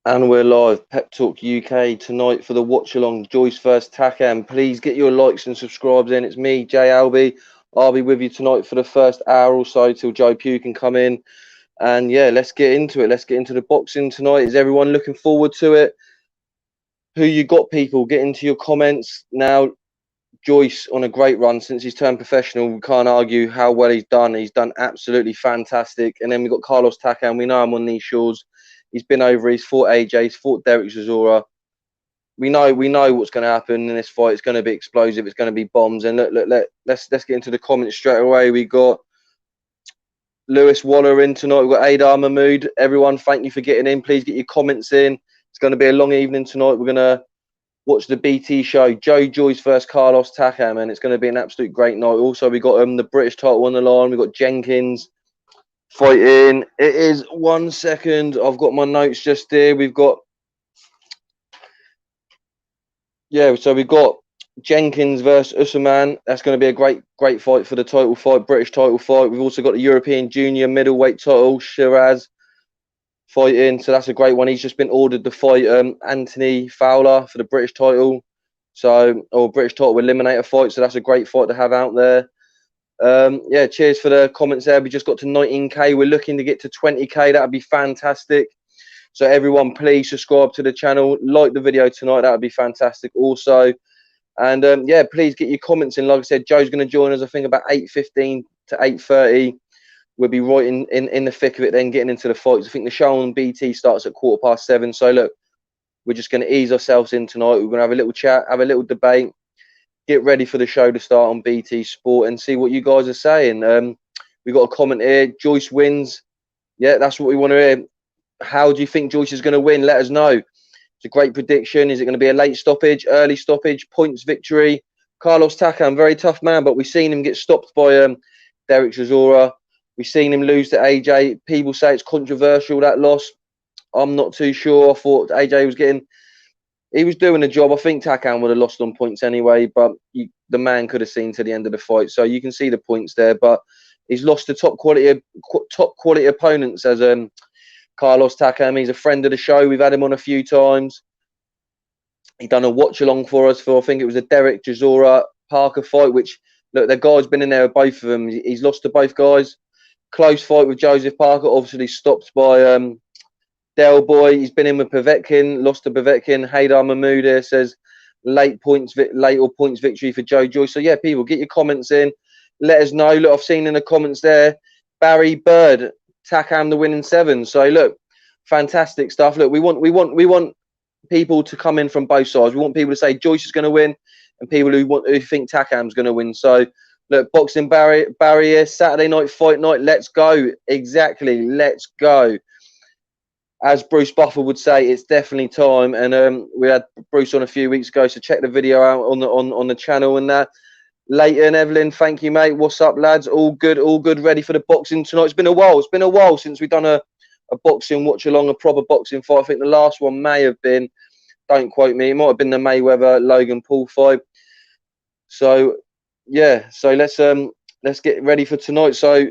And we're live, Pep Talk UK tonight for the watch-along, Joyce vs Takam. Please get your likes and subscribes in. It's me, Alby. I'll be with you tonight for the first hour or so till Pugh can come in. And yeah, let's get into it. Let's get into the boxing tonight. Is everyone looking forward to it? Who you got, people? Get into your comments. Now, Joyce on a great run since he's turned professional. We can't argue how well he's done. He's done absolutely fantastic. And then we've got Carlos Takam. We know him on these shores. He's been over. He's fought AJ. He's fought Derek Chisora. We know what's going to happen in this fight. It's going to be explosive. It's going to be bombs. And let's get into the comments straight away. We got Lewis Waller in tonight. We've got Adar Mahmood. Everyone, thank you for getting in. Please get your comments in. It's going to be a long evening tonight. We're going to watch the BT show, Joyce versus Carlos Takam, and it's going to be an absolute great night. Also, we got the British title on the line. We got Jenkins fighting. It is 1 second. I've got my notes just here. We've got so we've got Jenkins versus Essuman. That's going to be a great fight for the title fight, British title fight. We've also got the European Junior middleweight title, Shiraz fighting. So that's a great one. He's just been ordered to fight Anthony Fowler for the British title. Or British title eliminator fight. So that's a great fight to have out there. Yeah, cheers for the comments there. We just got to 19k. We're looking to get to 20k. That would be fantastic. So everyone, please subscribe to the channel, like the video tonight. That would be fantastic also. And yeah, please get your comments in. Like I said, Joe's going to join us, I think, about 8:15 to 8:30. We'll be right in the thick of it then, getting into the fights. I think the show on BT starts at 7:15. So look, we're just going to ease ourselves in tonight. We're going to have a little chat, have a little debate, get ready for the show to start on BT Sport and see what you guys are saying. We got a comment here. Joyce wins. Yeah, that's what we want to hear. How do you think Joyce is going to win? Let us know. It's a great prediction. Is it going to be a late stoppage, early stoppage, points victory? Carlos Takam, very tough man, but we've seen him get stopped by Derek Chisora. We've seen him lose to AJ. People say it's controversial, that loss. I'm not too sure. I thought AJ was doing the job. I think Takam would have lost on points anyway, but the man could have seen to the end of the fight. So you can see the points there, but he's lost to top quality opponents as Carlos Takam. He's a friend of the show. We've had him on a few times. He done a watch along for us for, I think it was a Derek Chisora Parker fight, which, look, the guy's been in there with both of them. He's lost to both guys. Close fight with Joseph Parker, obviously stopped by Del Boy. He's been in with Povetkin, lost to Povetkin. Haydar Mahmood here says late or points victory for Joyce. So yeah, people, get your comments in. Let us know. Look, I've seen in the comments there, Barry Bird, Takam the winning 7. So look, fantastic stuff. Look, we want people to come in from both sides. We want people to say Joyce is going to win, and people who think Takam's going to win. So look, boxing barrier Saturday night fight night. Let's go. Exactly. Let's go. As Bruce Buffer would say, it's definitely time. And we had Bruce on a few weeks ago, so check the video out on the channel and that. Leighton, Evelyn, thank you, mate. What's up, lads? All good, ready for the boxing tonight. It's been a while since we've done a boxing watch along, a proper boxing fight. I think the last one may have been, don't quote me, it might have been the Mayweather Logan Paul fight. So yeah, so let's get ready for tonight. So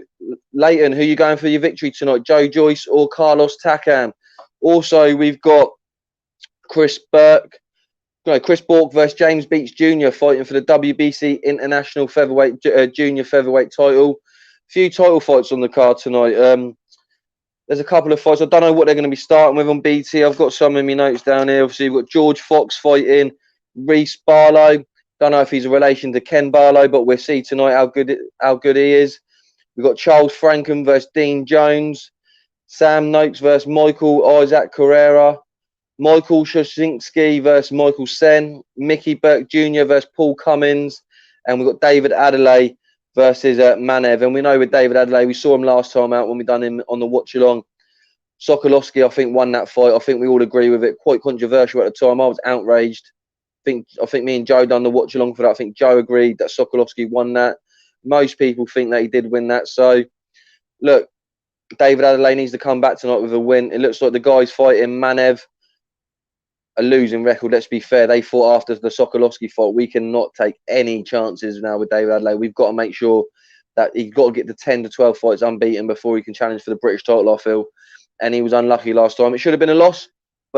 Leighton, who are you going for your victory tonight? Joyce or Carlos Takam? Also, we've got Chris Bourke versus James Beech Jr. fighting for the WBC International Featherweight Junior Featherweight title. A few title fights on the card tonight. There's a couple of fights. I don't know what they're going to be starting with on BT. I've got some of my notes down here. Obviously, we've got George Fox fighting Reece Barlow. Don't know if he's a relation to Ken Barlow, but we'll see tonight how good he is. We've got Charles Frankham versus Dean Jones. Sam Noakes versus Michael Isaac Carrera. Michael Shoshinsky versus Michael Sen. Mickey Burke Jr. versus Paul Cummins. And we've got David Adelay versus Manev. And we know with David Adelay, we saw him last time out when we done him on the watch-along. Sokolowski, I think, won that fight. I think we all agree with it. Quite controversial at the time. I was outraged. I think me and Joe done the watch-along for that. I think Joe agreed that Sokolowski won that. Most people think that he did win that. So, look, David Adelay needs to come back tonight with a win. It looks like the guys fighting Manev, a losing record. Let's be fair. They fought after the Sokolowski fight. We cannot take any chances now with David Adelay. We've got to make sure that he's got to get the 10 to 12 fights unbeaten before he can challenge for the British title, I feel. And he was unlucky last time. It should have been a loss,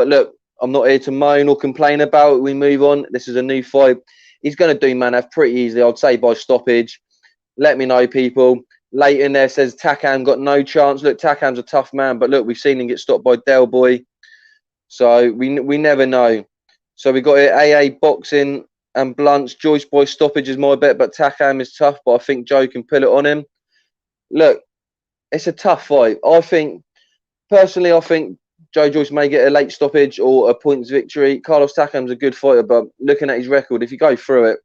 But look, I'm not here to moan or complain about it. We move on. This is a new fight. He's going to do Manev pretty easily, I'd say, by stoppage. Let me know, people. Late in there says Takam got no chance. Look, Takam's a tough man, but look, we've seen him get stopped by Del Boy. So we never know. So we got it, AA boxing and blunts. Joyce by stoppage is my bet, but Takam is tough, but I think Joe can pull it on him. Look, it's a tough fight. Personally, I think Joe Joyce may get a late stoppage or a points victory. Carlos Takam's a good fighter, but looking at his record, if you go through it,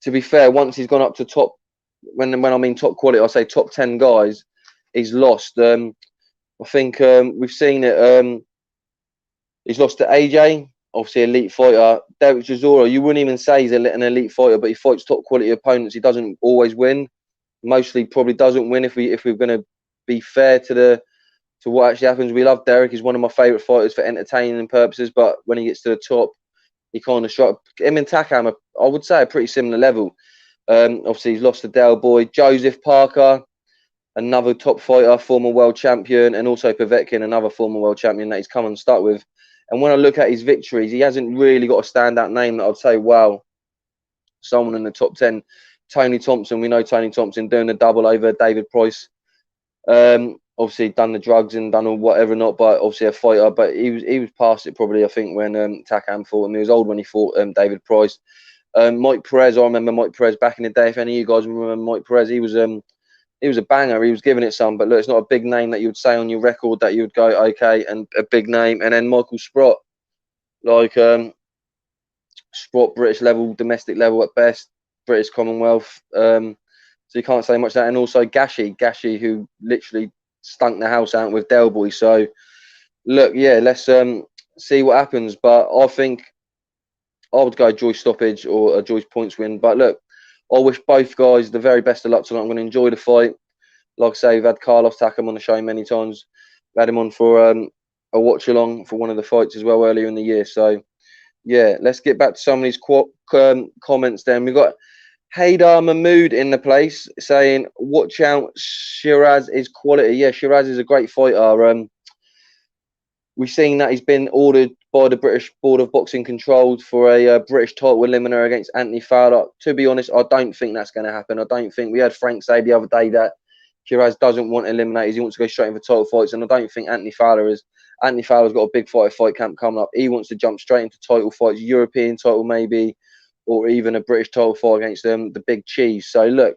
to be fair, once he's gone up to top, when I mean top quality, I say top 10 guys, he's lost. I think we've seen it. He's lost to AJ, obviously elite fighter. Derek Chisora, you wouldn't even say he's an elite fighter, but he fights top quality opponents. He doesn't always win. Mostly probably doesn't win if we're going to be fair to what actually happens. We love Derek. He's one of my favourite fighters for entertaining purposes, but when he gets to the top, he kind of shot. Him and Takam are, I would say, a pretty similar level. Obviously, he's lost to Del Boy. Joseph Parker, another top fighter, former world champion, and also Povetkin, another former world champion that he's come unstuck with. And when I look at his victories, he hasn't really got a standout name that I'd say, wow, someone in the top 10. Tony Thompson, we know Tony Thompson doing the double over David Price. Obviously done the drugs and done all whatever not, but obviously a fighter. But he was past it probably, I think, when Takam fought him. He was old when he fought David Price. Mike Perez, I remember Mike Perez back in the day. If any of you guys remember Mike Perez, he was a banger. He was giving it some, but look, it's not a big name that you would say on your record that you would go, okay, and a big name. And then Michael Sprott, like Sprott, British level, domestic level at best, British Commonwealth. So you can't say much of that. And also Gashi, who literally stunk the house out with Del Boy. So look, yeah, let's see what happens. But I think I would go Joyce stoppage or a Joyce points win. But look, I wish both guys the very best of luck tonight. I'm going to enjoy the fight. Like I say, we've had Carlos Takam on the show many times. We had him on for a watch along for one of the fights as well earlier in the year. So yeah, let's get back to some of these comments then. We've got Haydar Mahmood in the place saying, watch out, Shiraz is quality. Yeah, Shiraz is a great fighter. We've seen that he's been ordered by the British Board of Boxing controlled for a British title eliminator against Anthony Fowler. To be honest, I don't think that's going to happen. I don't think, we had Frank say the other day that Shiraz doesn't want eliminators. He wants to go straight in for title fights. And I don't think Anthony Fowler is. Anthony Fowler's got a big fight camp coming up. He wants to jump straight into title fights, European title maybe, or even a British title fight against the big cheese. So look,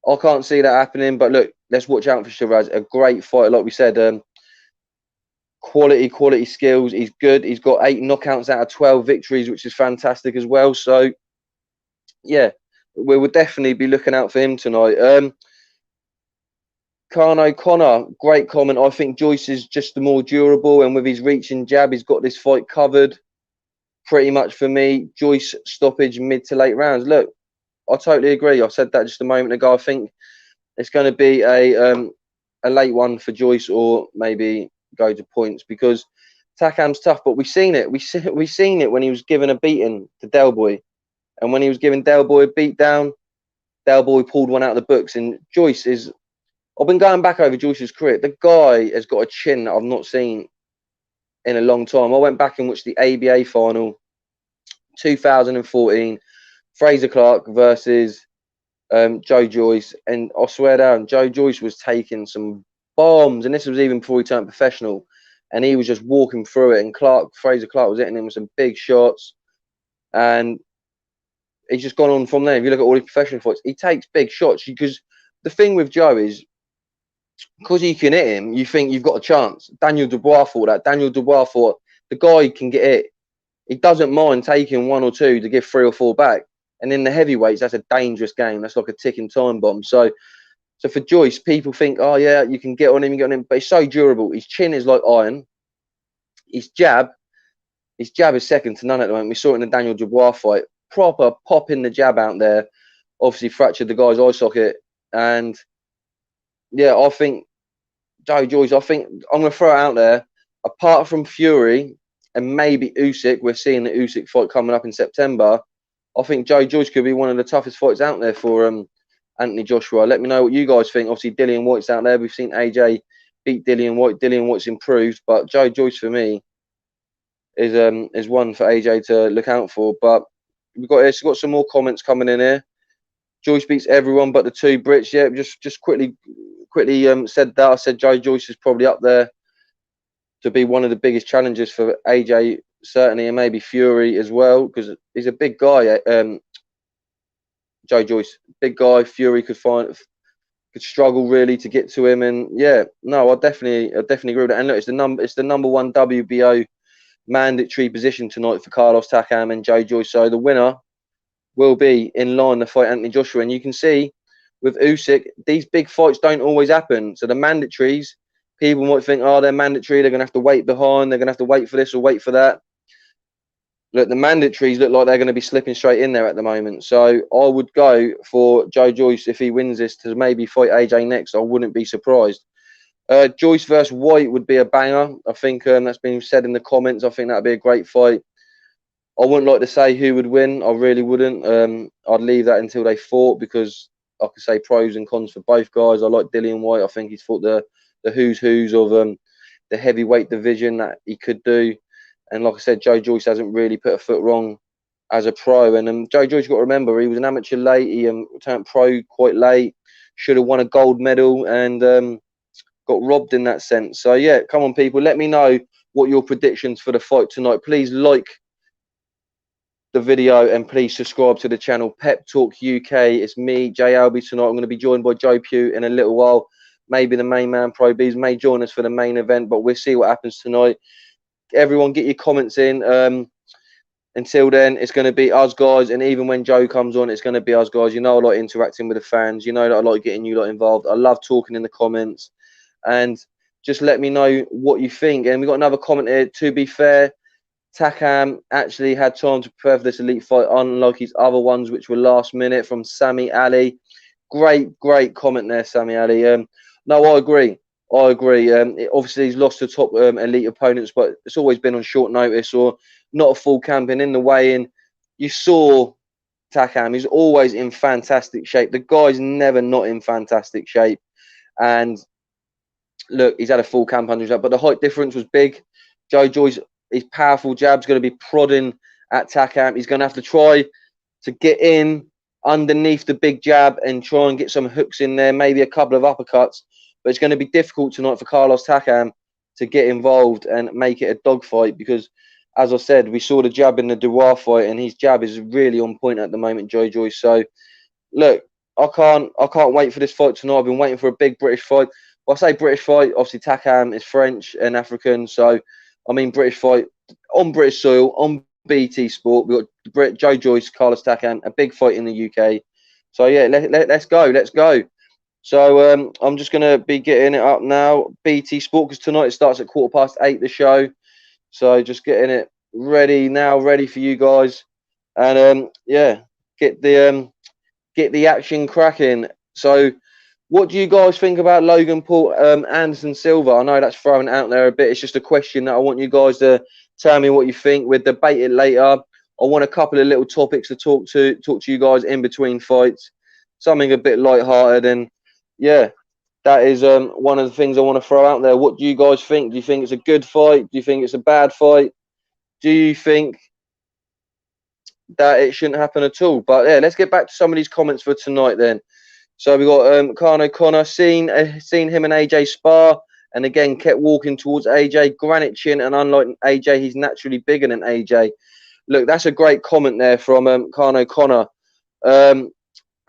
I can't see that happening. But look, let's watch out for Shiraz. A great fighter, like we said. Quality skills. He's good. He's got 8 knockouts out of 12 victories, which is fantastic as well. So yeah, we will definitely be looking out for him tonight. Carno Connor, great comment. I think Joyce is just the more durable, and with his reach and jab, he's got this fight covered. Pretty much for me, Joyce stoppage mid to late rounds. Look, I totally agree. I said that just a moment ago. I think it's going to be a late one for Joyce, or maybe go to points, because Takam's tough. But we've seen it. We've seen it when he was given a beating to Del Boy, and when he was giving Del Boy a beat down, Del Boy pulled one out of the books. And Joyce is, I've been going back over Joyce's career. The guy has got a chin that I've not seen in a long time. I went back and watched the ABA final 2014, Fraser Clark versus Joe Joyce, and I swear down, Joe Joyce was taking some bombs, and this was even before he turned professional, and he was just walking through it, and Fraser Clark was hitting him with some big shots, and he's just gone on from there. If you look at all his professional fights, he takes big shots, because the thing with Joe is, because he can hit him, you think you've got a chance. Daniel Dubois thought that. Daniel Dubois thought the guy can get hit. He doesn't mind taking 1 or 2 to give 3 or 4 back. And in the heavyweights, that's a dangerous game. That's like a ticking time bomb. So for Joyce, people think, oh yeah, you can get on him, but he's so durable. His chin is like iron. His jab is second to none at the moment. We saw it in the Daniel Dubois fight. Proper popping the jab out there. Obviously fractured the guy's eye socket. And yeah, I think Joe Joyce, I'm going to throw it out there. Apart from Fury and maybe Usyk, we're seeing the Usyk fight coming up in September. I think Joe Joyce could be one of the toughest fights out there for Anthony Joshua. Let me know what you guys think. Obviously, Dillian White's out there. We've seen AJ beat Dillian White. Dillian White's improved, but Joyce for me is one for AJ to look out for. But we've got some more comments coming in here. Joyce beats everyone but the two Brits. Yeah, just quickly said that. I said Joyce is probably up there to be one of the biggest challenges for AJ, certainly, and maybe Fury as well, because he's a big guy. Joyce, big guy. Fury could struggle really to get to him, and yeah, no, I definitely agree with that. And look, it's the number one WBO mandatory position tonight for Carlos Takam and Joyce. So the winner will be in line to fight Anthony Joshua, and you can see with Usyk, these big fights don't always happen. So the mandatories, people might think, oh, they're mandatory, they're going to have to wait behind, they're going to have to wait for this or wait for that. Look, the mandatories look like they're going to be slipping straight in there at the moment. So I would go for Joyce if he wins this to maybe fight AJ next. I wouldn't be surprised. Joyce versus White would be a banger. I think that's been said in the comments. I think that'd be a great fight. I wouldn't like to say who would win. I really wouldn't. I'd leave that until they fought, because I could say pros and cons for both guys. I like Dillian White. I think he's fought the who's of the heavyweight division that he could do. And like I said, Joyce hasn't really put a foot wrong as a pro. And Joyce, you've got to remember, he was an amateur late. He turned pro quite late. Should have won a gold medal and got robbed in that sense. So, yeah, come on, people. Let me know what your predictions for the fight tonight. Please like the video and please subscribe to the channel. Pep Talk UK. It's me, Alby, tonight. I'm going to be joined by Pugh in a little while. Maybe the main man, Pro Beez, may join us for the main event, but we'll see what happens tonight. Everyone, get your comments in. Until then, it's going to be us guys, and even when Joe comes on, it's going to be us guys. You know, I like interacting with the fans. You know that I like getting you lot involved. I love talking in the comments, and just let me know what you think. And we got another comment here. To be fair, Takam actually had time to prepare for this elite fight, unlike his other ones, which were last minute. From Sammy Ali. Great comment there, Sammy Ali. No, I agree. Obviously, he's lost to top elite opponents, but it's always been on short notice or not a full camp. And in the weigh-in, you saw Takam. He's always in fantastic shape. The guy's never not in fantastic shape. And look, he's had a full camp under his belt, but the height difference was big. Joyce, his powerful jab's going to be prodding at Takam. He's going to have to try to get in underneath the big jab and try and get some hooks in there, maybe a couple of uppercuts. But it's going to be difficult tonight for Carlos Takam to get involved and make it a dogfight, because, as I said, we saw the jab in the Dubois fight, and his jab is really on point at the moment, Joyce. So, look, I can't wait for this fight tonight. I've been waiting for a big British fight. Well, I say British fight, obviously Takam is French and African, so I mean British fight on British soil, on BT Sport. We've got Joyce, Carlos Takam, a big fight in the UK. So yeah, let's go. So I'm just going to be getting it up now. BT Sport, because tonight it starts at 8:15, the show. So just getting it ready now, ready for you guys. And yeah, get the action cracking. So what do you guys think about Logan Paul, Anderson Silva? I know that's thrown out there a bit. It's just a question that I want you guys to tell me what you think. We'll debate it later. I want a couple of little topics to talk to you guys in between fights. Something a bit lighthearted, and yeah, that is one of the things I want to throw out there. What do you guys think? Do you think it's a good fight? Do you think it's a bad fight? Do you think that it shouldn't happen at all? But yeah, let's get back to some of these comments for tonight then. So we got Kano Connor, seen him and AJ spar, and again kept walking towards AJ. Granite chin, and unlike AJ, he's naturally bigger than AJ. Look, that's a great comment there from Kano Connor.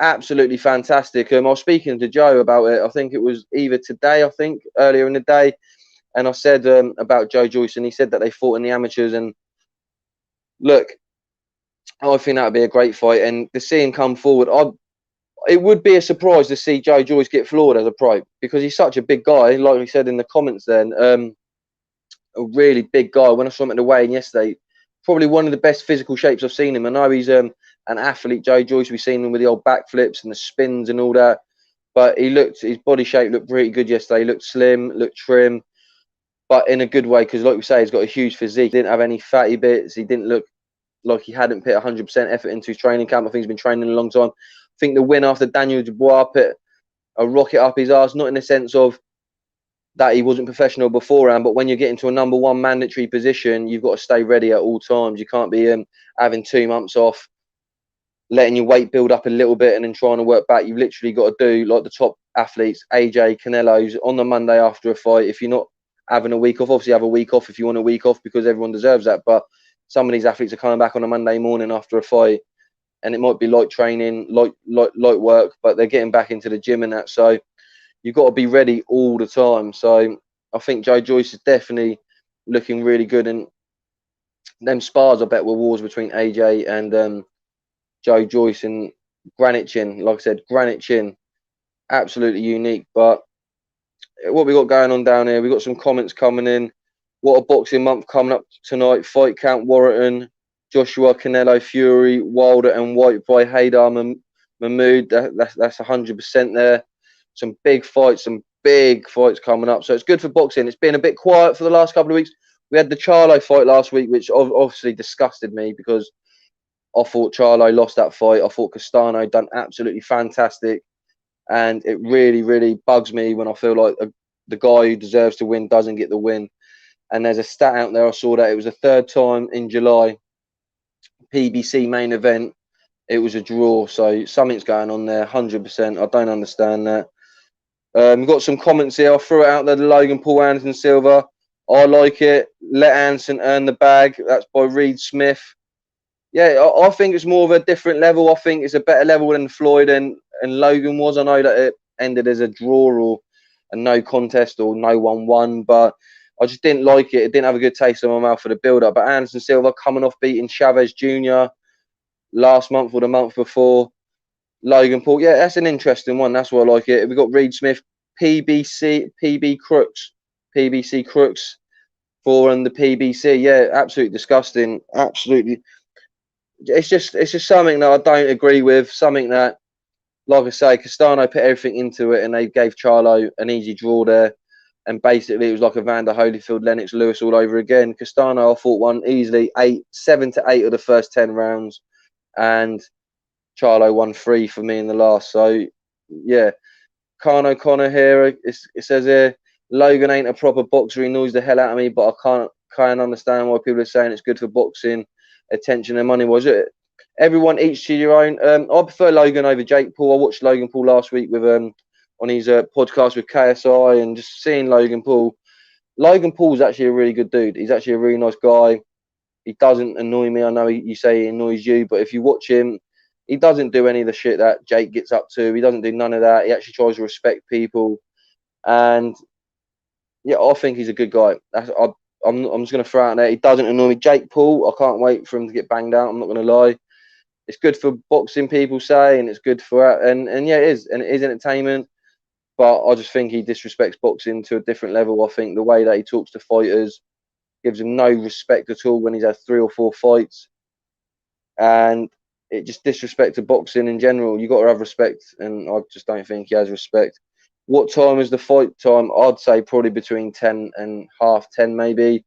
Absolutely fantastic. I was speaking to Joe about it. I think it was either today, earlier in the day, and I said about Joyce, and he said that they fought in the amateurs. And look, I think that would be a great fight, and to see him come forward, it would be a surprise to see Joyce get floored as a pro, because he's such a big guy, like we said in the comments then. A really big guy. When I saw him at the weigh-in yesterday, probably one of the best physical shapes I've seen him. I know he's an athlete, Joyce. We've seen him with the old backflips and the spins and all that, but his body shape looked pretty good yesterday. He looked slim, looked trim, but in a good way, because like we say, he's got a huge physique. He didn't have any fatty bits. He didn't look like he hadn't put 100% effort into his training camp. I think he's been training a long time. I think the win after Daniel Dubois put a rocket up his arse, not in the sense of that he wasn't professional beforehand. But when you're getting to a number one mandatory position, you've got to stay ready at all times. You can't be having 2 months off, letting your weight build up a little bit and then trying to work back. You've literally got to do like the top athletes, AJ, Canelo's, on the Monday after a fight. If you're not having a week off, obviously have a week off if you want a week off, because everyone deserves that. But some of these athletes are coming back on a Monday morning after a fight, and it might be light training, light work, but they're getting back into the gym and that. So you've got to be ready all the time. So I think Joyce is definitely looking really good, and them spars I bet were wars between AJ and Joyce and Granite Chin. Like I said, Granite Chin, absolutely unique. But what we got going on down here, we got some comments coming in. What a boxing month coming up tonight. Fight count: Warrington, Joshua, Canelo, Fury, Wilder and White by Haydar Mahmood. That's 100% there. Some big fights coming up. So it's good for boxing. It's been a bit quiet for the last couple of weeks. We had the Charlo fight last week, which obviously disgusted me, because I thought Charlo lost that fight. I thought Castano done absolutely fantastic. And it really, really bugs me when I feel like the guy who deserves to win doesn't get the win. And there's a stat out there, I saw that it was the third time in July, PBC main event, it was a draw. So something's going on there, 100%. I don't understand that. We've got some comments here. I'll throw it out there. The Logan Paul, Anderson Silva. I like it. Let Anderson earn the bag. That's by Reed Smith. Yeah, I think it's more of a different level. I think it's a better level than Floyd and Logan was. I know that it ended as a draw or a no contest or no 1-1, but I just didn't like it. It didn't have a good taste in my mouth for the build-up. But Anderson Silva coming off beating Chavez Jr. last month or the month before. Logan Paul, yeah, that's an interesting one. That's why I like it. We got Reed Smith, PBC Crooks for the PBC. Yeah, absolutely disgusting. Absolutely. It's just something that I don't agree with. Something that, like I say, Castano put everything into it, and they gave Charlo an easy draw there. And basically, it was like a Vander Holyfield, Lennox Lewis all over again. Castano, I thought, won easily 7 to 8 of the first 10 rounds, and Charlo won 3 for me in the last. So, yeah. Khan O'Connor here, it says here, Logan ain't a proper boxer. He annoys the hell out of me, but I can't understand why people are saying it's good for boxing, attention and money. Was it? Everyone each to your own. I prefer Logan over Jake Paul. I watched Logan Paul last week with on his podcast with KSI, and just seeing Logan Paul. Logan Paul's actually a really good dude. He's actually a really nice guy. He doesn't annoy me. I know you say he annoys you, but if you watch him, he doesn't do any of the shit that Jake gets up to. He doesn't do none of that. He actually tries to respect people, and yeah, I think he's a good guy. I'm just going to throw out there. He doesn't annoy me. Jake Paul, I can't wait for him to get banged out. I'm not going to lie. It's good for boxing, people say, and it's good for and yeah, it is, and it is entertainment. But I just think he disrespects boxing to a different level. I think the way that he talks to fighters gives him no respect at all when he's had 3 or 4 fights, and it just disrespects boxing in general. You got to have respect, and I just don't think he has respect. What time is the fight time? I'd say probably between 10 and half 10, maybe.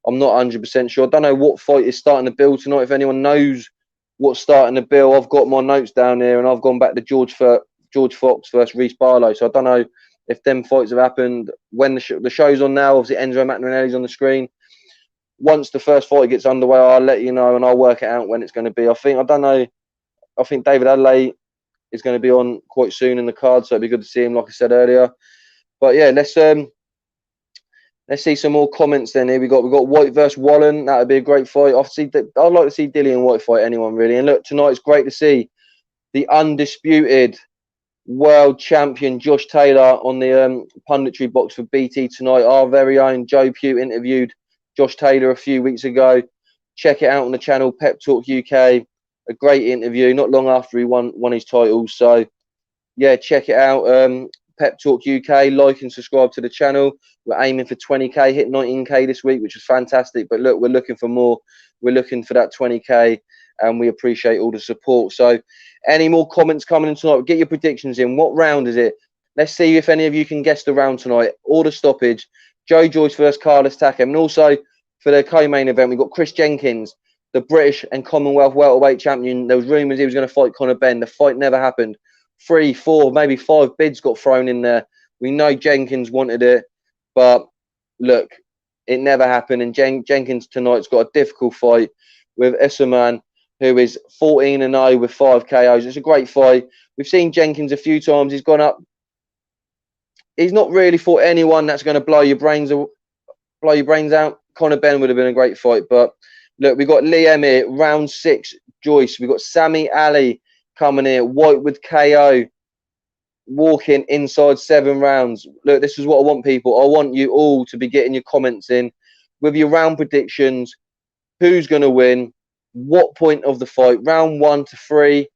I'm not 100% sure. I don't know what fight is starting to build tonight. If anyone knows what's starting to build, I've got my notes down here, and I've gone back to George Fox versus Reece Barlow. So I don't know if them fights have happened. When the show's on now, obviously Enzo Macdonelli's on the screen. Once the first fight gets underway, I'll let you know, and I'll work it out when it's going to be. I think David Adelay is going to be on quite soon in the card, so it'd be good to see him, like I said earlier. But yeah, let's see some more comments then. Here we got White versus Wallen. That would be a great fight. I'd like to see Dilly and White fight anyone really. And look, tonight it's great to see the undisputed world champion Josh Taylor on the punditry box for BT tonight. Our very own Joe Pugh interviewed Josh Taylor a few weeks ago. Check it out on the channel, Pep Talk UK. A great interview, not long after he won his titles. So, yeah, check it out. Pep Talk UK, like and subscribe to the channel. We're aiming for 20k, hit 19k this week, which was fantastic. But look, we're looking for more. We're looking for that 20k, and we appreciate all the support. So, any more comments coming in tonight? Get your predictions in. What round is it? Let's see if any of you can guess the round tonight. Or the stoppage. Joe Joyce versus Carlos Takam. And also, for the co-main event, we've got Chris Jenkins, the British and Commonwealth welterweight champion. There was rumours he was going to fight Conor Benn. The fight never happened. 3, 4, maybe 5 bids got thrown in there. We know Jenkins wanted it. But look, it never happened. And Jenkins tonight's got a difficult fight with Essuman, who is 14-0 with 5 KOs. It's a great fight. We've seen Jenkins a few times. He's gone up. He's not really fought anyone that's going to blow your brains out. Conor Benn would have been a great fight. But look, we've got Liam here, round 6, Joyce. We've got Sammy Ali coming here, White with KO, walking inside 7 rounds. Look, this is what I want, people. I want you all to be getting your comments in with your round predictions. Who's going to win? What point of the fight? Round 1 to 3,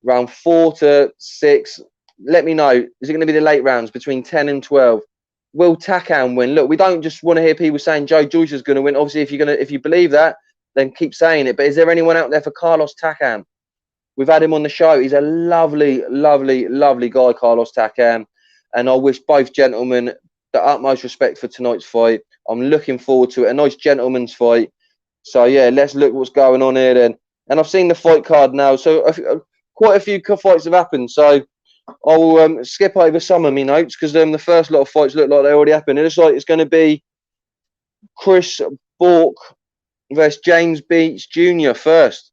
round 4 to 6. Let me know. Is it going to be the late rounds between 10 and 12? Will Takam win? Look, we don't just want to hear people saying Joe Joyce is going to win. Obviously, if you believe that, then keep saying it. But is there anyone out there for Carlos Takam? We've had him on the show. He's a lovely, lovely, lovely guy, Carlos Takam. And I wish both gentlemen the utmost respect for tonight's fight. I'm looking forward to it. A nice gentleman's fight. So, yeah, let's look what's going on here then. And I've seen the fight card now. So, quite a few fights have happened. So, I'll skip over some of my notes because the first lot of fights look like they already happened. It looks like it's going to be Chris Bourke versus James Beech Jr. first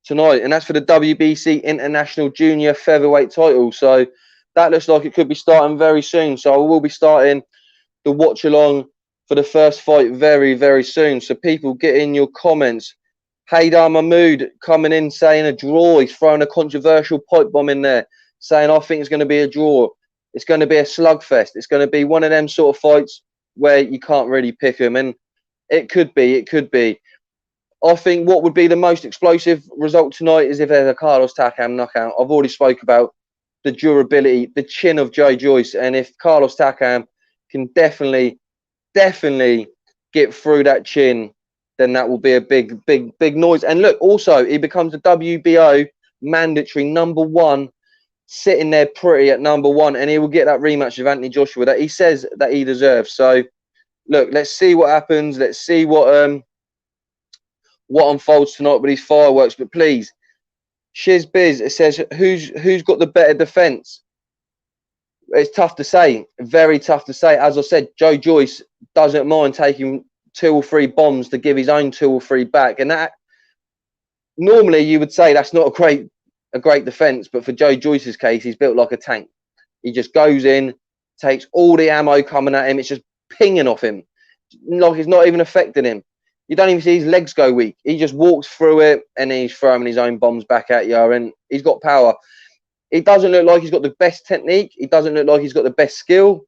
tonight, and that's for the WBC International Junior Featherweight title. So that looks like it could be starting very soon. So I will be starting the watch along for the first fight very, very soon. So people, get in your comments. Haydar Mahmood coming in saying a draw. He's throwing a controversial pipe bomb in there, saying I think it's going to be a draw. It's going to be a slugfest. It's going to be one of them sort of fights where you can't really pick them, and it could be. It could be. I think what would be the most explosive result tonight is if there's a Carlos Takam knockout. I've already spoke about the durability, the chin of Joe Joyce, and if Carlos Takam can definitely get through that chin, then that will be a big noise. And look, also, he becomes a WBO mandatory #1, sitting there pretty at #1, and he will get that rematch with Anthony Joshua that he says that he deserves. So, look, let's see what happens. Let's see what unfolds tonight with these fireworks. But please, Shiz Biz, it says who's got the better defense? It's tough to say, very tough to say. As I said, Joe Joyce doesn't mind taking 2 or 3 bombs to give his own 2 or 3 back, and that normally you would say that's not a great defense. But for Joe Joyce's case, he's built like a tank. He just goes in, takes all the ammo coming at him. It's just pinging off him, like it's not even affecting him. You don't even see his legs go weak. He just walks through it, and then he's throwing his own bombs back at you, and he's got power. It doesn't look like he's got the best technique. It doesn't look like he's got the best skill.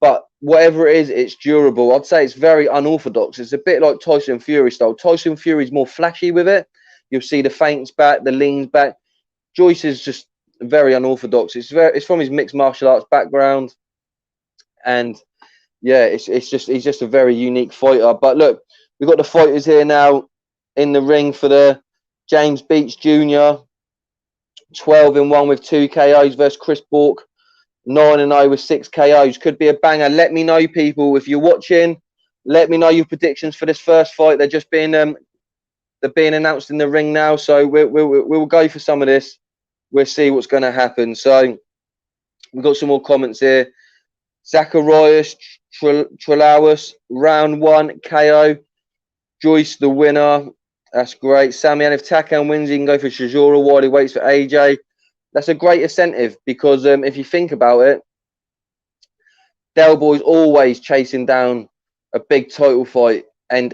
But whatever it is, it's durable. I'd say it's very unorthodox. It's a bit like Tyson Fury style. Tyson Fury's more flashy with it. You'll see the feints back, the leans back. Joyce is just very unorthodox. It's from his mixed martial arts background. And, yeah, he's just a very unique fighter. But, look, we've got the fighters here now in the ring for the James Beech Jr. 12-1 with 2 KOs versus Chris Bourke. 9-0 with 6 KOs. Could be a banger. Let me know, people, if you're watching. Let me know your predictions for this first fight. They're just being announced in the ring now. So we'll go for some of this. We'll see what's going to happen. So we've got some more comments here. Zacharias Trelawas, round 1 KO. Joyce the winner. That's great. Sammy, and if Takam wins, he can go for Shajura while he waits for AJ. That's a great incentive because if you think about it, Del Boy's always chasing down a big title fight, and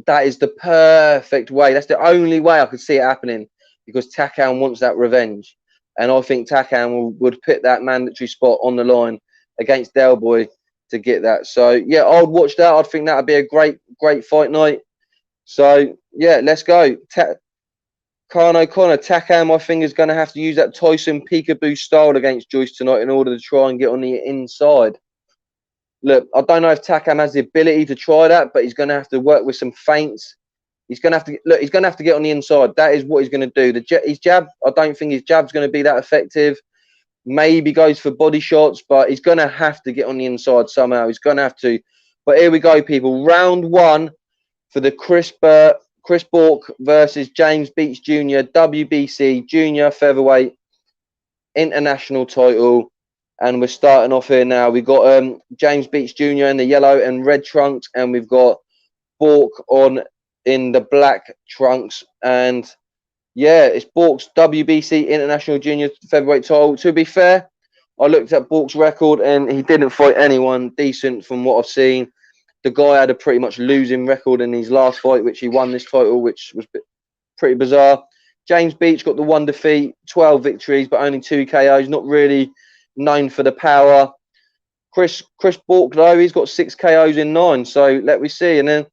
that is the perfect way. That's the only way I could see it happening because Takam wants that revenge, and I think Takam would put that mandatory spot on the line against Del Boy to get that. So yeah, I'd watch that. I'd think that would be a great fight night. So yeah, let's go. Khan O'Connor, Takam, I think, is going to have to use that Tyson peekaboo style against Joyce tonight in order to try and get on the inside. Look, I don't know if Takam has the ability to try that, but he's going to have to work with some feints. He's going to have to he's going to have to get on the inside. That is what he's going to do. His jab, I don't think his jab's going to be that effective. Maybe goes for body shots, but he's going to have to get on the inside somehow. He's going to have to. But here we go, people. Round 1 for the Chris Bourke versus James Beech Jr. WBC Junior Featherweight International title. And we're starting off here now. We've got James Beech Jr. in the yellow and red trunks, and we've got Bourke on in the black trunks. And yeah, it's Bourke's WBC International Junior Featherweight title. To be fair, I looked at Bourke's record and he didn't fight anyone decent from what I've seen. The guy had a pretty much losing record in his last fight, which he won this title, which was pretty bizarre. James Beech got the 1 defeat, 12 victories, but only 2 KOs. Not really known for the power. Chris Bourke, though, he's got 6 KOs in 9. So let me see. And then,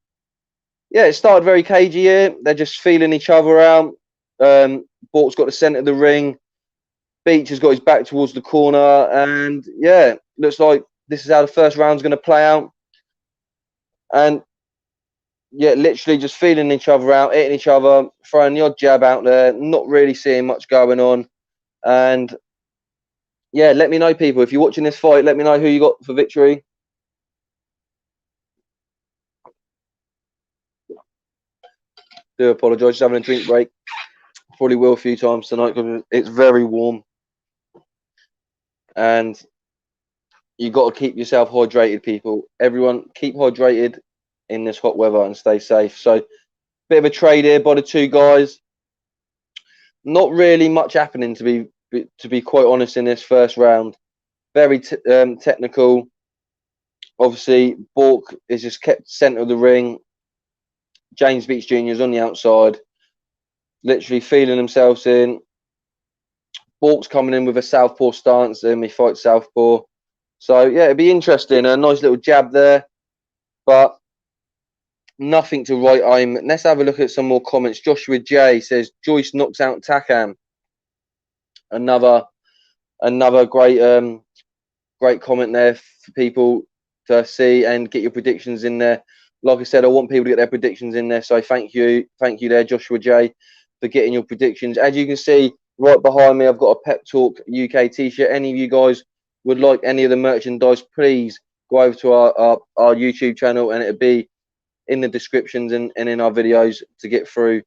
yeah, it started very cagey here. They're just feeling each other out. Bourke's got the centre of the ring. Beech has got his back towards the corner. And, yeah, looks like this is how the first round's going to play out. And, yeah, literally just feeling each other out, hitting each other, throwing the odd jab out there, not really seeing much going on. And, yeah, let me know, people. If you're watching this fight, let me know who you got for victory. Do apologise, just having a drink break. Probably will a few times tonight because it's very warm. And you got to keep yourself hydrated, people. Everyone, keep hydrated in this hot weather and stay safe. So, bit of a trade here by the two guys. Not really much happening, to be quite honest, in this first round. Very technical. Obviously, Bourke is just kept centre of the ring. James Beech Jr. is on the outside, literally feeling themselves in. Bourke's coming in with a southpaw stance, and he fights southpaw. So, yeah, it'd be interesting. A nice little jab there, but nothing to write home. Let's have a look at some more comments. Joshua J says Joyce knocks out Takam. Another great comment there for people to see and get your predictions in there. Like I said, I want people to get their predictions in there. So thank you there, Joshua J, for getting your predictions. As you can see right behind me, I've got a Pep Talk UK t-shirt. Any of you guys would like any of the merchandise, please go over to our YouTube channel, and it'll be in the descriptions and in our videos to get through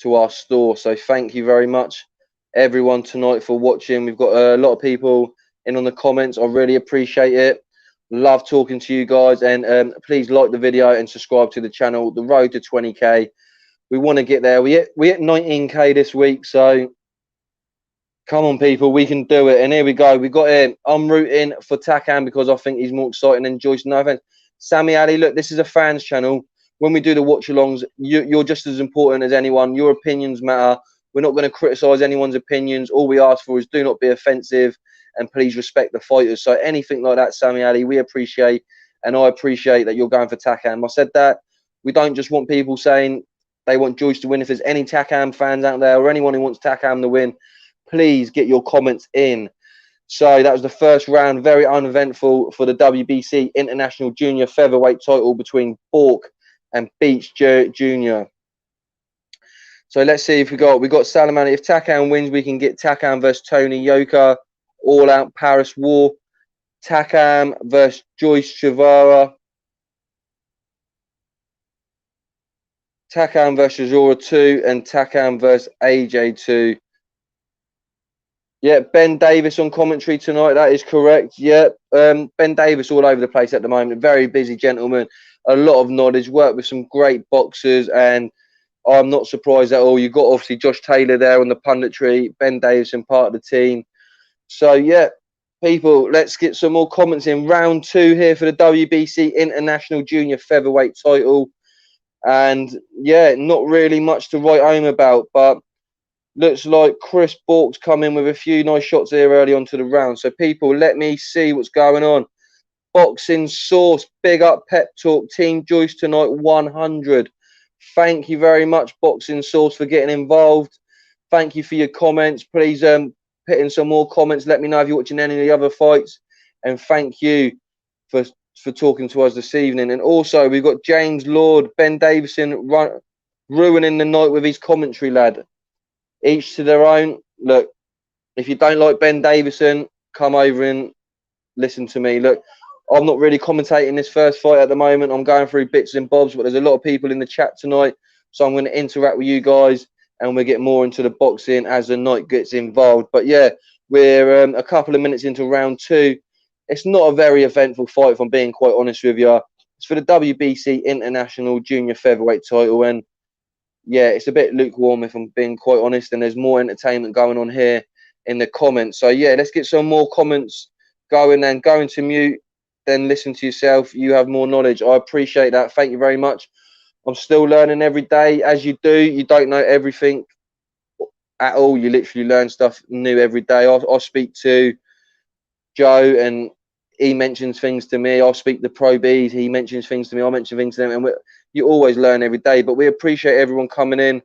to our store. So thank you very much, everyone, tonight for watching. We've got a lot of people in on the comments. I really appreciate it. Love talking to you guys, and please like the video and subscribe to the channel. The road to 20k, we want to get there. We hit 19k this week, so come on, people, we can do it. And here we go. We got him. I'm rooting for Takam because I think he's more exciting than Joyce. No offense, Sammy Ali. Look, this is a fans channel. When we do the watch-alongs, you're just as important as anyone. Your opinions matter. We're not going to criticise anyone's opinions. All we ask for is do not be offensive, and please respect the fighters. So anything like that, Sammy Ali, we appreciate, and I appreciate that you're going for Takam. I said that we don't just want people saying they want Joyce to win. If there's any Takam fans out there or anyone who wants Takam to win, please get your comments in. So that was the first round, very uneventful for the WBC International Junior Featherweight title between Bourke and Beech Jr. So let's see if we got Salamani. If Takam wins, we can get Takam versus Tony Yoka, all out Paris War. Takam versus Joyce Chivara. Takam versus Zora 2 and Takam versus AJ 2. Yeah, Ben Davis on commentary tonight. That is correct. Yeah, Ben Davis all over the place at the moment. Very busy gentleman. A lot of knowledge. Worked with some great boxers, and I'm not surprised at all. You've got obviously Josh Taylor there on the punditry. Ben Davison part of the team. So yeah, people, let's get some more comments in. Round 2 here for the WBC International Junior Featherweight title, and yeah, not really much to write home about, but looks like Chris Bourke's come in with a few nice shots here early on to the round. So, people, let me see what's going on. Boxing Source, big up Pep Talk, Team Joyce tonight, 100. Thank you very much, Boxing Source, for getting involved. Thank you for your comments. Please put in some more comments. Let me know if you're watching any of the other fights. And thank you for talking to us this evening. And also, we've got James Lord, Ben Davison ruining the night with his commentary, lad. Each to their own. Look, if you don't like Ben Davison, come over and listen to me. Look, I'm not really commentating this first fight at the moment. I'm going through bits and bobs, but there's a lot of people in the chat tonight, so I'm going to interact with you guys, and we'll get more into the boxing as the night gets involved. But yeah, We're a couple of minutes into round 2. It's not a very eventful fight, if I'm being quite honest with you. It's for the WBC International Junior Featherweight title, and yeah, it's a bit lukewarm, if I'm being quite honest, and there's more entertainment going on here in the comments. So yeah, let's get some more comments going, and go into mute, then listen to yourself. You have more knowledge. I appreciate that. Thank you very much. I'm still learning every day. As you do, you don't know everything at all. You literally learn stuff new every day. I speak to Joe, and he mentions things to me. I'll speak to Pro Beez. He mentions things to me. I mention things to them, and you always learn every day. But we appreciate everyone coming in.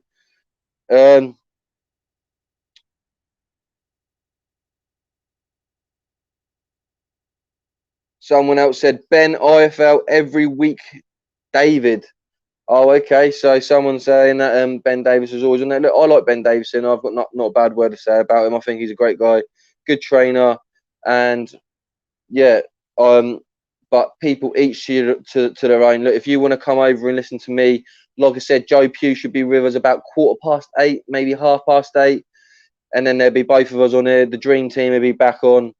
Someone else said Ben IFL every week. David. Oh, okay. So someone's saying that Ben Davis is always on there. Look, I like Ben Davison. I've got not a bad word to say about him. I think he's a great guy, good trainer, and yeah. But people each to their own. Look, if you want to come over and listen to me, like I said, Joe Pugh should be with us about 8:15, maybe 8:30, and then there'll be both of us on here. The Dream Team will be back on.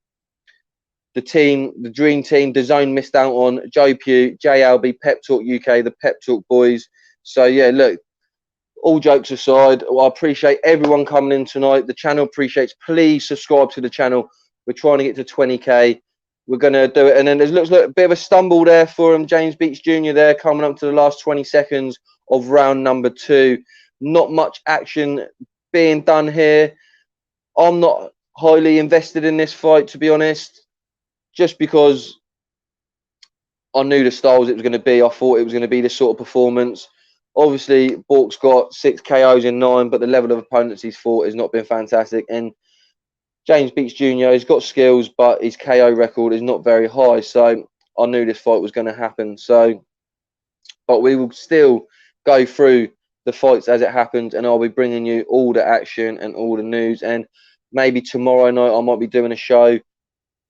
The Dream Team, the Zone missed out on Joe Pugh, Alby, Pep Talk UK, the Pep Talk boys. So yeah, look, all jokes aside, I appreciate everyone coming in tonight. The channel appreciates. Please subscribe to the channel. We're trying to get to 20k. We're going to do it. And then there's looks like a bit of a stumble there for him. James Beech Jr. there, coming up to the last 20 seconds of round number 2. Not much action being done here. I'm not highly invested in this fight, to be honest, just because I knew the styles it was going to be. I thought it was going to be this sort of performance. Obviously, Bourke's got 6 KOs in 9, but the level of opponents he's fought has not been fantastic. And James Beech Jr. has got skills, but his KO record is not very high. So I knew this fight was going to happen. So, but we will still go through the fights as it happens, and I'll be bringing you all the action and all the news. And maybe tomorrow night I might be doing a show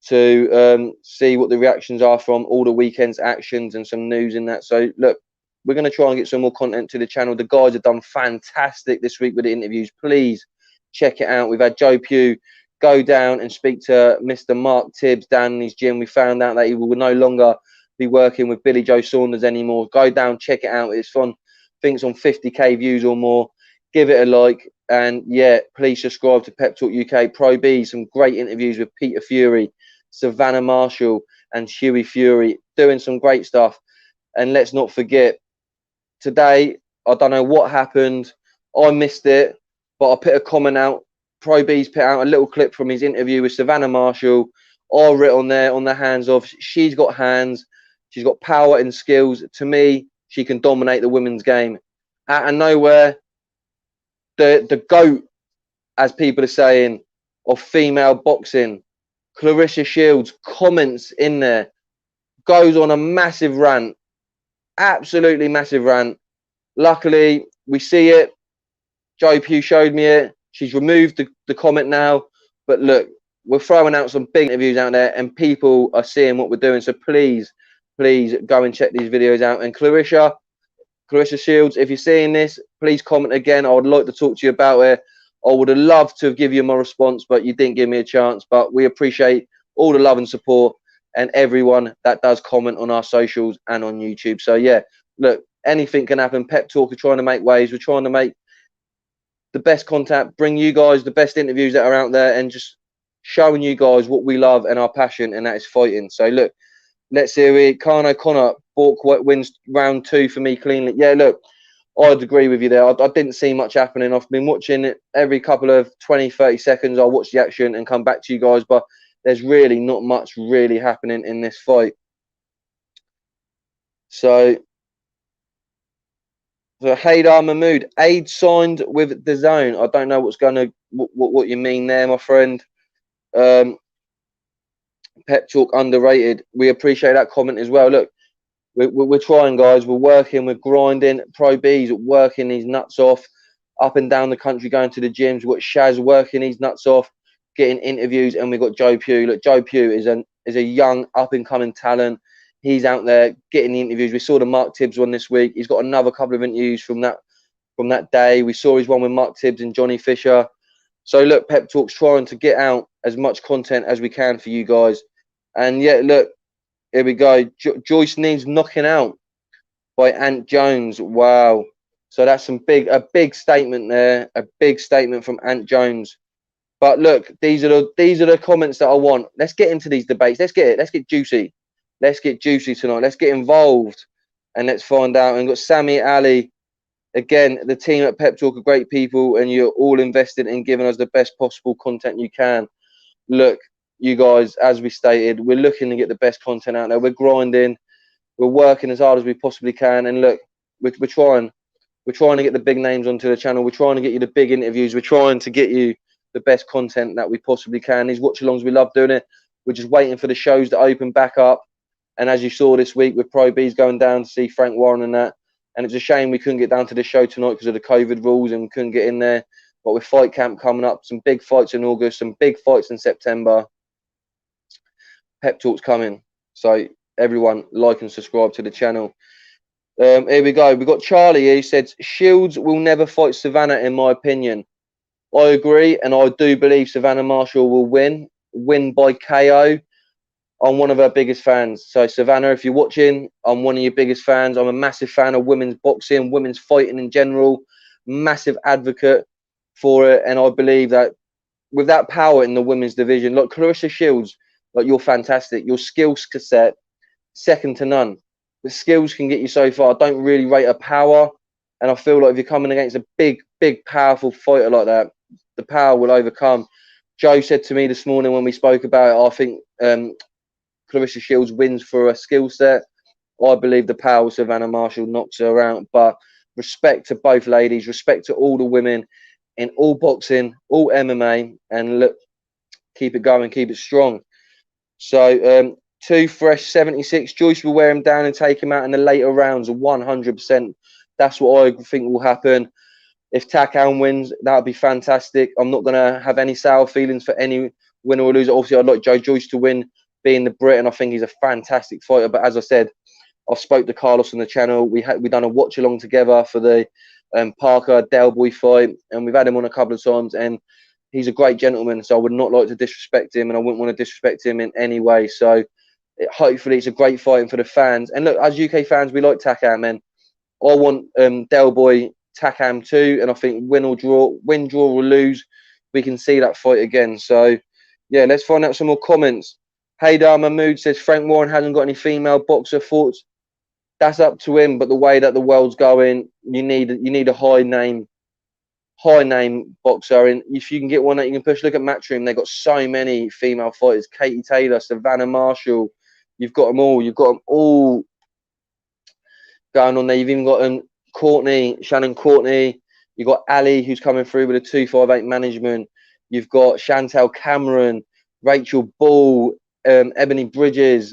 to see what the reactions are from all the weekend's actions and some news in that. So look, we're going to try and get some more content to the channel. The guys have done fantastic this week with the interviews. Please check it out. We've had Joe Pugh go down and speak to Mr. Mark Tibbs down in his gym. We found out that he will no longer be working with Billy Joe Saunders anymore. Go down, check it out. It's fun. I think it's on 50k views or more. Give it a like. And yeah, please subscribe to Pep Talk UK. Pro B, some great interviews with Peter Fury, Savannah Marshall, and Huey Fury, doing some great stuff. And let's not forget, today, I don't know what happened. I missed it, but I put a comment out. Pro B's put out a little clip from his interview with Savannah Marshall. I wrote on there, on the hands of, she's got hands, she's got power and skills. To me, she can dominate the women's game. Out of nowhere, the GOAT, as people are saying, of female boxing, Clarissa Shields, comments in there, goes on a massive rant, absolutely massive rant. Luckily, we see it. Joe Pugh showed me it. She's removed the comment now. But look, we're throwing out some big interviews out there, and people are seeing what we're doing. So please, please go and check these videos out. And Clarissa Shields, if you're seeing this, please comment again. I would like to talk to you about it. I would have loved to have given you my response, but you didn't give me a chance. But we appreciate all the love and support and everyone that does comment on our socials and on YouTube. So yeah, look, anything can happen. Pep Talk are trying to make waves. We're trying to make the best content, bring you guys the best interviews that are out there, and just showing you guys what we love and our passion, and that is fighting. So look, let's hear it. Khan O'Connor, Bourke wins round 2 for me cleanly. Yeah, look, I'd agree with you there. I didn't see much happening. I've been watching it every couple of 20, 30 seconds. I'll watch the action and come back to you guys, but there's really not much really happening in this fight. So Haydar Mahmood, aid signed with the Zone. I don't know what's going to what you mean there, my friend. Pep Talk underrated. We appreciate that comment as well. Look, we're trying, guys. We're working. We're grinding. Pro B's working his nuts off, up and down the country, going to the gyms. We've got Shaz working his nuts off, getting interviews, and we've got Joe Pugh. Look, Joe Pugh is a young up and coming talent. He's out there getting the interviews. We saw the Mark Tibbs one this week. He's got another couple of interviews from that day. We saw his one with Mark Tibbs and Johnny Fisher. So look, Pep Talk's trying to get out as much content as we can for you guys. And yeah, look, here we go. Joyce needs knocking out by Ant Jones. Wow. So that's a big statement there. A big statement from Ant Jones. But look, these are the comments that I want. Let's get into these debates. Let's get juicy. Let's get juicy tonight. Let's get involved and let's find out. And got Sammy, Ali. Again, the team at Pep Talk are great people, and you're all invested in giving us the best possible content you can. Look, you guys, as we stated, we're looking to get the best content out there. We're grinding. We're working as hard as we possibly can. And look, we're trying. We're trying to get the big names onto the channel. We're trying to get you the big interviews. We're trying to get you the best content that we possibly can. These watch-alongs, we love doing it. We're just waiting for the shows to open back up. And as you saw this week with Pro Beez going down to see Frank Warren and that, and it's a shame we couldn't get down to the show tonight because of the COVID rules and we couldn't get in there. But with Fight Camp coming up, some big fights in August, some big fights in September. Pep Talk's coming. So everyone, like and subscribe to the channel. Here we go. We've got Charlie who said, Shields will never fight Savannah, in my opinion. I agree, and I do believe Savannah Marshall will win by KO. I'm one of her biggest fans. So, Savannah, if you're watching, I'm one of your biggest fans. I'm a massive fan of women's boxing, women's fighting in general, massive advocate for it. And I believe that with that power in the women's division, like Clarissa Shields, like you're fantastic. Your skills cassette, second to none. The skills can get you so far. I don't really rate her power. And I feel like if you're coming against a big, powerful fighter like that, the power will overcome. Joe said to me this morning when we spoke about it, I think Clarissa Shields wins for a skill set. I believe the power of Savannah Marshall knocks her out. But respect to both ladies, respect to all the women in all boxing, all MMA, and look, keep it going, keep it strong. So, Two Fresh 76, Joyce will wear him down and take him out in the later rounds, 100%. That's what I think will happen. If Takam wins, that would be fantastic. I'm not going to have any sour feelings for any winner or loser. Obviously, I'd like Joe Joyce to win, being the Brit, and I think he's a fantastic fighter. But as I said, I've spoke to Carlos on the channel. We done a watch along together for the Parker Del Boy fight, and we've had him on a couple of times, and he's a great gentleman. So I would not like to disrespect him, and I wouldn't want to disrespect him in any way. So hopefully it's a great fighting for the fans. And look, as UK fans, we like Takam, man. I want Del Boy Takam too, and I think win, draw or lose, we can see that fight again. So yeah, let's find out some more comments. Haydar Mahmood says Frank Warren hasn't got any female boxer thoughts. That's up to him, but the way that the world's going, you need a high name boxer, and if you can get one that you can push. Look at Matchroom, they've got so many female fighters. Katie Taylor, Savannah Marshall, you've got them all going on there. You've even got Shannon Courtney, you've got Ali, who's coming through with a 258 management. You've got Chantel Cameron, Rachel Ball, Ebony Bridges,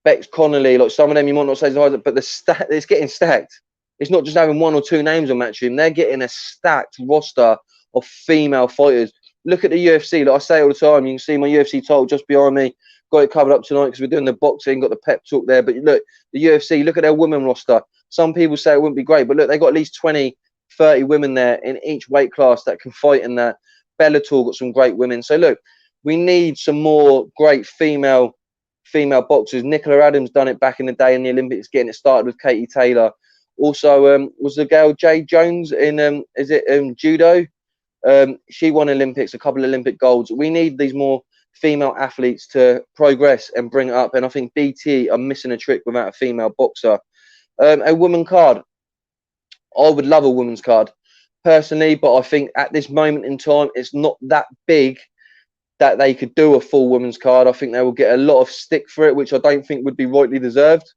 Bex Connolly. Like some of them you might not say, but it's getting stacked. It's not just having one or two names on Matchroom. They're getting a stacked roster of female fighters. Look at the UFC. Like I say all the time, you can see my UFC title just behind me. Got it covered up tonight because we're doing the boxing, got the Pep Talk there. But look, the UFC, look at their women roster. Some people say it wouldn't be great, but look, they got at least 20, 30 women there in each weight class that can fight in that. Bellator got some great women. So look, we need some more great female boxers. Nicola Adams done it back in the day in the Olympics, getting it started with Katie Taylor. Also, was the girl Jade Jones in judo? She won Olympics, a couple of Olympic golds. We need these more female athletes to progress and bring it up, and I think BT are missing a trick without a female boxer. A woman card, I would love a women's card personally, but I think at this moment in time it's not that big that they could do a full women's card. I think they will get a lot of stick for it, which I don't think would be rightly deserved,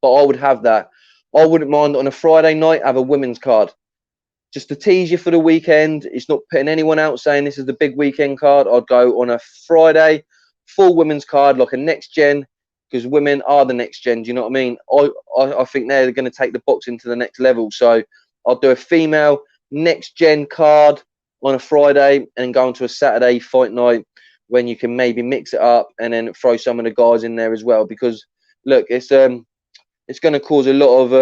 but I would have that. I wouldn't mind on a Friday night have a women's card, just to tease you for the weekend. It's not putting anyone out saying this is the big weekend card. I'd go on a Friday, full women's card, like a next gen, because women are the next gen. Do you know what I mean? I think they're going to take the boxing to the next level. So I'll do a female next gen card on a Friday and go into a Saturday fight night when you can maybe mix it up and then throw some of the guys in there as well. Because look, it's going to cause a lot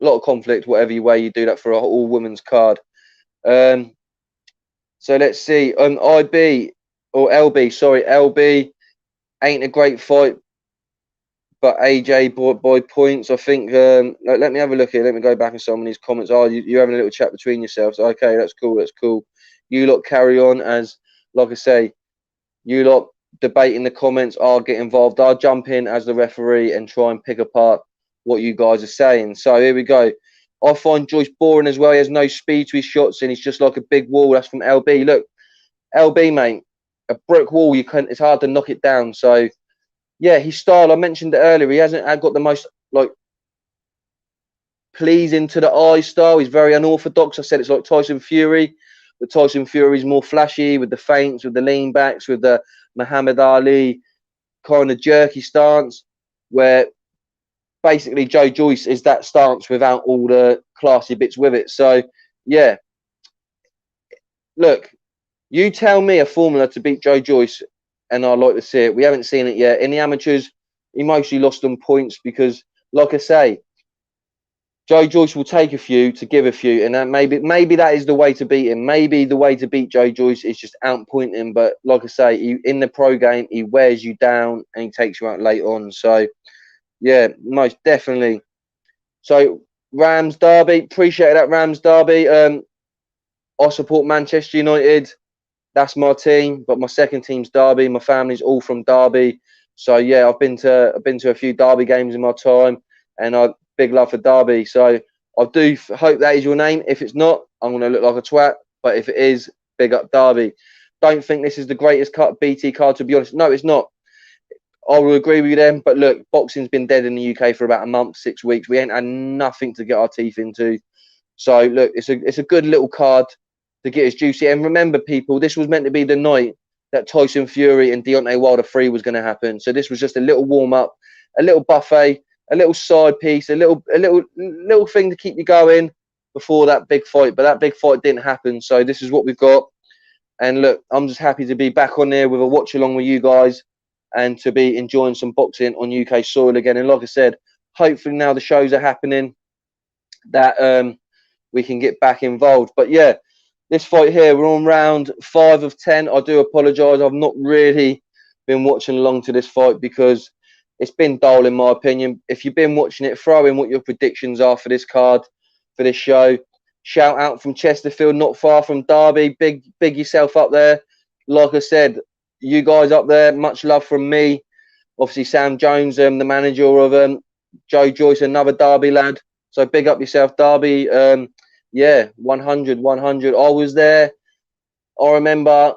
of conflict, whatever way you do that for a all women's card. So let's see. IB or LB, sorry, LB ain't a great fight, but AJ bought by points. I think. Let me have a look here. Let me go back in some of these comments. Oh, you're having a little chat between yourselves. Okay, that's cool. That's cool. You lot carry on as, like I say, you lot debate in the comments. I'll get involved. I'll jump in as the referee and try and pick apart what you guys are saying. So here we go. I find Joyce boring as well. He has no speed to his shots and he's just like a big wall. That's from LB. Look, LB, mate, a brick wall. It's hard to knock it down. So yeah, his style, I mentioned it earlier. He hasn't got the most like pleasing to the eye style. He's very unorthodox. I said it's like Tyson Fury, but Tyson Fury's more flashy with the feints, with the lean backs, with the Muhammad Ali kind of jerky stance, where basically Joe Joyce is that stance without all the classy bits with it. So yeah, look, you tell me a formula to beat Joe Joyce, and I'd like to see it. We haven't seen it yet. In the amateurs, he mostly lost on points because, like I say, Joe Joyce will take a few to give a few, and that maybe that is the way to beat him. Maybe the way to beat Joe Joyce is just outpoint him. But like I say, in the pro game, he wears you down and he takes you out late on. So yeah, most definitely. So Rams Derby, appreciate that Rams Derby. I support Manchester United. That's my team, but my second team's Derby. My family's all from Derby, so yeah, I've been to a few Derby games in my time, and I big love for Derby. So I do hope that is your name. If it's not, I'm gonna look like a twat. But if it is, big up Derby. Don't think this is the greatest BT card, to be honest. No, it's not. I will agree with you then. But look, boxing's been dead in the UK for about a month, 6 weeks. We ain't had nothing to get our teeth into. So look, it's a good little card to get his juicy. And remember, people, this was meant to be the night that Tyson Fury and Deontay Wilder 3 was going to happen. So this was just a little warm up, a little buffet, a little side piece, a little thing to keep you going before that big fight. But that big fight didn't happen. So this is what we've got. And look, I'm just happy to be back on there with a watch along with you guys and to be enjoying some boxing on UK soil again. And like I said, hopefully now the shows are happening that we can get back involved. But yeah, this fight here, we're on round 5 of 10. I do apologise. I've not really been watching along to this fight because it's been dull in my opinion. If you've been watching it, throw in what your predictions are for this card, for this show. Shout out from Chesterfield, not far from Derby. Big yourself up there. Like I said, you guys up there, much love from me. Obviously, Sam Jones, the manager of Joe Joyce, another Derby lad. So big up yourself, Derby. Yeah, 100. I was there. I remember,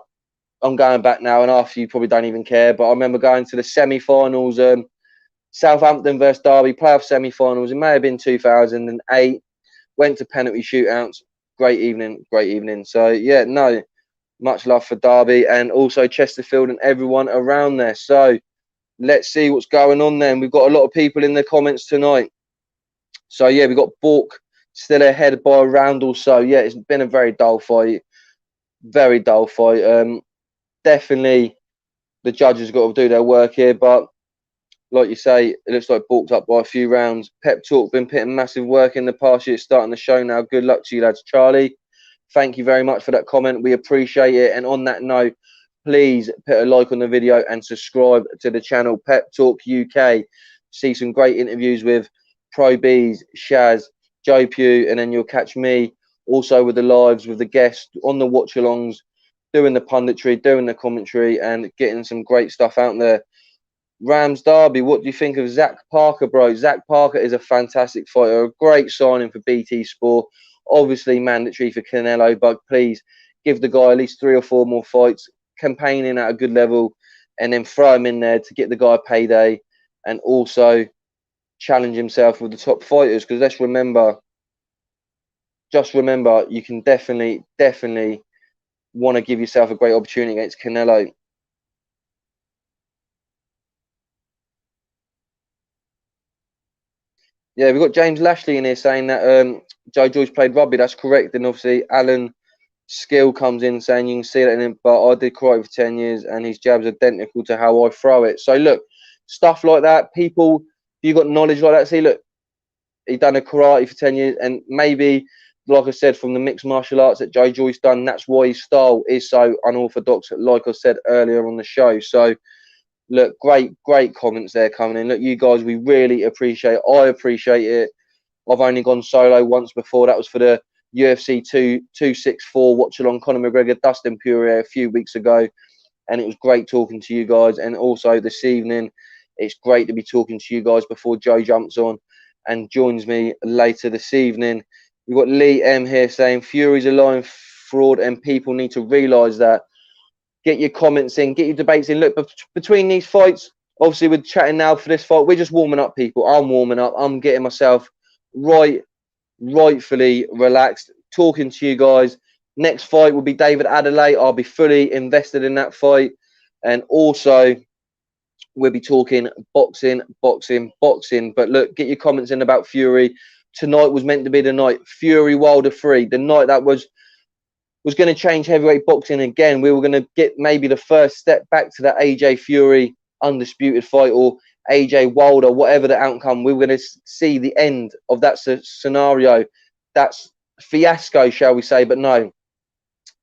I'm going back now, and after you probably don't even care, but I remember going to the semi-finals, Southampton versus Derby, playoff semi-finals. It may have been 2008. Went to penalty shootouts. Great evening. So, yeah, no, much love for Derby and also Chesterfield and everyone around there. So, let's see what's going on then. We've got a lot of people in the comments tonight. So, yeah, we've got Bourke still ahead by a round or so. Yeah, it's been a very dull fight. Very dull fight. Definitely the judges got to do their work here. But like you say, it looks like Bourke's up by a few rounds. Pep Talk been putting massive work in the past year, starting the show now. Good luck to you lads. Charlie, thank you very much for that comment. We appreciate it. And on that note, please put a like on the video and subscribe to the channel Pep Talk UK. See some great interviews with Pro Beez, Shaz, Joe Pugh, and then you'll catch me also with the lives with the guests on the watch-alongs, doing the punditry, doing the commentary, and getting some great stuff out there. Rams Derby, what do you think of Zach Parker, bro? Zach Parker is a fantastic fighter, a great signing for BT Sport. Obviously mandatory for Canelo, but please give the guy at least 3 or 4 more fights, campaigning at a good level, and then throw him in there to get the guy a payday and also challenge himself with the top fighters. Because let's remember, just remember, you can definitely want to give yourself a great opportunity against Canelo. Yeah, we've got James Lashley in here saying that Joe Joyce played rugby. That's correct. And obviously, Alan Skill comes in saying you can see that in him, but I did karate for 10 years and his jab's identical to how I throw it. So, look, stuff like that. People, you got knowledge like that. See, look, he done a karate for 10 years and maybe like I said, from the mixed martial arts that Joyce done. That's why his style is so unorthodox, like I said earlier on the show. So, look, great comments there coming in. Look, you guys, we really appreciate it. I appreciate it. I've only gone solo once before. That was for the UFC 264 Watchalong Conor McGregor, Dustin Poirier a few weeks ago. And it was great talking to you guys. And also this evening, it's great to be talking to you guys before Joe jumps on and joins me later this evening. We've got Lee M here saying Fury's a lying fraud and people need to realise that. Get your comments in, get your debates in. Look, between these fights, obviously we're chatting now for this fight. We're just warming up, people. I'm warming up. I'm getting myself rightfully relaxed, talking to you guys. Next fight will be David Adelay. I'll be fully invested in that fight. And also, we'll be talking boxing. But look, get your comments in about Fury. Tonight was meant to be the night. Fury Wilder 3, the night that was going to change heavyweight boxing again. We were going to get maybe the first step back to that AJ Fury undisputed fight, or AJ Wilder, whatever the outcome. We were going to see the end of that scenario. That's fiasco, shall we say. But no,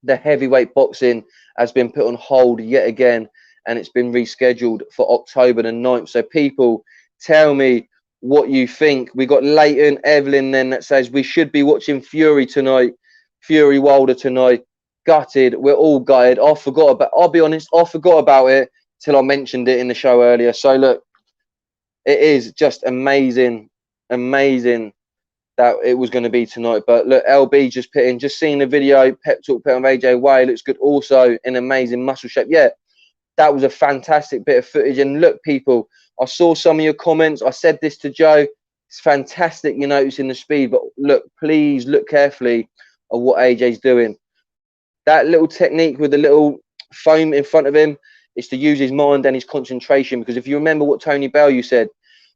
the heavyweight boxing has been put on hold yet again, and it's been rescheduled for October the 9th. So people, tell me what you think. We got Leighton Evelyn then that says we should be watching Fury tonight. Fury Wilder tonight. Gutted. We're all gutted. I'll be honest, I forgot about it till I mentioned it in the show earlier. So look, it is just amazing that it was going to be tonight. But look, LB just put in, just seeing the video, pep talk put on AJ Way, looks good. Also in amazing muscle shape. Yeah, that was a fantastic bit of footage. And look, people, I saw some of your comments. I said this to Joe. It's fantastic you're noticing the speed, but look, please look carefully at what AJ's doing. That little technique with the little foam in front of him is to use his mind and his concentration. Because if you remember what Tony Bellew said,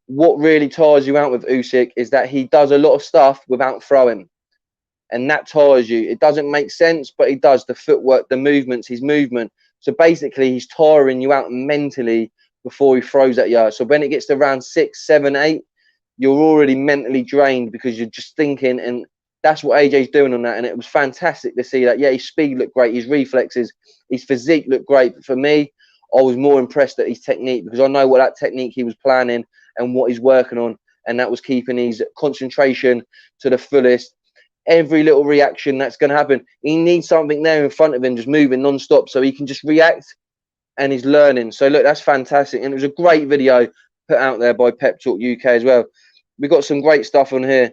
what really tires you out with Usyk is that he does a lot of stuff without throwing. And that tires you. It doesn't make sense, but he does. The footwork, the movements, his movement. So basically, he's tiring you out mentally before he throws at you. So when it gets to round 6, 7, 8, you're already mentally drained because you're just thinking. And that's what AJ's doing on that. And it was fantastic to see that. Yeah, his speed looked great. His reflexes, his physique looked great. But for me, I was more impressed at his technique, because I know what that technique he was planning and what he's working on. And that was keeping his concentration to the fullest. Every little reaction that's going to happen, he needs something there in front of him just moving non-stop so he can just react, and he's learning. So look, that's fantastic. And it was a great video put out there by Pep Talk UK as well. We've got some great stuff on here.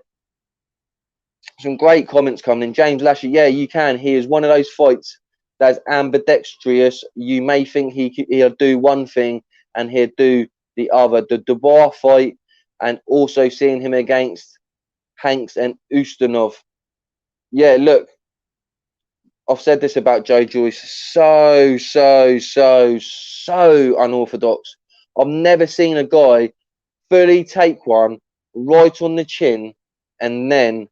Some great comments coming in. James Lashley, yeah, you can. He is one of those fights that's ambidextrous. You may think he'll do one thing and he'll do the other. The Dubois fight, and also seeing him against Hanks and Ustinov. Yeah, look, I've said this about Joe Joyce. So unorthodox. I've never seen a guy fully take one right on the chin and then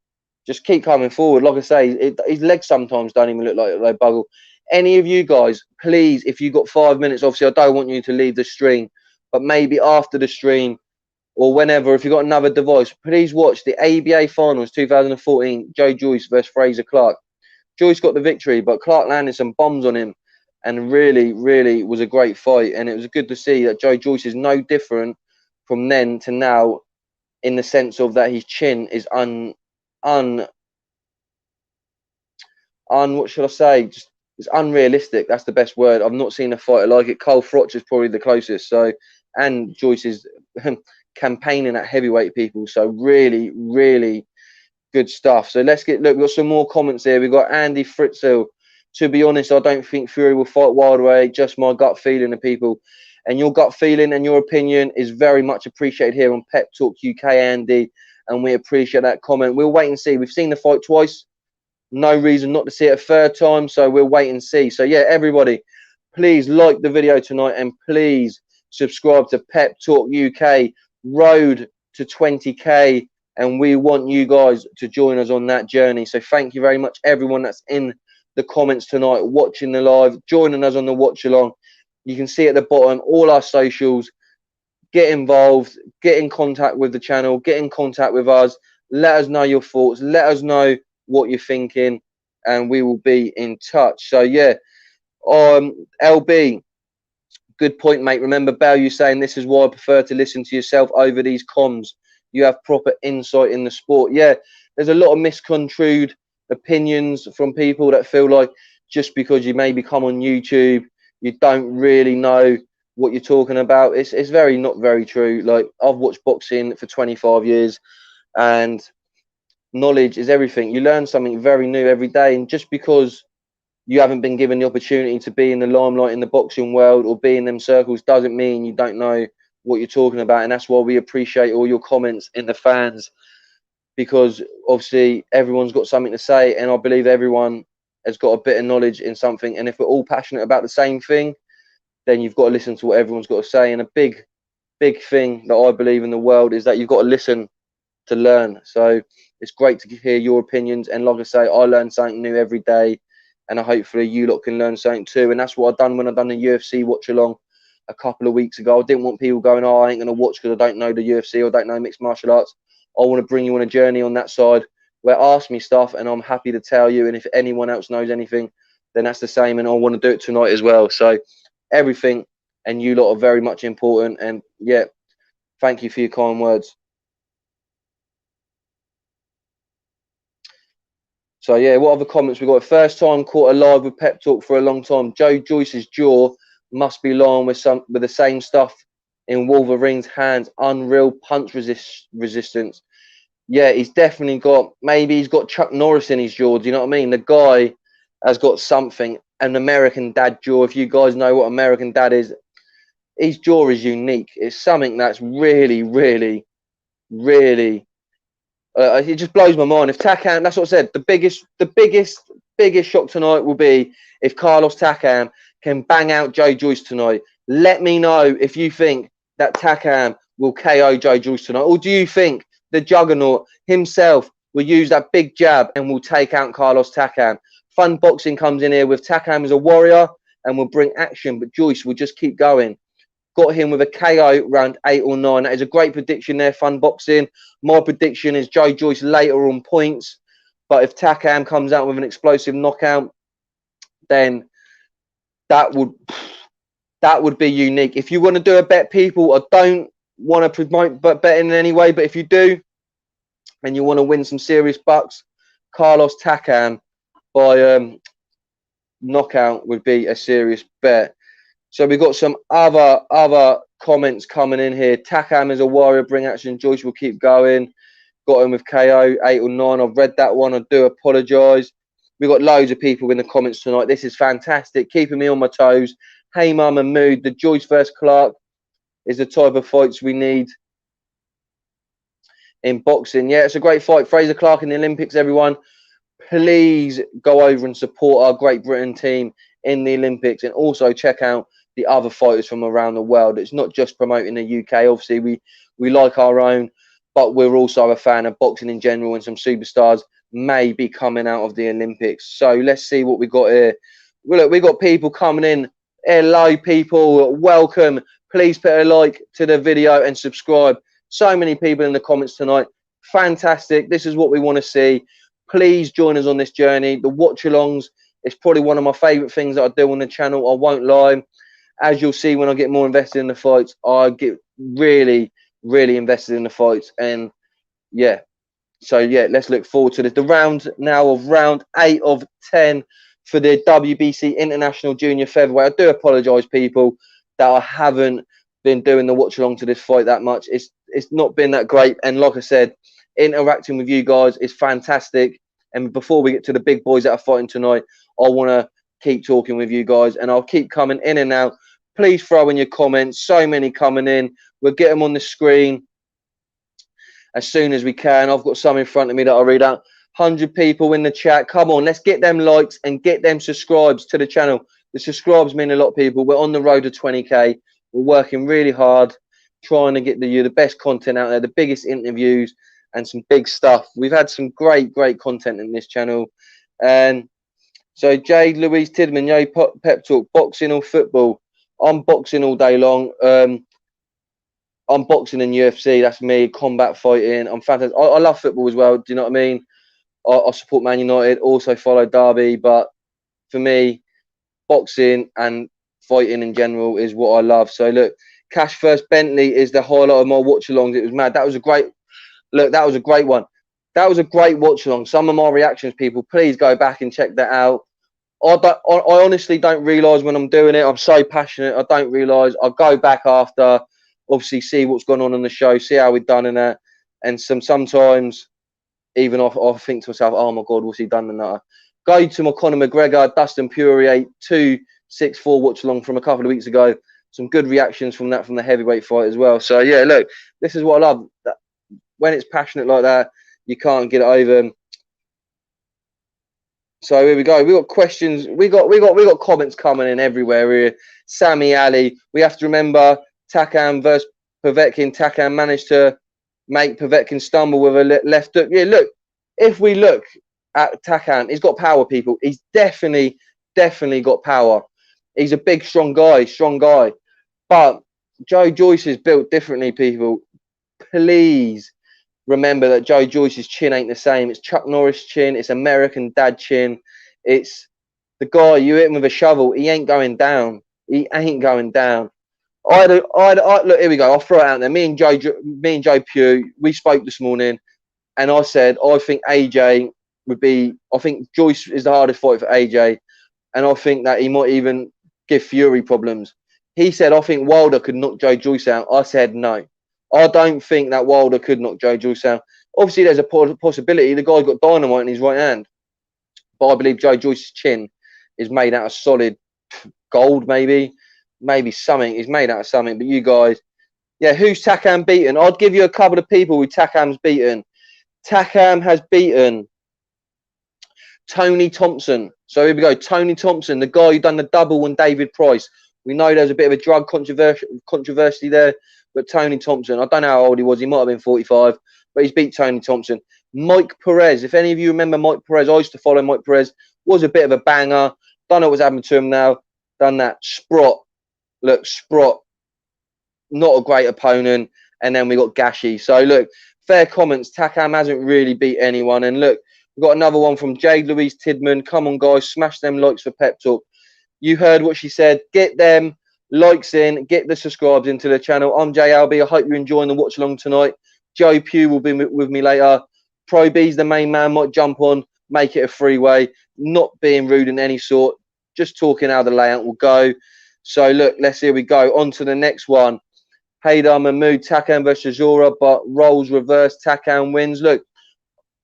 just keep coming forward. Like I say, his legs sometimes don't even look like they buggle. Any of you guys, please, if you've got 5 minutes, obviously I don't want you to leave the stream, but maybe after the stream or whenever, if you've got another device, please watch the ABA Finals 2014, Joe Joyce versus Fraser Clark. Joyce got the victory, but Clark landed some bombs on him, and really was a great fight. And it was good to see that Joe Joyce is no different from then to now, in the sense of that his chin is what should I say? Just, it's unrealistic. That's the best word. I've not seen a fighter like it. Cole Frotch is probably the closest. So, and Joyce is campaigning at heavyweight, people. So really good stuff. So let's look, we've got some more comments here. We've got Andy Fritzl. To be honest, I don't think Fury will fight Wilder. Just my gut feeling of people. And your gut feeling and your opinion is very much appreciated here on Pep Talk UK, Andy. And we appreciate that comment. We'll wait and see. We've seen the fight twice. No reason not to see it a third time. So we'll wait and see. So yeah, everybody, please like the video tonight, and please subscribe to Pep Talk UK. Road to 20k. And we want you guys to join us on that journey. So thank you very much, everyone that's in the comments tonight, watching the live, joining us on the watch along. You can see at the bottom all our socials. Get involved, get in contact with the channel, get in contact with us. Let us know your thoughts. Let us know what you're thinking, and we will be in touch. So yeah, LB, good point, mate. Remember, Bell, you saying this is why I prefer to listen to yourself over these comms. You have proper insight in the sport. Yeah, there's a lot of misconstrued opinions from people that feel like just because you maybe come on YouTube, you don't really know what you're talking about. It's not very true. Like, I've watched boxing for 25 years, and knowledge is everything. You learn something very new every day, and just because you haven't been given the opportunity to be in the limelight in the boxing world or be in them circles doesn't mean you don't know what you're talking about. And that's why we appreciate all your comments in the fans, because obviously everyone's got something to say, and I believe everyone has got a bit of knowledge in something. And if we're all passionate about the same thing, then you've got to listen to what everyone's got to say. And a big thing that I believe in the world is that you've got to listen to learn. So it's great to hear your opinions, and like I say, I learn something new every day, and hopefully you lot can learn something too. And that's what I've done when I've done the UFC watch along a couple of weeks ago. I didn't want people going, oh, I ain't gonna watch because I don't know the UFC or don't know mixed martial arts. I want to bring you on a journey on that side where ask me stuff and I'm happy to tell you, and if anyone else knows anything, then that's the same, and I want to do it tonight as well. So everything and you lot are very much important, and yeah, thank you for your kind words. So yeah, what other comments we got? First time caught alive with pep talk for a long time. Joyce's jaw must be lying with the same stuff in Wolverine's hands. Unreal punch resistance. Yeah, he's definitely got, maybe he's got Chuck Norris in his jaw. Do you know what I mean? The guy has got something, an American dad jaw. If you guys know what American dad is, his jaw is unique. It's something that's really, really, really. It just blows my mind. If Takam, that's what I said. The biggest shock tonight will be if Carlos Takam can bang out Joyce tonight. Let me know if you think that Takam will KO Joyce tonight, or do you think the Juggernaut himself will use that big jab and will take out Carlos Takam? Fun Boxing comes in here with Takam as a warrior and will bring action, but Joyce will just keep going. Got him with a KO round 8 or 9. That is a great prediction there, Fun Boxing. My prediction is Joyce later on points. But if Takam comes out with an explosive knockout, then that would be unique. If you want to do a bet, people, I don't want to promote betting in any way, but if you do and you want to win some serious bucks, Carlos Takam by knockout would be a serious bet. So we've got some other comments coming in here. Takam is a warrior, bring action. Joyce will keep going. Got him with KO 8 or 9. I've read that one. I do apologise. We've got loads of people in the comments tonight. This is fantastic, keeping me on my toes. Hey, Mum and Mood. The Joyce vs Clark is the type of fights we need in boxing. Yeah, it's a great fight. Fraser Clark in the Olympics, everyone. Please go over and support our Great Britain team in the Olympics, and also check out the other fighters from around the world. It's not just promoting the UK. Obviously, we like our own, but we're also a fan of boxing in general, and some superstars may be coming out of the Olympics. So let's see what we got here. Well, look, we got people coming in. Hello, people. Welcome. Please put a like to the video and subscribe. So many people in the comments tonight. Fantastic. This is what we want to see. Please join us on this journey. The watch-alongs is probably one of my favourite things that I do on the channel. I won't lie. As you'll see when I get more invested in the fights, I get really, really invested in the fights. And yeah, so yeah, let's look forward to this. The round now of round 8 of 10 for the WBC International Junior Featherweight. I do apologise, people, that I haven't been doing the watch along to this fight that much. It's not been that great. And like I said, interacting with you guys is fantastic. And before we get to the big boys that are fighting tonight, I want to keep talking with you guys, and I'll keep coming in and out. Please throw in your comments. So many coming in. We'll get them on the screen as soon as we can. I've got some in front of me that I'll read out. 100 people in the chat. Come on, let's get them likes and get them subscribes to the channel. The subscribes mean a lot, people. We're on the road to 20k. We're working really hard, trying to get you the best content out there, the biggest interviews and some big stuff. We've had some great content in this channel. And so Jade Louise Tidman, yo, pep talk, boxing or football? I'm boxing all day long. I'm boxing in UFC. That's me. Combat fighting. I'm fantastic. I love football as well. Do you know what I mean? I support Man United, also follow Derby, but for me, boxing and fighting in general is what I love. So look, Cash First Bentley is the highlight of my watch-alongs. It was mad. That was a great look. That was a great one. That was a great watch-along. Some of my reactions, people, please go back and check that out. I honestly don't realise when I'm doing it. I'm so passionate. I don't realise. I go back after, obviously, see what's gone on in the show, see how we've done in that, and sometimes even I think to myself, oh my God, what's he done in that? Go to my Conor McGregor, Dustin Poirier 264 watch along from a couple of weeks ago. Some good reactions from that from the heavyweight fight as well. So yeah, look, this is what I love. That when it's passionate like that, you can't get it over. So here we go. We got questions. We got comments coming in everywhere here. Sammy Ali. We have to remember Takam versus Povetkin. Takam managed to make Povetkin stumble with a left hook. Yeah, look. If we look at Takam, he's got power, people. He's definitely got power. He's a big, strong guy. But Joe Joyce is built differently, people. Please remember that Joe Joyce's chin ain't the same. It's Chuck Norris chin. It's American dad chin. It's the guy you hit him with a shovel. He ain't going down. He ain't going down. Look, here we go. I'll throw it out there. Me and Joe Pugh, we spoke this morning, and I said I think AJ would be. I think Joyce is the hardest fight for AJ, and I think that he might even give Fury problems. He said I think Wilder could knock Joe Joyce out. I said no. I don't think that Wilder could knock Joe Joyce out. Obviously, there's a possibility. The guy's got dynamite in his right hand. But I believe Joe Joyce's chin is made out of solid gold, maybe something. He's made out of something. But you guys, yeah, who's Takam beaten? I'd give you a couple of people who Takam's beaten. Takam has beaten Tony Thompson. So here we go. Tony Thompson, the guy who done the double on David Price. We know there's a bit of a drug controversy there. But Tony Thompson, I don't know how old he was. He might have been 45, but he's beat Tony Thompson. Mike Perez, if any of you remember Mike Perez, I used to follow Mike Perez. Was a bit of a banger. Don't know what's happened to him now. Done that. Sprott. Look, Sprott, not a great opponent. And then we got Gashi. So, look, fair comments. Takam hasn't really beat anyone. And, look, we've got another one from Jade Louise Tidman. Come on, guys. Smash them likes for Pep Talk. You heard what she said. Get them likes in, get the subscribes into the channel. I'm Jay Alby. I hope you're enjoying the watch along tonight. Joe Pugh will be with me later. Pro Beez, the main man, might jump on, make it a freeway. Not being rude in any sort, just talking how the layout will go. So look, here we go. On to the next one. Haydar Mahmood, Takam versus Zora, but roles reverse. Takam wins. Look,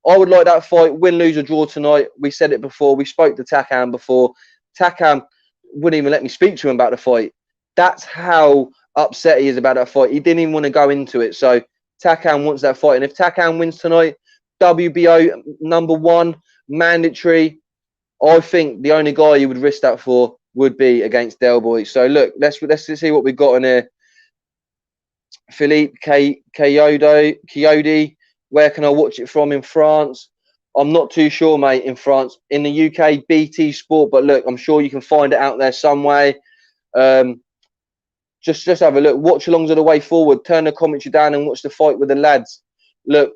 I would like that fight. Win, lose, or draw tonight. We said it before. We spoke to Takam before. Takam wouldn't even let me speak to him about the fight. That's how upset he is about that fight. He didn't even want to go into it. So Takam wants that fight. And if Takam wins tonight, WBO #1, mandatory. I think the only guy you would risk that for would be against Del Boy. So look, let's see what we've got in here. Philippe Coyote, where can I watch it from in France? I'm not too sure, mate, in France. In the UK, BT Sport. But look, I'm sure you can find it out there some way. Just have a look. Watch alongs are the way forward. Turn the commentary down and watch the fight with the lads. Look,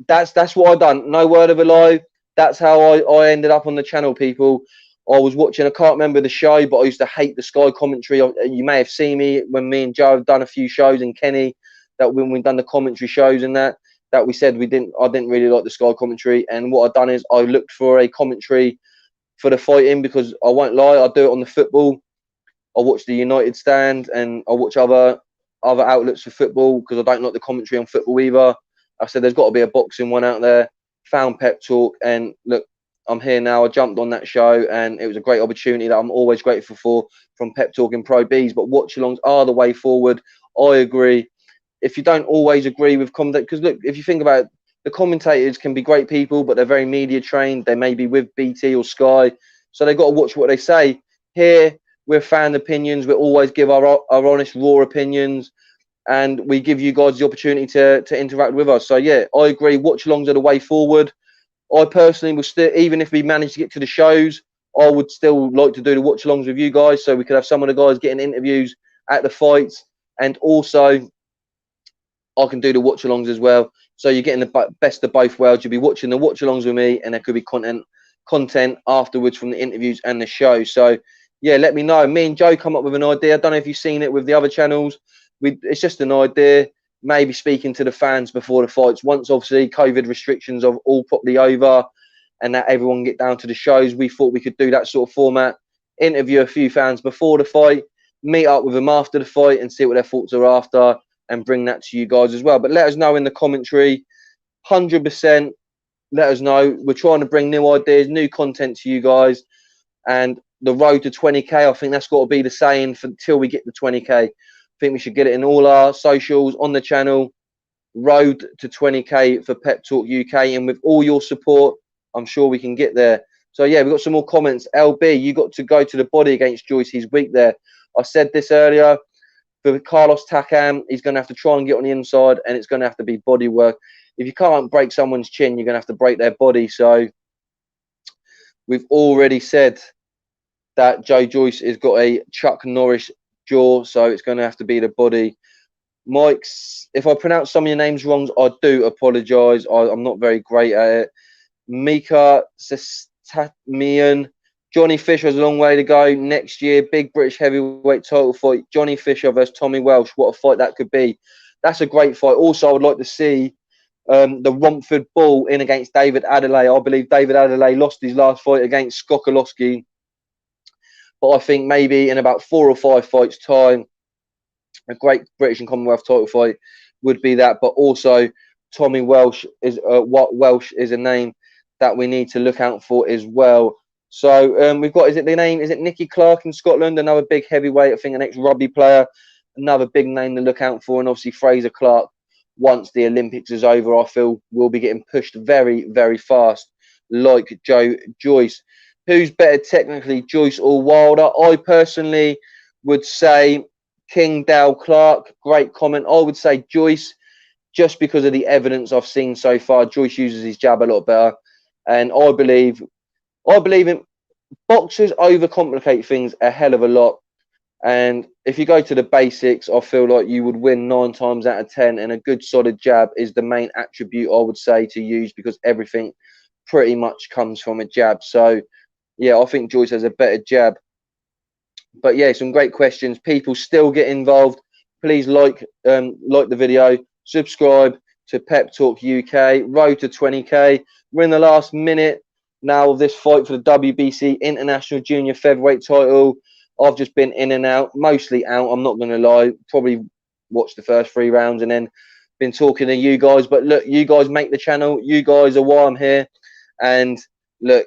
that's what I done. No word of a lie. That's how I ended up on the channel, people. I was watching, I can't remember the show, but I used to hate the Sky commentary. You may have seen me when me and Joe have done a few shows, and Kenny, that when we've done the commentary shows and that we said I didn't really like the Sky commentary. And what I've done is I looked for a commentary for the fighting, because I won't lie, I do it on the football. I watch the United stand and I watch other outlets for football, because I don't like the commentary on football either. I said there's got to be a boxing one out there. Found Pep Talk, and look, I'm here now. I jumped on that show, and it was a great opportunity that I'm always grateful for from Pep Talk and Pro Beez. But watch-alongs are the way forward. I agree. If you don't always agree with comment, because look, if you think about it, the commentators can be great people, but they're very media trained. They may be with BT or Sky, so they've got to watch what they say. Here, we're fan opinions. We always give our honest, raw opinions, and we give you guys the opportunity to interact with us. So yeah, I agree. Watch-alongs are the way forward. I personally will still, even if we manage to get to the shows, I would still like to do the watch-alongs with you guys, so we could have some of the guys getting interviews at the fights. And also, I can do the watch-alongs as well. So you're getting the best of both worlds. You'll be watching the watch-alongs with me, and there could be content afterwards from the interviews and the show. So yeah, let me know. Me and Joe come up with an idea. I don't know if you've seen it with the other channels. It's just an idea. Maybe speaking to the fans before the fights. Once obviously COVID restrictions are all properly over, and that everyone get down to the shows, we thought we could do that sort of format. Interview a few fans before the fight, meet up with them after the fight, and see what their thoughts are after, and bring that to you guys as well. But let us know in the commentary. 100%. Let us know. We're trying to bring new ideas, new content to you guys, and the road to 20k. I think that's got to be the saying for until we get the 20k. I think we should get it in all our socials on the channel. Road to 20k for Pep Talk UK, and with all your support, I'm sure we can get there. So yeah, we've got some more comments. LB, you got to go to the body against Joyce. He's weak there. I said this earlier. For Carlos Takam, he's going to have to try and get on the inside, and it's going to have to be body work. If you can't break someone's chin, you're going to have to break their body. So we've already said that Joe Joyce has got a Chuck Norris jaw, so it's going to have to be the body. Mike's, if I pronounce some of your names wrong, I do apologise. I'm not very great at it. Mika Sestatmian. Johnny Fisher has a long way to go next year. Big British heavyweight title fight. Johnny Fisher versus Tommy Welsh. What a fight that could be. That's a great fight. Also, I would like to see the Romford Bull in against David Adelay. I believe David Adelay lost his last fight against Skokolowski. But I think maybe in about 4 or 5 fights' time, a great British and Commonwealth title fight would be that. But also, Tommy Welsh is Welsh is a name that we need to look out for as well. So we've got, is it Nicky Clark in Scotland, another big heavyweight, I think an ex-rugby player, another big name to look out for. And obviously Fraser Clark, once the Olympics is over, I feel will be getting pushed very, very fast, like Joe Joyce. Who's better technically, Joyce or Wilder? I personally would say King Dale Clark. Great comment. I would say Joyce, just because of the evidence I've seen so far. Joyce uses his jab a lot better, and I believe in boxers overcomplicate things a hell of a lot. And if you go to the basics, I feel like you would win 9 times out of 10. And a good solid jab is the main attribute I would say to use, because everything pretty much comes from a jab. So yeah, I think Joyce has a better jab. But yeah, some great questions. People still get involved. Please like the video, subscribe to Pep Talk UK. Road to 20k. We're in the last minute now of this fight for the WBC International Junior Featherweight title. I've just been in and out, mostly out. I'm not going to lie. Probably watched the first 3 rounds and then been talking to you guys. But look, you guys make the channel. You guys are why I'm here. And look,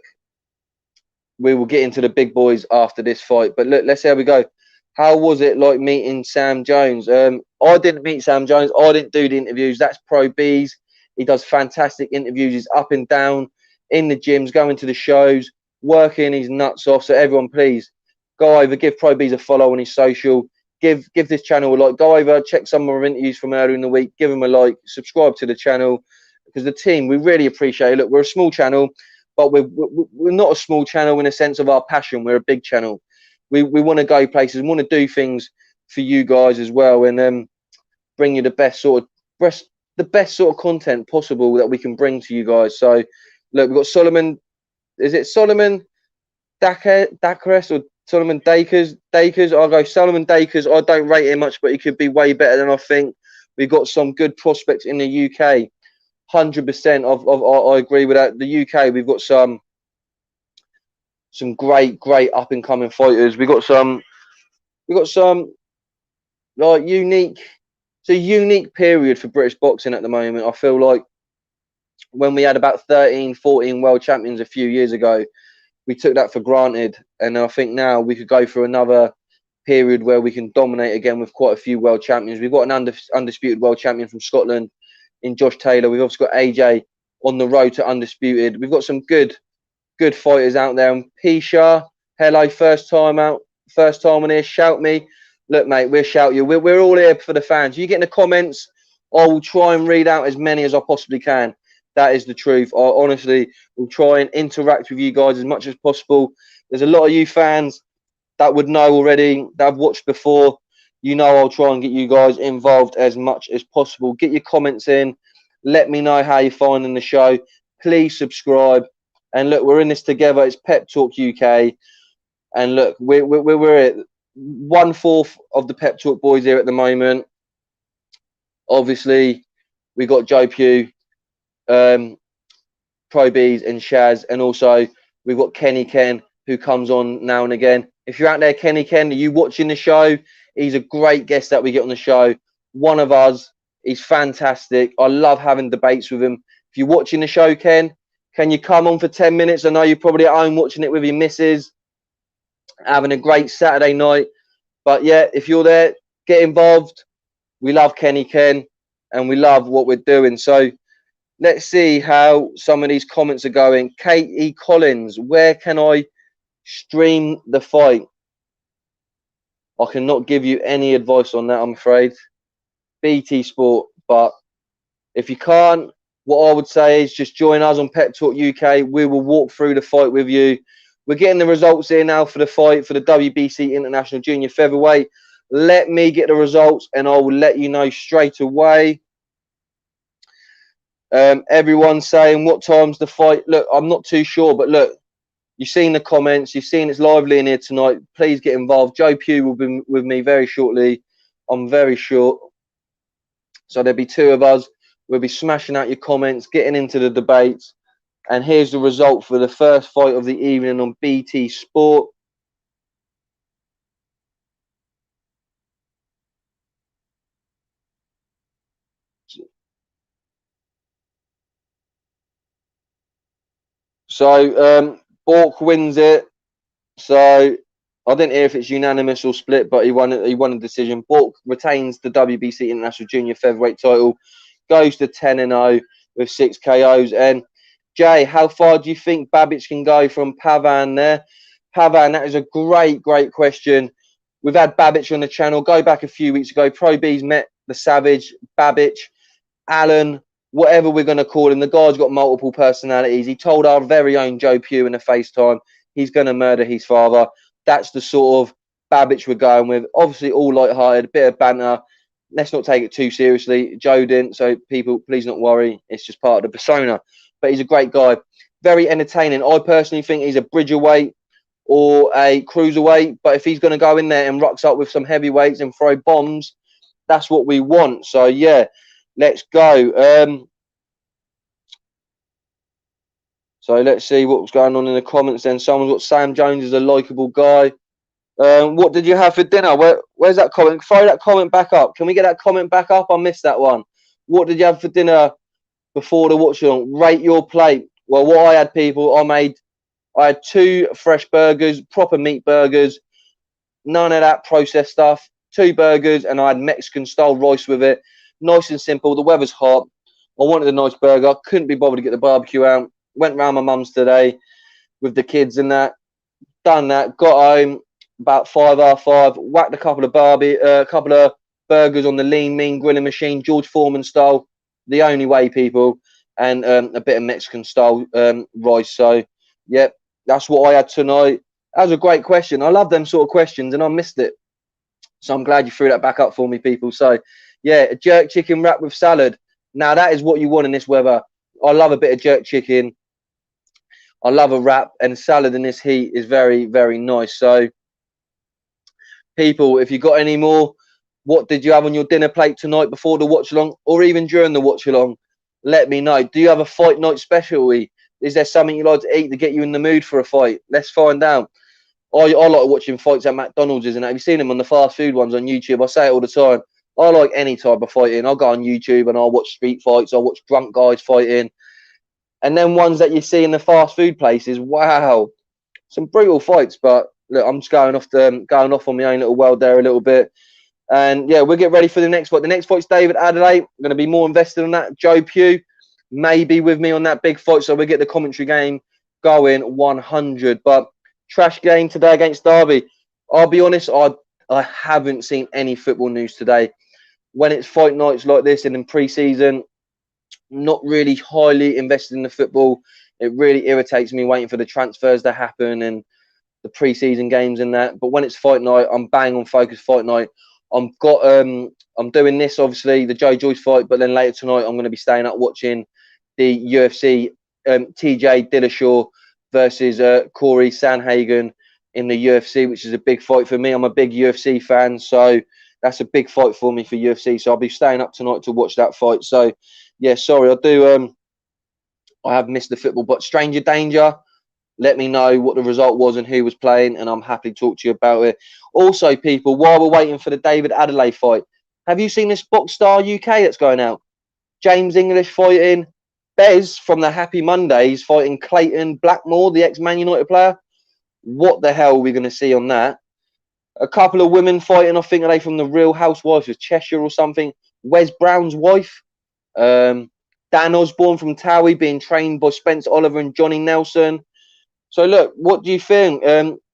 we will get into the big boys after this fight. But look, let's see how we go. How was it like meeting Sam Jones? I didn't meet Sam Jones. I didn't do the interviews. That's Pro Beez. He does fantastic interviews. He's up and down in the gyms, going to the shows, working his nuts off. So everyone, please go over, give Pro Beez a follow on his social. Give this channel a like. Go over, check some of our interviews from earlier in the week. Give him a like. Subscribe to the channel, because the team, we really appreciate it. Look, we're a small channel, but we're not a small channel in a sense of our passion. We're a big channel. We want to go places. We want to do things for you guys as well, and bring you the best sort of content possible that we can bring to you guys. So look, we've got Solomon. Is it Solomon Dakares or Solomon Dakers? I'll go Solomon Dakers. I don't rate him much, but he could be way better than I think. We've got some good prospects in the UK. 100%. I agree with that. The UK, we've got some great up and coming fighters. We've got some like unique. It's a unique period for British boxing at the moment. I feel like when we had about 13, 14 world champions a few years ago, we took that for granted. And I think now we could go through another period where we can dominate again with quite a few world champions. We've got an undisputed world champion from Scotland in Josh Taylor. We've also got AJ on the road to undisputed. We've got some good fighters out there. And Pisha, hello, first time on here. Shout me. Look, mate, we'll shout you. We're all here for the fans. You get in the comments, I will try and read out as many as I possibly can. That is the truth. I honestly will try and interact with you guys as much as possible. There's a lot of you fans that would know already, that I've watched before. You know I'll try and get you guys involved as much as possible. Get your comments in. Let me know how you're finding the show. Please subscribe. And look, we're in this together. It's Pep Talk UK. And look, we're at 1/4 of the Pep Talk boys here at the moment. Obviously, we got Joe Pugh, Pro Beez and Shaz, and also we've got Kenny Ken, who comes on now and again. If you're out there, Kenny Ken, are you watching the show? He's a great guest that we get on the show. One of us. He's fantastic. I love having debates with him. If you're watching the show, Ken, can you come on for 10 minutes? I know you're probably at home watching it with your missus, having a great Saturday night. But yeah, if you're there, get involved. We love Kenny Ken, and we love what we're doing. So let's see how some of these comments are going. Kate E. Collins, where can I stream the fight? I cannot give you any advice on that, I'm afraid. BT Sport. But if you can't, what I would say is just join us on Pep Talk UK. We will walk through the fight with you. We're getting the results here now for the fight for the WBC International Junior Featherweight. Let me get the results and I will let you know straight away. Everyone's saying, what time's the fight? Look, I'm not too sure, but look, you've seen the comments. You've seen it's lively in here tonight. Please get involved. Joe Pugh will be with me very shortly. I'm very sure. So there'll be 2 of us. We'll be smashing out your comments, getting into the debates. And here's the result for the first fight of the evening on BT Sport. So Bourke wins it. So I didn't hear if it's unanimous or split, but he won a decision. Bourke retains the WBC International Junior Featherweight title, goes to 10-0 with 6 KOs. And Jay, how far do you think Beech can go from Pavan there? Pavan, that is a great question. We've had Beech on the channel. Go back a few weeks ago. Pro Beez met the Savage, Beech, Alan, whatever we're going to call him. The guy's got multiple personalities. He told our very own Joe Pugh in a FaceTime he's going to murder his father. That's the sort of Beech we're going with. Obviously, all light-hearted, bit of banter. Let's not take it too seriously. Joe didn't, so people, please not worry. It's just part of the persona. But he's a great guy. Very entertaining. I personally think he's a bridgerweight or a cruiserweight. But if he's going to go in there and rocks up with some heavyweights and throw bombs, that's what we want. So, yeah, let's go. So let's see what's going on in the comments then. Someone's got Sam Jones is a likeable guy. What did you have for dinner? Where's that comment? Throw that comment back up. Can we get that comment back up? I missed that one. What did you have for dinner before the watch-along? Rate your plate. Well, what I had, people, I had 2 fresh burgers, proper meat burgers, none of that processed stuff. 2 burgers, and I had Mexican-style rice with it. Nice and simple. The weather's hot. I wanted a nice burger. Couldn't be bothered to get the barbecue out. Went round my mum's today with the kids and that. Done that. Got home about 5:30. Whacked a couple of burgers on the lean mean grilling machine, George Foreman style. The only way, people. And a bit of Mexican style rice. So, yep, that's what I had tonight. That was a great question. I love them sort of questions, and I missed it. So I'm glad you threw that back up for me, people. So, yeah, a jerk chicken wrap with salad. Now, that is what you want in this weather. I love a bit of jerk chicken. I love a wrap, and salad in this heat is very, very nice. So, people, if you got any more, what did you have on your dinner plate tonight before the watch-along or even during the watch-along? Let me know. Do you have a fight night specialty? Is there something you like to eat to get you in the mood for a fight? Let's find out. I like watching fights at McDonald's, isn't it? Have you seen them on the fast food ones on YouTube? I say it all the time. I like any type of fighting. I'll go on YouTube and I'll watch street fights. I'll watch drunk guys fighting. And then ones that you see in the fast food places, wow, some brutal fights. But look, I'm just going off on my own little world there a little bit. And yeah, we'll get ready for the next fight. The next fight's David Adelay. I'm going to be more invested on that. Joe Pugh may be with me on that big fight, so we'll get the commentary game going 100. But trash game today against Derby. I'll be honest, I haven't seen any football news today. When it's fight nights like this and in pre-season, not really highly invested in the football. It really irritates me waiting for the transfers to happen and the pre-season games and that. But when it's fight night, I'm bang on focus fight night. I'm doing this, obviously, the Joyce fight, but then later tonight I'm going to be staying up watching the UFC, TJ Dillashaw versus Corey Sandhagen in the UFC, which is a big fight for me. I'm a big UFC fan, so that's a big fight for me for UFC. So I'll be staying up tonight to watch that fight. So yeah, sorry, I have missed the football, but Stranger Danger, let me know what the result was and who was playing, and I'm happy to talk to you about it. Also, people, while we're waiting for the David Adelay fight, have you seen this Boxstar UK that's going out? James English fighting Beez from the Happy Mondays, fighting Clayton Blackmore, the ex-Man United player. What the hell are we going to see on that? A couple of women fighting, I think, are they from the Real Housewives of Cheshire or something? Wes Brown's wife. Dan Osborne from Towie being trained by Spence Oliver and Johnny Nelson. So, look, what do you think?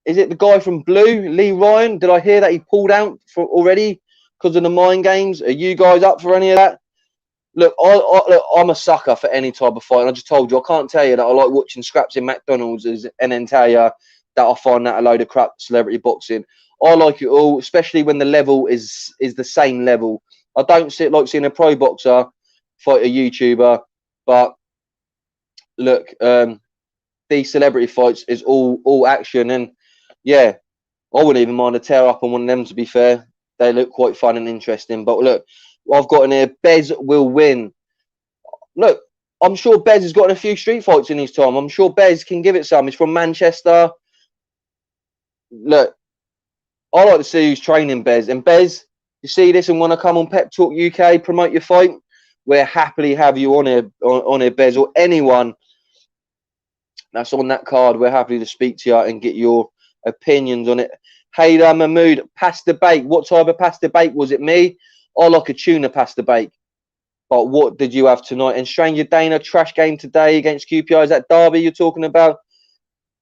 Is it the guy from Blue, Lee Ryan? Did I hear that he pulled out already because of the mind games? Are you guys up for any of that? Look, I'm a sucker for any type of fight. And I just told you, I can't tell you that I like watching scraps in McDonald's and then tell you that I find that a load of crap, celebrity boxing. I like it all, especially when the level is the same level. I don't like seeing a pro boxer fight a YouTuber, but look, these celebrity fights is all action, and yeah, I wouldn't even mind a tear up on one of them, to be fair. They look quite fun and interesting. But look, I've got in here, Beez will win. Look, I'm sure Beez has gotten a few street fights in his time. I'm sure Beez can give it some. He's from Manchester. Look, I like to see who's training Beez. And Beez, you see this and want to come on Pep Talk UK, promote your fight, we'll happily have you on here, Beez, or anyone that's on that card. We're happy to speak to you and get your opinions on it. Haydar Mahmood, pasta bake. What type of pasta bake was it? Me? I like a tuna pasta bake. But what did you have tonight? And Stranger Dana, trash game today against QPR. Is that Derby you're talking about?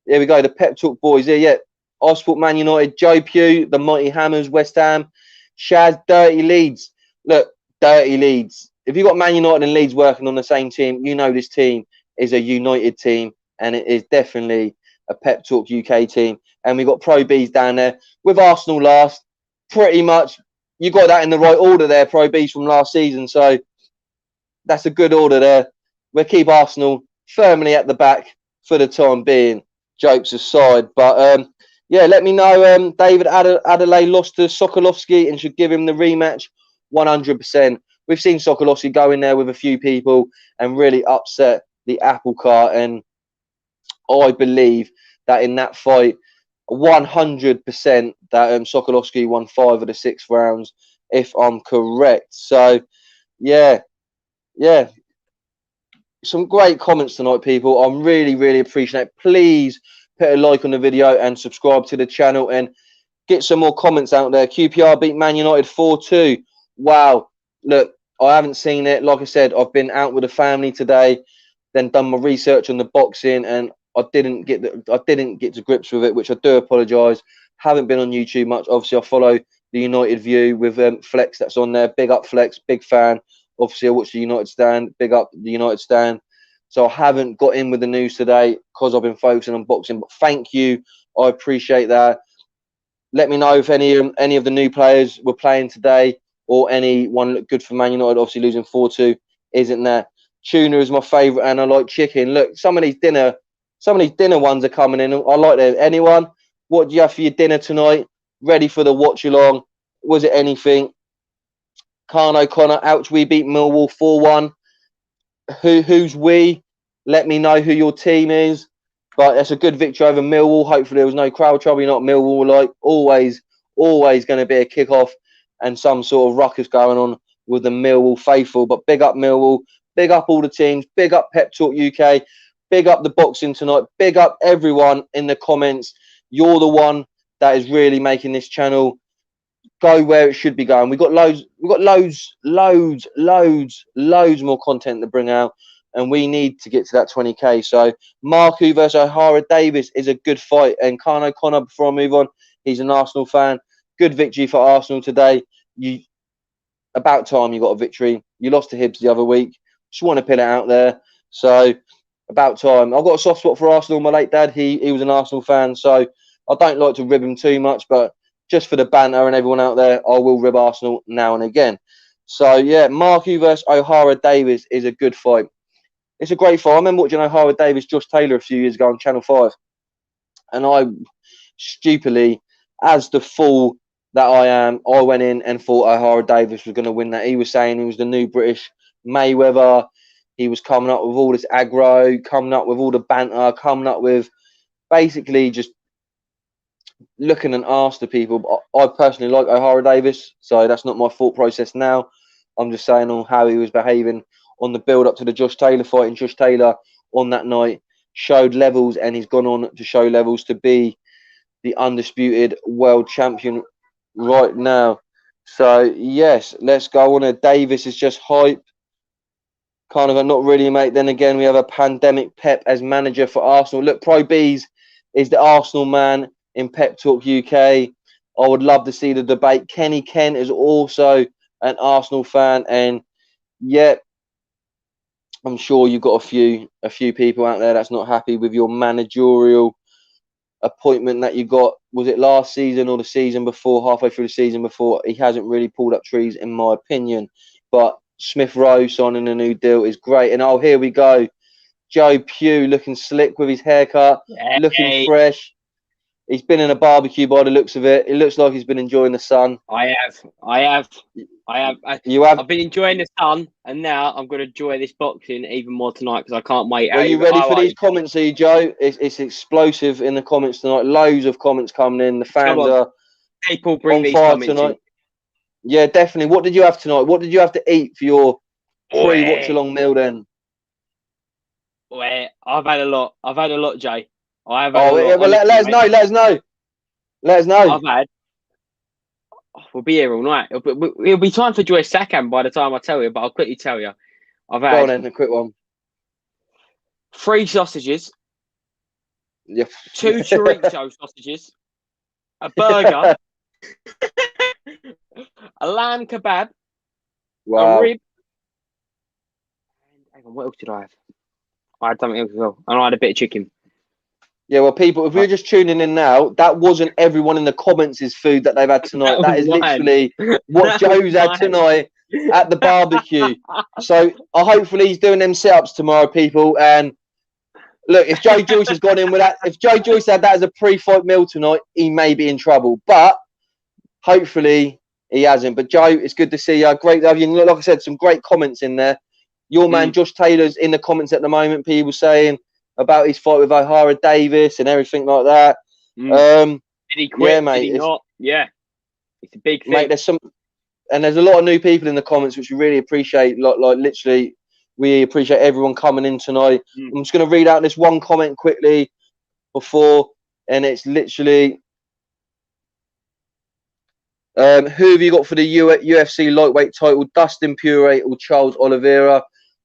There we go. The Pep Talk boys here. Yeah. I support Man United. Joe Pugh, the Mighty Hammers, West Ham. Shaz, Dirty Leeds. Look, Dirty Leeds. If you've got Man United and Leeds working on the same team, you know this team is a united team. And it is definitely a Pep Talk UK team. And we've got Pro Beez down there with Arsenal last. Pretty much, you got that in the right order there, Pro Beez from last season. So that's a good order there. We'll keep Arsenal firmly at the back for the time being. Jokes aside. But, yeah, let me know. David Adelay lost to Sokolowski and should give him the rematch 100%. We've seen Sokolowski go in there with a few people and really upset the apple cart. And I believe that in that fight, 100% that Sokolowski won 5 of the 6 rounds, if I'm correct. So, yeah. Some great comments tonight, people. I'm really appreciate it. Please put a like on the video and subscribe to the channel and get some more comments out there. QPR beat Man United 4-2. Wow. Look, I haven't seen it. Like I said, I've been out with the family today, then done my research on the boxing, and I didn't get to grips with it, which I do apologise. Haven't been on YouTube much. Obviously, I follow the United View with Flex that's on there. Big up Flex, big fan. Obviously, I watch the United Stand. Big up the United Stand. So I haven't got in with the news today because I've been focusing on boxing. But thank you. I appreciate that. Let me know if any of the new players were playing today or anyone looked good for Man United. Obviously, losing 4-2 isn't there. Tuna is my favourite, and I like chicken. Look, some of these dinner ones are coming in. I like them. Anyone? What do you have for your dinner tonight? Ready for the watch along? Was it anything? Khan O'Connor, ouch, we beat Millwall 4-1. Who's we? Let me know who your team is. But that's a good victory over Millwall. Hopefully there was no crowd trouble. You're not Millwall, like always going to be a kick-off and some sort of ruckus going on with the Millwall faithful. But big up Millwall. Big up all the teams. Big up Pep Talk UK. Big up the boxing tonight. Big up everyone in the comments. You're the one that is really making this channel go where it should be going. We've got loads more content to bring out, and we need to get to that 20k. So Marku versus O'Hara Davis is a good fight. And Khan O'Connor, before I move on, he's an Arsenal fan. Good victory for Arsenal today. About time you got a victory. You lost to Hibs the other week. Just want to put it out there. So about time. I've got a soft spot for Arsenal. My late dad, he was an Arsenal fan, so I don't like to rib him too much, but just for the banter and everyone out there, I will rib Arsenal now and again. So, yeah, Markey versus O'Hara Davis is a good fight. It's a great fight. I remember watching O'Hara Davis, Josh Taylor a few years ago on Channel 5. And I stupidly, as the fool that I am, I went in and thought O'Hara Davis was going to win that. He was saying he was the new British Mayweather. He was coming up with all this aggro, coming up with all the banter, coming up with basically just looking an arse to people. I personally like O'Hara Davis, so that's not my thought process now. I'm just saying on how he was behaving on the build-up to the Josh Taylor fight. And Josh Taylor on that night showed levels, and he's gone on to show levels to be the undisputed world champion right now. So, yes, let's go on. Davis is just hype. Kind of a not really, mate. Then again, we have a pandemic Pep as manager for Arsenal. Look, Pro Beez is the Arsenal man in Pep Talk UK. I would love to see the debate. Kenny Kent is also an Arsenal fan, and yeah, I'm sure you've got a few people out there that's not happy with your managerial appointment that you got. Was it last season or the season before? Halfway through the season before, he hasn't really pulled up trees, in my opinion. But Smith Rowe signing a new deal is great. And here we go. Joe Pugh looking slick with his haircut, looking fresh. He's been in a barbecue by the looks of it. It looks like he's been enjoying the sun. I have. You have? I've been enjoying the sun, and now I'm going to enjoy this boxing even more tonight because I can't wait. Are you ready for these comments, Joe? It's explosive in the comments tonight. Loads of comments coming in. The fans are people bring on these fire comments tonight. in. Yeah, definitely. What did you have tonight? What did you have to eat for your pre-watch-along meal then? Well, I've had a lot. Jay. I have had a lot. Well, let us know. Let us know. We'll be here all night. It'll be time for Joyce Takam by the time I tell you, but I'll quickly tell you. I've had Go on then, a quick one. 3 sausages. Yeah. 2 chorizo sausages. A burger. A lamb kebab. Wow. A rib. And hang on, what else did I have? I had something else as well. And I had a bit of chicken. Yeah, well, people, if you're just tuning in now, that wasn't everyone in the comments' food that they've had tonight. That is literally what Joe's had tonight at the barbecue. So hopefully he's doing them sit-ups tomorrow, people. And look, if Joe Joyce has gone in with that, if Joe Joyce had that as a pre-fight meal tonight, he may be in trouble. But hopefully he hasn't. But Joe, it's good to see you. Great to have you. Like I said, some great comments in there. Your man Josh Taylor's in the comments at the moment. People saying about his fight with O'Hara Davis and everything like that. Did he quit? Yeah, mate. Did he not? Yeah. It's a big thing. Mate, there's a lot of new people in the comments, which we really appreciate. Like literally, we appreciate everyone coming in tonight. I'm just going to read out this one comment quickly before, and it's literally, who have you got for the UFC lightweight title, Dustin Poirier or Charles Oliveira?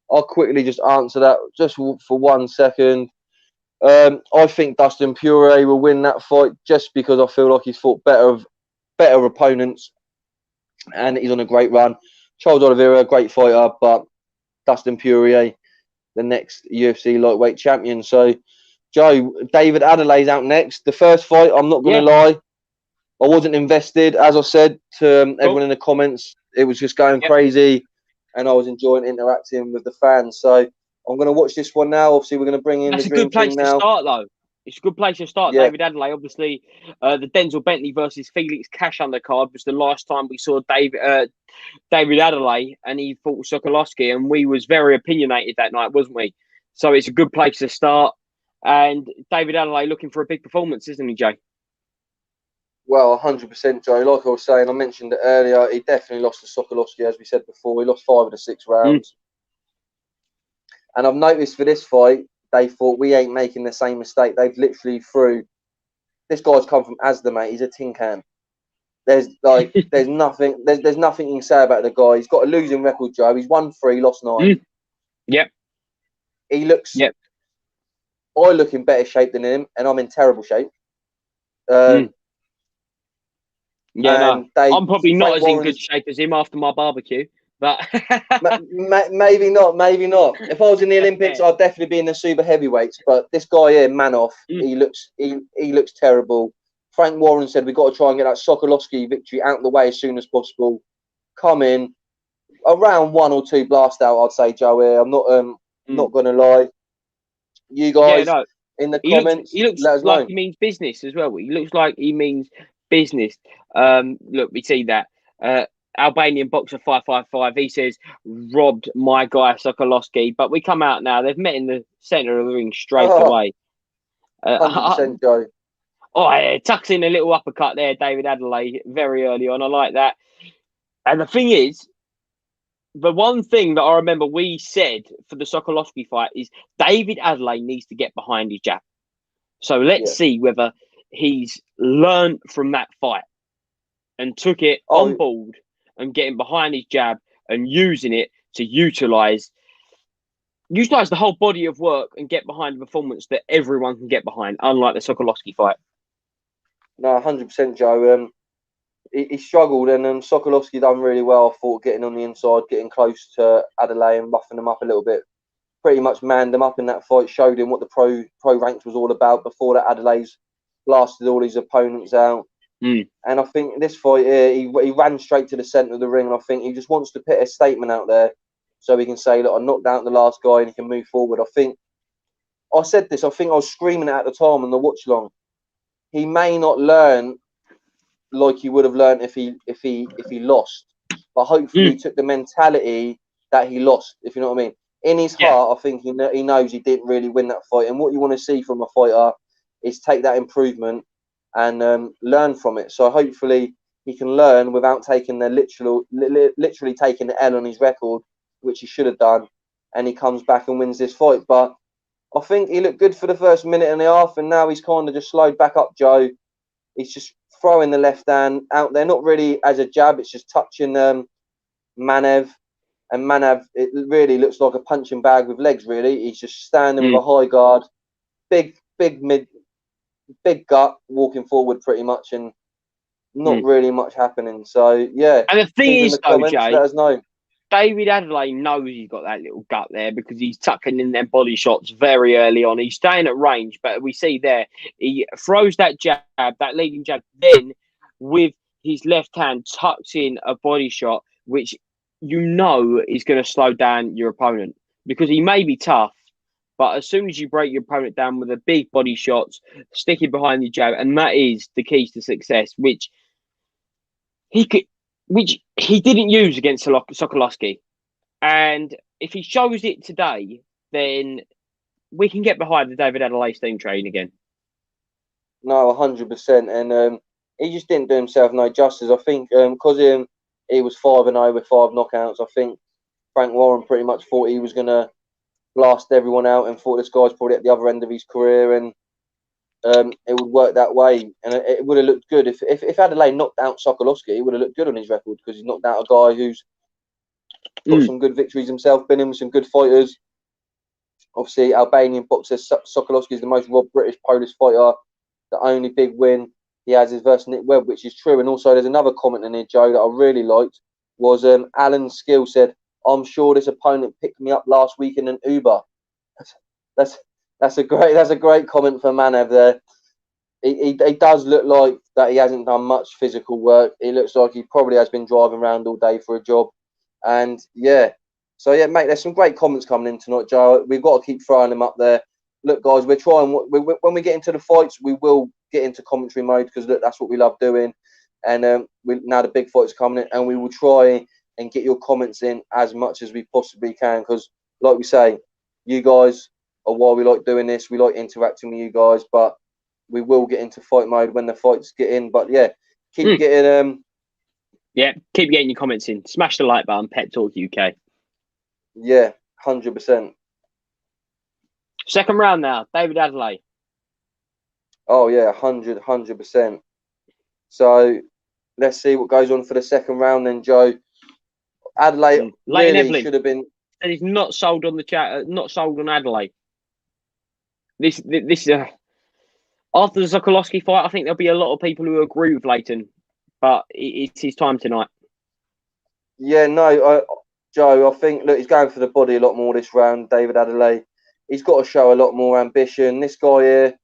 I'll quickly just answer that just for 1 second. I think Dustin Poirier will win that fight just because I feel like he's fought better opponents and he's on a great run. Charles Oliveira, great fighter, but Dustin Poirier, the next UFC lightweight champion. So, Joe, David Adelay's out next. The first fight, I'm not going to lie, I wasn't invested. As I said to everyone in the comments, it was just going crazy. And I was enjoying interacting with the fans. So I'm going to watch this one now. Obviously, we're going to bring in That's the Dream Team now. That's a good place to start, though. It's a good place to start. David Adelay, obviously, the Denzel Bentley versus Felix Cash undercard was the last time we saw David Adelay, and he fought Sokolowski, and we was very opinionated that night, wasn't we? So it's a good place to start. And David Adelay looking for a big performance, isn't he, Jay? Well, 100%, Joe. Like I was saying, I mentioned it earlier, he definitely lost to Sokolowski, as we said before. He lost 5 of the 6 rounds. And I've noticed for this fight, they thought we ain't making the same mistake. They've literally this guy's come from Asda, mate. He's a tin can. There's nothing you can say about the guy. He's got a losing record, Joe. He's won 3, lost 9. Yep. He looks. Yep. I look in better shape than him, and I'm in terrible shape. Yeah, no, I'm probably not as in good shape as him after my barbecue, but maybe not. If I was in the Olympics, I'd definitely be in the super heavyweights. But this guy here, Manev, he looks terrible. Frank Warren said we've got to try and get that Sokolowski victory out of the way as soon as possible. Come in around 1 or 2 blast out, I'd say, Joe. Here, I'm not gonna lie. You guys in the comments, he looks let us like know. he means business as well. He looks like he means business. Look, we see that. Albanian boxer 555. He says robbed my guy Sokolowski, but we come out now. They've met in the centre of the ring straight away. 100%, Joe. Oh, yeah, tucks in a little uppercut there, David Adelay, very early on. I like that. And the thing is, the one thing that I remember we said for the Sokolowski fight is David Adelay needs to get behind his jab. So let's see whether he's learned from that fight and took it on board and getting behind his jab and using it to utilize the whole body of work and get behind a performance that everyone can get behind, unlike the Sokolowski fight. No, 100%, Joe. He struggled, and Sokolowski done really well. I thought getting on the inside, getting close to Adelay and roughing him up a little bit. Pretty much manned him up in that fight, showed him what the pro ranks was all about. Before that, Adelay's blasted all his opponents out. And I think this fight here, he ran straight to the centre of the ring, and I think he just wants to put a statement out there so he can say, look, I knocked out the last guy and he can move forward. I said this, I think I was screaming it at the time on the watch-along. He may not learn like he would have learned if he lost, but hopefully he took the mentality that he lost, if you know what I mean. In his heart, I think he knows he didn't really win that fight, and what you want to see from a fighter is take that improvement and learn from it. So hopefully he can learn without taking the literally taking the L on his record, which he should have done, and he comes back and wins this fight. But I think he looked good for the first minute and a half, and now he's kind of just slowed back up, Joe. He's just throwing the left hand out there, not really as a jab, it's just touching Manev. And Manev, it really looks like a punching bag with legs, really. He's just standing with a high guard, big gut, walking forward pretty much, and not really much happening. So, yeah. And the thing is, though, Jay, let us know. David Adelay knows he's got that little gut there because he's tucking in them body shots very early on. He's staying at range, but we see there, he throws that jab, that leading jab, then with his left hand tucks in a body shot, which you know is going to slow down your opponent because he may be tough, but as soon as you break your opponent down with a big body shots, sticking behind the jab, and that is the keys to success, which he didn't use against Sokolowski. And if he shows it today, then we can get behind the David Adelay steam train again. No, 100%. And he just didn't do himself no justice. I think because he was 5-0 with 5 knockouts, I think Frank Warren pretty much thought he was going to blast everyone out and thought this guy's probably at the other end of his career, and it would work that way, and it would have looked good if Adelay knocked out Sokolowski. It would have looked good on his record because he's knocked out a guy who's got some good victories himself, been in with some good fighters. Obviously, Albanian boxer Sokolowski is the most robbed British Polish fighter. The only big win he has is versus Nick Webb, which is true. And also, there's another comment in here, Joe, that I really liked. Was Alan Skill said, "I'm sure this opponent picked me up last week in an Uber." That's a great comment for Manev there. He does look like that he hasn't done much physical work. He looks like he probably has been driving around all day for a job. And yeah, so yeah, mate, there's some great comments coming in tonight, Joe. We've got to keep throwing them up there. Look, guys, we're trying. When we get into the fights, we will get into commentary mode because look, that's what we love doing. And now the big fights coming in, and we will try and get your comments in as much as we possibly can because, like we say, you guys are why we like doing this. We like interacting with you guys, but we will get into fight mode when the fights get in. But yeah, keep getting keep getting your comments in. Smash the like button. Pet Talk UK. Yeah, 100%. Second round now, David Adelay. Oh yeah, 100%. So let's see what goes on for the second round then, Joe. Adelay really should have been. And he's not sold on the chat. Not sold on Adelay. This is after the Sokolowski fight. I think there'll be a lot of people who agree with Leighton, but it's his time tonight. Yeah, no, Joe. I think look, he's going for the body a lot more this round. David Adelay. He's got to show a lot more ambition. This guy here,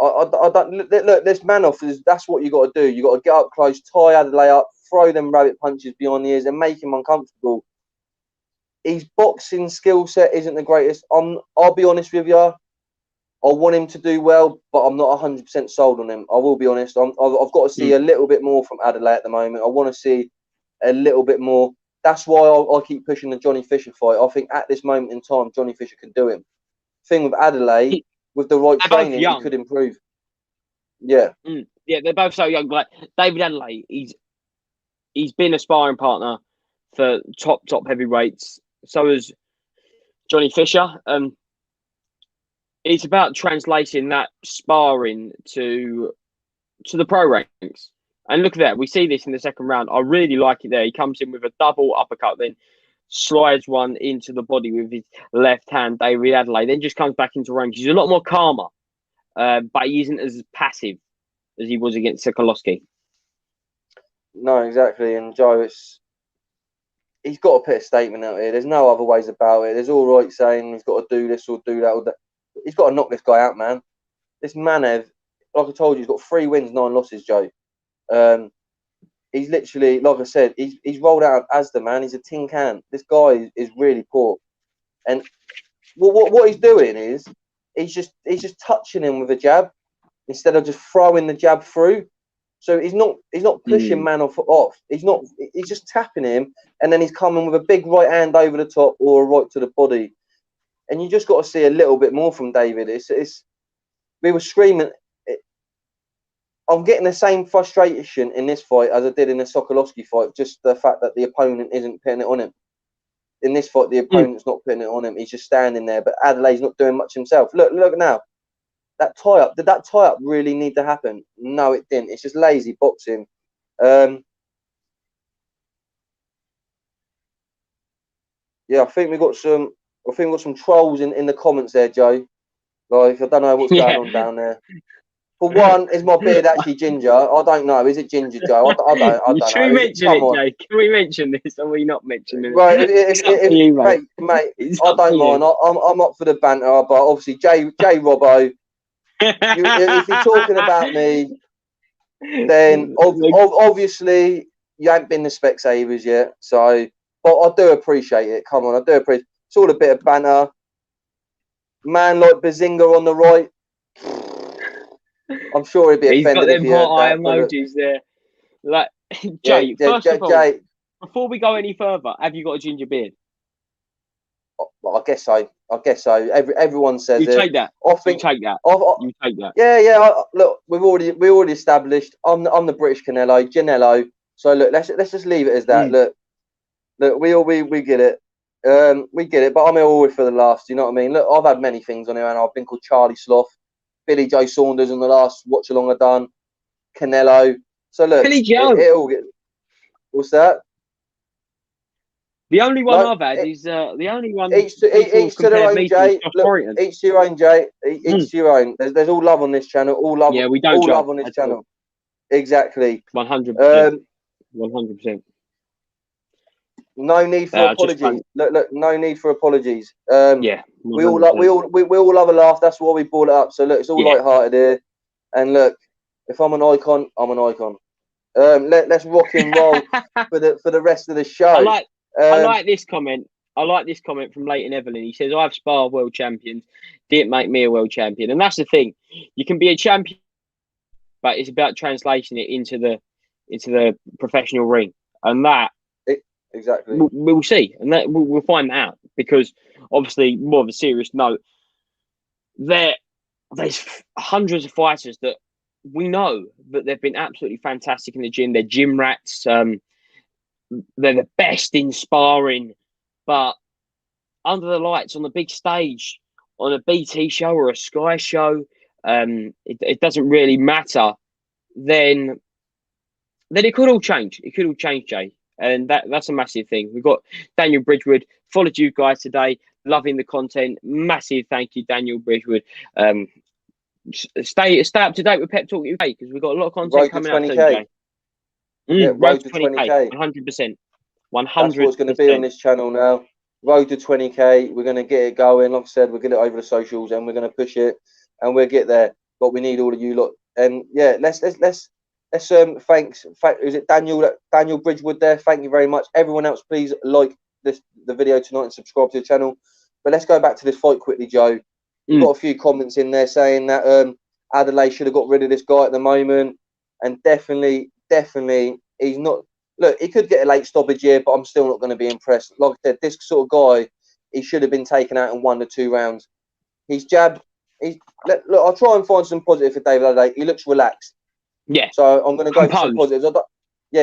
I don't look. This Manev is that's what you got to do. You got to get up close, tie Adelay up, throw them rabbit punches behind the ears, and make him uncomfortable. His boxing skill set isn't the greatest. I'll be honest with you. I want him to do well, but I'm not 100% sold on him. I will be honest. I've got to see a little bit more from Adelay at the moment. I want to see a little bit more. That's why I keep pushing the Johnny Fisher fight. I think at this moment in time, Johnny Fisher can do him. Thing with Adelay, with the right training, he could improve. Yeah. Yeah, they're both so young. Like David Adelay, he's been a sparring partner for top heavyweights. So is Johnny Fisher. It's about translating that sparring to the pro ranks. And look at that. We see this in the second round. I really like it there. He comes in with a double uppercut, then slides one into the body with his left hand, David Adelay, then just comes back into range. He's a lot more calmer, but he isn't as passive as he was against Sokolowski. No, exactly. And Joe, he's got to put a statement out here. There's no other ways about it. There's all right saying he's got to do this or do that or that. He's got to knock this guy out, man. This Manev, like I told you, he's got 3 wins, 9 losses, Joe. He's literally, like I said, he's rolled out as the man. He's a tin can. This guy is really poor. And what he's doing is he's just touching him with a jab instead of just throwing the jab through. So he's not pushing Manev off. He's just tapping him, and then he's coming with a big right hand over the top or a right to the body. And you just got to see a little bit more from David. We were screaming. I'm getting the same frustration in this fight as I did in the Sokolowski fight. Just the fact that the opponent isn't putting it on him. In this fight, the opponent's not putting it on him. He's just standing there. But Adelay's not doing much himself. Look now. That tie-up, did that tie-up really need to happen? No, it didn't. It's just lazy boxing. Yeah, I think we got some trolls in the comments there, Joe. Like, I don't know what's going on down there. For one, is my beard actually ginger? I don't know. Is it ginger, Joe? I don't know. Should we mention it, Joe? Can we mention this, or are we not mentioning it? Right, mate, I don't mind. I'm up for the banter, but obviously, J Robbo, if you're talking about me, then obviously you haven't been the Specsavers yet. So, but I do appreciate it. Come on, I do appreciate. It's all a bit of banter. Man like Bazinga on the right. I'm sure he'd be offended if he heard that. He's got them hot eye emojis there. Like, Jay, first of all, before we go any further, have you got a ginger beard? Well, I guess so. Everyone says you it. Take that. I think, you take that. You take that. Yeah. Look, we already established. I'm the British Janello. So look, let's just leave it as that. Look, we get it. We get it. But I'm here always for the last. You know what I mean? Look, I've had many things on here, and I've been called Charlie Sloth, Billy Joe Saunders in the last watch-along I've done, Canelo. So look, Billy Joe. It all gets. What's that? The only one I've had is the only one. Each to their own, Jay. Look, each to your own, Jay. Each to your own. There's all love on this channel. All love. Yeah, we don't. All love on this channel. Exactly. 100%. 100%. No need for apologies. Look, no need for apologies. Yeah. 100%. We all love a laugh. That's why we brought it up. So look, it's all light-hearted here. And look, if I'm an icon, I'm an icon. Let's rock and roll for the rest of the show. I like this comment. I like this comment from Leighton Evelyn. He says, "I've sparred world champions. Didn't make me a world champion." And that's the thing. You can be a champion, but it's about translating it into the professional ring. And that exactly we'll see, and that we'll find that out, because obviously, more of a serious note, there's hundreds of fighters that we know that they've been absolutely fantastic in the gym. They're gym rats. They're the best in sparring, but under the lights on the big stage, on a BT show or a Sky show, it doesn't really matter. Then it could all change. It could all change, Jay. And that's a massive thing. We've got Daniel Bridgewood. Followed you guys today. Loving the content. Massive thank you, Daniel Bridgewood. Stay up to date with Pep Talk UK, because we've got a lot of content coming out soon. Road to 20k. 100%. 100%. That's what's going to be on this channel now. Road to 20k. We're going to get it going. Like I said, we'll get it over the socials and we're going to push it and we'll get there. but we need all of you lot. And yeah, let's thanks. Is it Daniel Bridgewood there? Thank you very much. Everyone else, please like the video tonight and subscribe to the channel. But let's go back to this fight quickly, Joe. You've got a few comments in there saying that Adelay should have got rid of this guy at the moment, and definitely he's not. Look, he could get a late stoppage here, but I'm still not going to be impressed. Like I said, this sort of guy, he should have been taken out in 1 to 2 rounds. He's jabbed. Look, I'll try and find some positive for David Adelay. He looks relaxed. Yeah. So I'm going to go for some positives.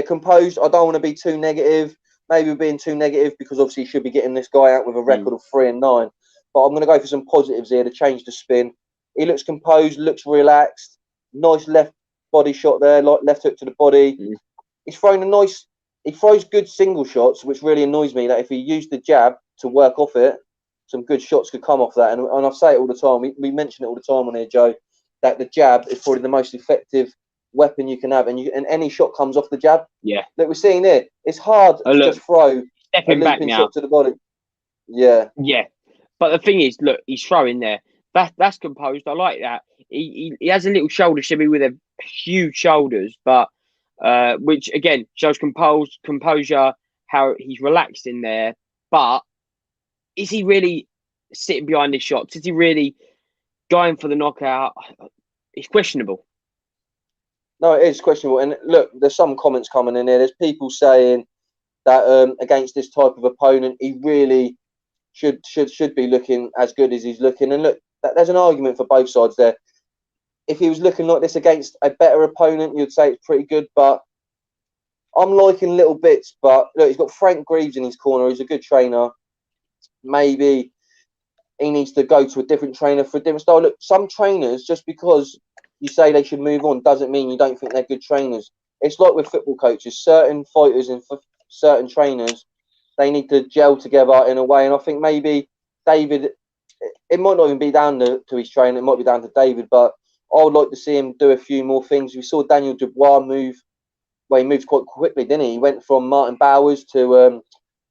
Composed. I don't want to be too negative. Maybe we're being too negative because obviously he should be getting this guy out with a record of 3-9. But I'm going to go for some positives here to change the spin. He looks composed, looks relaxed. Nice left body shot there, like left hook to the body. He's thrown he throws good single shots, which really annoys me that if he used the jab to work off it, some good shots could come off that. And I say it all the time. We mention it all the time on here, Joe, that the jab is probably the most effective weapon you can have. And any shot comes off the jab. Yeah. Look, we're seeing here. It's hard to just throw a leaping shot to the body. Yeah. Yeah. But the thing is, look, he's throwing there. That's composed. I like that. He has a little shoulder shimmy with a huge shoulders, but which again shows composure, how he's relaxed in there. But is he really sitting behind his shots? Is he really going for the knockout? It's questionable. No, it is questionable. And look, there's some comments coming in here. There's people saying that against this type of opponent, he really should be looking as good as he's looking. And look, there's an argument for both sides there. If he was looking like this against a better opponent, you'd say it's pretty good. But I'm liking little bits. But look, he's got Frank Greaves in his corner. He's a good trainer. Maybe he needs to go to a different trainer for a different style. Look, some trainers, just because you say they should move on, doesn't mean you don't think they're good trainers. It's like with football coaches. Certain fighters and certain trainers, they need to gel together in a way. And I think maybe David, it might not even be down to his trainer. It might be down to David. But I would like to see him do a few more things. We saw Daniel Dubois move. Well, he moved quite quickly, didn't he? He went from Martin Bowers to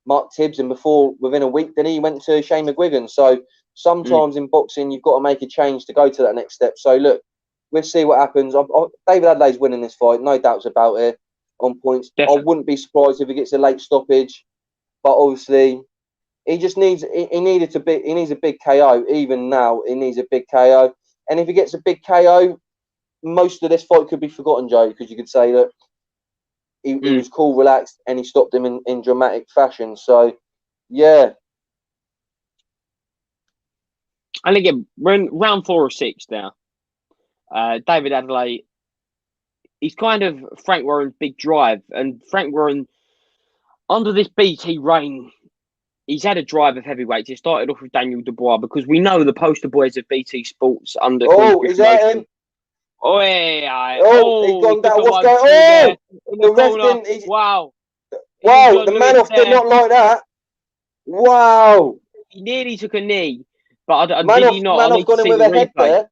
Mark Tibbs, and within a week, then he went to Shane McGuigan. So sometimes in boxing, you've got to make a change to go to that next step. So look, we'll see what happens. David Adelay's winning this fight, no doubts about it. On points, definitely. I wouldn't be surprised if he gets a late stoppage, but obviously, he just needs he needs a big KO. Even now, he needs a big KO. And if he gets a big KO, most of this fight could be forgotten, Joe, because you could say that he was cool, relaxed, and he stopped him in dramatic fashion. So, yeah. And again, we're in round 4 or 6 now. David Adelay, he's kind of Frank Warren's big drive. And Frank Warren, under this BT reign, he's had a drive of heavyweights. It started off with Daniel Dubois because we know the poster boys of BT Sports under. Oh, is that him? Oh, yeah. He's gone down. What's going on? The ref didn't. Wow. Wow, the Manev did not like that. Wow. He nearly took a knee, but did he not? Manev got him with a head there.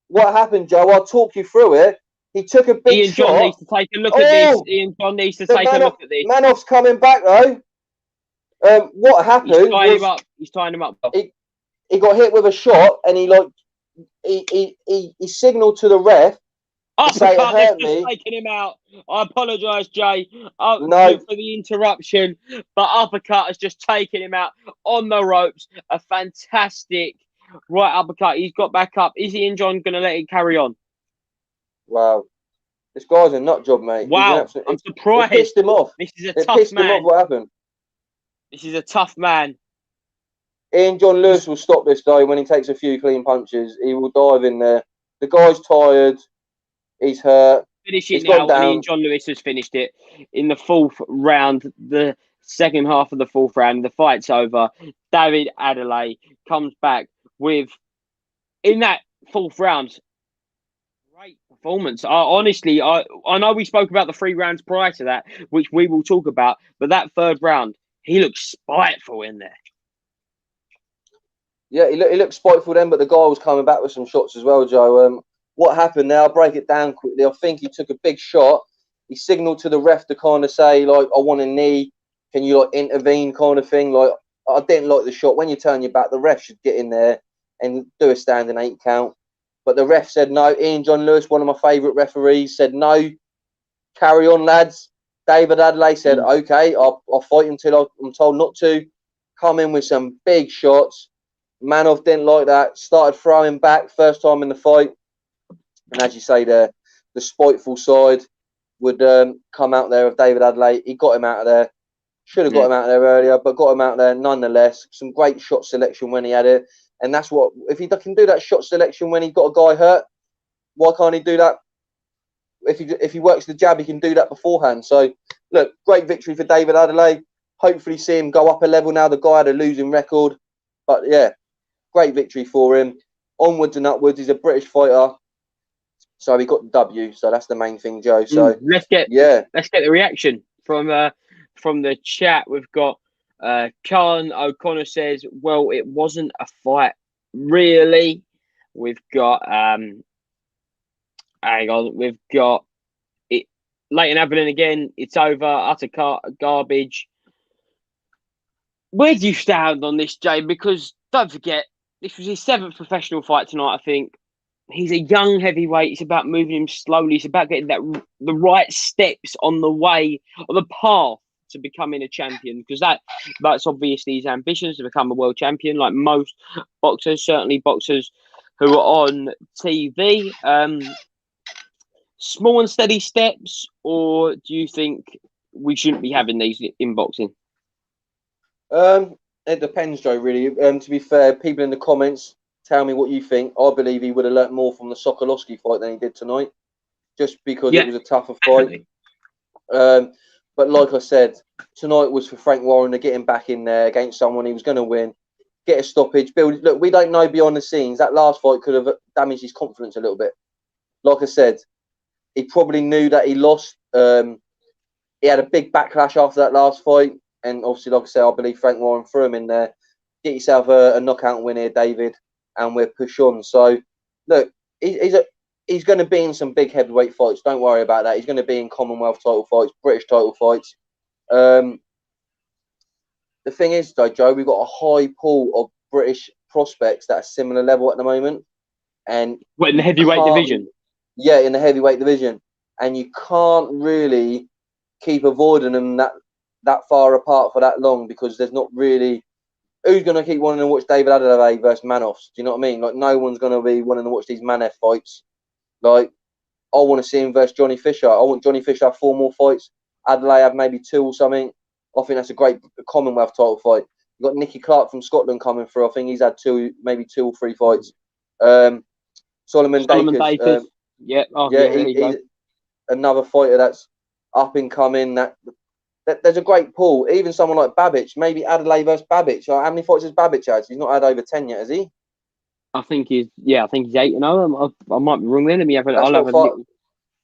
What happened, Joe? I'll talk you through it. He took a big shot. John needs to take a look at this. Ian John needs to take a look at this. Manev's coming back, though. What happened? He's tying him up. He got hit with a shot, and he signalled to the ref to say it hurt me. Taking him out. I apologise, Jay, for the interruption, but uppercut has just taken him out on the ropes. A fantastic right uppercut. He's got back up. Is Ian John going to let it carry on? Wow. This guy's a nut job, mate. Wow. I'm surprised. It pissed him off. This is a tough man. Him off. What happened? This is a tough man. Ian John Lewis will stop this guy when he takes a few clean punches. He will dive in there. The guy's tired. He's hurt. Finish it now. And Ian John Lewis has finished it in the 4th round, the second half of the 4th round. The fight's over. David Adelay comes back with, in that 4th round, great performance. Honestly, I know we spoke about the 3 rounds prior to that, which we will talk about, but that 3rd round, he looked spiteful in there. Yeah, he looked spiteful then, but the guy was coming back with some shots as well, Joe. What happened there? I'll break it down quickly. I think he took a big shot. He signalled to the ref to kind of say, like, I want a knee. Can you, like, intervene kind of thing? Like, I didn't like the shot. When you turn your back, the ref should get in there and do a standing 8 count. But the ref said no. Ian John Lewis, one of my favourite referees, said no. Carry on, lads. David Adelay said, okay, I'll fight until I'm told not to. Come in with some big shots. Manev didn't like that. Started throwing back first time in the fight. And as you say there, the spiteful side would come out there of David Adelay. He got him out of there. Should have got him out of there earlier, but got him out there nonetheless. Some great shot selection when he had it. And that's what, if he can do that shot selection when he got a guy hurt, why can't he do that? If he works the jab, he can do that beforehand. So, look, great victory for David Adelay. Hopefully see him go up a level now. The guy had a losing record. But, yeah, great victory for him. Onwards and upwards. He's a British fighter. So he got the W. So that's the main thing, Joe. So let's get the reaction from the chat. We've got Khan O'Connor says, well, it wasn't a fight, really. We've got hang on, we've got it. Leighton Avalon again. It's over. Utter garbage. Where do you stand on this, Jay? Because don't forget, this was his 7th professional fight tonight. I think he's a young heavyweight. It's about moving him slowly. It's about getting the right steps on the way, on the path to becoming a champion. Because that's obviously his ambitions to become a world champion. Like most boxers, certainly boxers who are on TV. Small and steady steps, or do you think we shouldn't be having these in boxing? It depends, Joe, really. To be fair, people in the comments, tell me what you think. I believe he would have learnt more from the Sokolowski fight than he did tonight, just because it was a tougher fight. But like I said, tonight was for Frank Warren to get him back in there against someone he was going to win, get a stoppage, build. Look, we don't know beyond the scenes. That last fight could have damaged his confidence a little bit. Like I said, he probably knew that he lost. He had a big backlash after that last fight. And obviously, like I said, I believe Frank Warren threw him in there. Get yourself a knockout win here, David, and we'll push on. So, look, he's going to be in some big heavyweight fights. Don't worry about that. He's going to be in Commonwealth title fights, British title fights. The thing is, though, Joe, we've got a high pool of British prospects that are similar level at the moment. And in the heavyweight division? Yeah, in the heavyweight division. And you can't really keep avoiding them that far apart for that long, because there's not really... Who's going to keep wanting to watch David Adelay versus Manev? Do you know what I mean? Like, no one's going to be wanting to watch these Manev fights. Like, I want to see him versus Johnny Fisher. I want Johnny Fisher to have 4 more fights. Adelay have maybe 2 or something. I think that's a great Commonwealth title fight. You've got Nicky Clark from Scotland coming through. I think he's had 2 or 3 fights. Solomon Dakers. He's another fighter that's up and coming. There's a great pool. Even someone like Babbage, maybe Adelay versus Babbage. How many fights has Babbage had? He's not had over 10 yet, has he? I think he's 8-0. I might be wrong there. Let me have a little.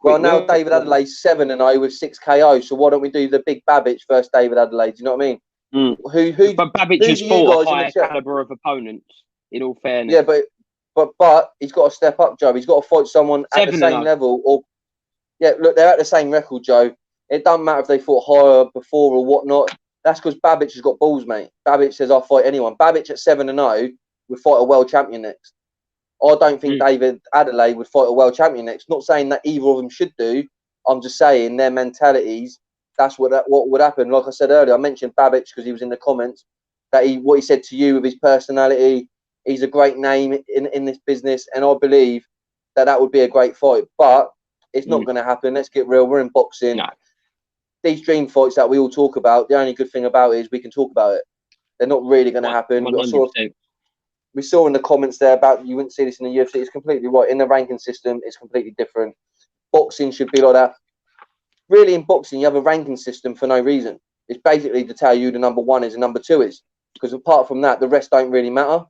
Well, now David Adelay's 7-0 with 6 KO. So why don't we do the big Babbage versus David Adelay? Do you know what I mean? But Babbage has fought a higher caliber of opponents. In all fairness, yeah, but he's got to step up, Joe. He's got to fight someone at the same level. Or look, they're at the same record, Joe. It doesn't matter if they fought higher before or whatnot. That's because Babbage has got balls, mate. Babbage says, I'll fight anyone. Babbage at 7-0 would fight a world champion next. I don't think David Adelay would fight a world champion next. Not saying that either of them should do. I'm just saying their mentalities, that's what would happen. Like I said earlier, I mentioned Babbage because he was in the comments, that what he said to you with his personality, he's a great name in this business, and I believe that would be a great fight. But it's not going to happen. Let's get real. We're in boxing. No. These dream fights that we all talk about, the only good thing about it is we can talk about it. They're not really going to happen. We saw in the comments there about you wouldn't see this in the UFC. It's completely right. In the ranking system, it's completely different. Boxing should be like that. Really, in boxing, you have a ranking system for no reason. It's basically to tell you the number 1 is and number 2 is. Because apart from that, the rest don't really matter.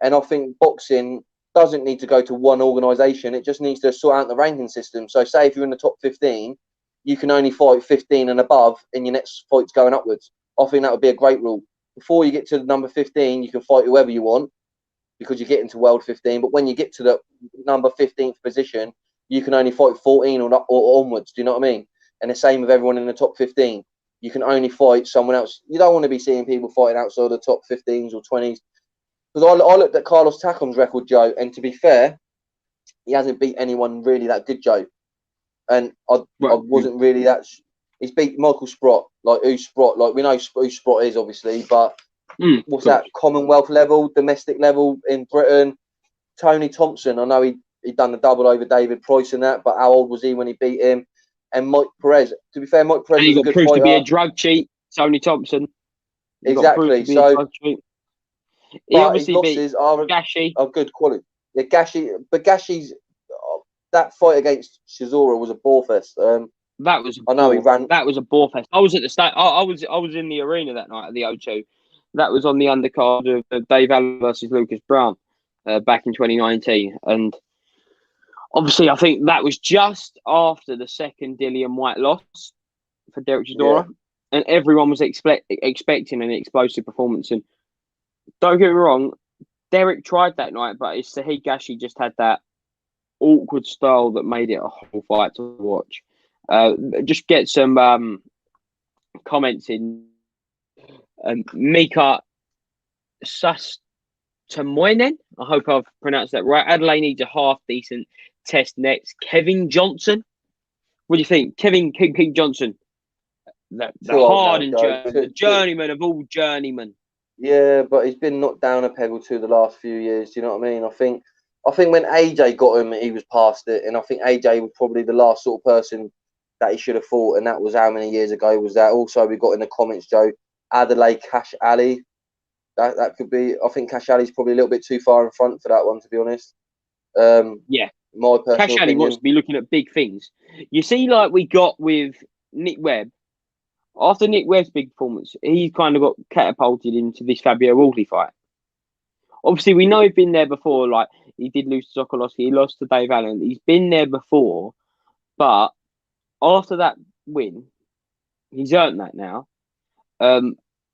And I think boxing doesn't need to go to one organisation. It just needs to sort out the ranking system. So say if you're in the top 15, you can only fight 15 and above in your next fights going upwards. I think that would be a great rule. Before you get to the number 15, you can fight whoever you want because you get into world 15. But when you get to the number 15th position, you can only fight 14 or onwards. Do you know what I mean? And the same with everyone in the top 15. You can only fight someone else. You don't want to be seeing people fighting outside the top 15s or 20s. Because I looked at Carlos Takam's record, Joe, and to be fair, he hasn't beat anyone really that good, Joe. And I wasn't really that. He's beat Michael Sprott, like who Sprott, like we know who Sprott is, obviously, but what's that? Commonwealth level, domestic level in Britain. Tony Thompson, I know he'd done the double over David Price and that, but how old was he when he beat him? And Mike Perez. To be fair, Mike Perez was a good fighter. To be a drug cheat, Tony Thompson. Exactly. So, he obviously losses are good quality. Yeah, Gashi's that fight against Chisora was a bore fest. That was a bore fest. I was at the start. I was in the arena that night at the O2. That was on the undercard of Dave Allen versus Lucas Brown back in 2019, and obviously I think that was just after the second Dillian White loss for Derek Chisora, and everyone was expecting an explosive performance. And don't get me wrong, Derek tried that night, but it's Sahid Gashi just had that awkward style that made it a whole fight to watch. Just get some comments in. Mika Sustamoinen, I hope I've pronounced that right. Adelay needs a half-decent test next. Kevin Johnson. What do you think? Kevin King Johnson. The hardened journeyman, the journeyman of all journeymen. Yeah, but he's been knocked down a peg or two the last few years. Do you know what I mean? I think when AJ got him, he was past it. And I think AJ was probably the last sort of person that he should have fought. And that was how many years ago was that? Also, we got in the comments, Joe, Adelay, Cash Ali. That could be. I think Cash Ali's probably a little bit too far in front for that one, to be honest. Yeah. My personal Cash Ali wants to be looking at big things. You see, like we got with Nick Webb. After Nick Webb's big performance, he kind of got catapulted into this Fabio Wardley fight. Obviously, we know he's been there before. Like, he did lose to Sokolowski. He lost to Dave Allen. He's been there before. But after that win, he's earned that now.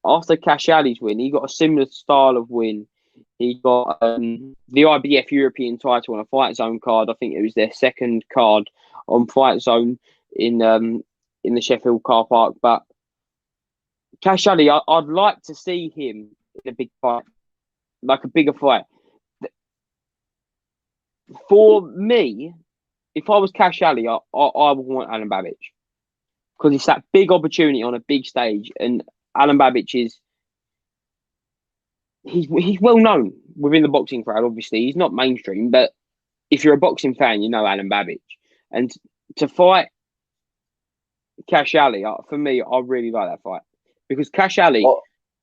After Cash Ali's win, he got a similar style of win. He got the IBF European title on a Fight Zone card. I think it was their second card on Fight Zone in the Sheffield car park. But Cash Ali, I'd like to see him in a big fight, like a bigger fight. For me, if I was Cash Ali, I would want Alan Babic, because it's that big opportunity on a big stage, and Alan Babic he's well known within the boxing crowd. Obviously, he's not mainstream, but if you're a boxing fan, you know Alan Babic. And to fight Cash Ali, for me, I really like that fight, because Cash Ali,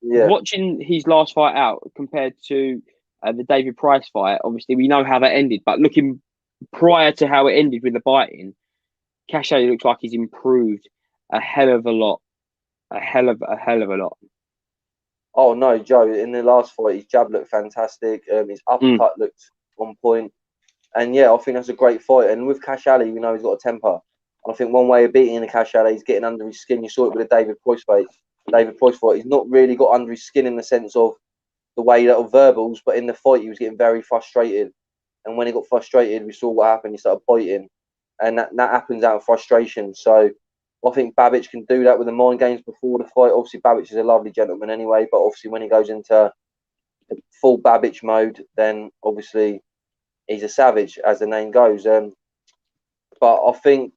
watching his last fight out compared to the David Price fight, obviously we know how that ended, but looking prior to how it ended with the biting, Cash Ali looks like he's improved a hell of a lot. A hell of a lot. Oh no, Joe! In the last fight, his jab looked fantastic. His uppercut looked on point, and yeah, I think that's a great fight. And with Cash Ali, we know he's got a temper. And I think one way of beating the Cash Ali is getting under his skin. You saw it with the David Price fight. He's not really got under his skin in the sense of the way that of verbals, but in the fight, he was getting very frustrated. And when he got frustrated, we saw what happened. He started biting, and that happens out of frustration. So I think Babic can do that with the mind games before the fight. Obviously, Babic is a lovely gentleman anyway, but obviously when he goes into full Babic mode, then obviously he's a savage, as the name goes. But I think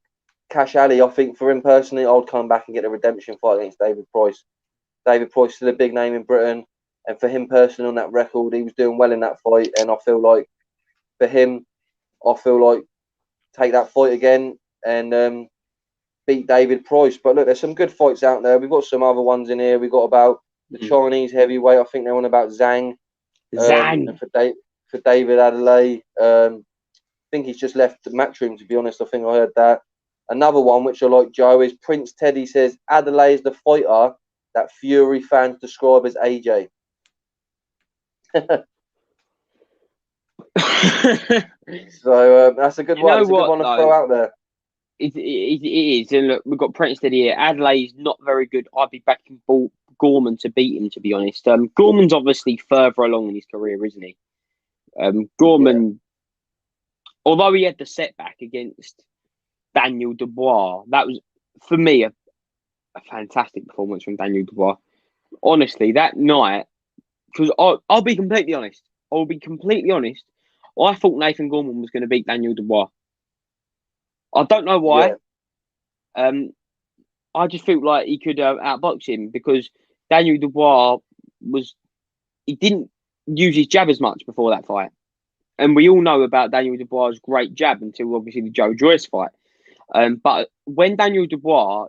Cash Ali, for him personally, I would come back and get a redemption fight against David Price. David Price is still a big name in Britain, and for him personally on that record, he was doing well in that fight. And I feel like for him, take that fight again and beat David Price. But look, there's some good fights out there. We've got some other ones in here. We've got about the Chinese heavyweight. I think they're on about Zhang. For David Adelay. I think he's just left the matchroom, to be honest. I think I heard that. Another one, which I like, Joe, is Prince Teddy says Adelay is the fighter that Fury fans describe as AJ. So that's a good one. It's a good one to throw out there. It is. And look, we've got Prince Teddy here. Adelay is not very good. I'd be backing Gorman to beat him, to be honest. Gorman's obviously further along in his career, isn't he? Gorman, although he had the setback against Daniel Dubois, that was, for me, a fantastic performance from Daniel Dubois. Honestly, that night, because I'll be completely honest. I thought Nathan Gorman was going to beat Daniel Dubois. I don't know why. Yeah. I just felt like he could outbox him because Daniel Dubois he didn't use his jab as much before that fight. And we all know about Daniel Dubois' great jab until obviously the Joe Joyce fight. But when Daniel Dubois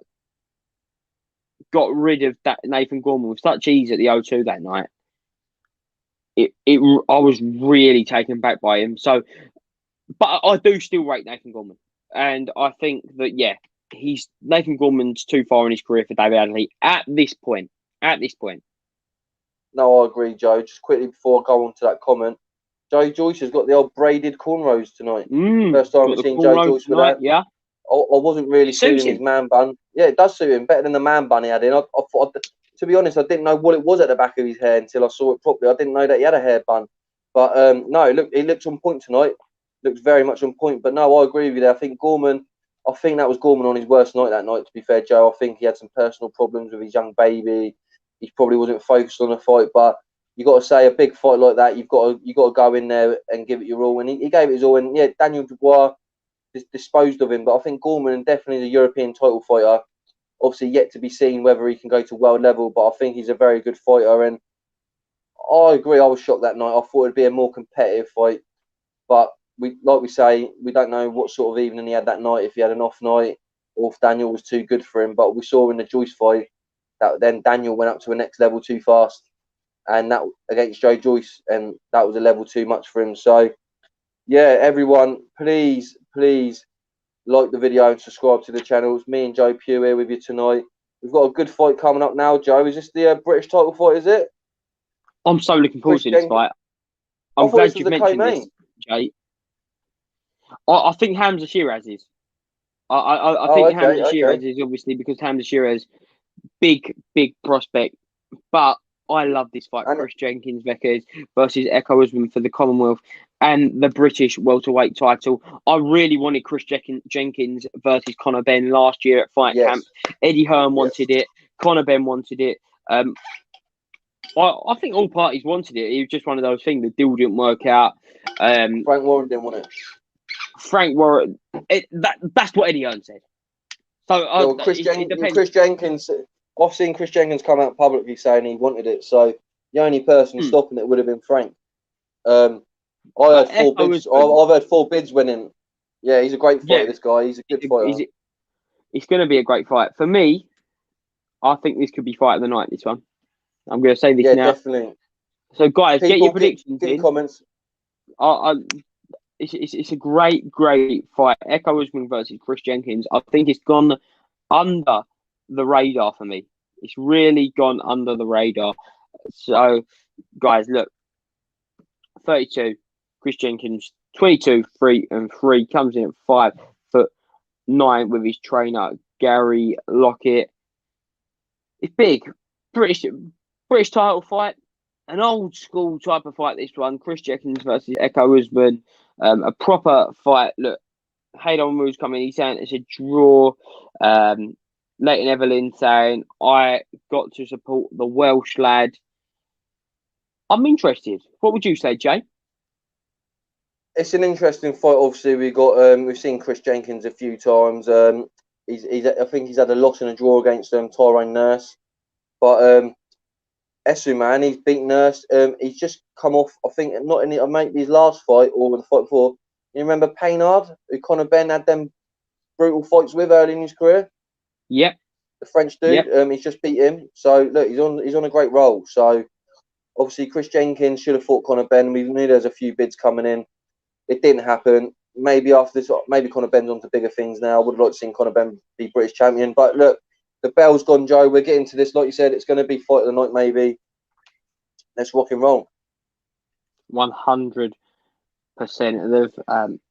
got rid of that Nathan Gorman with such ease at the O2 that night, I was really taken back by him. So, but I do still rate Nathan Gorman, and I think that Nathan Gorman's too far in his career for David Adelay at this point. At this point. No, I agree, Joe. Just quickly before I go on to that comment, Joe Joyce has got the old braided cornrows tonight. First time I've seen Joe Joyce with that. Yeah. I wasn't really feeling his man bun. Yeah, it does suit him better than the man bun he had in. I thought, to be honest, I didn't know what it was at the back of his hair until I saw it properly. I didn't know that he had a hair bun. But no, he looks on point tonight. Looks very much on point. But no, I agree with you there. I think that was Gorman on his worst night that night, to be fair, Joe. I think he had some personal problems with his young baby. He probably wasn't focused on the fight. But you got to say, a big fight like that, you got to go in there and give it your all. And he gave it his all. And yeah, Daniel Dubois disposed of him. But I think Gorman, definitely the European title fighter, obviously yet to be seen whether he can go to world level. But I think he's a very good fighter. And I agree, I was shocked that night. I thought it'd be a more competitive fight. But we don't know what sort of evening he had that night, if he had an off night or if Daniel was too good for him. But we saw in the Joyce fight that then Daniel went up to the next level too fast, and that against Joe Joyce, and that was a level too much for him. So yeah, everyone, please like the video and subscribe to the channel. It's me and Joe Pugh here with you tonight. We've got a good fight coming up now, Joe. Is this the British title fight, is it? I'm so looking forward to this fight. I'm glad you've mentioned this, Jay. I think Hamza Shiraz is. I think Hamza Shiraz is obviously because Hamza Shiraz, big prospect. But I love this fight. Chris Jenkins versus Echo Essuman for the Commonwealth and the British welterweight title. I really wanted Chris Jenkins versus Conor Benn last year at Fight Camp. Eddie Hearn wanted it. Conor Benn wanted it. I think all parties wanted it. It was just one of those things. The deal didn't work out. Frank Warren didn't want it. Frank Warren. That's what Eddie Hearn said. So Chris Jenkins. I've seen Chris Jenkins come out publicly saying he wanted it. So the only person stopping it would have been Frank. I heard 4 bids. I've heard 4 bids winning. Yeah, he's a great fighter. This guy. He's a good fighter. It's going to be a great fight for me. I think this could be fight of the night. This one. I'm going to say this now. Yeah, definitely. So, guys, get your predictions in. Comments. It's a great fight. Echo Essuman versus Chris Jenkins. I think it's gone under the radar for me. It's really gone under the radar. So, guys, look. 32, Chris Jenkins, 22, 3-3, comes in at 5'9" with his trainer, Gary Lockett. It's big. British title fight. An old school type of fight, this one. Chris Jenkins versus Echo Essuman. A proper fight. Look, Hayden Moore's coming. He's saying it's a draw. Leighton Evelyn saying, I got to support the Welsh lad. I'm interested. What would you say, Jay? It's an interesting fight. Obviously, we've seen Chris Jenkins a few times. I think he's had a loss and a draw against Tyrone Nurse. But Essuman, he's beaten Nurse. He's just come off, I think, not in maybe his last fight or the fight before. You remember Paynard, who Conor Benn had them brutal fights with early in his career? Yep. The French dude. Yep. He's just beat him. So look, he's on a great roll. So obviously Chris Jenkins should have fought Conor Benn. We knew there's a few bids coming in. It didn't happen. Maybe after this, maybe Conor Benn's on to bigger things now. I would like to see Conor Benn be British champion. But look, the bell's gone, Joe. We're getting to this. Like you said, it's going to be fight of the night, maybe. Let's rock and roll. 100%. They've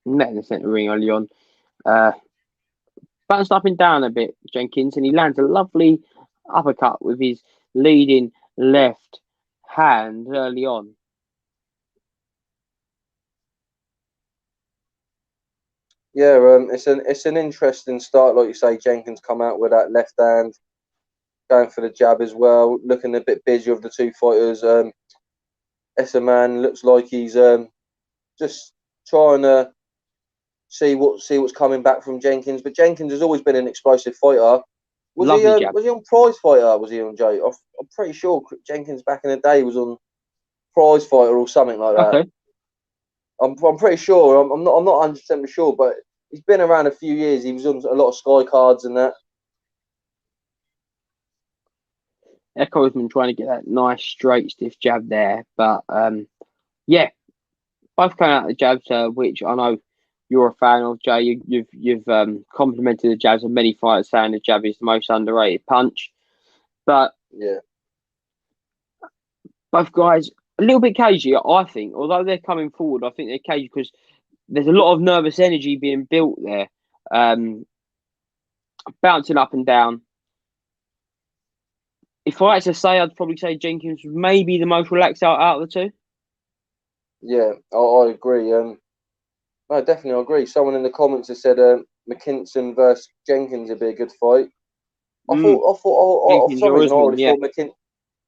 met in the centre ring early on. Bounced up and down a bit, Jenkins, and he lands a lovely uppercut with his leading left hand early on. Yeah, it's an interesting start, like you say. Jenkins come out with that left hand, going for the jab as well, looking a bit busy of the two fighters. Essuman looks like he's just try and see what's coming back from Jenkins. But Jenkins has always been an explosive fighter. Lovely jab. Was he on Prize Fighter? Was he on Joe? I'm pretty sure Jenkins back in the day was on Prize Fighter or something like that. Okay. I'm pretty sure. I'm not 100% sure, but he's been around a few years. He was on a lot of Sky cards and that. Echo has been trying to get that nice straight stiff jab there, but yeah, both coming out the jabs, which I know you're a fan of, Jay. You've complimented the jabs of many fighters, saying the jab is the most underrated punch. But yeah, both guys a little bit cagey, I think. Although they're coming forward, I think they're cagey because there's a lot of nervous energy being built there, bouncing up and down. If I had to say, I'd probably say Jenkins was maybe the most relaxed out of the two. Yeah, I agree. No, definitely, I agree. Someone in the comments has said McKinson versus Jenkins would be a good fight. I thought, for some reason,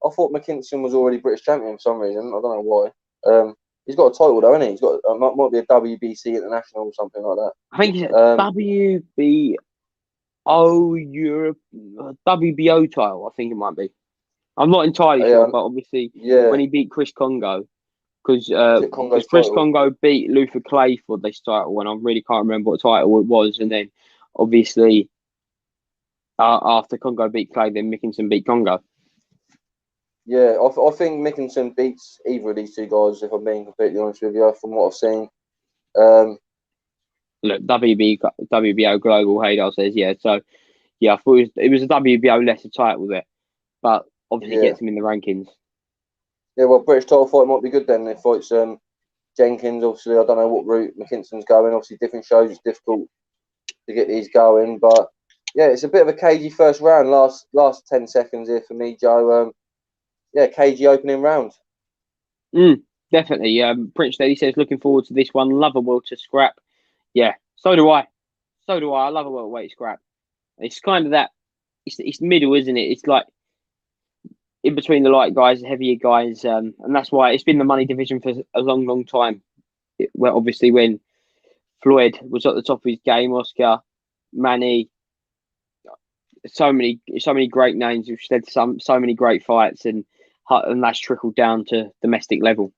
I thought McKinson was already British champion for some reason. I don't know why. He's got a title though, hasn't he? He's got might be a WBC international or something like that. I think it's a WBO title. I think it might be. I'm not entirely sure, but obviously when he beat Chris Congo, because Chris Congo beat Luther Clay for this title, and I really can't remember what title it was, and then obviously after Congo beat Clay, then Mickinson beat Congo. Yeah, I think Mickinson beats either of these two guys, if I'm being completely honest with you, from what I've seen. Look, WBO Global Haydar says, yeah. So, yeah, I thought it was a WBO lesser title there, but obviously gets him in the rankings. Yeah, well, British title fight might be good then if it's Jenkins. Obviously, I don't know what route McKinson's going. Obviously, different shows, it's difficult to get these going. But, yeah, it's a bit of a cagey first round. Last 10 seconds here for me, Joe. Yeah, cagey opening round. Definitely. Prince Steady says, looking forward to this one. Love a welter scrap. Yeah, so do I. I love a welterweight scrap. It's kind of that. It's middle, isn't it? It's like in between the light guys, the heavier guys, and that's why it's been the money division for a long time. Well, obviously, when Floyd was at the top of his game, Oscar, Manny, so many great names who've said so many great fights, and that's trickled down to domestic level.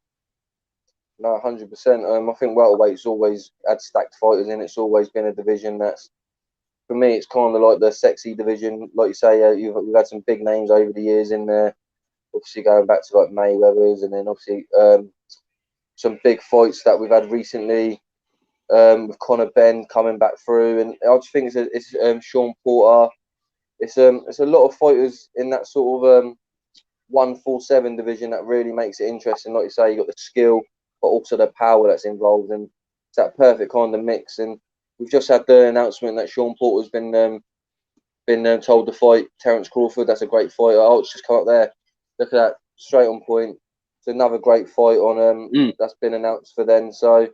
No, 100%. I think welterweight's always had stacked fighters in. It's always been a division that's, for me, it's kind of like the sexy division. Like you say, we've had some big names over the years in there. Obviously, going back to like Mayweather's, and then obviously some big fights that we've had recently with Conor Benn coming back through. And I just think it's Sean Porter. It's a lot of fighters in that sort of 147 division that really makes it interesting. Like you say, you got the skill, but also the power that's involved, and it's that perfect kind of mix. And we've just had the announcement that Sean Porter's been told to fight Terence Crawford. That's a great fight. Oh, it's just come up there. Look at that, straight on point. It's another great fight on that's been announced for then. So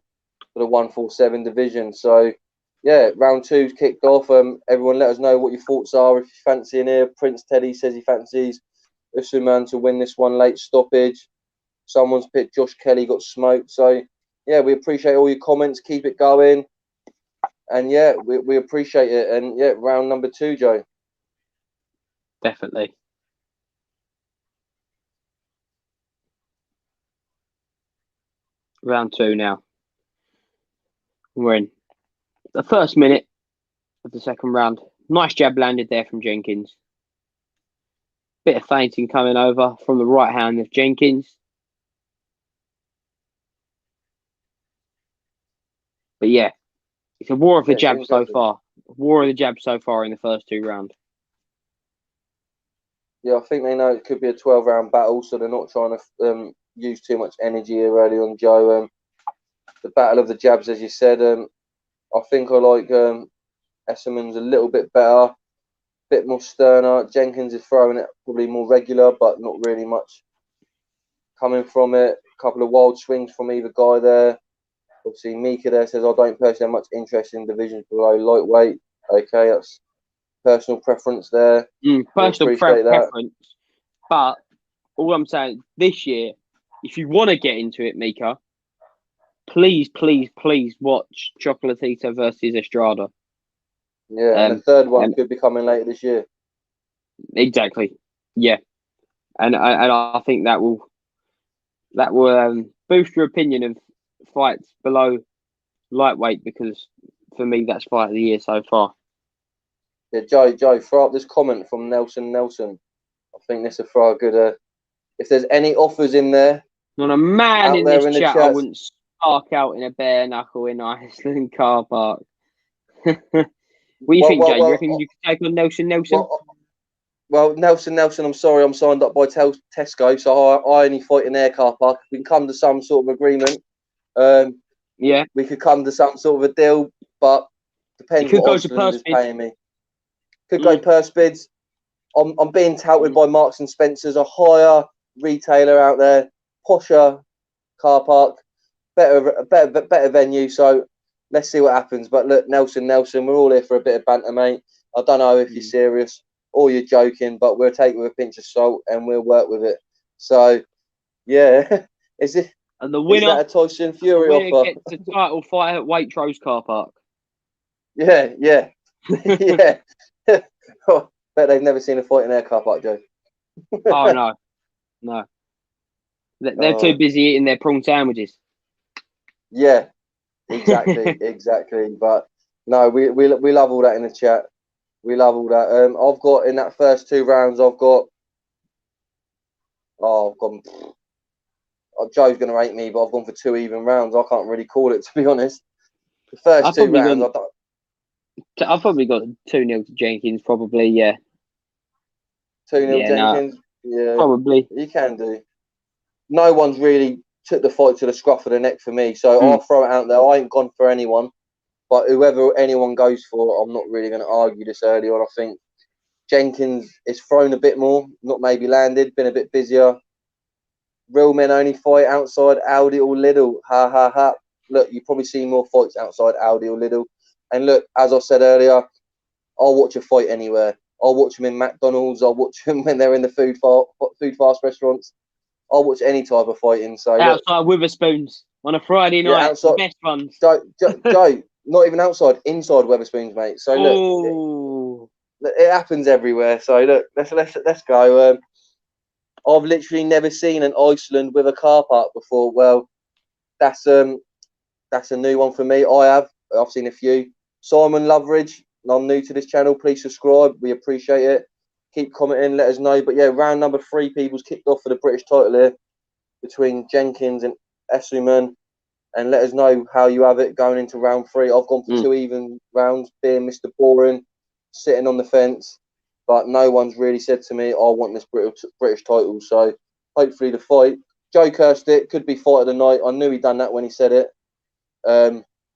for the 147 division. So yeah, round two's kicked off. Everyone, let us know what your thoughts are if you fancy in here. Prince Teddy says he fancies Essuman to win this one late stoppage. Someone's picked Josh Kelly, got smoked. So yeah, we appreciate all your comments. Keep it going. And yeah, we appreciate it. And yeah, round number 2, Joe. Definitely. Round 2 now. We're in the first minute of the second round. Nice jab landed there from Jenkins. Bit of feinting coming over from the right hand of Jenkins. But yeah, it's a war of the jab so far. War of the jab so far in the first 2 rounds. Yeah, I think they know it could be a 12-round battle, so they're not trying to use too much energy here early on, Joe. The battle of the jabs, as you said, I think I like Essuman's a little bit better, a bit more sterner. Jenkins is throwing it probably more regular, but not really much coming from it. A couple of wild swings from either guy there. Obviously, Mika there says, I don't personally have much interest in divisions below lightweight. Okay, that's personal preference there. Personal preference. But all I'm saying, this year, if you want to get into it, Mika, please watch Chocolatito versus Estrada. Yeah, and the third one could be coming later this year. Exactly. Yeah, and I think that will boost your opinion of fights below lightweight, because for me that's fight of the year so far. Yeah, Joe, throw up this comment from Nelson. I think this will throw a good. If there's any offers in there, not a man in this chat, I chat, wouldn't spark out in a bare knuckle in Iceland car park. What do you think, Jay? You reckon you could take on Nelson? Well, Nelson, I'm sorry, I'm signed up by Tesco, so I only fight in their car park. We can come to some sort of agreement. Yeah, we could come to some sort of a deal, but depends what Iceland is paying me. Could go purse bids. I'm being touted by Marks and Spencer's, a higher retailer out there, posher car park, better venue. So let's see what happens. But look, Nelson, we're all here for a bit of banter, mate. I don't know if you're serious or you're joking, but we'll take it with a pinch of salt and we'll work with it. So yeah, is it? And the winner, is that a Tyson Fury offer? Gets the title fight at Waitrose car park. Yeah. yeah. Oh, bet they've never seen a fight in their car park, Joe. Oh no. They're too busy eating their prawn sandwiches. Yeah, exactly. But no, we love all that in the chat. We love all that. I've got in that first 2 rounds. Joe's going to hate me, but I've gone for 2 even rounds. I can't really call it, to be honest. The first 2 rounds, I've probably got 2-0 to Jenkins, probably. Yeah. 2-0 Jenkins. No, yeah, probably. You can do. No one's really took the fight to the scruff of the neck for me, so I'll throw it out there. I ain't gone for anyone, but whoever anyone goes for, I'm not really going to argue this early on. I think Jenkins is thrown a bit more, not maybe landed, been a bit busier. Real men only fight outside Aldi or Lidl. Ha ha ha. Look, you probably see more fights outside Aldi or Lidl. And look, as I said earlier, I'll watch a fight anywhere. I'll watch them in McDonald's. I'll watch them when they're in the food fast restaurants. I'll watch any type of fighting. So outside Witherspoons on a Friday night, outside, the best ones. Joe, not even outside, inside Witherspoons, mate. So look, it happens everywhere. So look, let's go. I've literally never seen an Iceland with a car park before. Well, that's a new one for me. I've seen a few. Simon Loveridge, I'm new to this channel. Please subscribe. We appreciate it. Keep commenting, let us know. But yeah, round number 3, people's kicked off for the British title here between Jenkins and Essuman. And let us know how you have it going into round 3. I've gone for 2 even rounds, being Mr. Boring, sitting on the fence. But no one's really said to me, I want this British title. So hopefully the fight. Joe cursed it. Could be fight of the night. I knew he'd done that when he said it.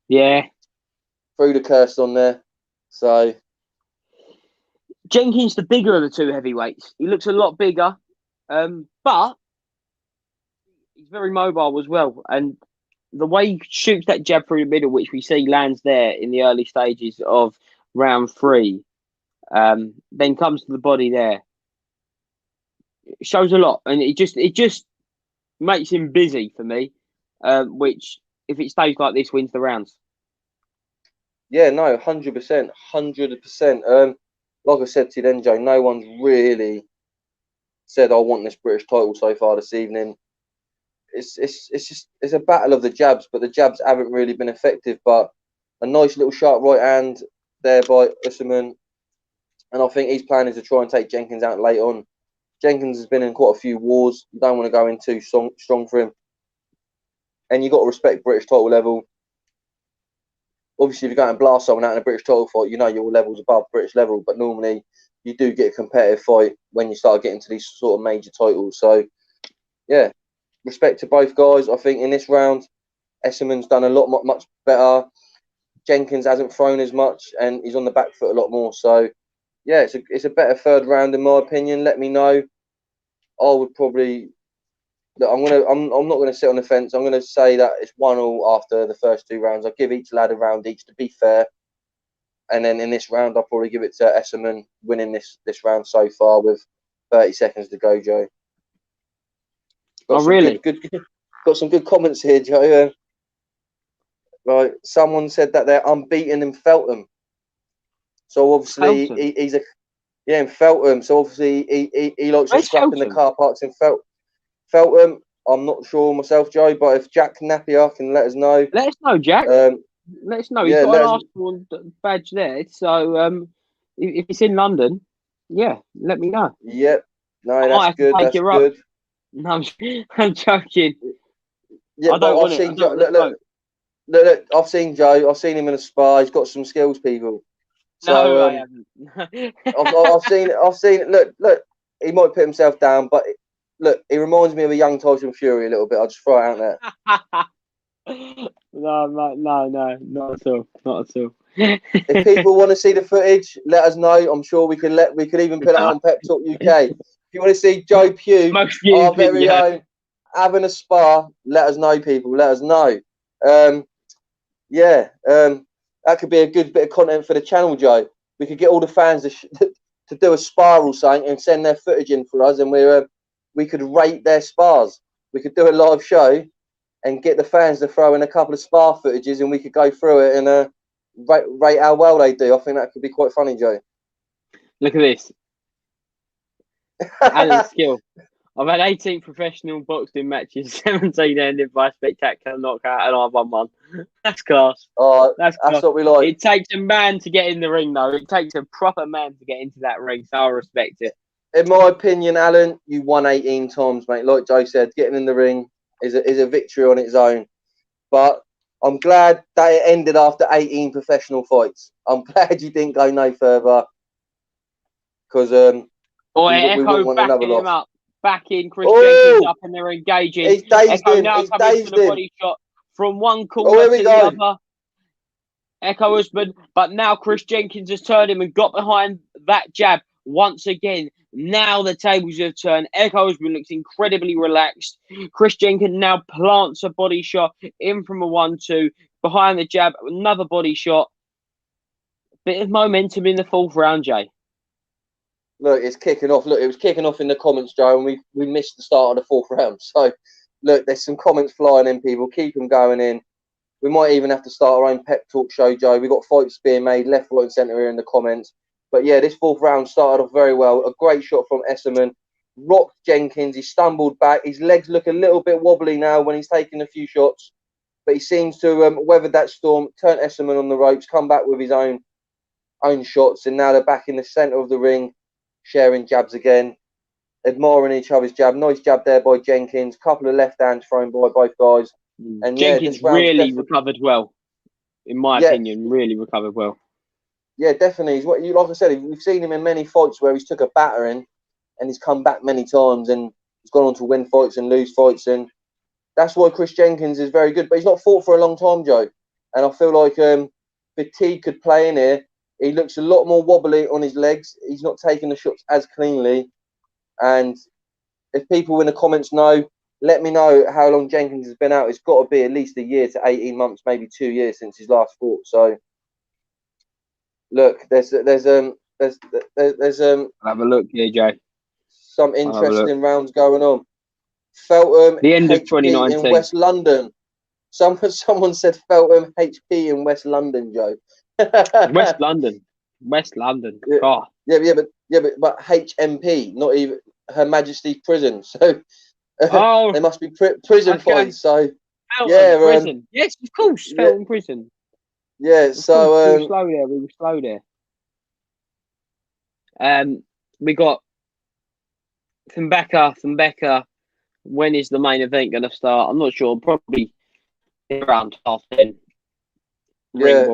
Yeah. Threw the curse on there. So Jenkins, the bigger of the 2 heavyweights. He looks a lot bigger, but he's very mobile as well. And the way he shoots that jab through the middle, which we see lands there in the early stages of round 3, then comes to the body there. It shows a lot, and it just makes him busy for me, which, if it stays like this, wins the rounds. Yeah, no, 100%. Like I said to you then, Joe, no one's really said I want this British title so far this evening. It's a battle of the jabs, but the jabs haven't really been effective. But a nice little sharp right hand there by Essuman, and I think his plan is to try and take Jenkins out late on. Jenkins has been in quite a few wars. You don't want to go in too strong for him, and you got to respect British title level. Obviously, if you're going to blast someone out in a British title fight, you know your level's above British level. But normally, you do get a competitive fight when you start getting to these sort of major titles. So, yeah, respect to both guys. I think in this round, Essuman's done a lot much better. Jenkins hasn't thrown as much, and he's on the back foot a lot more. So, yeah, it's a better 3rd round in my opinion. Let me know. I would probably. I'm not gonna sit on the fence. I'm gonna say that it's 1-1 after the first 2 rounds. I'll give each lad a round each to be fair, and then in this round I'll probably give it to Essuman winning this round so far with 30 seconds to go, Joe. Really? Got some good comments here, Joe. Right. Someone said that they're unbeaten in Feltham. So obviously Feltham. he's in Feltham. So obviously he likes to Where's scrap in the Feltham? car parks in Feltham. I'm not sure myself, Joe, but if Jack Napier can let us know. Let us know, Jack. Let us know. He's Yeah, got an Arsenal badge there. So if it's in London, yeah, let me know. Yep. No, I might that's have to good. take That's you up. good. No, I'm joking. Yeah, I but don't want I've it. I seen don't Joe. want to smoke. Look, I've seen Joe. I've seen him in a spa. He's got some skills, people. No, So I haven't. I've seen. Look. He might put himself down, but look, he reminds me of a young Tyson Fury a little bit. I'll just throw it out there. No, mate, no, not at all. Not at all. If people want to see the footage, let us know. I'm sure we could even put it out on Pep Talk UK. If you want to see Joe Pugh, Most our viewed very video. own, having a spa, let us know, people. Let us know. That could be a good bit of content for the channel, Joe. We could get all the fans to do a spa or something and send their footage in for us, and we could rate their spas. We could do a live show and get the fans to throw in a couple of spa footages, and we could go through it and rate how well they do. I think that could be quite funny, Joe. Look at this. Alan's skill. I've had 18 professional boxing matches, 17 ended by spectacular knockout, and I've won one. That's class. That's class. What we like. It takes a man to get in the ring, though. It takes a proper man to get into that ring, so I respect it. In my opinion, Alan, you won 18 times, mate. Like Joe said, getting in the ring is a victory on its own. But I'm glad that it ended after 18 professional fights. I'm glad you didn't go no further, because we wouldn't want another loss. Him up. Backing Chris Jenkins up, and they're engaging. He's dazed Echo him. now He's coming dazed for the him. body shot from one corner to the other. Echo husband, but now Chris Jenkins has turned him and got behind that jab once again. Now the tables have turned. Echo husband looks incredibly relaxed. Chris Jenkins now plants a body shot in from a 1-2 behind the jab. Another body shot. Bit of momentum in the fourth round, Jay. Look, it's kicking off. Look, it was kicking off in the comments, Joe, and we missed the start of the fourth round. So, look, there's some comments flying in, people. Keep them going in. We might even have to start our own pep talk show, Joe. We've got fights being made left, right, and centre here in the comments. But yeah, this fourth round started off very well. A great shot from Essuman. Rocked Jenkins. He stumbled back. His legs look a little bit wobbly now when he's taking a few shots. But he seems to weather that storm, turn Essuman on the ropes, come back with his own shots. And now they're back in the centre of the ring, sharing jabs again, admiring each other's jab. Nice jab there by Jenkins. Couple of left hands thrown by both guys. And Jenkins really recovered well, in my opinion. Really recovered well. Yeah, definitely. Like I said, we've seen him in many fights where he's took a battering and he's come back many times and he's gone on to win fights and lose fights. And that's why Chris Jenkins is very good. But he's not fought for a long time, Joe. And I feel like fatigue could play in here. He looks a lot more wobbly on his legs. He's not taking the shots as cleanly. And if people in the comments know, let me know how long Jenkins has been out. It's got to be at least a year to 18 months, maybe 2 years since his last fought. So, look, there's I'll have a look here, Jay. Some interesting rounds going on. Feltham the end of HP 2019 in West London. Someone said Feltham HP in West London, Joe. West London. Yeah, oh. but HMP, not even Her Majesty's Prison. So they must be prison fights. So Feltham prison. Yes, of course, Feltham prison. Yeah, so we were slow there. We got Thembeka. When is the main event going to start? I'm not sure. Probably around 10:30. Yeah,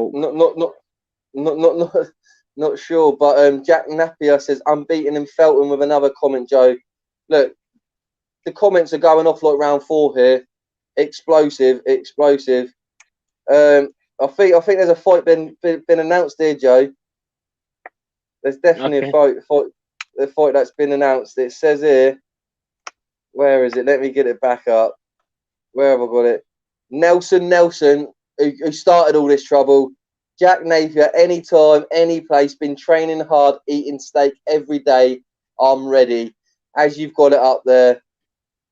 not sure. But Jack Napier says unbeaten in Feltham with another comment, Joe. Look, the comments are going off like round 4 here. Explosive. I think there's a fight been announced here, Joe. There's definitely a fight that's been announced. It says here, where is it? Let me get it back up. Where have I got it? Nelson, who started all this trouble. Jack Napier, anytime, any place, been training hard, eating steak every day. I'm ready. As you've got it up there.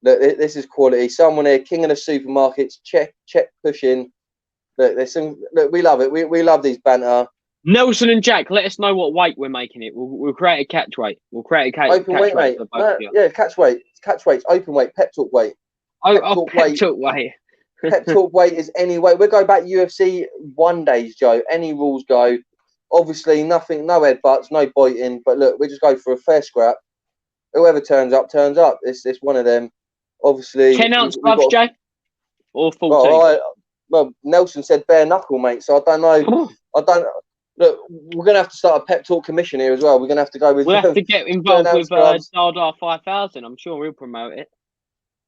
Look, this is quality. Someone here, king of the supermarkets, check pushing. Look, there's some. Look, we love it. We love these banter. Nelson and Jack, let us know what weight we're making it. We'll create a catch weight. We'll create a catch Open weight, weight mate. for both of you. Yeah, catch weight. Catch weights. Open weight. Pep talk weight. Pep talk weight. Pep talk weight is any weight. We'll go back UFC 1 days, Joe. Any rules go. Obviously, nothing, no headbutts, no biting. But look, we just go for a fair scrap. Whoever turns up, turns up. It's one of them. Obviously, 10-ounce gloves, Jay, or 14. Well, Nelson said bare knuckle, mate. So I don't know. I don't. Look, we're gonna have to start a pep talk commission here as well. We're gonna have to go with. We'll have to get involved with Dada 5000. I'm sure we'll promote it.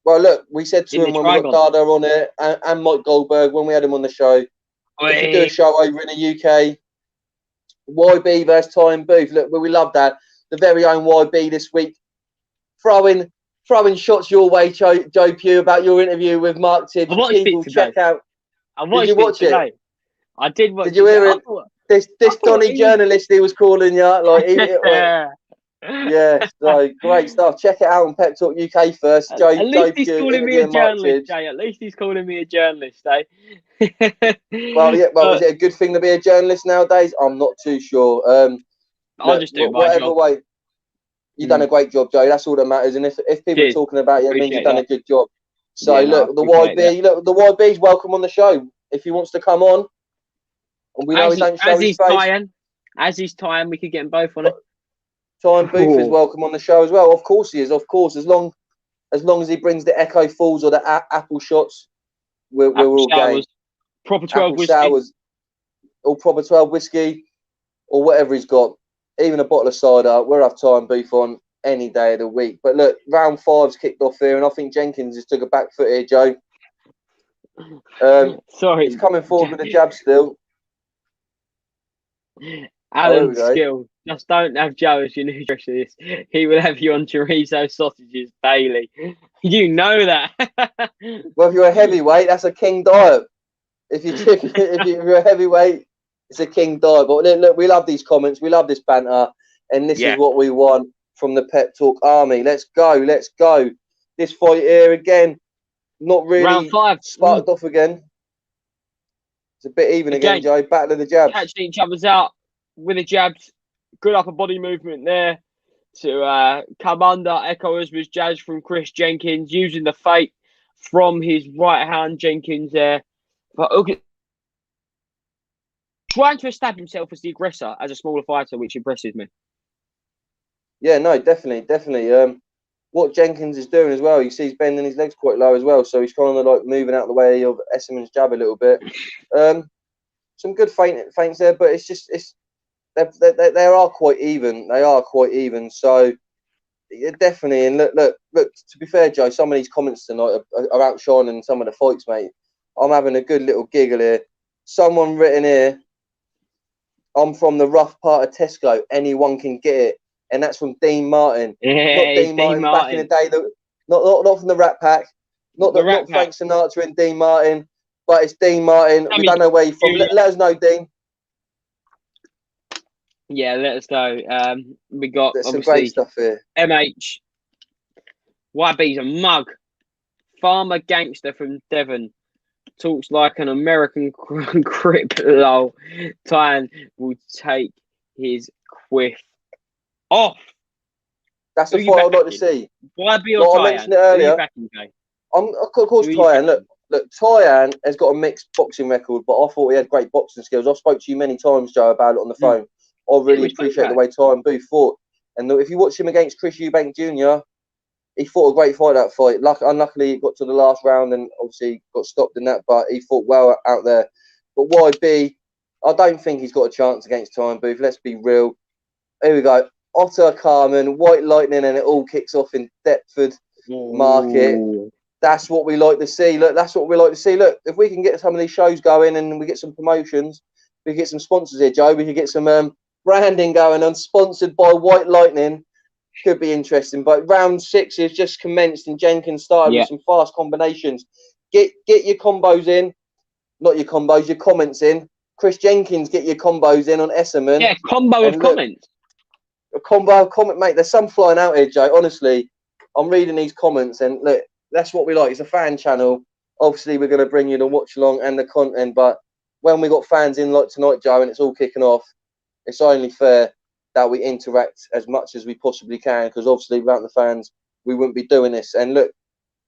Well, look, we said to him when we got Dada on it and Mike Goldberg when we had him on the show. If you do a show over in the UK, YB versus Time Booth. Look, we love that. The very own YB this week, throwing shots your way, Joe Pugh, about your interview with Mark Tibbs. People check out. Did you watch it? I did watch it. Did you hear it? This Donny journalist he was calling you like yeah, so great stuff. Check it out on Pep Talk UK first. At least he's calling me a journalist, Jay. At least he's calling me a journalist, eh? Well, is it a good thing to be a journalist nowadays? I'm not too sure. I'll just do whatever job. way. You've done a great job, Joe. That's all that matters. And if people are talking about you, it means you've done a good job. So look, the YB's welcome on the show if he wants to come on. And we know he don't show his face. As he's tying, we could get them both on it. Time Booth is welcome on the show as well. Of course he is. Of course, as long as he brings the Echo Falls or the apple shots, we're all game. Proper 12 whiskey. Sours, or proper 12 whiskey, or whatever he's got. Even a bottle of cider. We'll have Time Booth on any day of the week. But look, round 5's kicked off here, and I think Jenkins has took a back foot here, Joe. Sorry, he's coming forward with a jab still. Alan Skill, just don't have Joe as your nutritionist. He will have you on chorizo sausages daily. You know that. Well, if you're a heavyweight, that's a king diet. If you're a heavyweight, it's a king diet. But look, we love these comments. We love this banter. And this is what we want from the Pep Talk Army. Let's go. Let's go. This fight here again, not really round 5 sparked off again. It's a bit even again, Joe. Battle of the jabs. Catching each other's out with the jabs. Good upper body movement there to come under. Echoers was jabs from Chris Jenkins, using the fake from his right hand. Jenkins there. But trying to establish himself as the aggressor as a smaller fighter, which impresses me. Yeah, no, definitely. What Jenkins is doing as well, you see he's bending his legs quite low as well, so he's kind of like moving out the way of Essuman's jab a little bit. Some good feints there, but they are quite even. They are quite even. So yeah, definitely. And look. To be fair, Joe, some of these comments tonight are outshining some of the fights, mate. I'm having a good little giggle here. Someone written here, I'm from the rough part of Tesco. Anyone can get it. And that's from Dean Martin. Yeah, not Dean Martin back in the day. Not from the Rat Pack. Not Frank Sinatra and Dean Martin. But it's Dean Martin. We don't know where you're from. Let us know, Dean. Yeah, let us know. We got some great stuff here. MH. YB's a mug. Farmer gangster from Devon. Talks like an American crip. Lol. Tyan will take his quiff off. That's the fight I'd like to see. YB or Tyan? I mentioned it earlier. Of course, Tyan. Look, Tyan has got a mixed boxing record, but I thought he had great boxing skills. I've spoke to you many times, Joe, about it on the phone. I really appreciate the way Time Booth fought. And look, if you watch him against Chris Eubank Jr., he fought a great fight that fight. Unluckily, he got to the last round and obviously got stopped in that, but he fought well out there. But YB, I don't think he's got a chance against Time Booth. Let's be real. Here we go. Otter Carmen, White Lightning, and it all kicks off in Deptford Market. That's what we like to see. Look, that's what we like to see. Look, if we can get some of these shows going and we get some promotions, we get some sponsors here, Joe. We could get some branding going on, sponsored by White Lightning. Could be interesting. But round 6 is just commenced and Jenkins started with some fast combinations. Get your combos in. Not your combos, your comments in. Chris Jenkins, get your combos in on Essuman. Yeah, combo of comments. A combo of comment, mate. There's some flying out here, Joe. Honestly, I'm reading these comments and look, that's what we like. It's a fan channel. Obviously, we're going to bring you the watch along and the content, but when we got fans in like tonight, Joe, and it's all kicking off, it's only fair that we interact as much as we possibly can, because obviously without the fans, we wouldn't be doing this. And look,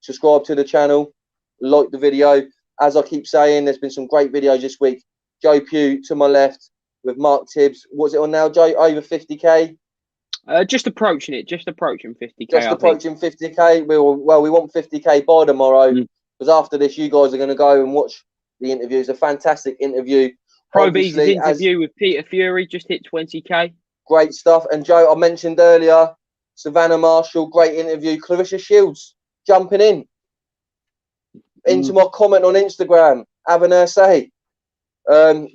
subscribe to the channel, like the video. As I keep saying, there's been some great videos this week. Joe Pugh to my left with Mark Tibbs. What's it on now, Joe? Over 50k? Just approaching 50k. Just approaching 50k. We want 50k by tomorrow, because after this, you guys are going to go and watch the interview. It's a fantastic interview. Pro Beez's interview with Peter Fury just hit 20k. Great stuff. And Joe, I mentioned earlier, Savannah Marshall, great interview. Clarissa Shields jumping into my comment on Instagram, having her say. I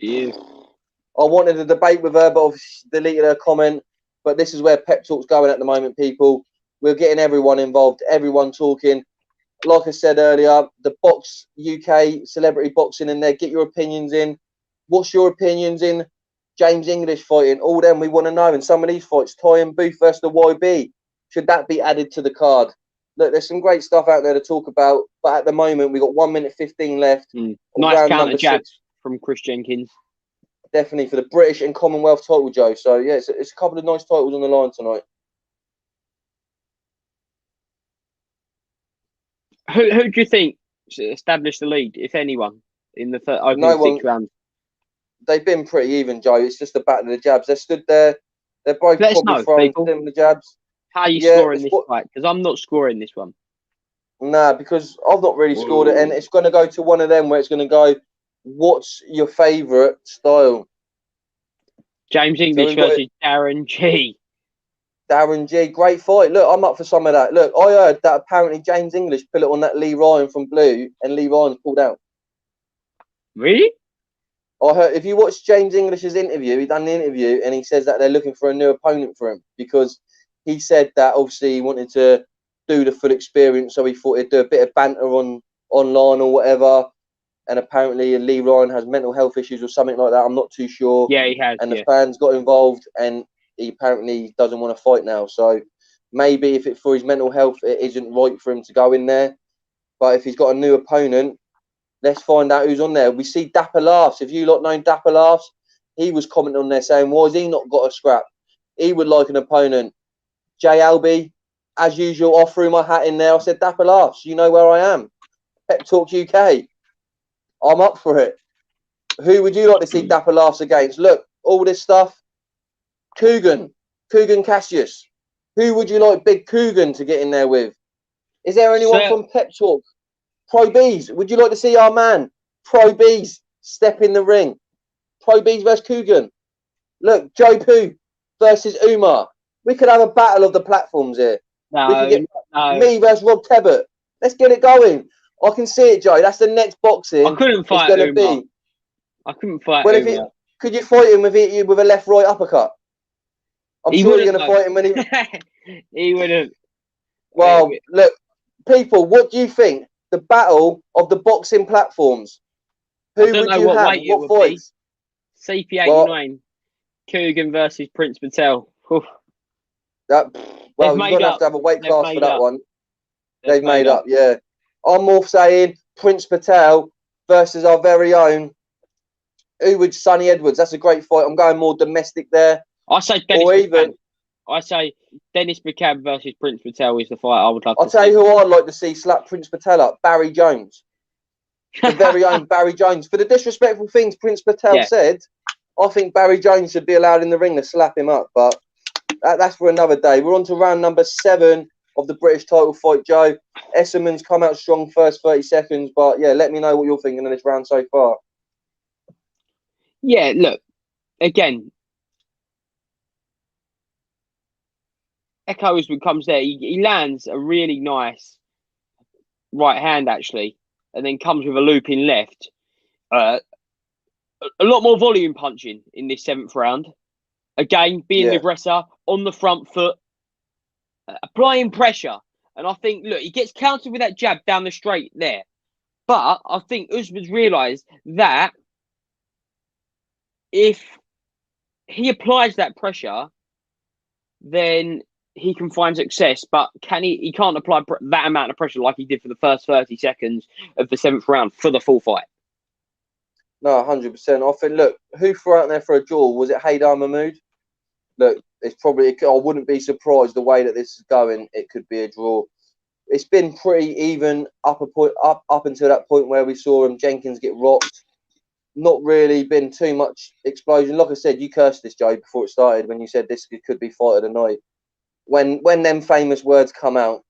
wanted a debate with her, but obviously deleted her comment. But this is where Pep Talk's going at the moment, people. We're getting everyone involved, everyone talking. Like I said earlier, the Box UK celebrity boxing in there. Get your opinions in. What's your opinions in James English fighting? All them we want to know. And some of these fights, Ty and Booth versus the YB, should that be added to the card? Look, there's some great stuff out there to talk about. But at the moment, we've got 1 minute 15 left. Nice counter jab from Chris Jenkins. Definitely for the British and Commonwealth title, Joe. So, yeah, it's a couple of nice titles on the line tonight. Who do you think should establish the lead, if anyone, in the opening 6 rounds? They've been pretty even, Joe. It's just the battle of the jabs. They stood there. They're both probably throwing similar jabs. How are you scoring this fight? Because I'm not scoring this one. Nah, because I've not really scored it. And it's going to go to one of them where it's going to go, what's your favourite style? James English versus Darren G. Darren G, great fight. Look, I'm up for some of that. Look, I heard that apparently James English put it on that Lee Ryan from Blue, and Lee Ryan's pulled out. Really? I heard, if you watch James English's interview, he done the interview, and he says that they're looking for a new opponent for him, because he said that obviously he wanted to do the full experience, so he thought he'd do a bit of banter online or whatever. And apparently Lee Ryan has mental health issues or something like that. I'm not too sure. Yeah, he has. And the fans got involved, and he apparently doesn't want to fight now. So maybe if it's for his mental health, it isn't right for him to go in there. But if he's got a new opponent, let's find out who's on there. We see Dapper Laughs. If you lot know Dapper Laughs, he was commenting on there saying, why has he not got a scrap? He would like an opponent. Jay Alby, as usual, I threw my hat in there. I said, Dapper Laughs, you know where I am. Pep Talk UK. I'm up for it. Who would you like to see Dapper Laughs against? Look, all this stuff. Coogan Cassius. Who would you like Big Coogan to get in there with? Is there anyone from Pep Talk? Pro Beez. Would you like to see our man, Pro Beez, step in the ring? Pro Beez versus Coogan. Look, Joe Poo versus Umar. We could have a battle of the platforms here. We could get me versus Rob Tebbert. Let's get it going. I can see it, Joe. That's the next boxing. I couldn't fight Umar. I couldn't fight Umar. Could you fight him with a left-right uppercut? I'm sure you're going to fight him when he... He wouldn't. Well, look, people, what do you think? The battle of the boxing platforms. Who would you have? What fights? CP89. Coogan versus Prince Patel. You're going to have a weight class for that one. They've made up, yeah. I'm more saying Prince Patel versus our very own. Who would Sonny Edwards? That's a great fight. I'm going more domestic there. I say Dennis McCann versus Prince Patel is the fight I would love to see. I'll tell you who I'd like to see slap Prince Patel up. Barry Jones. The very own Barry Jones. For the disrespectful things Prince Patel said, I think Barry Jones should be allowed in the ring to slap him up. But that's for another day. We're on to round number 7 of the British title fight, Joe. Essuman's come out strong first 30 seconds. But, yeah, let me know what you're thinking of this round so far. Yeah, look, again, Echo Essuman comes there. He lands a really nice right hand, actually, and then comes with a looping left. A lot more volume punching in this 7th round. Again, being the aggressor, on the front foot, applying pressure. And I think, look, he gets countered with that jab down the straight there. But I think Usman's realised that if he applies that pressure, then he can find success. But he can't apply that amount of pressure like he did for the first 30 seconds of the 7th round for the full fight. No, 100%. I think, look, who threw out there for a draw? Was it Haydar Mahmood? Look, it's probably. I wouldn't be surprised the way that this is going. It could be a draw. It's been pretty even up until that point where we saw Jenkins get rocked. Not really been too much explosion. Like I said, you cursed this, Joe, before it started when you said this could be fight of the night. When them famous words come out,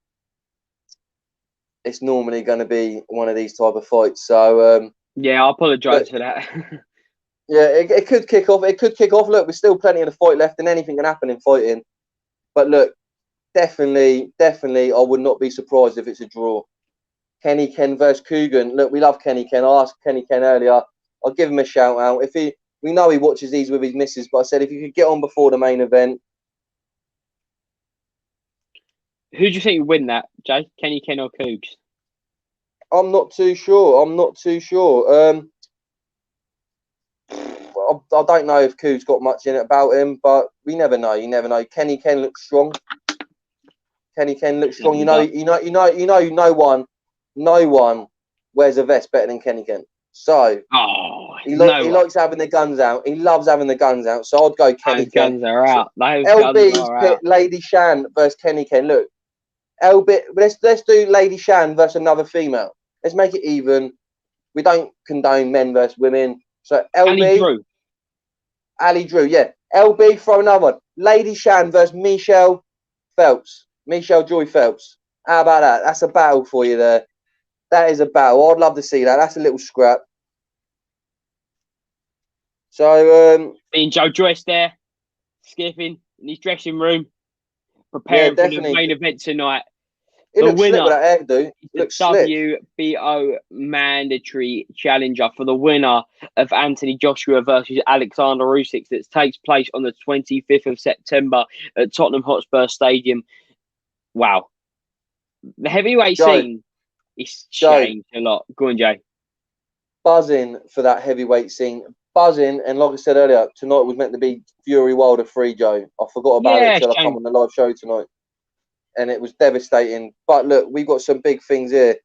it's normally going to be one of these type of fights. So yeah, I apologise for that. Yeah, it could kick off. It could kick off. Look, there's still plenty of the fight left, and anything can happen in fighting. But look, definitely, I would not be surprised if it's a draw. Kenny Ken versus Coogan. Look, we love Kenny Ken. I asked Kenny Ken earlier. I'll give him a shout out. We know he watches these with his missus, but I said if you could get on before the main event. Who do you think would win that, Jay? Kenny Ken or Cougs? I'm not too sure. I don't know if Cougs got much in it about him, but we never know. You never know. Kenny Ken looks strong. You know, no one wears a vest better than Kenny Ken. So he likes having the guns out. He loves having the guns out. So I'd go Kenny Ken. Guns are out. LB's picked Lady Shan versus Kenny Ken. Look, LB. Let's do Lady Shan versus another female. Let's make it even. We don't condone men versus women. So LB. Ali Drew, yeah. LB, throw another one. Lady Shan versus Michelle Joy Phelps. How about that? That's a battle for you there. That is a battle. I'd love to see that. That's a little scrap. So, seeing Joyce there, skipping in his dressing room, preparing for the main event tonight. It looks slick with that hairdo. Looks slick. WBO mandatory challenger for the winner of Anthony Joshua versus Alexander Usyk that takes place on the 25th of September at Tottenham Hotspur Stadium. Wow. The heavyweight scene is changed a lot. Go on, Jay. Buzzing for that heavyweight scene. Buzzing. And like I said earlier, tonight was meant to be Fury Wilder 3, Joe. I forgot about it until I come on the live show tonight. And it was devastating. But look, we've got some big things here.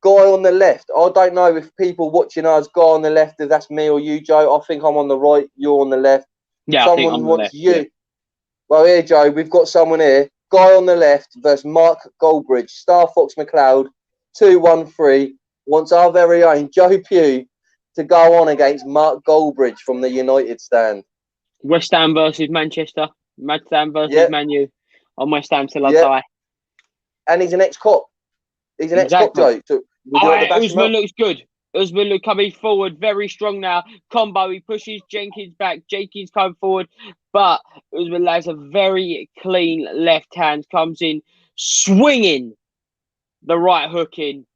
Guy on the left. I don't know if people watching us, guy on the left, if that's me or you, Joe. I think I'm on the right. You're on the left. Yeah, someone I think I'm wants left, you. Yeah. Well, here, Joe, we've got someone here. Guy on the left versus Mark Goldbridge. Star Fox McLeod, 213. Wants our very own Joe Pugh to go on against Mark Goldbridge from the United stand. West Ham versus Manchester. West Ham versus Man U. On West Ham till I die. And he's an ex-cop. He's an ex-cop, Joe. So Usman looks good. Usman look coming forward, very strong now. Combo, he pushes Jenkins back. Jenkins coming forward, but Usman lands a very clean left hand, comes in, swinging the right hook in.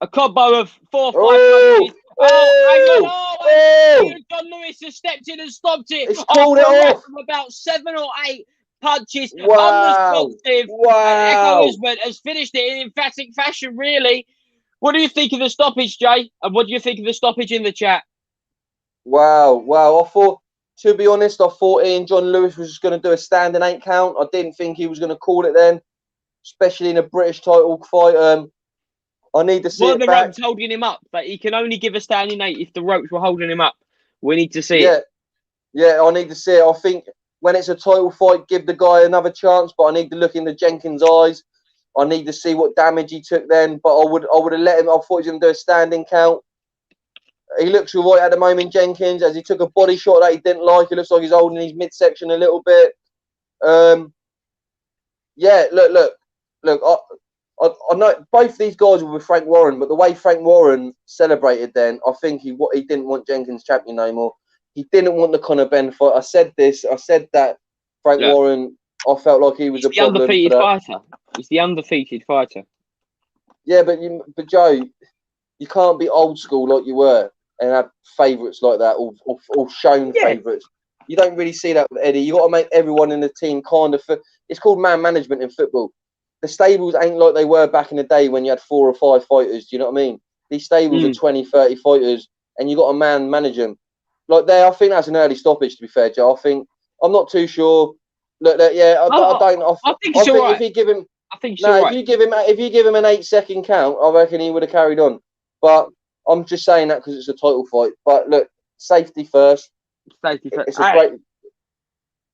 A combo of 4 or 5 punches. John Lewis has stepped in and stopped it. It's called it off. From about 7 or 8 punches. Wow. Unresponsive. Echo Usman has finished it in emphatic fashion, really. What do you think of the stoppage, Jay? And what do you think of the stoppage in the chat? Wow. I thought, to be honest, Ian John Lewis was just going to do a standing 8 count. I didn't think he was going to call it then, especially in a British title fight. I need to see it the back. ropes holding him up, but he can only give a standing 8 if the ropes were holding him up. We need to see it. Yeah, I need to see it. I think when it's a title fight, give the guy another chance, but I need to look into Jenkins' eyes. I need to see what damage he took then, but I would have let him. I thought he was going to do a standing count. He looks all right at the moment, Jenkins, as he took a body shot that he didn't like. It looks like he's holding his midsection a little bit. Look. I know both these guys were with Frank Warren, but the way Frank Warren celebrated then, I think he didn't want Jenkins champion no more. He didn't want the Conor Benn fight. I said that Frank Warren, I felt like he was a problem. The undefeated fighter. He's the undefeated fighter. Yeah, but Joe, you can't be old school like you were and have favourites like that, or shown favourites. You don't really see that with Eddie. You got to make everyone in the team kind of. It's called man management in football. The stables ain't like they were back in the day when you had 4 or 5 fighters. Do you know what I mean? These stables are 20, 30 fighters, and you got a man manage them. Like I think that's an early stoppage. To be fair, Joe, I'm not too sure. Look, I think it's all right. If you give him, if you give him an 8-second count, I reckon he would have carried on. But I'm just saying that because it's a title fight. But look, safety first. Safety first. It's a great.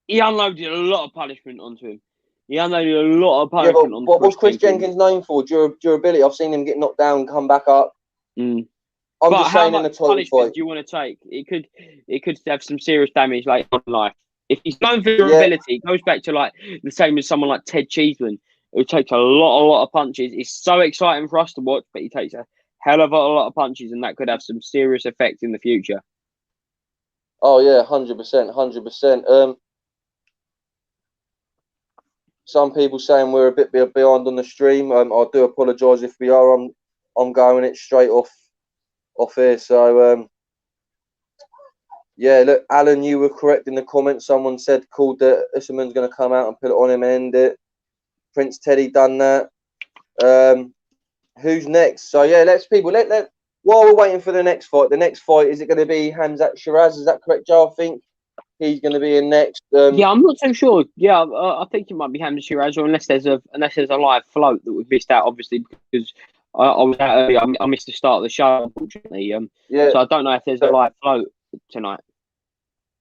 He unloaded a lot of punishment onto him. He unloaded a lot of Yeah, punishment but onto what's Chris Jenkins known for? Durability. I've seen him get knocked down, come back up. Mm. I'm But just how saying in a much title punishment fight. do you want to take? It could have some serious damage later on in life. If he's known for durability, it goes back to like the same as someone like Ted Cheeseman, who takes a lot of punches. It's so exciting for us to watch, but he takes a hell of a lot of punches, and that could have some serious effect in the future. Oh yeah, 100%, 100%. Some people saying we're a bit behind on the stream. I do apologise if we are. I'm going it straight off here. So yeah, look, Alan, you were correct in the comments. Someone said called that Essuman's going to come out and put it on him and end it. Prince Teddy done that. Who's next? So yeah, let while we're waiting for the next fight. The next fight, is it going to be Hamzat Shiraz? Is that correct, Joe? I think he's going to be in next. Yeah, I'm not so sure. Yeah, I think it might be Hamza Shiraz, or unless there's a live float that we've missed out, obviously, because I was out early. I missed the start of the show, unfortunately. Yeah. So I don't know if there's a live float tonight.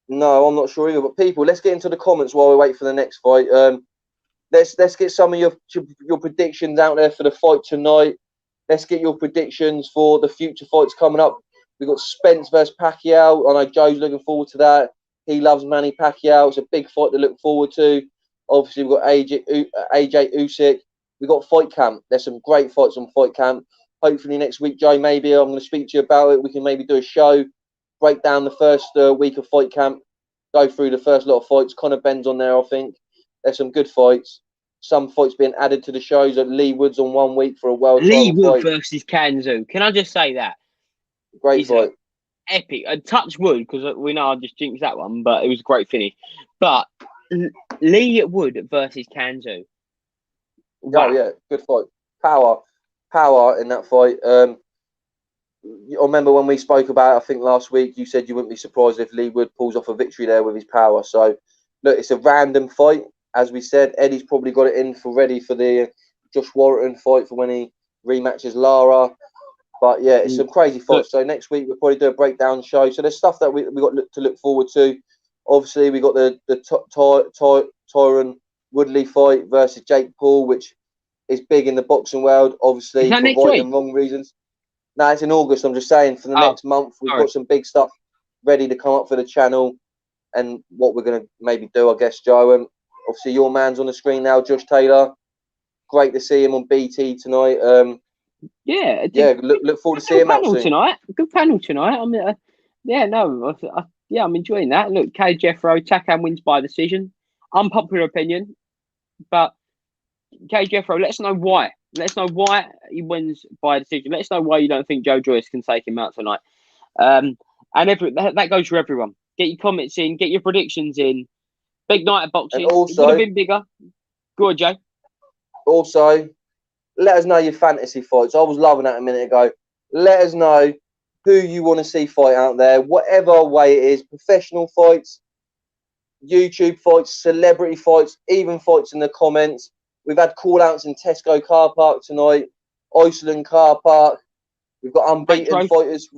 No, I'm not sure either. But people, let's get into the comments while we wait for the next fight. Let's get some of your predictions out there for the fight tonight. Let's get your predictions for the future fights coming up. We've got Spence versus Pacquiao. I know Joe's looking forward to that. He loves Manny Pacquiao. It's a big fight to look forward to. Obviously, we've got AJ Usyk. We've got Fight Camp. There's some great fights on Fight Camp. Hopefully next week, Joe, maybe I'm going to speak to you about it. We can maybe do a show, break down the first week of Fight Camp, go through the first lot of fights. Conor Benn's on there, I think. There's some good fights. Some fights being added to the shows. At Lee Wood's on 1 week for a world title Wood fight. versus Kanzu. Can I just say that? Great fight. Epic. A touch wood, because we know I just jinxed that one, but it was a great finish. But Lee Wood versus Kanzu. Wow. Oh, yeah, good fight. Power in that fight. I remember when we spoke about it, I think last week, you said you wouldn't be surprised if Lee Wood pulls off a victory there with his power. So, look, it's a random fight. As we said, Eddie's probably got it ready for the Josh Warrington fight for when he rematches Lara. But yeah, it's some crazy fights. So next week we'll probably do a breakdown show. So there's stuff that we got to look forward to. Obviously, we got the Tyron Woodley fight versus Jake Paul, which is big in the boxing world. Obviously, for right and wrong reasons. No, it's in August. I'm just saying for the next month we've got some big stuff ready to come up for the channel, and what we're going to maybe do, I guess, Joe. Obviously, your man's on the screen now, Josh Taylor. Great to see him on BT tonight. Look forward to seeing him out soon. Good panel tonight. I'm enjoying that. Look, K. Jeffro, Takam wins by decision. Unpopular opinion, but K. Jeffro, let us know why. Let us know why he wins by decision. Let us know why you don't think Joe Joyce can take him out tonight. And that goes for everyone. Get your comments in, get your predictions in. Big night of boxing. And also, it would have been bigger. Go on, Joe. Also, let us know your fantasy fights. I was loving that a minute ago. Let us know who you want to see fight out there, whatever way it is. Professional fights, YouTube fights, celebrity fights, even fights in the comments. We've had call-outs in Tesco car park tonight, Iceland car park. We've got unbeaten fighters,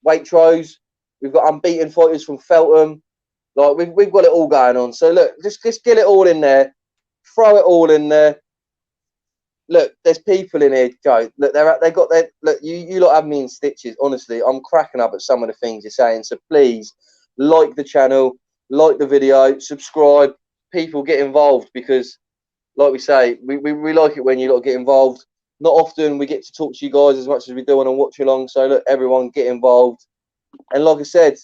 Waitrose. We've got unbeaten fighters from Feltham. Like we've got it all going on. So look, just get it all in there. Throw it all in there. Look, there's people in here, Joe. Look, they got their look. You lot have me in stitches. Honestly, I'm cracking up at some of the things you're saying. So please like the channel, like the video, subscribe. People get involved because, like we say, we like it when you lot get involved. Not often we get to talk to you guys as much as we do on a watch along. So look, everyone get involved. And like I said,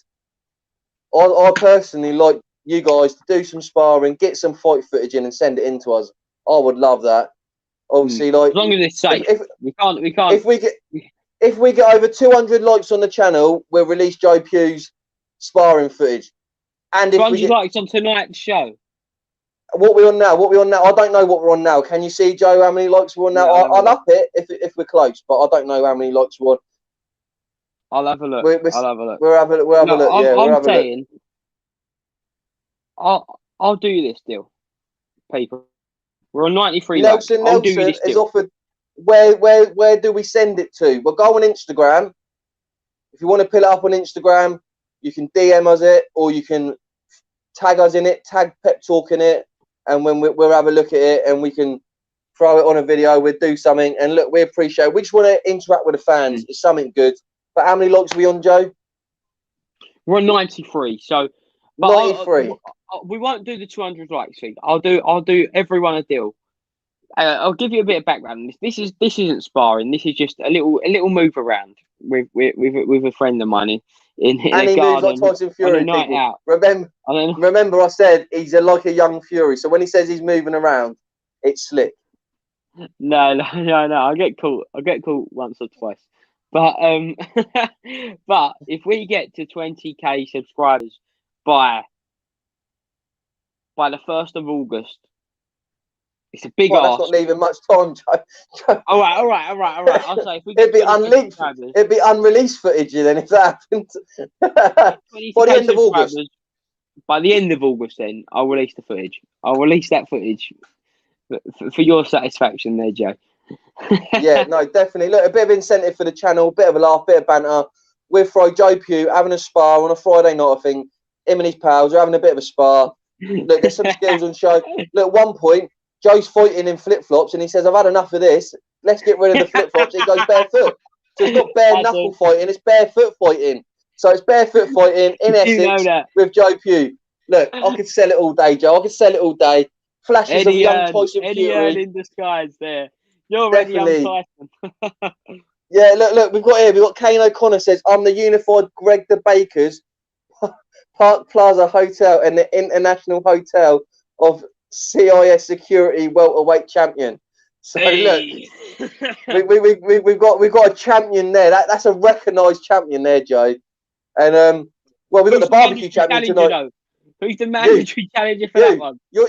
I personally like you guys to do some sparring, get some fight footage in, and send it in to us. I would love that. Obviously, like as long as it's safe, we can't. If we get over 200 likes on the channel, we'll release Joe Pugh's sparring footage. And if we get likes on tonight's show, what we on now? I don't know what we're on now. Can you see, Joe, how many likes we're on now? Yeah, I'll up it if we're close, but I don't know how many likes we're on. I'll have a look. I'll have a look. We'll have a look. Yeah, I'm saying, I'll do this deal, people. We're on 93 likes. Nelson is offered. Where do we send it to? We'll go on Instagram. If you want to pull it up on Instagram, you can DM us it, or you can tag us in it, tag Pep Talk in it, and when we'll have a look at it and we can throw it on a video. We'll do something. And look, we appreciate it. We just want to interact with the fans. It's something good. But how many likes are we on, Joe? We're on 93. So 93. We won't do the 200 likes thing. I'll do everyone a deal. I'll give you a bit of background. This isn't sparring. This is just a little move around with a friend of mine in and a he garden moves like Tyson Fury. On a night out. Remember, I said he's like a young Fury. So when he says he's moving around, it's slick. No. I get caught once or twice. But but if we get to 20k subscribers by the 1st of August, it's a big ask. That's not leaving much time, Joe. All right. I'll say if we get it'd be unreleased footage then if that happened. By the end of August. By the end of August, then I'll release the footage. I'll release that footage for your satisfaction, there, Joe. Yeah, no, definitely. Look, a bit of incentive for the channel, a bit of a laugh, bit of banter. We're Fry Joe Pugh having a spar on a Friday night, I think. Him and his pals are having a bit of a spar. Look, there's some skills on show. Look, at one point, Joe's fighting in flip-flops and he says, I've had enough of this. Let's get rid of the flip-flops. He goes barefoot. So it's not bare knuckle fighting, it's barefoot fighting. So it's barefoot fighting, in essence, with Joe Pugh. Look, I could sell it all day, Joe. I could sell it all day. Flashes of young Tyson Fury. In disguise there. You're already young Tyson. Yeah, look, we've got Kane O'Connor says, I'm the unified Greg the Baker's Park Plaza Hotel and the International Hotel of CIS Security Welterweight Champion. So hey. Look, we've got a champion there. That's a recognised champion there, Joe. And well, we've got the barbecue champion tonight. Who's the mandatory challenger for that one? You're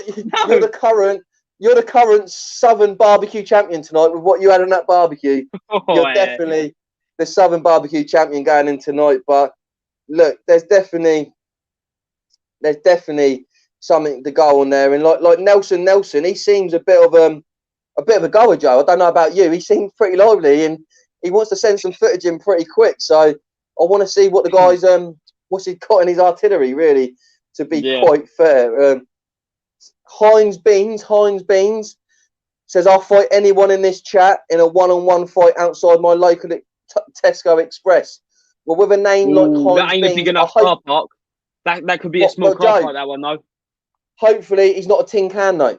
the current Southern barbecue champion tonight with what you had on that barbecue. You're definitely the Southern barbecue champion going in tonight. But look, there's definitely something to go on there. And like Nelson, he seems a bit of a goer, Joe. I don't know about you. He seems pretty lively and he wants to send some footage in pretty quick. So I want to see what the guys what's he got in his artillery, really, to be quite fair. Heinz Beans says, I'll fight anyone in this chat in a one-on-one fight outside my local Tesco Express. Well, with a name like Heinz that ain't Beans, a big enough car park. That could be a small car park, that one, though. Hopefully, he's not a tin can, though.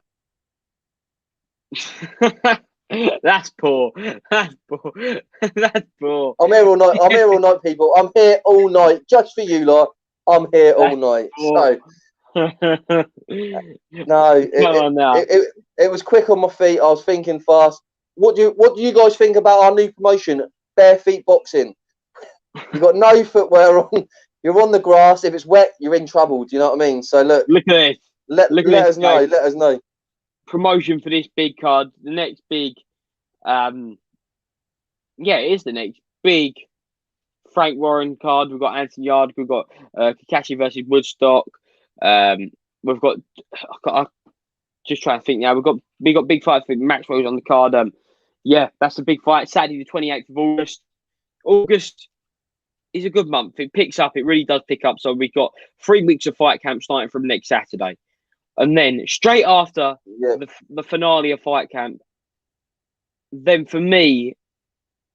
That's poor. That's poor. I'm here all night, people. I'm here all night, just for you lot. I'm here all night. So, no, it was quick on my feet. I was thinking fast. What do you guys think about our new promotion, bare feet boxing? You've got no footwear on. You're on the grass. If it's wet, you're in trouble. Do you know what I mean? So look at this. Let us know. Let us know. Promotion for this big card. The next big, it is the next big Frank Warren card. We've got Anthony Yard. We've got Kakashi versus Woodstock. We've got. Just trying to think now. We got big fights for Maxwell's on the card. That's a big fight. Saturday the 28th of August. August is a good month. It picks up. It really does pick up. So we've got 3 weeks of fight camp starting from next Saturday, and then straight after the finale of fight camp. Then for me,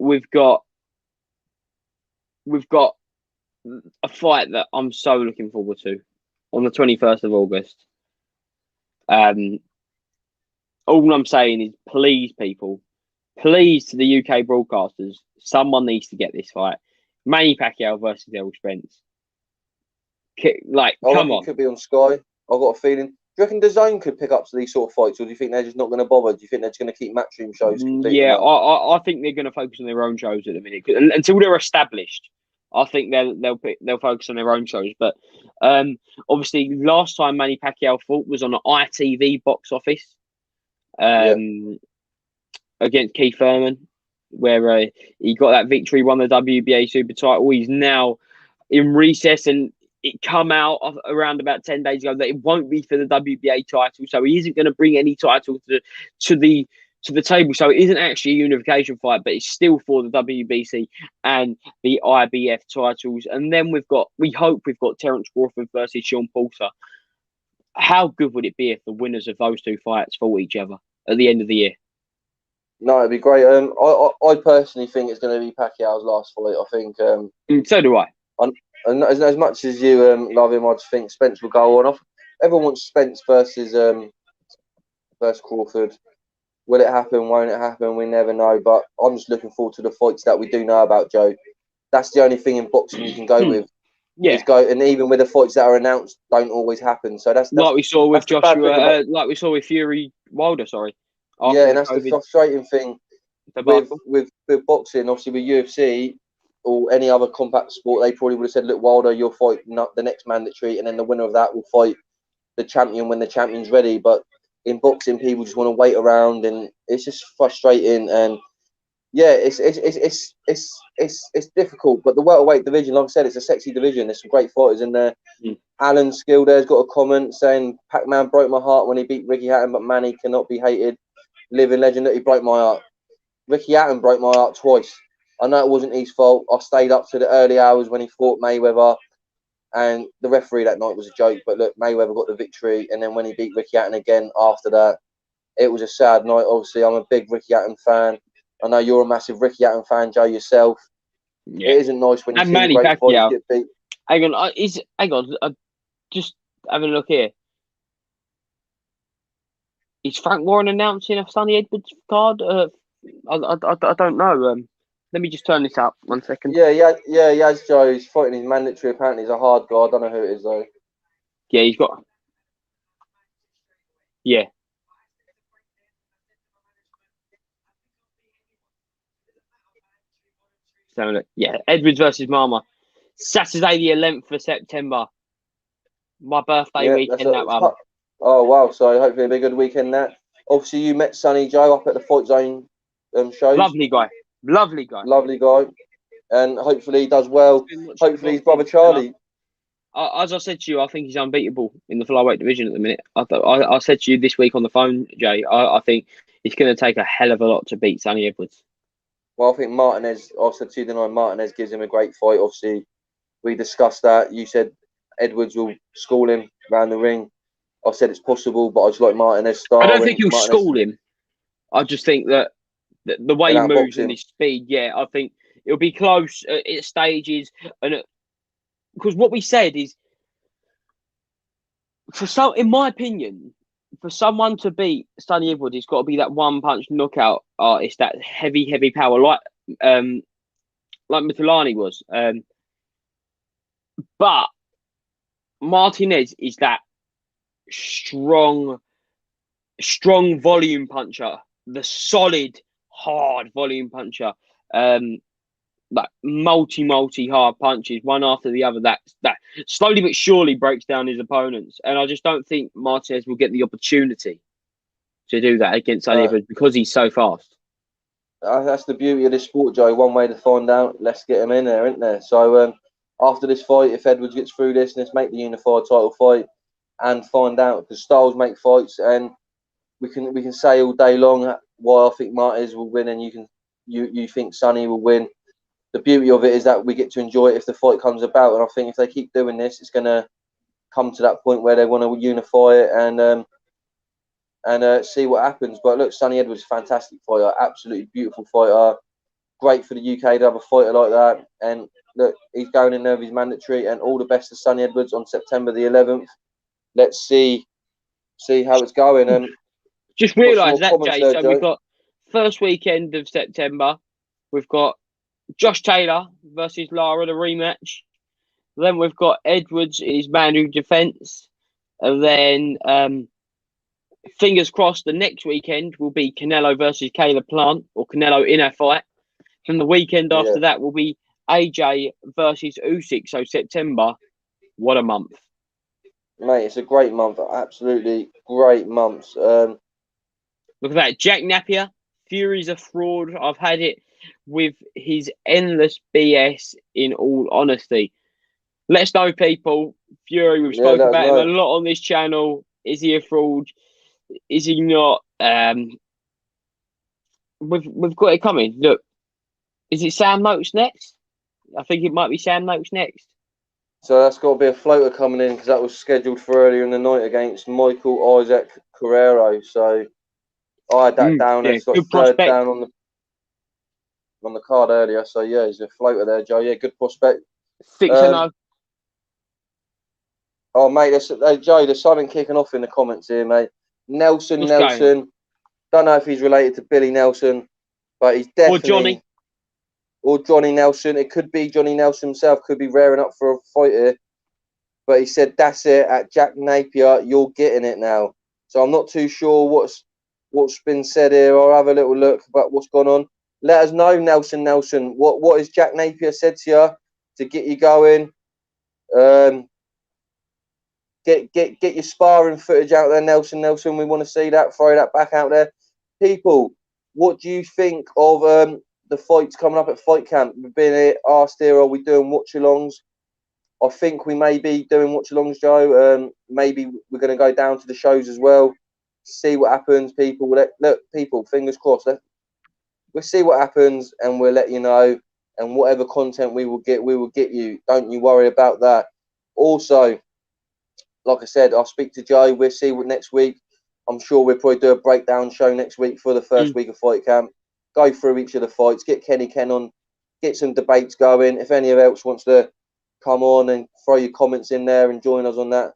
we've got a fight that I'm so looking forward to on the 21st of August. All I'm saying is, please, people, please, to the UK broadcasters, someone needs to get this fight. Manny Pacquiao versus Errol Spence. Come on. It could be on Sky. I've got a feeling. Do you reckon DAZN could pick up to these sort of fights, or do you think they're just not going to bother? Do you think they're just going to keep matchroom shows? I think they're going to focus on their own shows at the minute until they're established. I think they'll focus on their own shows. But obviously, last time Manny Pacquiao fought was on the ITV box office against Keith Thurman, where he got that victory, won the WBA Super title. He's now in recess, and it come out around about 10 days ago that it won't be for the WBA title. So he isn't going to bring any title to the to the table. So it isn't actually a unification fight, but it's still for the WBC and the IBF titles. And then we hope we've got Terence Crawford versus Sean Porter. How good would it be if the winners of those two fights fought each other at the end of the year? No, it'd be great. I personally think it's going to be Pacquiao's last fight. I think. So do I. And as much as you love him, I just think Spence will go on. Everyone wants Spence versus Crawford. Will it happen? Won't it happen? We never know. But I'm just looking forward to the fights that we do know about, Joe. That's the only thing in boxing you can go with. Yeah. And even with the fights that are announced, don't always happen. So that's like we saw with Joshua, like we saw with Fury Wilder. Sorry. Yeah, and that's the frustrating thing with boxing. Obviously, with UFC or any other compact sport, they probably would have said, "Look, Wilder, you'll fight not the next mandatory, and then the winner of that will fight the champion when the champion's ready." But in boxing, people just want to wait around, and it's just frustrating. And yeah, it's difficult. But the welterweight division, like I said, it's a sexy division. There's some great fighters in there. Alan Skill there's got a comment saying, "Pac-Man broke my heart when he beat Ricky Hatton, but Manny cannot be hated. Living legend that he broke my heart." Ricky Hatton broke my heart twice. I know it wasn't his fault. I stayed up to the early hours when he fought Mayweather, and the referee that night was a joke. But look, Mayweather got the victory, and then when he beat Ricky Hatton again after that, it was a sad night. Obviously, I'm a big Ricky Hatton fan. I know you're a massive Ricky Hatton fan, Joe, yourself. Yeah. It isn't nice when you see the great fighters get beat. Hang on, just having a look here. Is Frank Warren announcing a Sonny Edwards card? I don't know. Let me just turn this up 1 second. Yeah, Joe. He's fighting his mandatory. Apparently, he's a hard guy. I don't know who it is though. Yeah, he's got. Yeah. So yeah, Edwards versus Mama, Saturday the 11th of September. My birthday weekend. That one. Oh wow! So hopefully it'll be a good weekend. That obviously you met Sonny Joe up at the Fight Zone shows. Lovely guy. And hopefully he does well. Hopefully his brother Charlie. As I said to you, I think he's unbeatable in the flyweight division at the minute. I said to you this week on the phone, Jay, I think it's going to take a hell of a lot to beat Sonny Edwards. Well, I think Martinez, I said to you tonight, Martinez gives him a great fight. Obviously, we discussed that. You said Edwards will school him around the ring. I said it's possible, but I just like Martinez style. I don't think he'll school him. I just think that the way he moves and his speed, I think it'll be close at stages. And because what we said is, in my opinion, for someone to beat Sonny Edwards, it's got to be that one-punch knockout artist, that heavy power, like Mitulani was. But Martinez is that strong volume puncher, the solid, hard volume puncher. Like multi hard punches, one after the other, that slowly but surely breaks down his opponents. And I just don't think Martinez will get the opportunity to do that against Sonny Edwards because he's so fast. That's the beauty of this sport, Joe. One way to find out. Let's get him in there, isn't there? So after this fight, if Edwards gets through this, let's make the unified title fight and find out, because styles make fights, and we can say all day long why I think Martinez will win, and you think Sonny will win. The beauty of it is that we get to enjoy it if the fight comes about, and I think if they keep doing this, it's going to come to that point where they want to unify it and see what happens. But look, Sonny Edwards, fantastic fighter, absolutely beautiful fighter, great for the UK to have a fighter like that. And look, he's going in there with his mandatory, and all the best to Sonny Edwards on September the 11th. Let's see how it's going. Just realised that, Jay. So we've got first weekend of September. We've got Josh Taylor versus Lara, the rematch. Then we've got Edwards in his mandatory defence. And then fingers crossed, the next weekend will be Canelo versus Caleb Plant, or Canelo in a fight. And the weekend after that will be AJ versus Usyk. So September, what a month. Mate, it's a great month. Absolutely great months. Look at that. Jack Napier, Fury's a fraud. I've had it with his endless BS, in all honesty. Let us know, people. Fury, we've spoken about him a lot on this channel. Is he a fraud? Is he not? we've got it coming. Look, is it Sam Noakes next? I think it might be Sam Noakes next. So that's got to be a floater coming in because that was scheduled for earlier in the night against Michael Isaac Carrero. So I had that down as good third prospect. down on the card earlier. So yeah, he's a floater there, Joe. Yeah, good prospect. 6-0. Oh mate, Joe, there's something kicking off in the comments here, mate. Nelson. Don't know if he's related to Billy Nelson, but he's definitely or Johnny Nelson. It could be Johnny Nelson himself. Could be raring up for a fight here. But he said, "That's it at Jack Napier. You're getting it now." So I'm not too sure what's been said here. I'll have a little look about what's gone on. Let us know, Nelson. What has Jack Napier said to you to get you going? Get your sparring footage out there, Nelson. We want to see that. Throw that back out there. People, what do you think of the fights coming up at Fight Camp? We've been asked here, are we doing watch-alongs? I think we may be doing watch-alongs, Joe. Maybe we're going to go down to the shows as well. See what happens, people. Look, people, fingers crossed. We'll see what happens and we'll let you know. And whatever content we will get you. Don't you worry about that. Also, like I said, I'll speak to Joe. We'll see what next week. I'm sure we'll probably do a breakdown show next week for the first week of Fight Camp. Go through each of the fights. Get Kenny Ken on. Get some debates going. If anyone else wants to come on and throw your comments in there and join us on that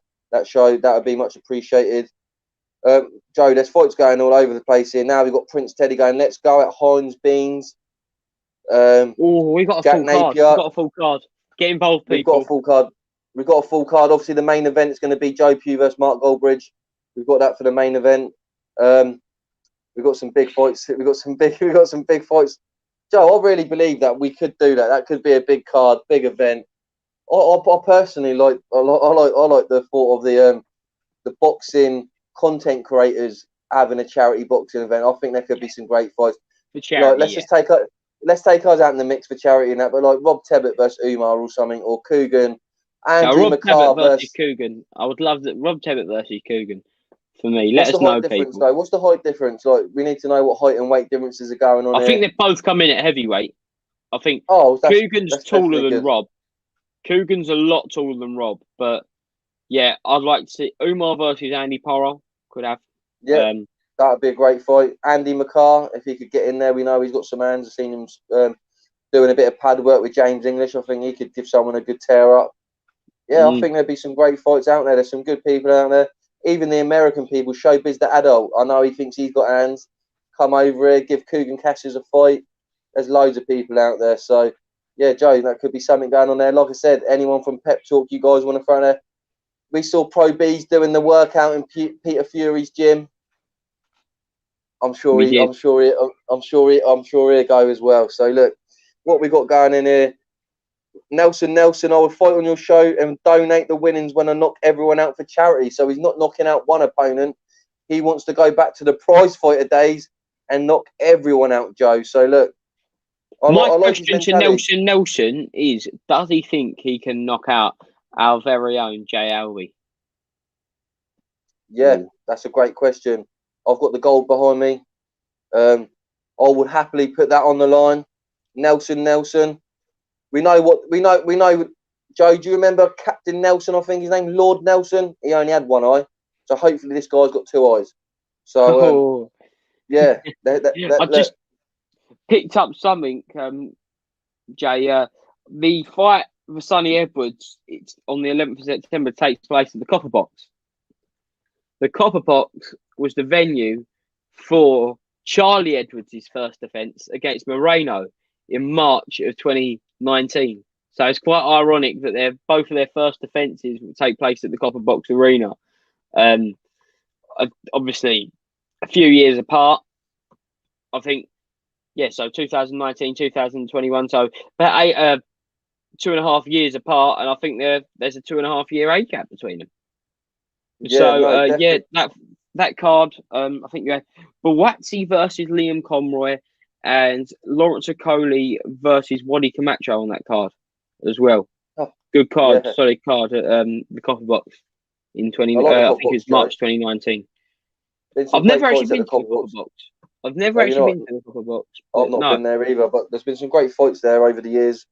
show, that would be much appreciated. Joe, there's fights going all over the place here. Now we've got Prince Teddy going, let's go at Heinz Beans. We got a full card. We've got a full card. Get involved, people. We've got a full card. Obviously, the main event is going to be Joe Pugh versus Mark Goldbridge. We've got that for the main event. We've got some big fights. We've got some big fights. Joe, I really believe that we could do that. That could be a big card, big event. I personally like the thought of the boxing content creators having a charity boxing event. I think there could be some great fights. For charity, let's take us out in the mix for charity and that. But like Rob Tebbett versus Umar or something, or Coogan. Rob Tebbett versus Coogan. I would love that. Rob Tebbett versus Coogan. For me, let us know, people. Though? What's the height difference? Like, we need to know what height and weight differences are going on. I think they're both coming in at heavyweight. I think Coogan's taller than Rob. Coogan's a lot taller than Rob, but yeah, I'd like to see Umar versus Andy Porro. Could have. Yeah, that'd be a great fight. Andy McCarr, if he could get in there, we know he's got some hands. I've seen him doing a bit of pad work with James English. I think he could give someone a good tear up. Yeah, I think there'd be some great fights out there. There's some good people out there. Even the American people, Showbiz the adult. I know he thinks he's got hands. Come over here, give Coogan Cassius a fight. There's loads of people out there. So, yeah, Joe, that could be something going on there. Like I said, anyone from Pep Talk you guys want to throw in there? We saw Pro Beez doing the workout in Peter Fury's gym. I'm sure he'll go as well. So look, what we got going in here. Nelson, I would fight on your show and donate the winnings when I knock everyone out for charity. So he's not knocking out one opponent. He wants to go back to the prize fighter days and knock everyone out, Joe. So look, my question to Nelson is, does he think he can knock out our very own Jay Alby? Yeah, that's a great question. I've got the gold behind me. I would happily put that on the line. Nelson. We know. Joe, do you remember Captain Nelson? I think his name, Lord Nelson. He only had one eye, so hopefully this guy's got two eyes. So yeah, I just picked up something, Jay. The fight for Sonny Edwards, it's on the 11th of September, takes place at the Copper Box. The Copper Box was the venue for Charlie Edwards' first defence against Moreno in March of 2019. So it's quite ironic that both of their first defences will take place at the Copper Box Arena. Obviously, a few years apart. I think, so 2019, 2021. So about 2.5 years apart, and I think there's a 2.5 year age gap between them. That card. I think you had Bawatsi versus Liam Conroy and Lawrence Okoli versus Wadi Camacho on that card as well. Good card, solid card at the Copper Box in I think it's March 2019. I've never actually been to the Copper Box. I've never Oh, you're actually not. been to the Copper Box. I've not No. been there either, but there's been some great fights there over the years,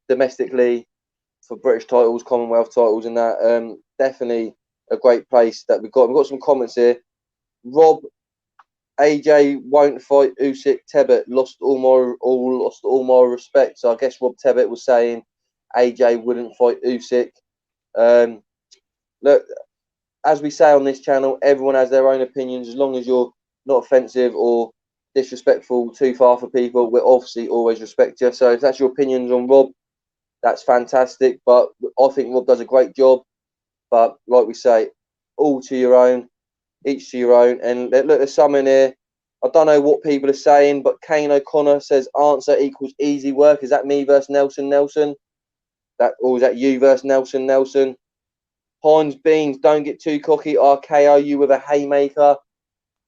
domestically for British titles, Commonwealth titles, and that. Definitely a great place that we've got. We've got some comments here. Rob, AJ won't fight Usyk. Tebet lost all my respect. So I guess Rob Tebet was saying AJ wouldn't fight Usyk. Look, as we say on this channel, everyone has their own opinions. As long as you're not offensive or disrespectful too far for people, we'll obviously always respect you. So if that's your opinions on Rob, that's fantastic. But I think Rob does a great job. But like we say, all to your own, each to your own. And look, there's some in here. I don't know what people are saying, but Kane O'Connor says answer equals easy work. Is that me versus Nelson? Or is that you versus Nelson? Heinz Beans, don't get too cocky. RKO you with a haymaker.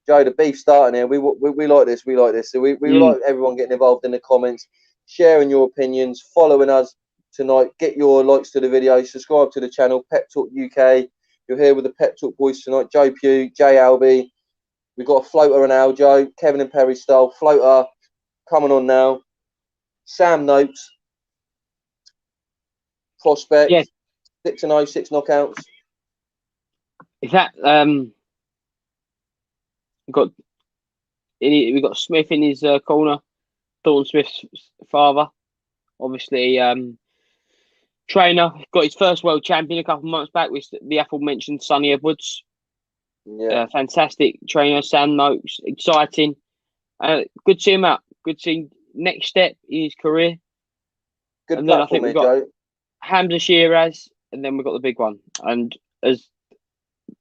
Joe, the beef starting here. We like this. We like this. So we like everyone getting involved in the comments, sharing your opinions, following us tonight. Get your likes to the video. Subscribe to the channel, Pep Talk UK. You're here with the Pep Talk boys tonight. Joe Pugh, Jay Alby. We've got a floater and Aljo, Kevin and Perry style. Floater coming on now. Sam Notes. Prospect. Yes. 6-0, 6 knockouts. Is that we got Smith in his corner. Thornton Smith's father, obviously trainer, got his first world champion a couple of months back with the aforementioned Sonny Edwards. Yeah, fantastic trainer. Sam Noakes, exciting. Good to see him out. Good to see next step in his career. good and then I platform think we've here, got Joe. Hamza Shiraz, and then we've got the big one. And as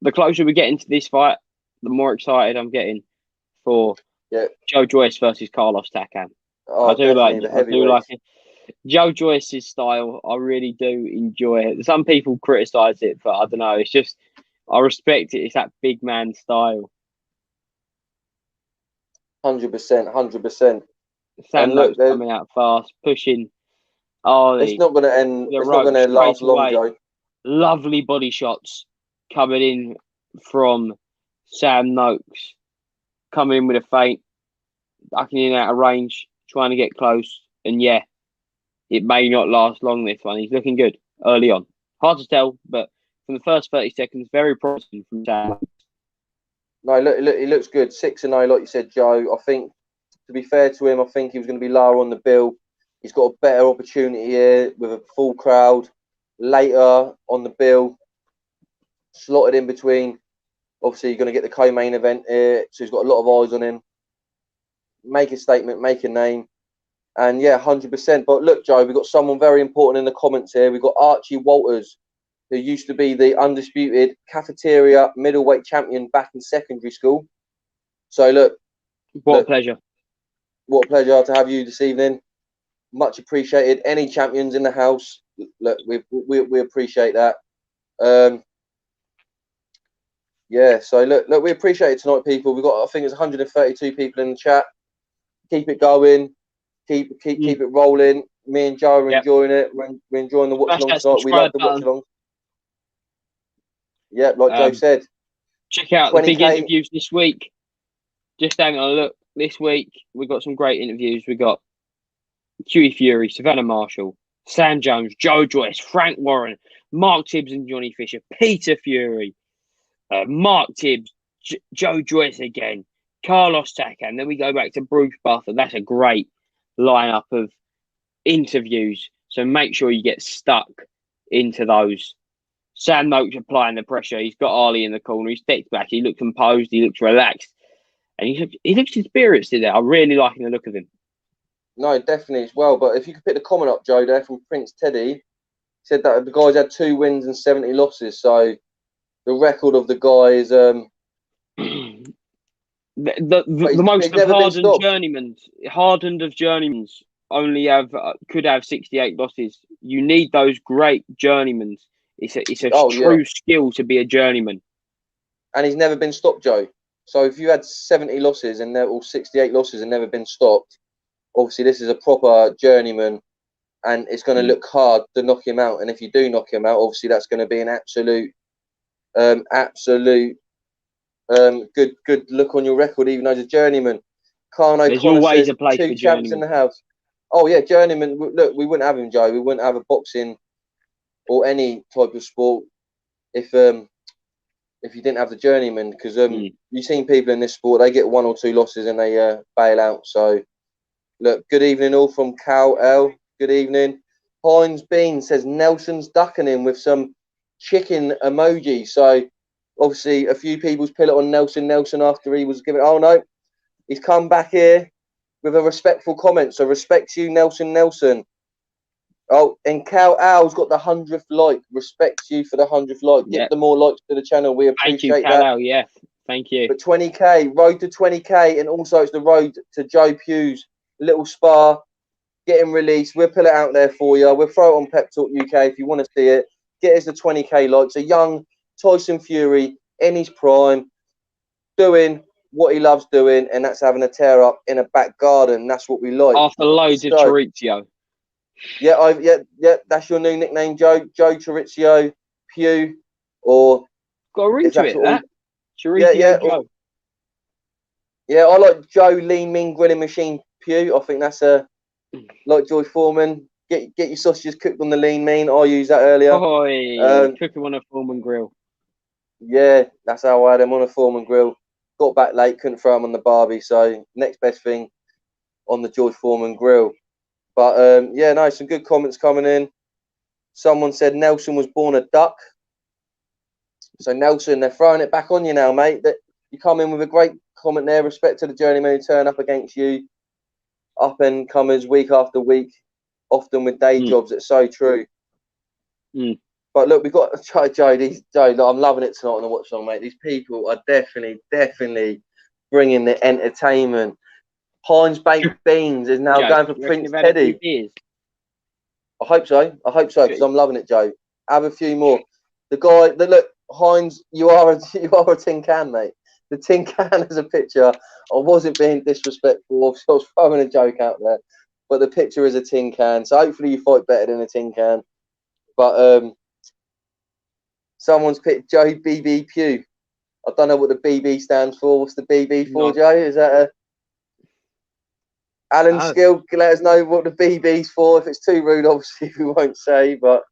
the closer we get into this fight, the more excited I'm getting for Joe Joyce versus Carlos Takam. Oh, I do like it. Joe Joyce's style. I really do enjoy it. Some people criticise it, but I don't know. It's just I respect it. It's that big man style. 100%, 100%. Sam Noakes coming out fast, pushing. It's not going to end. It's not going to last long, Joe. Lovely body shots coming in from Sam Noakes, coming in with a feint, ducking in out of range, trying to get close, and yeah, it may not last long. This one, he's looking good early on. Hard to tell, but from the first 30 seconds, very promising from Sam Noakes. No, look, he looks good. 6-0, like you said, Joe. I think, to be fair to him, I think he was going to be lower on the bill. He's got a better opportunity here with a full crowd later on the bill, slotted in between. Obviously, you're going to get the co-main event here, so he's got a lot of eyes on him. Make a statement, make a name, and yeah, 100%. But look, Joe, we've got someone very important in the comments here. We've got Archie Walters, who used to be the undisputed cafeteria middleweight champion back in secondary school. So look, what a pleasure. What a pleasure to have you this evening. Much appreciated. Any champions in the house, look, we appreciate that. Yeah, so look, we appreciate it tonight, people. We've got, I think it's 132 people in the chat. Keep it going. Keep it rolling. Me and Joe are enjoying it. We're enjoying the watch along tonight. We love the watch along. Yeah, like Joe said. Check out the big interviews this week. Just having a look. This week, we've got some great interviews. We've got Huey Fury, Savannah Marshall, Sam Jones, Joe Joyce, Frank Warren, Mark Tibbs and Johnny Fisher, Peter Fury, Mark Tibbs, Joe Joyce again, Carlos Takam. Then we go back to Bruce Buffer. That's a great lineup of interviews. So make sure you get stuck into those. Sam Noakes applying the pressure. He's got Arlie in the corner. He steps back. He looks composed. He looks relaxed. And he looks experienced in there. I'm really liking the look of him. No, definitely as well. But if you could pick the comment up, Joe, there from Prince Teddy, said that the guys had 2 wins and 70 losses. So the record of the guy is the most hardened of journeymans only could have 68 losses. You need those great journeymans. It's a true skill to be a journeyman. And he's never been stopped, Joe. So if you had 70 losses and they're all 68 losses and never been stopped, obviously this is a proper journeyman, and it's going to look hard to knock him out. And if you do knock him out, obviously that's going to be an absolute Good look on your record, even as a journeyman. Kano There's Connor always says a place 2 for champs in journeyman. the house. Oh yeah, journeyman. Look, we wouldn't have him, Joe. We wouldn't have a boxing or any type of sport if you didn't have the journeyman, because you've seen people in this sport, they get 1 or 2 losses and they bail out. So look, good evening all from Cal L. Good evening. Heinz Bean says Nelson's ducking him with some chicken emoji. So obviously a few people's pill it on Nelson after he was given. Oh no, he's come back here with a respectful comment. So respects you, Nelson. Oh, and Cal Al's got the 100th like. Respects you for the 100th like. Get the more likes to the channel. We appreciate Thank you, that. Cal. Yeah, thank you. But 20k, road to 20k, and also it's the road to Joe Pugh's little spa getting released. We'll put it out there for you. We'll throw it on Pep Talk UK if you want to see it. Get us the 20k likes. A young Tyson Fury in his prime, doing what he loves doing, and that's having a tear up in a back garden. That's what we like. After loads of chorizo. Yeah, that's your new nickname, Joe. Joe Chorizo, Pugh, or got a ring to it. That Chorizo Joe. Yeah, I like Joe Lean Mean Grilling Machine Pugh. I think that's like Joy Foreman. Get your sausages cooked on the Lean Mean. I used that earlier. Cook them on a Foreman grill. Yeah, that's how I had them on a Foreman grill. Got back late, couldn't throw them on the barbie. So next best thing on the George Foreman grill. But yeah, no, some good comments coming in. Someone said Nelson was born a duck. So Nelson, they're throwing it back on you now, mate. That you come in with a great comment there. Respect to the journeyman who turn up against you. Up and comers week after week, often with day jobs. It's so true. But look, we've got Joe. Look, I'm loving it tonight on the Watchalong, mate. These people are definitely bringing the entertainment. Heinz Baked Beans is now going for Prince Teddy. I hope so, because I'm loving it, Joe. Have a few more. Look, Heinz, you are a tin can, mate. The tin can is a picture. I wasn't being disrespectful. I was throwing a joke out there, but the picture is a tin can. So hopefully you fight better than a tin can. But someone's picked Joe BB Pugh. I don't know what the BB stands for. What's the BB for, Joe? Is that a Alan Skill? Let us know what the BB's for. If it's too rude, obviously we won't say. But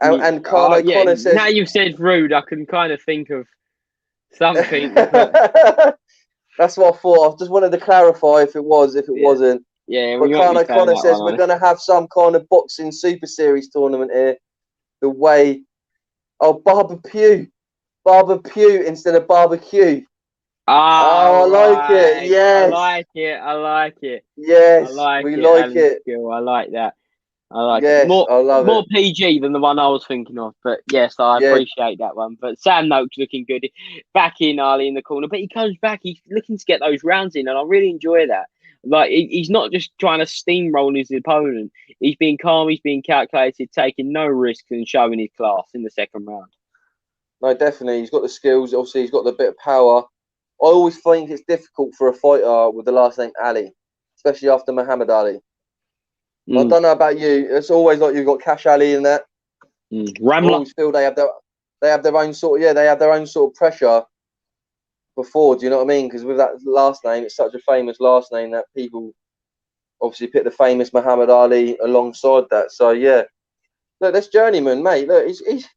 and Connor says, now you've said rude, I can kind of think of something. That's what I thought. I just wanted to clarify if it wasn't. Yeah, but Connor says we're going to have some kind of boxing super series tournament here. The way, barbecue instead of barbecue. I like it. Yes, I like it. Yes, we like it. I like that. I like it. More PG than the one I was thinking of, but yes, I appreciate that one. But Sam Noakes looking good, back in early in the corner, but he comes back. He's looking to get those rounds in, and I really enjoy that. Like he's not just trying to steamroll his opponent. He's being calm. He's being calculated, taking no risks, and showing his class in the second round. No, definitely, he's got the skills. Obviously, he's got the bit of power. I always think it's difficult for a fighter with the last name Ali, especially after Muhammad Ali. I don't know about you. It's always like you've got Cash Ali in that. Ramla. I always feel they have their own sort of pressure before. Do you know what I mean? Because with that last name, it's such a famous last name that people obviously pick the famous Muhammad Ali alongside that. So yeah, look, this journeyman, mate. Look, he's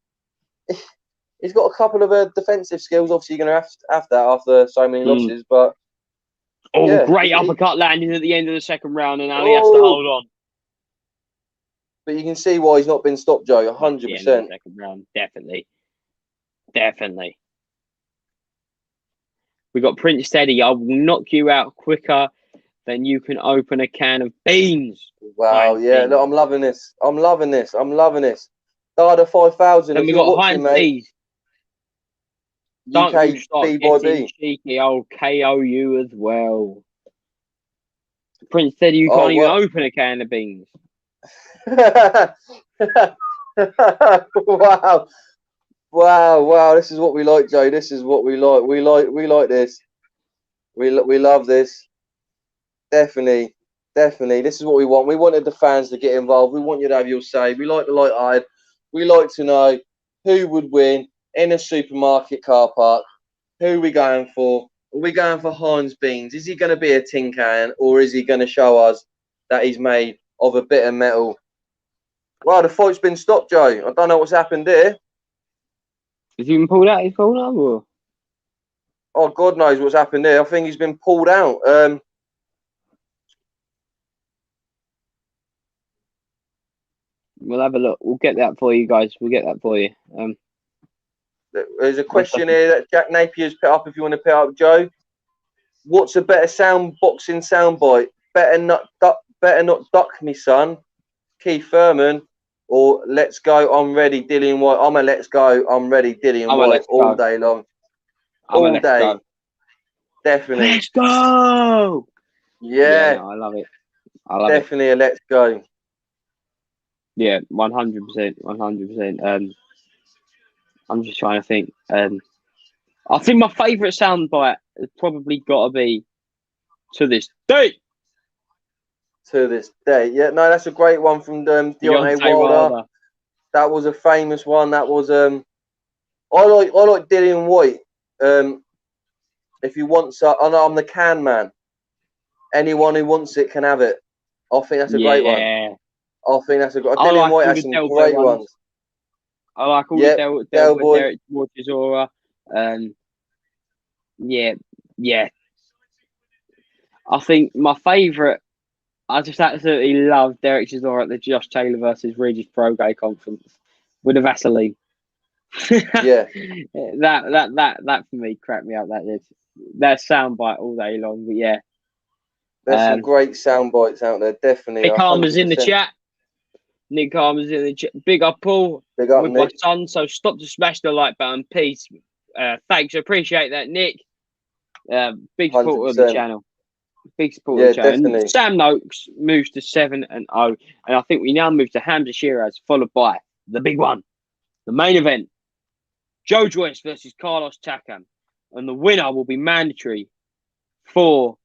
got a couple of defensive skills. Obviously, you're going to have that after so many losses. But great uppercut landing at the end of the second round, and Ali has to hold on. But you can see why he's not been stopped, Joe. 100%. Second round, definitely. We got Prince Teddy. I will knock you out quicker than you can open a can of beans. Wow, yeah. Look, I'm loving this. Dada 5000. Then we got Heinz Beez. Don't you start getting cheeky. I'll KO you as well. Prince Teddy, you can't even open a can of beans. Wow. This is what we like, Joe. This is what we like. We like this. We love this. Definitely. This is what we want. We wanted the fans to get involved. We want you to have your say. We like the light-eyed. We like to know who would win. in a supermarket car park. Who are we going for? Are we going for Heinz beans? Is he going to be a tin can, or is he going to show us that he's made of a bit of metal? Well, the fight's been stopped, Joe. I don't know what's happened here. Has he been pulled out? He's pulled out, or? Oh, God knows what's happened there. I think he's been pulled out. We'll have a look. We'll get that for you guys. We'll get that for you. There's a question here that Jack Napier's put up if you want to put up, Joe. What's a better boxing soundbite? Better not duck me, son. Keith Thurman, or let's go, I'm ready, Dillian White. I'm a let's go, I'm ready, Dillian White all day long. All day. Definitely. Let's go! Yeah, no, I love it. I love definitely a let's go. Yeah, 100%. 100%. I'm just trying to think. I think my favourite soundbite has probably got to be To This Day. To This Day. Yeah, no, that's a great one from Deontay Wilder. That was a famous one. That was I like Dillian White. If you want so, I know I'm the can man. Anyone who wants it can have it. I think that's a great one. I think that's a great. Dillian White has some great ones. I like all the Del Boy, Derek Chisora. Yeah. I think my favourite, I just absolutely love Derek Chisora at the Josh Taylor versus Regis Prograis conference with a Vaseline. Yeah. that for me cracked me up. That soundbite all day long. But yeah. There's some great sound bites out there, definitely. Nick Harmer's in the chat. Nick Harmer's in the chat. Big up, Paul. Big up, with Nick. My son. So stop to smash the like button. Peace. Thanks. I appreciate that, Nick. Big supporter of the channel. Big supporter of the channel. Definitely. Sam Noakes moves to 7-0. And I think we now move to Hamza Shiraz, followed by the big one, the main event. Joyce versus Carlos Takam. And the winner will be mandatory for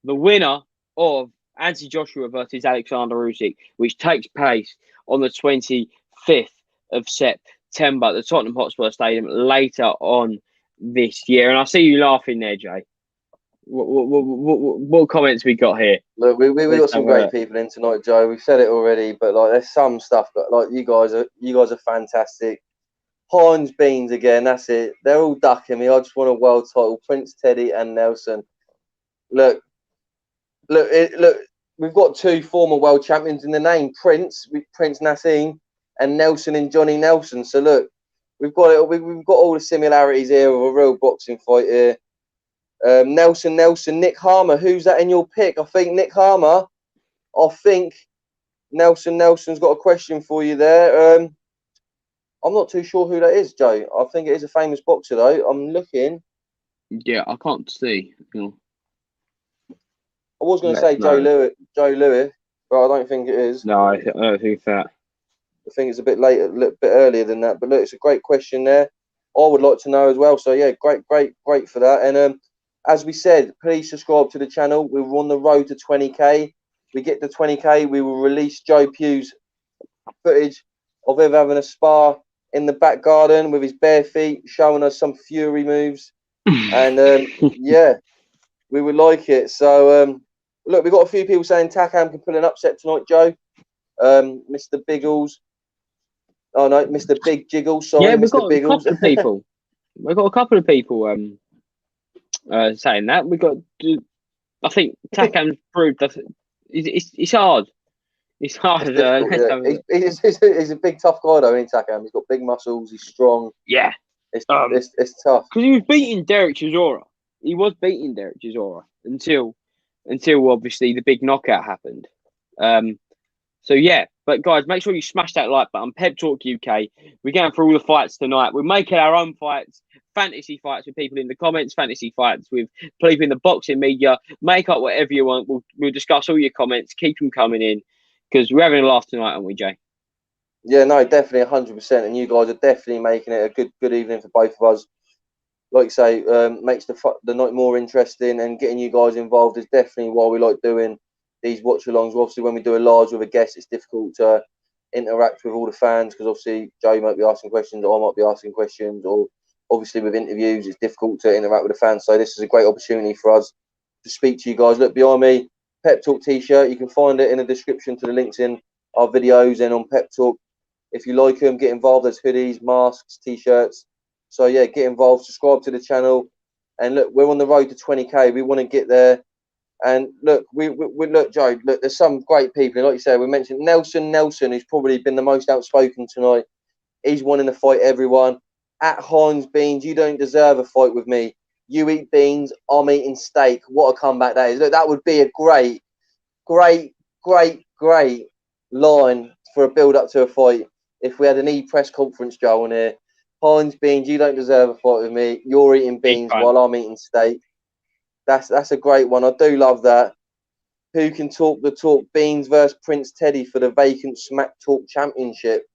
the winner of Anthony Joshua versus Alexander Usyk, which takes place on the 25th of September at the Tottenham Hotspur Stadium later on this year. And I see you laughing there, Jay. What comments we got here? Look, we got some great people in tonight, Joe. We've said it already, but like there's some stuff that like you guys are fantastic. Heinz Beans again, that's it. They're all ducking me. I just want a world title. Prince Teddy and Nelson. Look. We've got two former world champions in the name, Prince Nassim, and Nelson and Johnny Nelson. So look, we've got all the similarities here of a real boxing fight here. Nelson, Nick Harmer. Who's that in your pick? I think Nick Harmer. I think Nelson's got a question for you there. I'm not too sure who that is, Joe. I think it is a famous boxer, though. I'm looking. Yeah, I can't see. I was going to say Joe Lewis, but I don't think it is. No, I don't think that. I think it's a bit later, a little bit earlier than that. But look, it's a great question there. I would like to know as well. So yeah, great for that. And as we said, please subscribe to the channel. We're on the road to 20k. We get to 20k, we will release Joe Pugh's footage of him having a spar in the back garden with his bare feet, showing us some fury moves. And yeah, we would like it. So look, we've got a few people saying Takam can pull an upset tonight, Joe. Mr. Biggles. Oh no, Mr. Big Jiggle. Sorry, yeah, we've Mr. got Biggles. a couple of people. We've got a couple of people saying that. We got. I think Takam's proved that it's hard. It's hard. He's a big, tough guy, though, isn't Takam? He's got big muscles. He's strong. Yeah, it's tough. Because he was beating Derek Chisora. He was beating Derek Chisora until obviously the big knockout happened. So yeah, but guys, make sure you smash that like button. Pep Talk UK. We're going through all the fights tonight. We're making our own fights, fantasy fights with people in the comments, fantasy fights with people in the boxing media. Make up whatever you want. We'll discuss all your comments. Keep them coming in because we're having a laugh tonight, aren't we, Jay? Yeah, no, definitely 100%. And you guys are definitely making it a good evening for both of us. Like you say, makes the night more interesting, and getting you guys involved is definitely why we like doing these watch-alongs. Obviously, when we do a large with a guest, it's difficult to interact with all the fans, because obviously Joe might be asking questions, or I might be asking questions, or obviously with interviews it's difficult to interact with the fans. So this is a great opportunity for us to speak to you guys. Look behind me, Pep Talk t-shirt. You can find it in the description to the links in our videos and on Pep Talk. If you like them, get involved. There's hoodies, masks, t-shirts. So yeah, get involved, subscribe to the channel, and look, we're on the road to 20k. We want to get there. And look, we look, Joe. Look, there's some great people. Like you said, we mentioned Nelson, who's probably been the most outspoken tonight. He's wanting to fight everyone. At Heinz Beans, you don't deserve a fight with me. You eat beans, I'm eating steak. What a comeback that is! Look, that would be a great line for a build up to a fight. If we had an press conference, Joe, on here. Heinz Beans, you don't deserve a fight with me. You're eating beans while I'm eating steak. That's a great one. I do love that. Who can talk the talk? Beans versus Prince Teddy for the vacant Smack Talk Championship.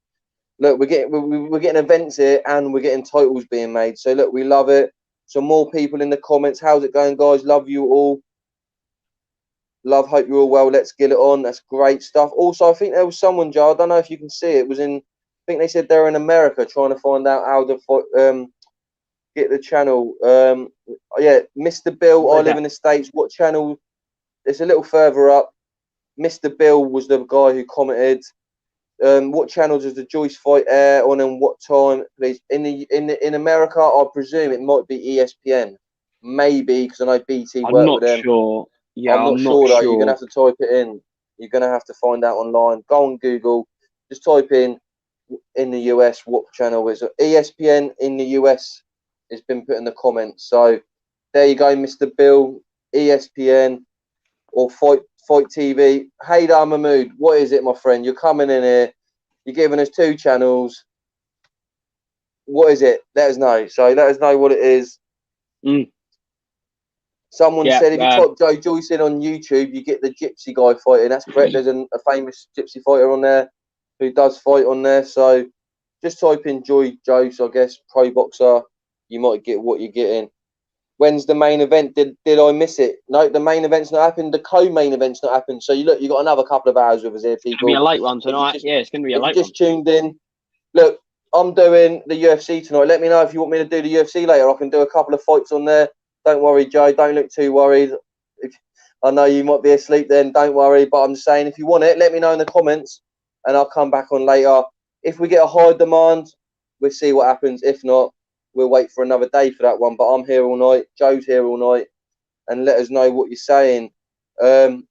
Look, we're getting events here, and we're getting titles being made. So look, we love it. Some more people in the comments. How's it going, guys? Love you all. Love, hope you're all well. Let's get it on. That's great stuff. Also, I think there was someone, Joe, I don't know if you can see it. It was in, I think they said they're in America trying to find out how to get the channel. Yeah, Mr. Bill, I live in the States. What channel? It's a little further up. Mr. Bill was the guy who commented. What channel does the Joyce fight air on, and what time, please? In America, I presume it might be ESPN, maybe, because I know BT work with them. I'm not sure. Yeah, I'm not sure though. You're gonna have to type it in. You're gonna have to find out online. Go on Google. Just type in the US what channel is it. ESPN in the US has been put in the comments. So there you go, Mr. Bill. ESPN or Fight TV. Hey there, Mahmood. What is it, my friend? You're coming in here. You're giving us 2 channels. What is it? Let us know. So let us know what it is. Someone said if you type Joe Joyce in on YouTube, you get the Gypsy guy fighting. That's correct. There's a famous Gypsy fighter on there who does fight on there. So just type in Joyce, I guess, pro boxer. You might get what you're getting. When's the main event? Did I miss it? No, the main event's not happened. The co-main event's not happened. So you got another couple of hours with us here, people. It's going to be a late one tonight. It's going to be a late one. Just tuned in. Look, I'm doing the UFC tonight. Let me know if you want me to do the UFC later. I can do a couple of fights on there. Don't worry, Joe. Don't look too worried. I know you might be asleep then. Don't worry. But I'm just saying, if you want it, let me know in the comments, and I'll come back on later. If we get a high demand, we'll see what happens. If not, we'll wait for another day for that one. But I'm here all night. Joe's here all night. And let us know what you're saying. Fight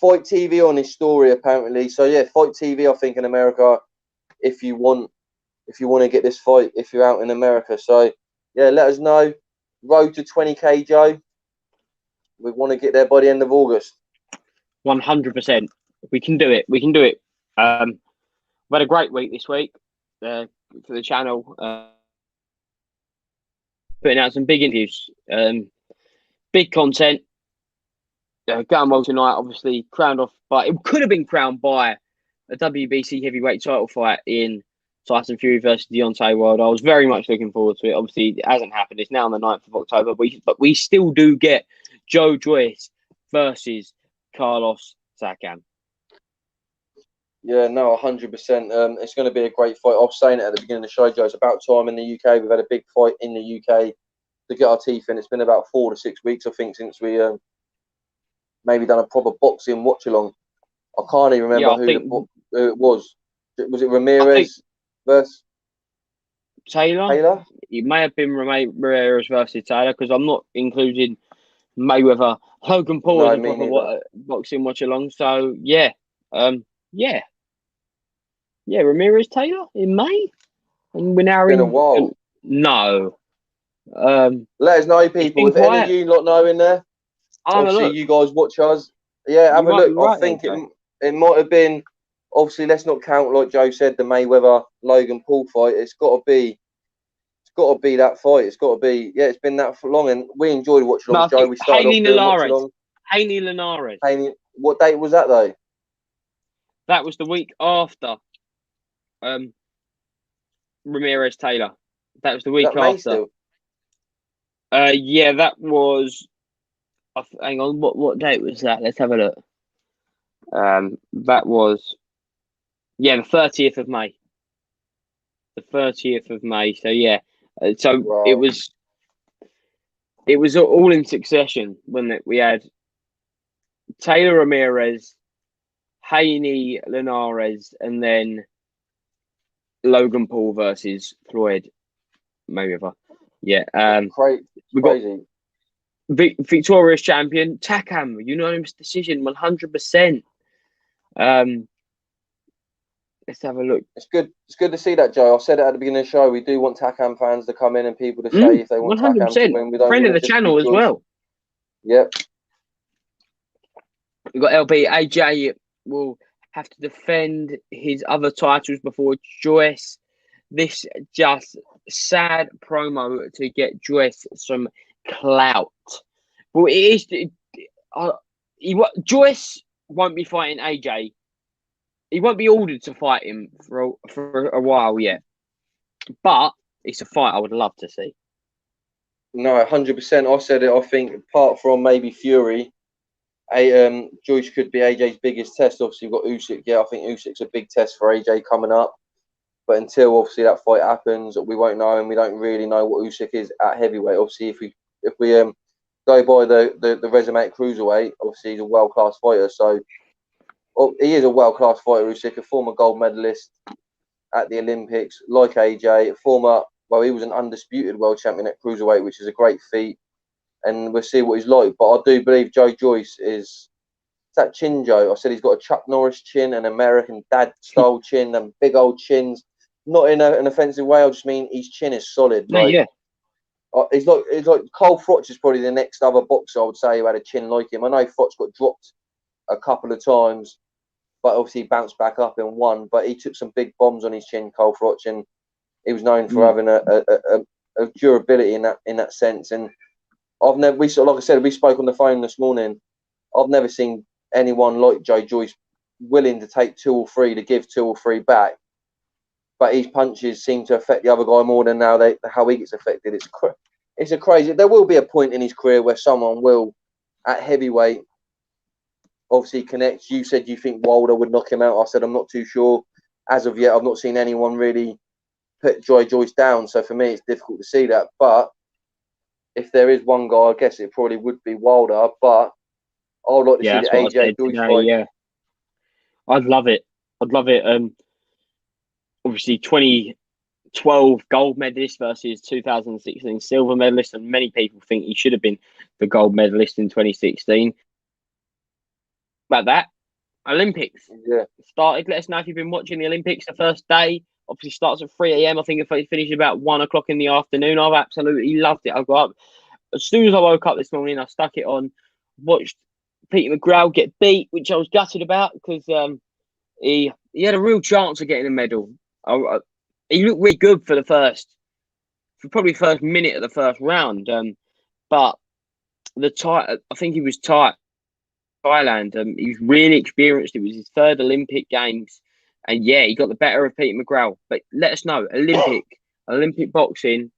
TV on his story, apparently. So, yeah, Fight TV, I think, in America, if you want to get this fight, if you're out in America. So, yeah, let us know. Road to 20k, Joe. We want to get there by the end of August. 100%. We can do it. We can do it. We've had a great week this week for the channel. Putting out some big interviews. Big content. Going well tonight, obviously, crowned off by... It could have been crowned by a WBC heavyweight title fight in Tyson Fury versus Deontay Wilder. I was very much looking forward to it. Obviously, it hasn't happened. It's now on the 9th of October. But we still do get Joe Joyce versus Carlos Takam. Yeah, no, 100%. It's going to be a great fight. I was saying it at the beginning of the show, Joe. It's about time in the UK. We've had a big fight in the UK to get our teeth in. It's been about 4 to 6 weeks, I think, since we maybe done a proper boxing watch-along. I can't even remember who it was. Was it Ramirez versus Taylor? It may have been Ramirez versus Taylor, because I'm not including Mayweather, Logan Paul as a proper boxing watch-along. So, yeah. Yeah, Ramirez Taylor in May, and we're now in a while. No. Let us know, people. If any of you lot know in there, obviously you guys watch us. Yeah, have a look. I think it might have been. Obviously, let's not count, like Joe said, the Mayweather Logan Paul fight. It's got to be that fight. It's got to be. Yeah, it's been that for long, and we enjoyed watching. No, Joe, we started off doing watch-along. Haney Linares. What date was that though? That was the week after. Ramirez Taylor. That was the week after. Yeah, that was. Hang on. What date was that? Let's have a look. That was the 30th of May. The 30th of May. So yeah, so Wow. it was all in succession when we had Taylor Ramirez, Haney Linares, and then Logan Paul versus Floyd Mayweather. Yeah, we got crazy. Victorious champion Takam, unanimous decision, 100%. Let's have a look. It's good. It's good to see that, Joe. I said it at the beginning of the show. We do want Takam fans to come in and people to say if they want Takam to win. We don't Friend want of the channel as well. Yep. We've got Alby. AJ will have to defend his other titles before Joyce. This just sad promo to get Joyce some clout. Well, it is. Joyce won't be fighting AJ. He won't be ordered to fight him for a while yet. But it's a fight I would love to see. No, 100%. I said it. I think apart from maybe Fury, Joyce could be AJ's biggest test. Obviously, you've got Usyk. Yeah, I think Usyk's a big test for AJ coming up. But until obviously that fight happens, we won't know, and we don't really know what Usyk is at heavyweight. Obviously, if we go by the resume at cruiserweight, obviously he's a world class fighter. So he is a world class fighter. Usyk, a former gold medalist at the Olympics, like AJ, he was an undisputed world champion at cruiserweight, which is a great feat. And we'll see what he's like. But I do believe Joe Joyce is that chin, Joe. I said he's got a Chuck Norris chin, an American dad style chin, and big old chins. Not in an offensive way. I just mean his chin is solid. He's like Cole Froch is probably the next other boxer I would say who had a chin like him. I know Froch got dropped a couple of times, but obviously he bounced back up and won. But he took some big bombs on his chin, Cole Froch, and he was known for having a durability in that sense. And like I said, we spoke on the phone this morning. I've never seen anyone like Joe Joyce willing to take 2 or 3 to give 2 or 3 back. But his punches seem to affect the other guy more than how he gets affected. It's a crazy. There will be a point in his career where someone will, at heavyweight, obviously connect. You said you think Wilder would knock him out. I said I'm not too sure. As of yet, I've not seen anyone really put Joe Joyce down. So for me, it's difficult to see that. But if there is one guy, I guess it probably would be Wilder. But I would like to see the AJ Joyce fight. Yeah, I'd love it. Obviously, 2012 gold medalist versus 2016 silver medalist, and many people think he should have been the gold medalist in 2016. About that, Olympics started. Let us know if you've been watching the Olympics the first day. Obviously, starts at 3 a.m. I think it finished about 1 o'clock in the afternoon. I've absolutely loved it. I got up as soon as I woke up this morning. I stuck it on, watched Peter McGraw get beat, which I was gutted about because he had a real chance of getting a medal. He looked really good for probably first minute of the first round. But I think he was tight. Thailand. He was really experienced. It was his 3rd Olympic Games, and yeah, he got the better of Peter McGraw. But let us know, Olympic boxing.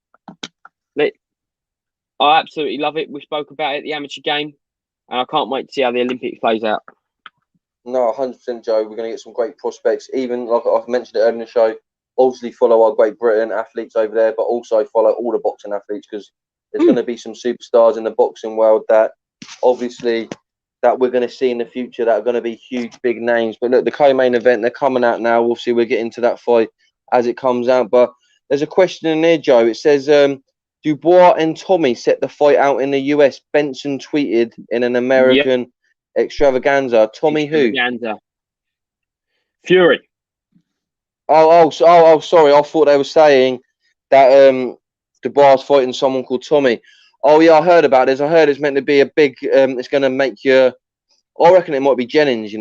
I absolutely love it. We spoke about it at the amateur game, and I can't wait to see how the Olympics plays out. No, 100%, Joe. We're going to get some great prospects. Even like I've mentioned it earlier in the show, obviously follow our Great Britain athletes over there, but also follow all the boxing athletes because there's going to be some superstars in the boxing world that obviously that we're going to see in the future that are going to be huge, big names. But look, the co-main event, they're coming out now. Obviously, we'll get into that fight as it comes out. But there's a question in there, Joe. It says, Dubois and Tommy set the fight out in the US. Benson tweeted in an American extravaganza. Tommy who? Fury. Oh, sorry. I thought they were saying that Dubois fighting someone called Tommy. Oh, yeah, I heard about this. I heard it's meant to be a big... it's going to make you... I reckon it might be Jennings,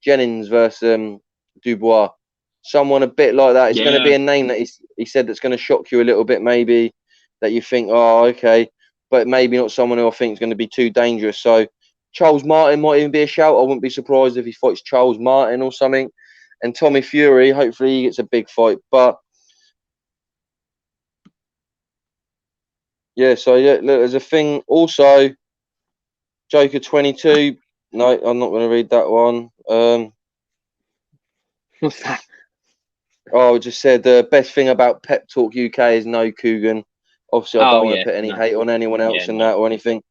Jennings versus Dubois. Someone a bit like that. It's going to be a name that he said that's going to shock you a little bit, maybe, that you think, oh, okay. But maybe not someone who I think is going to be too dangerous. So Charles Martin might even be a shout. I wouldn't be surprised if he fights Charles Martin or something. And Tommy Fury, hopefully he gets a big fight. But yeah, so yeah, look, there's a thing also. Joker 22 No, I'm not going to read that one. What's that? Oh, I just said the best thing about Pep Talk UK is no Coogan. Obviously, I don't want to put any hate on anyone else in that or anything.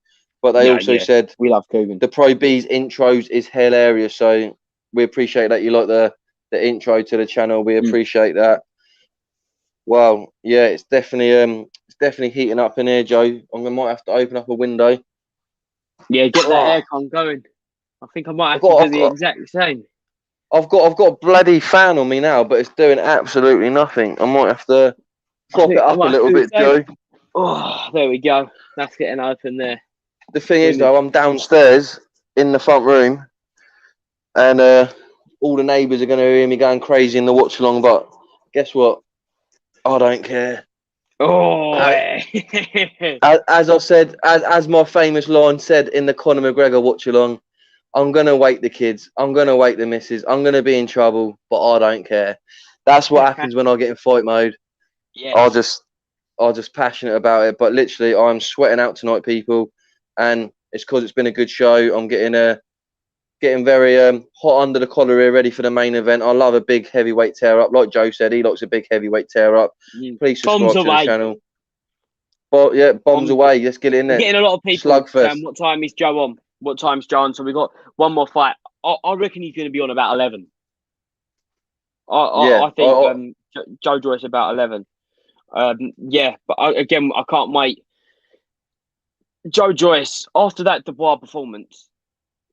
But they also said we love Coogan. The Pro Beez intros is hilarious. So we appreciate that you like the intro to the channel. We appreciate that. Well, yeah, it's definitely heating up in here, Joe. I might have to open up a window. Yeah, get that aircon going. I think I might have to do the exact same. I've got a bloody fan on me now, but it's doing absolutely nothing. I might have to prop it up a little bit, Joe. Oh, there we go. That's getting open there. The thing is, though, I'm downstairs in the front room, and all the neighbours are going to hear me going crazy in the watch along. But guess what? I don't care. Oh, as I said, as my famous line said in the Conor McGregor watch along, I'm gonna wake the kids. I'm gonna wake the missus. I'm gonna be in trouble, but I don't care. That's what happens when I get in fight mode. Yeah. I'm just passionate about it. But literally, I'm sweating out tonight, people, and it's because it's been a good show. I'm getting very hot under the collar here, ready for the main event. I love a big heavyweight tear up. Like Joe said, he likes a big heavyweight tear up. Please subscribe to the channel. But yeah, bombs away. Let's get it in there. We're getting a lot of people. What time is Joe on? What time's Joe on? So we got one more fight. I reckon he's going to be on about 11. I think Joe Joyce about 11. Yeah, but I can't wait. Joe Joyce, after that Dubois performance,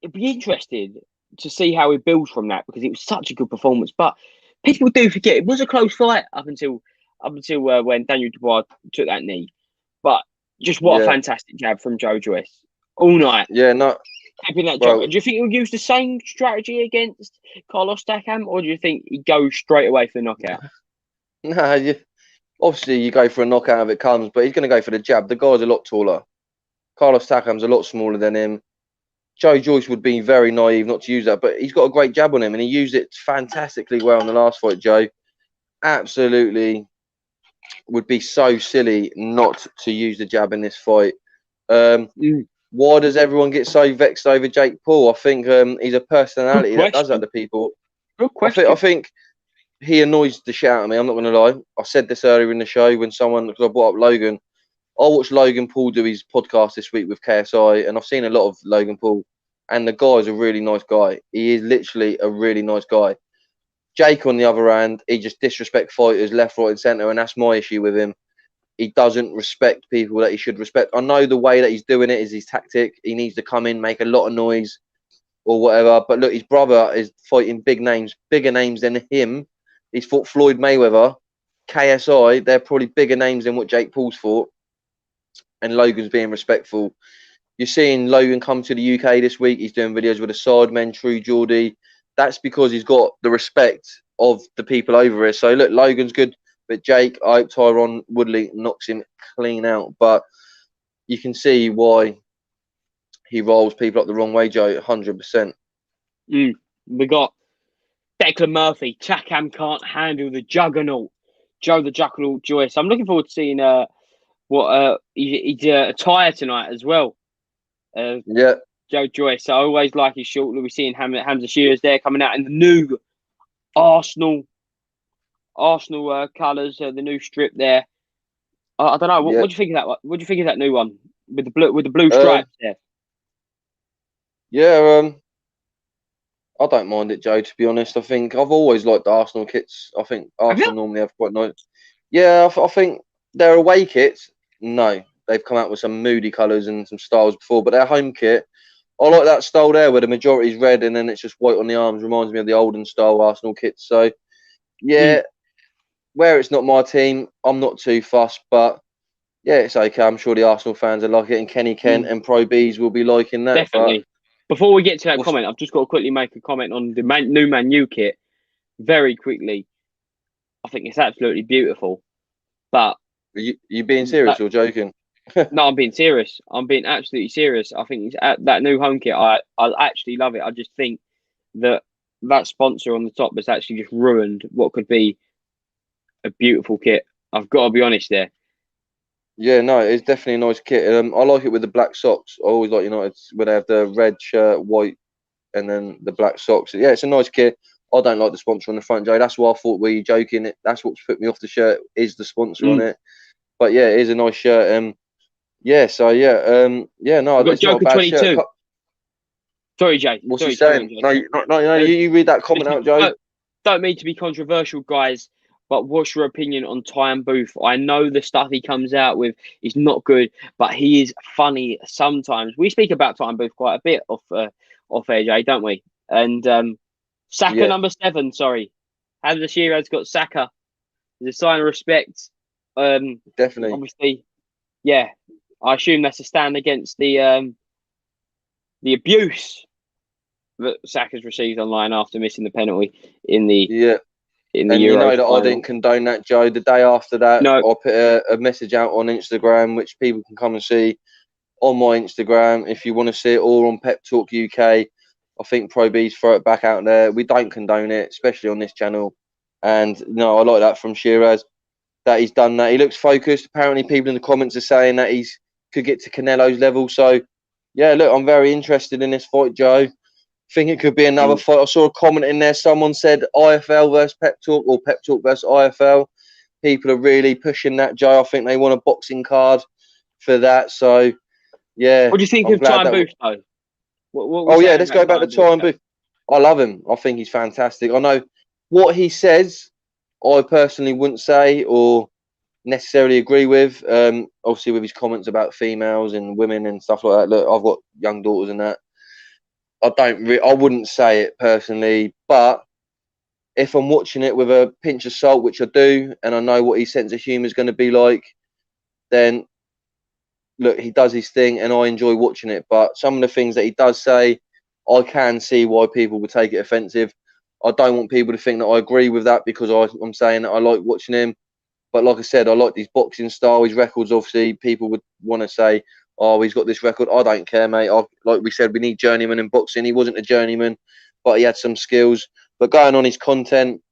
it'd be interesting to see how he builds from that because it was such a good performance. But people do forget it was a close fight up until when Daniel Dubois took that knee. But just what a fantastic jab from Joe Joyce all night. Yeah, no. That do you think he'll use the same strategy against Carlos Takam, or do you think he goes straight away for the knockout? No, obviously you go for a knockout if it comes, but he's going to go for the jab. The guy's a lot taller. Carlos Takam's a lot smaller than him. Joe Joyce would be very naive not to use that, but he's got a great jab on him, and he used it fantastically well in the last fight, Joe. Absolutely would be so silly not to use the jab in this fight. Why does everyone get so vexed over Jake Paul? I think he's a personality that does that to people. Good question. I think he annoys the shit out of me. I'm not going to lie. I said this earlier in the show because I brought up Logan. I watched Logan Paul do his podcast this week with KSI, and I've seen a lot of Logan Paul, and the guy's a really nice guy. He is literally a really nice guy. Jake, on the other hand, he just disrespects fighters left, right, and centre, and that's my issue with him. He doesn't respect people that he should respect. I know the way that he's doing it is his tactic. He needs to come in, make a lot of noise or whatever. But look, his brother is fighting big names, bigger names than him. He's fought Floyd Mayweather, KSI. They're probably bigger names than what Jake Paul's fought. And Logan's being respectful. You're seeing Logan come to the UK this week. He's doing videos with the Sidemen, True Geordie. That's because he's got the respect of the people over here. So look, Logan's good. But Jake, I hope Tyron Woodley knocks him clean out. But you can see why he rolls people up the wrong way, Joe, 100%. We got Declan Murphy. Takam can't handle the juggernaut. Joe the Juggernaut Joyce. I'm looking forward to seeing what he's attire tonight as well. Yeah. Joe Joyce. I always like his short. We're seeing Hamza Shearer's there coming out in the new Arsenal colours, the new strip there. I don't know. What do you think of that? What do you think of that new one with the blue stripes there? Yeah, I don't mind it, Joe. To be honest, I think I've always liked the Arsenal kits. I think Arsenal normally have quite nice. Yeah, I think their away kits. No, they've come out with some moody colours and some styles before, but their home kit, I like that style there where the majority is red and then it's just white on the arms. Reminds me of the olden style Arsenal kits. So yeah. Where it's not my team, I'm not too fussed, but yeah, it's okay. I'm sure the Arsenal fans are like it, and Kenny Kent and Pro Beez will be liking that. Definitely. Before we get to that comment, I've just got to quickly make a comment on the new Man U kit. Very quickly, I think it's absolutely beautiful. But you being serious or joking? No, I'm being serious. I'm being absolutely serious. I think that new home kit. I actually love it. I just think that sponsor on the top has actually just ruined what could be a beautiful kit. I've got to be honest there. Yeah, no, it's definitely a nice kit. I like it with the black socks. I always like United when they have the red shirt, white and then the black socks. Yeah, it's a nice kit. I don't like the sponsor on the front, Joe. That's why I thought, were you joking? That's what's put me off the shirt, is the sponsor on it. But yeah, it is a nice shirt. Yeah, so yeah, no, We've got it's not a Joker bad 22. shirt. Sorry, Jay. What's Sorry, he saying? No, you read that comment out, Joe. Don't mean to be controversial, guys, but what's your opinion on Ty Booth? I know the stuff he comes out with is not good, but he is funny sometimes. We speak about Ty Booth quite a bit off air, Jay, don't we? And Saka number 7, sorry. Hamza Shiraz got Saka. It's a sign of respect. Definitely. Obviously, yeah. I assume that's a stand against the abuse that Saka's received online after missing the penalty in the Euros you know that final. I didn't condone that, Joe. The day after that, I put a message out on Instagram, which people can come and see on my Instagram if you want to see it, or on Pep Talk UK. I think Pro Beez throw it back out there. We don't condone it, especially on this channel. And no, I like that from Shiraz, that he's done that. He looks focused. Apparently, people in the comments are saying that he's could get to Canelo's level. So, yeah, look, I'm very interested in this fight, Joe. Think it could be another fight. I saw a comment in there. Someone said IFL versus Pep Talk, or Pep Talk versus IFL. People are really pushing that, Joe. I think they want a boxing card for that. So, yeah. What do you think of Ty Booth, though? Let's go back to Ty Booth. I love him. I think he's fantastic. I know what he says, I personally wouldn't say or necessarily agree with. Obviously, with his comments about females and women and stuff like that. Look, I've got young daughters and that. I wouldn't say it personally, but if I'm watching it with a pinch of salt, which I do, and I know what his sense of humour is going to be like, then look, he does his thing, and I enjoy watching it. But some of the things that he does say, I can see why people would take it offensive. I don't want people to think that I agree with that, because I'm saying that I like watching him. But like I said, I like his boxing style, his records. Obviously, people would want to say, oh, he's got this record. I don't care, mate. Like we said, we need journeyman in boxing. He wasn't a journeyman, but he had some skills. But going on his content,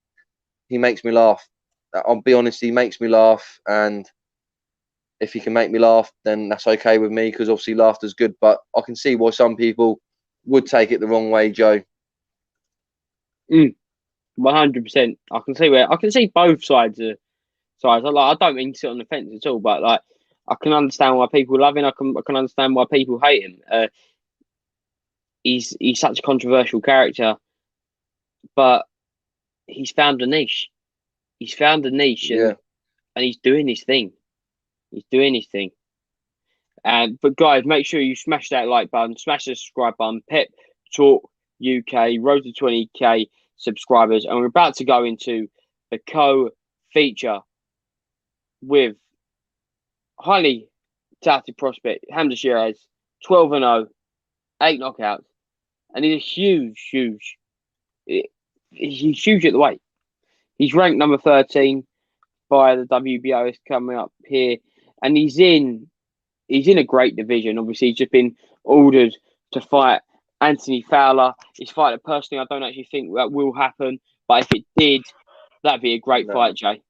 he makes me laugh. I'll be honest, he makes me laugh. And if he can make me laugh, then that's okay with me, because obviously laughter's good. But I can see why some people would take it the wrong way, Joe. 100%. I can see both sides. I don't mean to sit on the fence at all, but like I can understand why people love him. I can understand why people hate him. He's such a controversial character, but he's found a niche. And he's doing his thing. But guys, make sure you smash that like button, smash the subscribe button. Pep Talk UK, road to 20k subscribers, and we're about to go into the co-feature with highly touted prospect Hamza Shiraz, 12-0, 8 knockouts, and he's huge at the weight. He's ranked number 13 by the WBO. Is coming up here, and he's in a great division. Obviously, he's just been ordered to fight Anthony Fowler. His fight, personally, I don't actually think that will happen, but if it did, that'd be a great fight, Jay.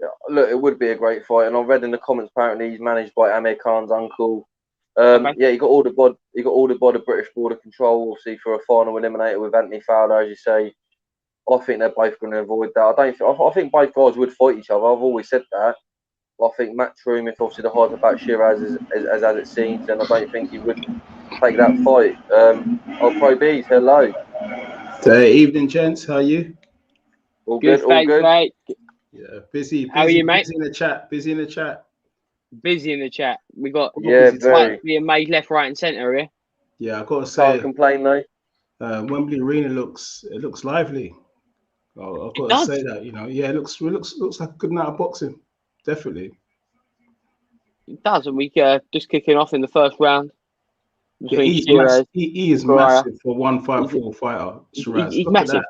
Yeah, look, it would be a great fight, and I read in the comments apparently he's managed by Amir Khan's uncle. Okay. Yeah, he got ordered by the British Border Control, obviously, for a final eliminator with Anthony Fowler, as you say. I think they're both going to avoid that. I think both guys would fight each other. I've always said that. I think Matchroom, if obviously the hype about Shiraz is as it seems, then I don't think he would take that fight. Pro Beez, hello. Evening, gents. How are you? All good, all good. Mate. Yeah, busy. How are you, mate? Busy in the chat. Busy in the chat. We got very being made left, right, and centre here. Yeah, I've got to say. Can't complain though. Wembley Arena looks lively. I've got to say that, it looks like a good night of boxing. Definitely. It does, and we just kicking off in the first round. Yeah, he is massive for 154 fighter. Shiraz. He's massive.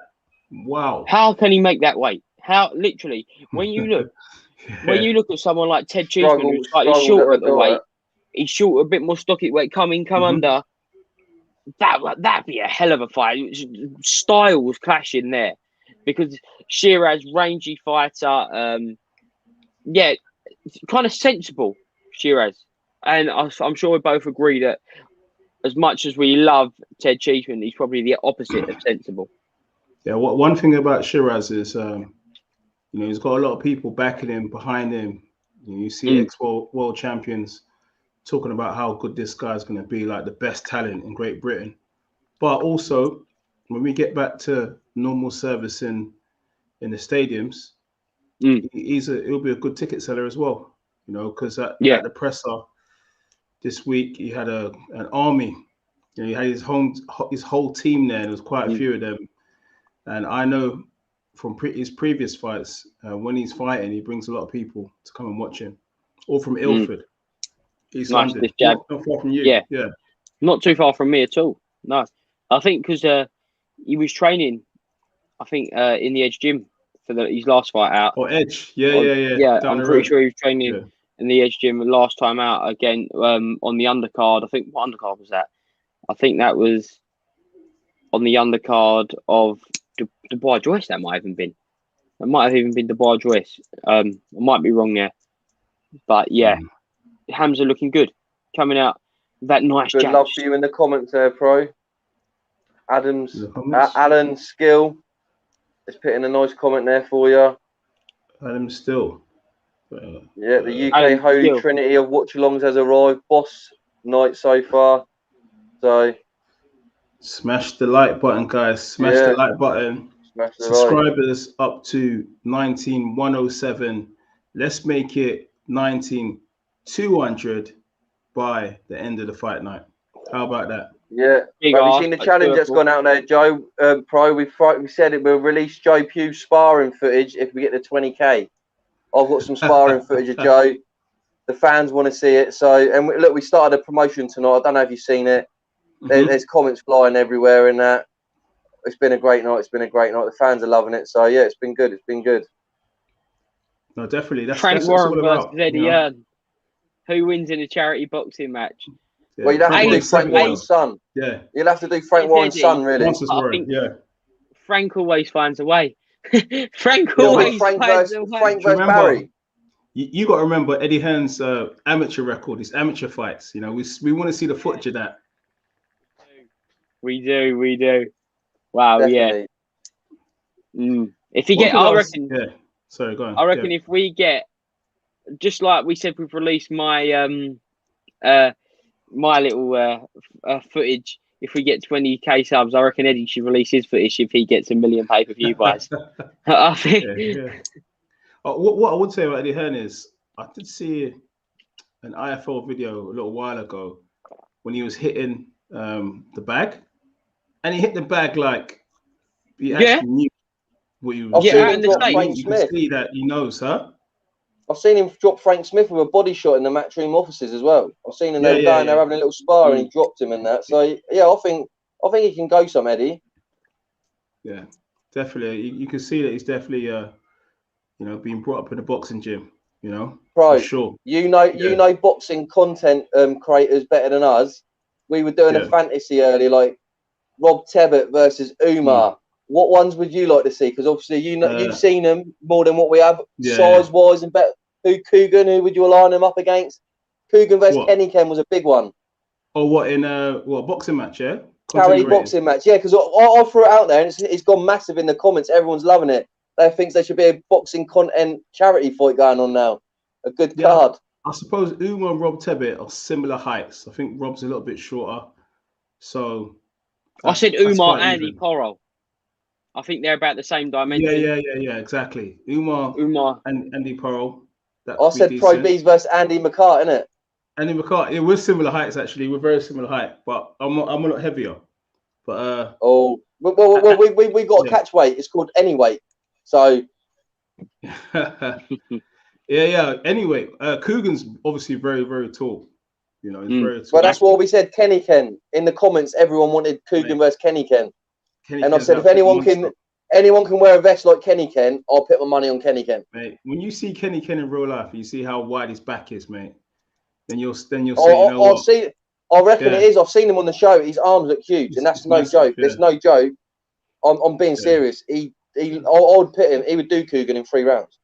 Wow. How can he make that weight? How literally when you look at someone like Ted Cheeseman, who's slightly shorter at the weight, he's short, a bit more stocky weight, come under. That'd be a hell of a fight. Styles clashing there, because Shiraz, rangy fighter, kind of sensible Shiraz, and I'm sure we both agree that as much as we love Ted Cheeseman, he's probably the opposite of sensible. Yeah, one thing about Shiraz is, he's got a lot of people backing him, behind him. You see ex-world champions talking about how good this guy's going to be, like the best talent in Great Britain. But also, when we get back to normal service in the stadiums, he'll be a good ticket seller as well. Because at the presser this week, he had an army. He had his whole team there, and there was quite a few of them. And I know from his previous fights, when he's fighting, he brings a lot of people to come and watch him. All from Ilford. East London. Not far from you. Yeah. Not too far from me at all. No. I think because he was training, I think, in the Edge gym for his last fight out. Oh, Edge. Yeah. Yeah, I'm pretty sure he was training in the Edge gym last time out again on the undercard. I think, what undercard was that? I think that was on the undercard of Dubai Joyce. That might have even been. It might have even been Dubai Joyce. I might be wrong there. But yeah, Hamza looking good. Coming out with that nice Good jab. love for you in the comments there, Pro. Alan Skill is putting a nice comment there for you. Adam Still. The UK Holy Trinity of Watchalongs has arrived. Boss night so far. So smash the like button, guys. Smash the like button. Subscribers up to 19,107. Let's make it 19,200 by the end of the fight night. How about that? Yeah. Have you seen the challenge that's gone out there, Joe? Pro, we said it will release Joe Pugh sparring footage if we get the 20k. I've got some sparring footage of Joe. The fans want to see it. So, and look, we started a promotion tonight. I don't know if you've seen it. There's comments flying everywhere in that. It's been a great night. The fans are loving it. So yeah, it's been good. No, definitely. That's Frank Warren versus Eddie Hearn. Who wins in a charity boxing match? Yeah. Well, you'd have to do Frank Warren's son. Yeah. You'll have to do Frank Warren's son, really. Frank always finds a way. Frank versus Barry. You got to remember Eddie Hearn's amateur record, his amateur fights. We want to see the footage of that. We do. Wow, definitely. If you get, I reckon. Yeah. Sorry, go on. I reckon if we get, just like we said, we've released my my little footage. If we get 20k subs, I reckon Eddie should release his footage if he gets 1 million pay-per-view buys. I think. What I would say about Eddie Hearn is, I did see an IFL video a little while ago when he was hitting the bag, and he hit the bag like he actually knew what he was doing. You can see that he knows, huh? I've seen him drop Frank Smith with a body shot in the matchroom offices as well. I've seen him there having a little spar and he dropped him in that. So yeah, I think he can go some, Eddie. Yeah, definitely. You can see that he's definitely being brought up in a boxing gym. Right. For sure. You know boxing content creators better than us. We were doing a fantasy earlier, like Rob Tebbett versus Umar. What ones would you like to see? Because obviously you've seen them more than what we have, size wise and better. Who would you align them up against? Coogan versus Kenny Ken was a big one. Oh, what in boxing match? Yeah, charity boxing match. Yeah, because I threw it out there and it's gone massive in the comments. Everyone's loving it. They think there should be a boxing content charity fight going on now. A good card. I suppose Umar and Rob Tebbett are similar heights. I think Rob's a little bit shorter. So I said Umar and Andy Porro. I think they're about the same dimension. Yeah, exactly. Umar and Andy Porro. I said Pro Beez versus Andy McCart, innit? Andy McCart. Yeah, we're similar heights actually. We're very similar height, but I'm a lot heavier. But we got a catch weight. It's called Anyweight. So yeah. Anyway, Coogan's obviously very, very tall. He's very tall. Well, that's why we said Kenny Ken in the comments. Everyone wanted Coogan versus Kenny Ken. And I said, if anyone can wear a vest like Kenny Ken, I'll put my money on Kenny Ken. Mate, when you see Kenny Ken in real life, you see how wide his back is, mate. Then you'll say, I reckon it is. I've seen him on the show. His arms look huge, and that's no joke. There's no joke. I'm being serious. I would put him. He would do Coogan in 3 rounds.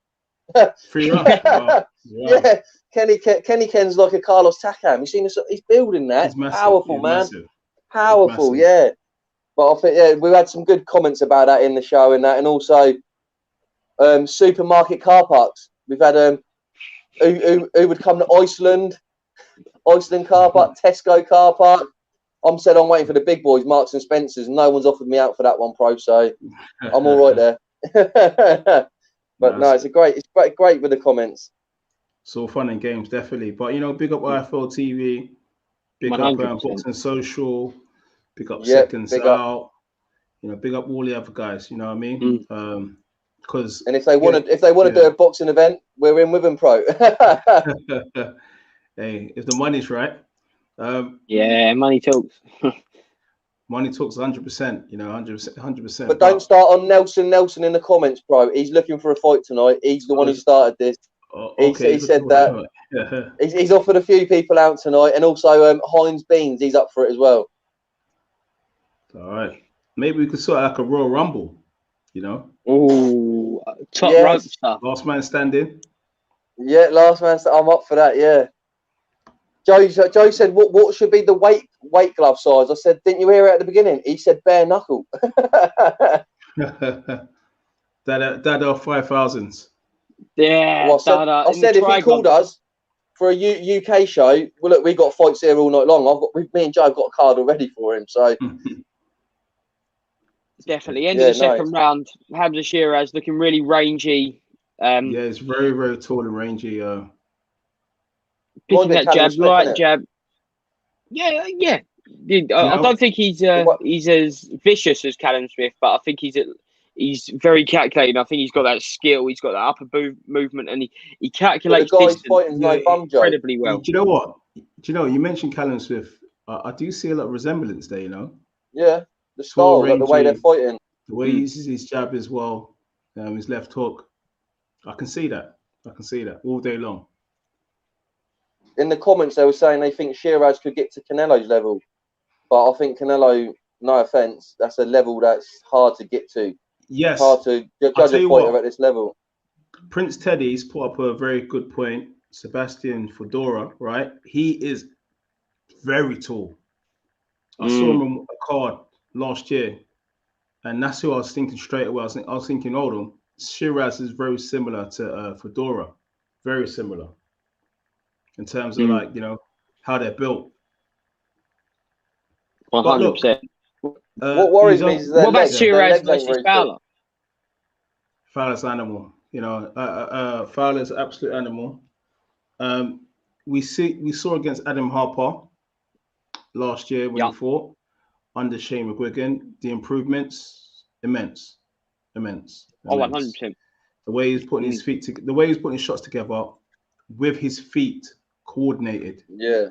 3 rounds. Wow. Yeah, Kenny Ken's like a Carlos Takam. You seen this? He's building that. He's massive. Powerful, He's man. massive. Powerful, He's yeah. But I think we had some good comments about that in the show and that, and also supermarket car parks. We've had who would come to Iceland car park, Tesco car park. I'm waiting for the big boys, Marks and Spencers. No one's offered me out for that one, pro. So I'm all right there. But no, it's great with the comments. It's all fun and games, definitely. But big up IFL TV, big 100%. Up Boxing Social, big up Seconds Out. Big up all the other guys. You know what I mean? Because and if they want to do a boxing event, we're in with them, pro. Hey, if the money's right. Money talks. Money talks 100%. 100%. But don't start on Nelson in the comments, bro. He's looking for a fight tonight. He's the one who started this. Okay, he said that. He's offered a few people out tonight, and also Heinz Beans. He's up for it as well. All right, maybe we could sort out like a Royal Rumble. Ooh, top rope stuff. Last man standing. Yeah, last man. I'm up for that. Yeah. Joe said, "What should be the weight glove size?" I said, "Didn't you hear it at the beginning?" He said, "Bare knuckle." that are 5,000s. Yeah. Well, I said if he called us for a UK show, well, look, we got fights here all night long. Me and Joe have got a card already for him. So definitely end of the second round. Hamza Shiraz looking really rangy. It's very, very tall and rangy. Picking that jab, light jab. Yeah. I don't think he's as vicious as Callum Smith, but I think he's very calculated. I think he's got that skill. He's got that upper movement, and he calculates distance incredibly well. Do you know what? You mentioned Callum Smith. I do see a lot of resemblance there. Yeah, the style, like the way they're fighting, the way he uses his jab as well, his left hook. I can see that all day long. In the comments, they were saying they think Shiraz could get to Canelo's level, but I think Canelo, no offense, that's a level that's hard to get to. Yes, hard to judge a fighter at this level. Prince Teddy's put up a very good point. Sebastian Fedora, right? He is very tall. I saw him on a card last year, and that's who I was thinking straight away. I was thinking, hold on, Shiraz is very similar to Fedora, very similar in terms of how they're built. 100%. What worries me is what about Shiraz versus Fowler? Fowler's an animal. Fowler's an absolute animal. We saw against Adam Harper last year when he fought under Shane McGuigan. The improvements immense. Oh, 100%. The way he's putting his feet the way he's putting his shots together with his feet coordinated. Yeah.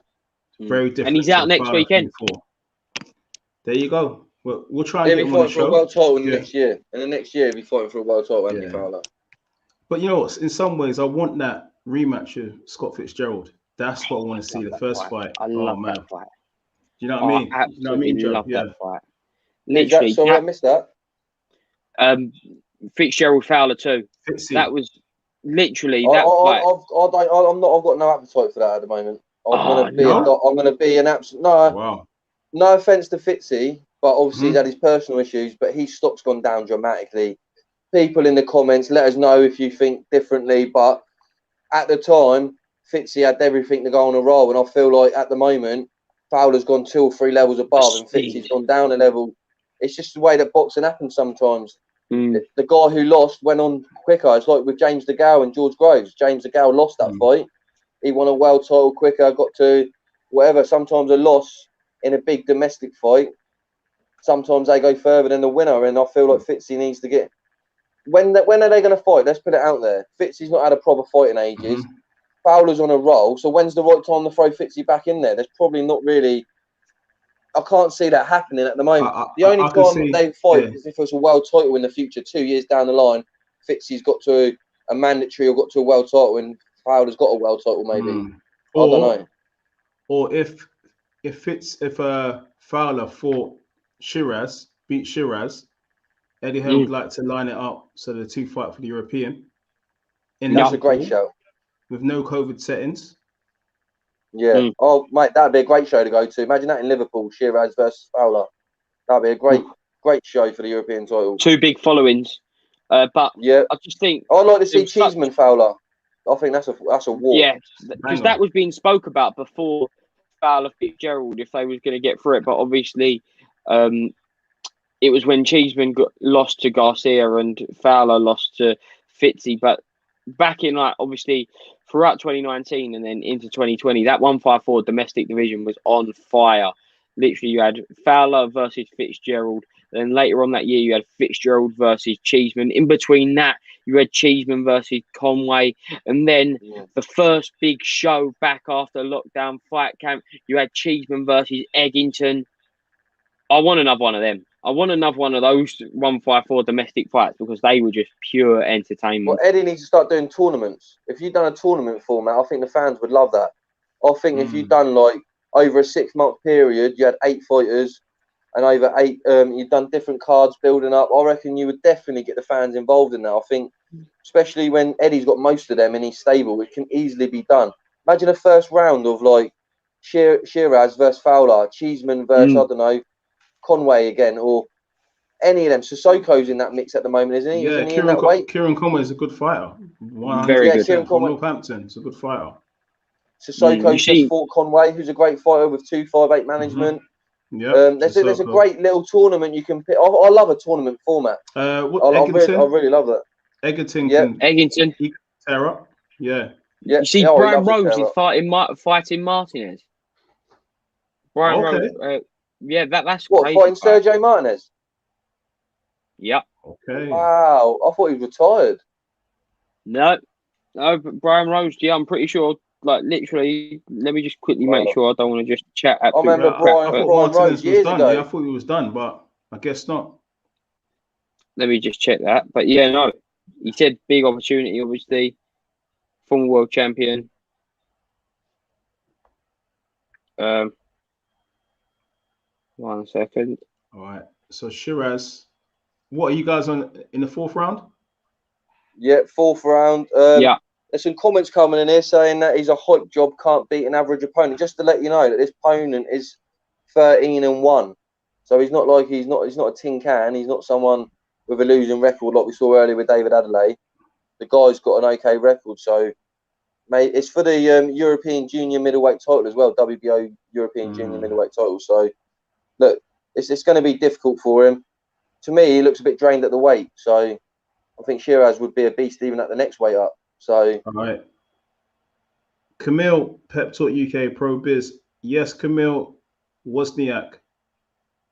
Very different. And he's out next weekend. There you go. We'll try and get him on the show. For a world title next year. And the next year, he'll be fighting for a world title, Andy Fowler. But you know what? In some ways, I want that rematch of Scott Fitzgerald. That's what I want to see, the first fight. I love that fight. Do you know what I mean? You know what I mean, Joe? Love that fight. Literally. Sorry, I missed that. Fitzgerald Fowler too. Fitzy. That was literally that fight. I've got no appetite for that at the moment. I'm going to be an absolute... No offence to Fitzy, but obviously he's had his personal issues, but his stock's gone down dramatically. People in the comments, let us know if you think differently, but at the time, Fitzy had everything to go on a roll, and I feel like at the moment, Fowler's gone 2 or 3 levels above, and Fitzy's gone down a level. It's just the way that boxing happens sometimes. The guy who lost went on quicker. It's like with James DeGale and George Groves. James DeGale lost that fight. He won a world title quicker, got to whatever. Sometimes a loss in a big domestic fight, sometimes they go further than the winner, and I feel like Fitzy needs to get... When are they going to fight? Let's put it out there. Fitzy's not had a proper fight in ages. Fowler's on a roll, so when's the right time to throw Fitzy back in there? There's probably not really... I can't see that happening at the moment. The only time they fight is if it's a world title in the future, 2 years down the line, Fitzy's got to a mandatory or got to a world title, and Fowler's got a world title maybe. I don't know. Or if Fowler fought Shiraz, beat Shiraz, Eddie Hearn would like to line it up so the two fight for the European. That's a great show. with no COVID settings. Yeah. Oh, mate, that'd be a great show to go to. Imagine that in Liverpool, Shiraz versus Fowler. That'd be a great show for the European title. 2 big followings. But yeah, I just think I'd like to see Cheeseman Fowler. I think that's a war. Yeah, because that was being spoke about before Fowler Fitzgerald if they was going to get through it. But obviously, it was when Cheeseman lost to Garcia and Fowler lost to Fitzy. But back in obviously throughout 2019 and then into 2020, that 154 domestic division was on fire. Literally, you had Fowler versus Fitzgerald. Then later on that year, you had Fitzgerald versus Cheeseman. In between that, you had Cheeseman versus Conway. And then the first big show back after lockdown fight camp, you had Cheeseman versus Eggington. I want another one of them. I want another one of those 154 domestic fights because they were just pure entertainment. Well, Eddie needs to start doing tournaments. If you've done a tournament format, I think the fans would love that. I think if you've done over a 6-month period, you had 8 fighters and over 8, you've done different cards building up. I reckon you would definitely get the fans involved in that. I think, especially when Eddie's got most of them and he's stable, it can easily be done. Imagine a first round of Shiraz versus Fowler, Cheeseman versus, I don't know, Conway again, or any of them. Sissoko's in that mix at the moment, isn't he? Yeah, isn't he in that weight? Kieran Conway is a good fighter. Very good. Kieran Conway, Northampton, is a good fighter. Sissoko just fought Conway, who's a great fighter with 258 management. Yeah, there's a great little tournament you can pick. I love a tournament format. I really love that. Eggington Eggington. Tear up. Yeah. You see, Brian Rose is fighting Martinez. Brian Rose. That's what, crazy. Fighting Sergio Martinez? Yeah. Okay. Wow, I thought he was retired. No, but Brian Rose. Yeah, I'm pretty sure. Literally, let me just quickly make sure I don't want to just chat. I remember Brian Rose years ago. Yeah, I thought he was done, but I guess not. Let me just check that. But yeah, no, he said big opportunity. Obviously, former world champion. 1 second. All right. So Shiraz, what are you guys on in the 4th round? Yeah, 4th round. There's some comments coming in here saying that he's a hype job, can't beat an average opponent. Just to let you know that this opponent is 13-1, so he's not a tin can. He's not someone with a losing record like we saw earlier with David Adelay. The guy's got an okay record, so mate, it's for the European Junior Middleweight title as well, WBO European Junior Middleweight title. So look, it's going to be difficult for him. To me, he looks a bit drained at the weight, so I think Shiraz would be a beast even at the next weight up. So, all right. Camille, Pep Talk UK, Pro Biz. Yes, Camille Wozniak.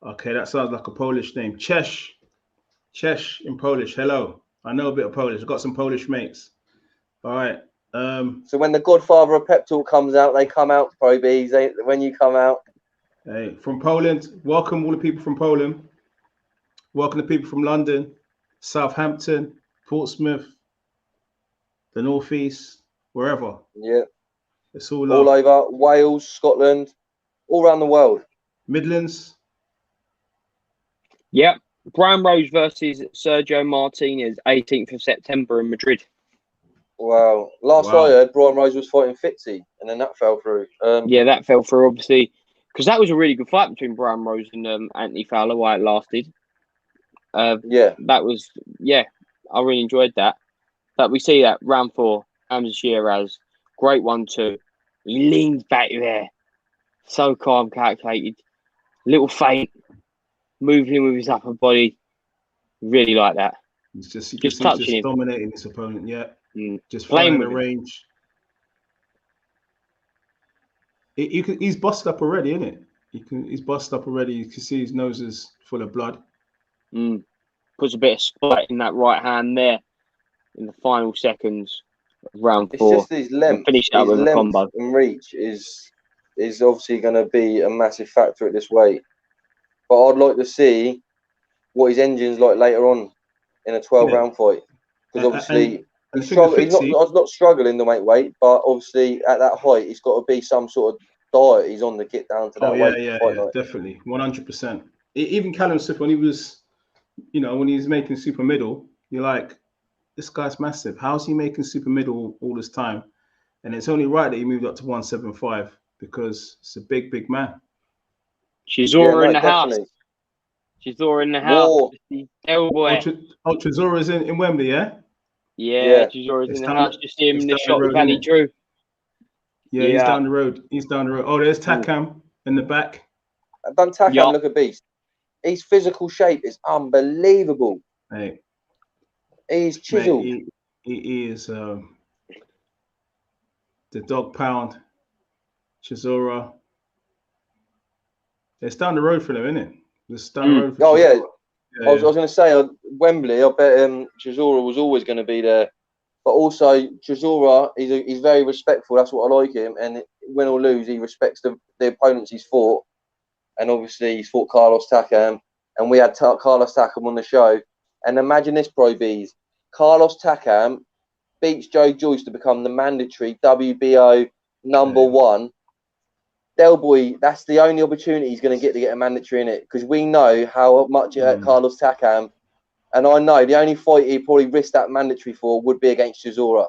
Okay, that sounds like a Polish name. Cześć in Polish. Hello. I know a bit of Polish. I've got some Polish mates. All right. So when the Godfather of Pep Talk comes out, they come out, Pro Beez. When you come out. Hey, from Poland, welcome all the people from Poland. Welcome the people from London, Southampton, Portsmouth, the Northeast, wherever. Yeah. It's all over. Wales, Scotland, all around the world. Midlands. Yep. Brian Rose versus Sergio Martinez, 18th of September in Madrid. Wow. Last I heard, Brian Rose was fighting Fitzy, and then that fell through. That fell through, obviously, because that was a really good fight between Brian Rose and Anthony Fowler, while it lasted. That was, I really enjoyed that. But we see that round 4, Hamza Shiraz, great 1-2. He leans back there, so calm, calculated, little feint, moving with his upper body. Really like that. He's just touching him, dominating his opponent. Yeah, just playing with the range. He's busted up already, isn't it? He's busted up already. You can see his nose is full of blood. Puts a bit of splat in that right hand there in the final seconds of round 4. It's just his length. Finish out with a combo. And reach is obviously going to be a massive factor at this weight. But I'd like to see what his engine's like later on in a 12-round fight, because obviously he's not struggling to make weight, but obviously at that height he's got to be some sort of diet he's on to get down to that weight. Yeah, definitely, 100%. Even Callum Smith, when he was making super middle, you're like, this guy's massive. How's he making super middle all this time? And it's only right that he moved up to 175 because it's a big man. Chisora in the definitely. house. Chisora in the house. Boy. Chisora's in Wembley, yeah? Yeah, Chisora's in the house. Just see him in the shot with Ali Drew. Yeah, he's down the road. Oh, there's Takam in the back. I've done Takam, look at Beez. His physical shape is unbelievable. Hey. He's chiseled. Mate, he is the dog pound. Chisora. It's down the road for them, isn't it? It's down the road for Chisora. Yeah. I was going to say, Wembley, I bet Chisora was always going to be there. But also, Chisora, he's very respectful. That's what I like him. And win or lose, he respects the opponents he's fought. And obviously, he's fought Carlos Takam. And we had Carlos Takam on the show. And imagine this, Pro Beez. Carlos Takam beats Joyce to become the mandatory WBO number one. Del Boy, that's the only opportunity he's going to get a mandatory in it. Because we know how much it hurt Carlos Takam. And I know the only fight he'd probably risk that mandatory for would be against Chisora.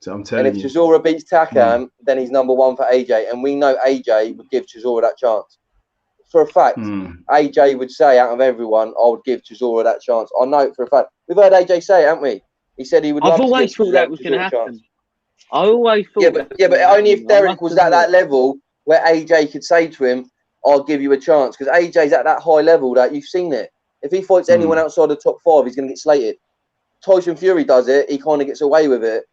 So I'm telling you. And if Chisora beats Takam, then he's number one for AJ. And we know AJ would give Chisora that chance. For a fact, AJ would say, out of everyone, I would give Chisora that chance. I know it for a fact. We've heard AJ say it, haven't we? He said he would love to give Chisora a chance. I've always thought that was going to happen. I always thought but only if Derek was at that level where AJ could say to him, I'll give you a chance. Because AJ's at that high level that you've seen it. If he fights anyone outside the top five, he's going to get slated. Tyson Fury does it. He kind of gets away with it.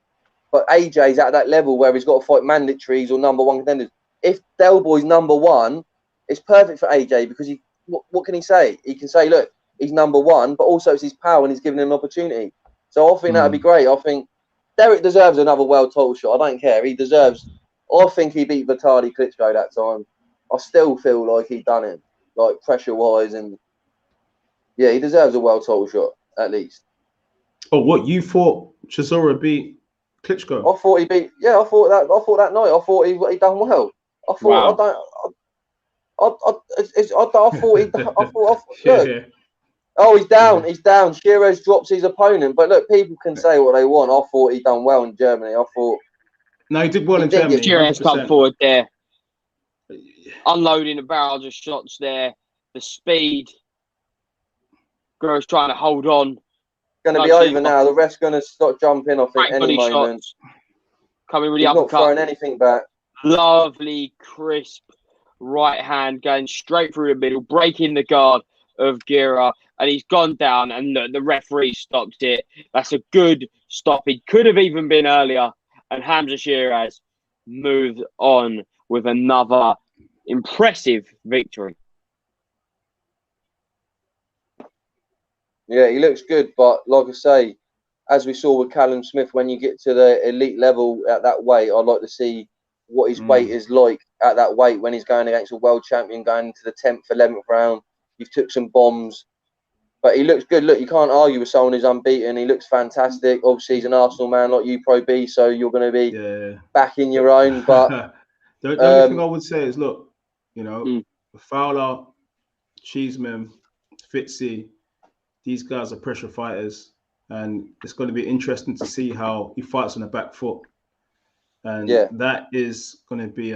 But AJ's at that level where he's got to fight mandatories or number one contenders. If Del Boy's number one, it's perfect for AJ because what can he say? He can say, look, he's number one, but also it's his power and he's giving him an opportunity. So I think that would be great. I think Derek deserves another world title shot. I don't care. He deserves. I think he beat Vitali Klitschko that time. I still feel like he done it, like pressure-wise and. Yeah, he deserves a world title shot, at least. Oh, what? You thought Chisora beat Klitschko? I thought he beat... Yeah, I thought that night. I thought he done well. I thought... Look. Oh, he's down. He's down. Shiraz drops his opponent. But look, people can say what they want. I thought he done well in Germany. I thought... No, he did well in Germany. Shiraz come forward there. Unloading a barrage of shots there. The speed... Girl's trying to hold on. Going to be over now. The ref's going to stop jumping, I think, any moment. Shots. Coming really He's uppercut. Not throwing anything back. Lovely, crisp right hand going straight through the middle, breaking the guard of Gira. And he's gone down and the referee stopped it. That's a good stop. It could have even been earlier. And Hamza Shiraz moved on with another impressive victory. Yeah, he looks good, but like I say, as we saw with Callum Smith, when you get to the elite level at that weight, I'd like to see what his weight is like at that weight when he's going against a world champion, going into the 10th, 11th round. You've took some bombs, but he looks good. Look, you can't argue with someone who's unbeaten. He looks fantastic. Obviously, he's an Arsenal man like you, Pro B, so you're going to be back in your own. But the only thing I would say is, look, Fowler, Cheeseman, Fitzy, these guys are pressure fighters, and it's going to be interesting to see how he fights on the back foot. And that is going to be,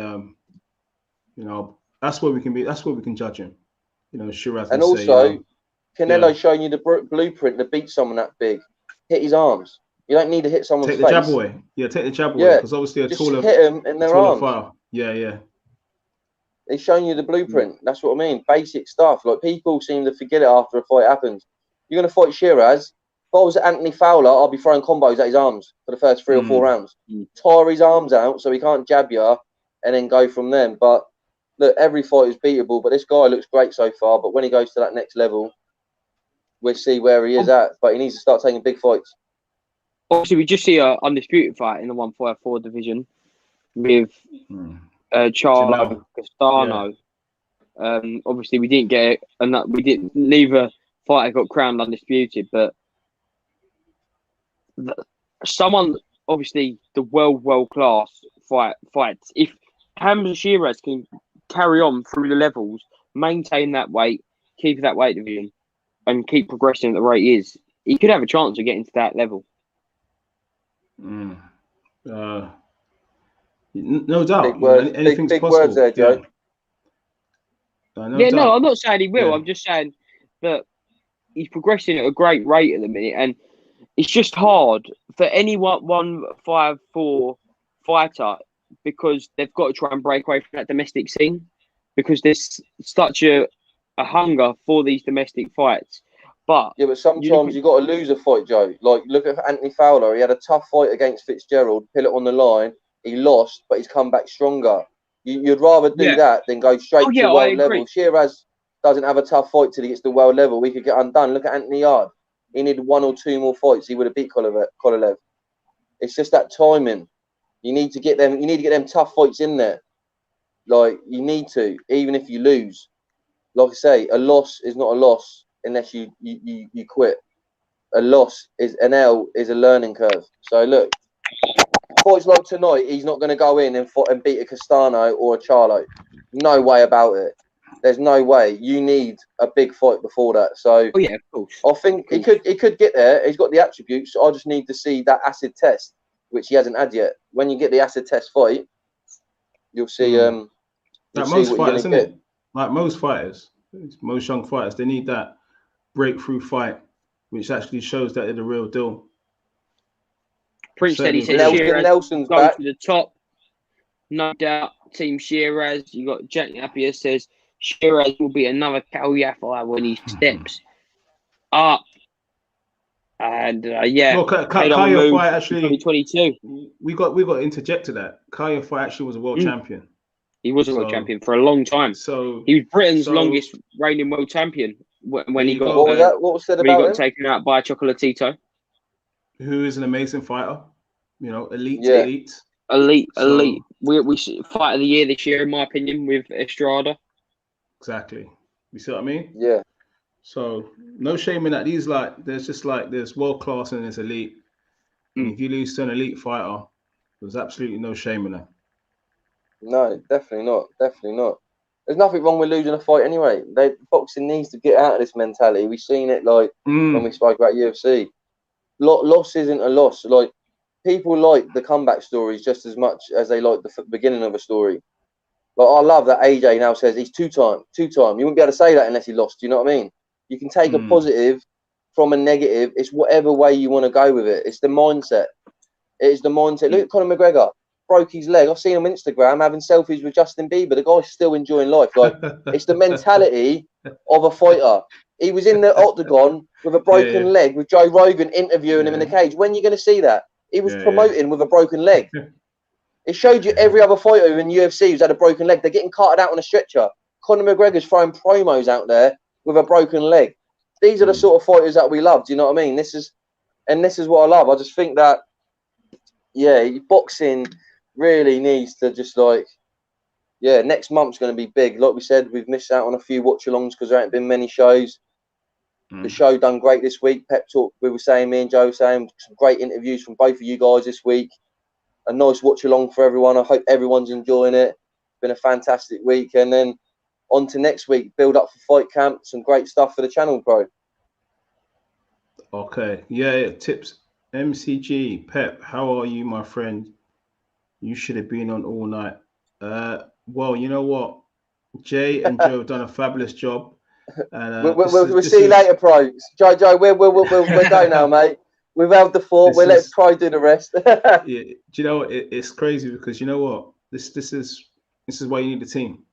that's where we can be. That's where we can judge him. Shiraz. And also, Canelo's showing you the blueprint to beat someone that big. Hit his arms. You don't need to hit someone's face. Take the jab away. Yeah, take the jab away. Because obviously just hit them in their arms. Fire. Yeah. He's showing you the blueprint. That's what I mean. Basic stuff. Like, people seem to forget it after a fight happens. You're going to fight Shiraz. If I was Anthony Fowler, I'd be throwing combos at his arms for the first 3 or 4 rounds. Tire his arms out so he can't jab you and then go from them. But look, every fight is beatable. But this guy looks great so far. But when he goes to that next level, we'll see where he is at. But he needs to start taking big fights. Obviously, we just see an undisputed fight in the 154 division with Charlo Castano. Yeah. Obviously, we didn't get neither fighter got crowned undisputed, but someone, obviously, the world class fights. If Hamza Shiraz can carry on through the levels, maintain that weight, keep that weight division, and keep progressing at the rate he is, he could have a chance of getting to that level. No doubt. Big words, Anything's big possible. words there, Joe. No doubt. No, I'm not saying he will. Yeah. I'm just saying that he's progressing at a great rate at the minute, and it's just hard for any 154 fighter because they've got to try and break away from that domestic scene because there's such a hunger for these domestic fights. But yeah, but sometimes you got to lose a fight, Joe. Like, look at Anthony Fowler. He had a tough fight against Fitzgerald, put it on the line. He lost, but he's come back stronger. You'd rather do that than go straight to world level. Shiraz doesn't have a tough fight till he gets to world level. We could get undone. Look at Anthony Yard. He needed 1 or 2 more fights. He would have beat Kovalev. It's just that timing. You need to get them. You need to get them tough fights in there. Like, you need to, even if you lose. Like I say, a loss is not a loss unless you quit. A loss is an L is a learning curve. So look, fights like tonight, he's not going to go in and beat a Castano or a Charlo. No way about it. There's no way. You need a big fight before that. So of course. I think he could get there. He's got the attributes. I just need to see that acid test, which he hasn't had yet. When you get the acid test fight, you'll see. You'll see most what fighters, you're going to get. Like most fighters, most young fighters, they need that breakthrough fight, which actually shows that they're the real deal. Prince said he said Nelson's go back to the top. No doubt, Team Shiraz. You got Jack Napier says Shiraz will be another Kalyafa when he steps up. And well, Kaya fight actually 2022. We got interjected that Kaya fight actually was a world champion. He was a world champion for a long time. So he was Britain's longest reigning world champion when he got. What was said about him? He got taken out by Chocolatito, who is an amazing fighter. You know, elite. We fight of the year this year, in my opinion, with Estrada. Exactly. You see what I mean? Yeah. So no shame in that. There's world class and there's elite. And if you lose to an elite fighter, there's absolutely no shame in that. No, definitely not. Definitely not. There's nothing wrong with losing a fight anyway. Boxing needs to get out of this mentality. We've seen it like when we spoke about UFC. Loss isn't a loss. Like, people like the comeback stories just as much as they like the beginning of a story. Like, I love that AJ now says he's two-time. You wouldn't be able to say that unless he lost. Do you know what I mean? You can take a positive from a negative. It's whatever way you want to go with it. It's the mindset. It is the mindset. Look at Conor McGregor. Broke his leg. I've seen him on Instagram having selfies with Justin Bieber. The guy's still enjoying life. Like, it's the mentality of a fighter. He was in the octagon with a broken leg with Joe Rogan interviewing him in the cage. When are you going to see that? He was promoting with a broken leg. It showed you every other fighter in UFC who's had a broken leg. They're getting carted out on a stretcher. Conor McGregor's throwing promos out there with a broken leg. These are the sort of fighters that we love. Do you know what I mean? This is what I love. I just think that, boxing really needs to just next month's going to be big. Like we said, we've missed out on a few watch-alongs because there ain't been many shows. The show done great this week. Pep Talk, we were saying, me and Joe were saying, some great interviews from both of you guys this week. A nice watch-along for everyone. I hope everyone's enjoying it. It's been a fantastic week. And then on to next week, build up for Fight Camp. Some great stuff for the channel, bro. Okay. Yeah. Tips. MCG. Pep, how are you, my friend? You should have been on all night. Well, you know what? Jay and Joe have done a fabulous job. And, we'll see you later, Pro. Joe, we'll go now, mate. We've held the fort. We'll let Pro do the rest. Yeah, do you know what? It's crazy because you know what? This is why you need a team.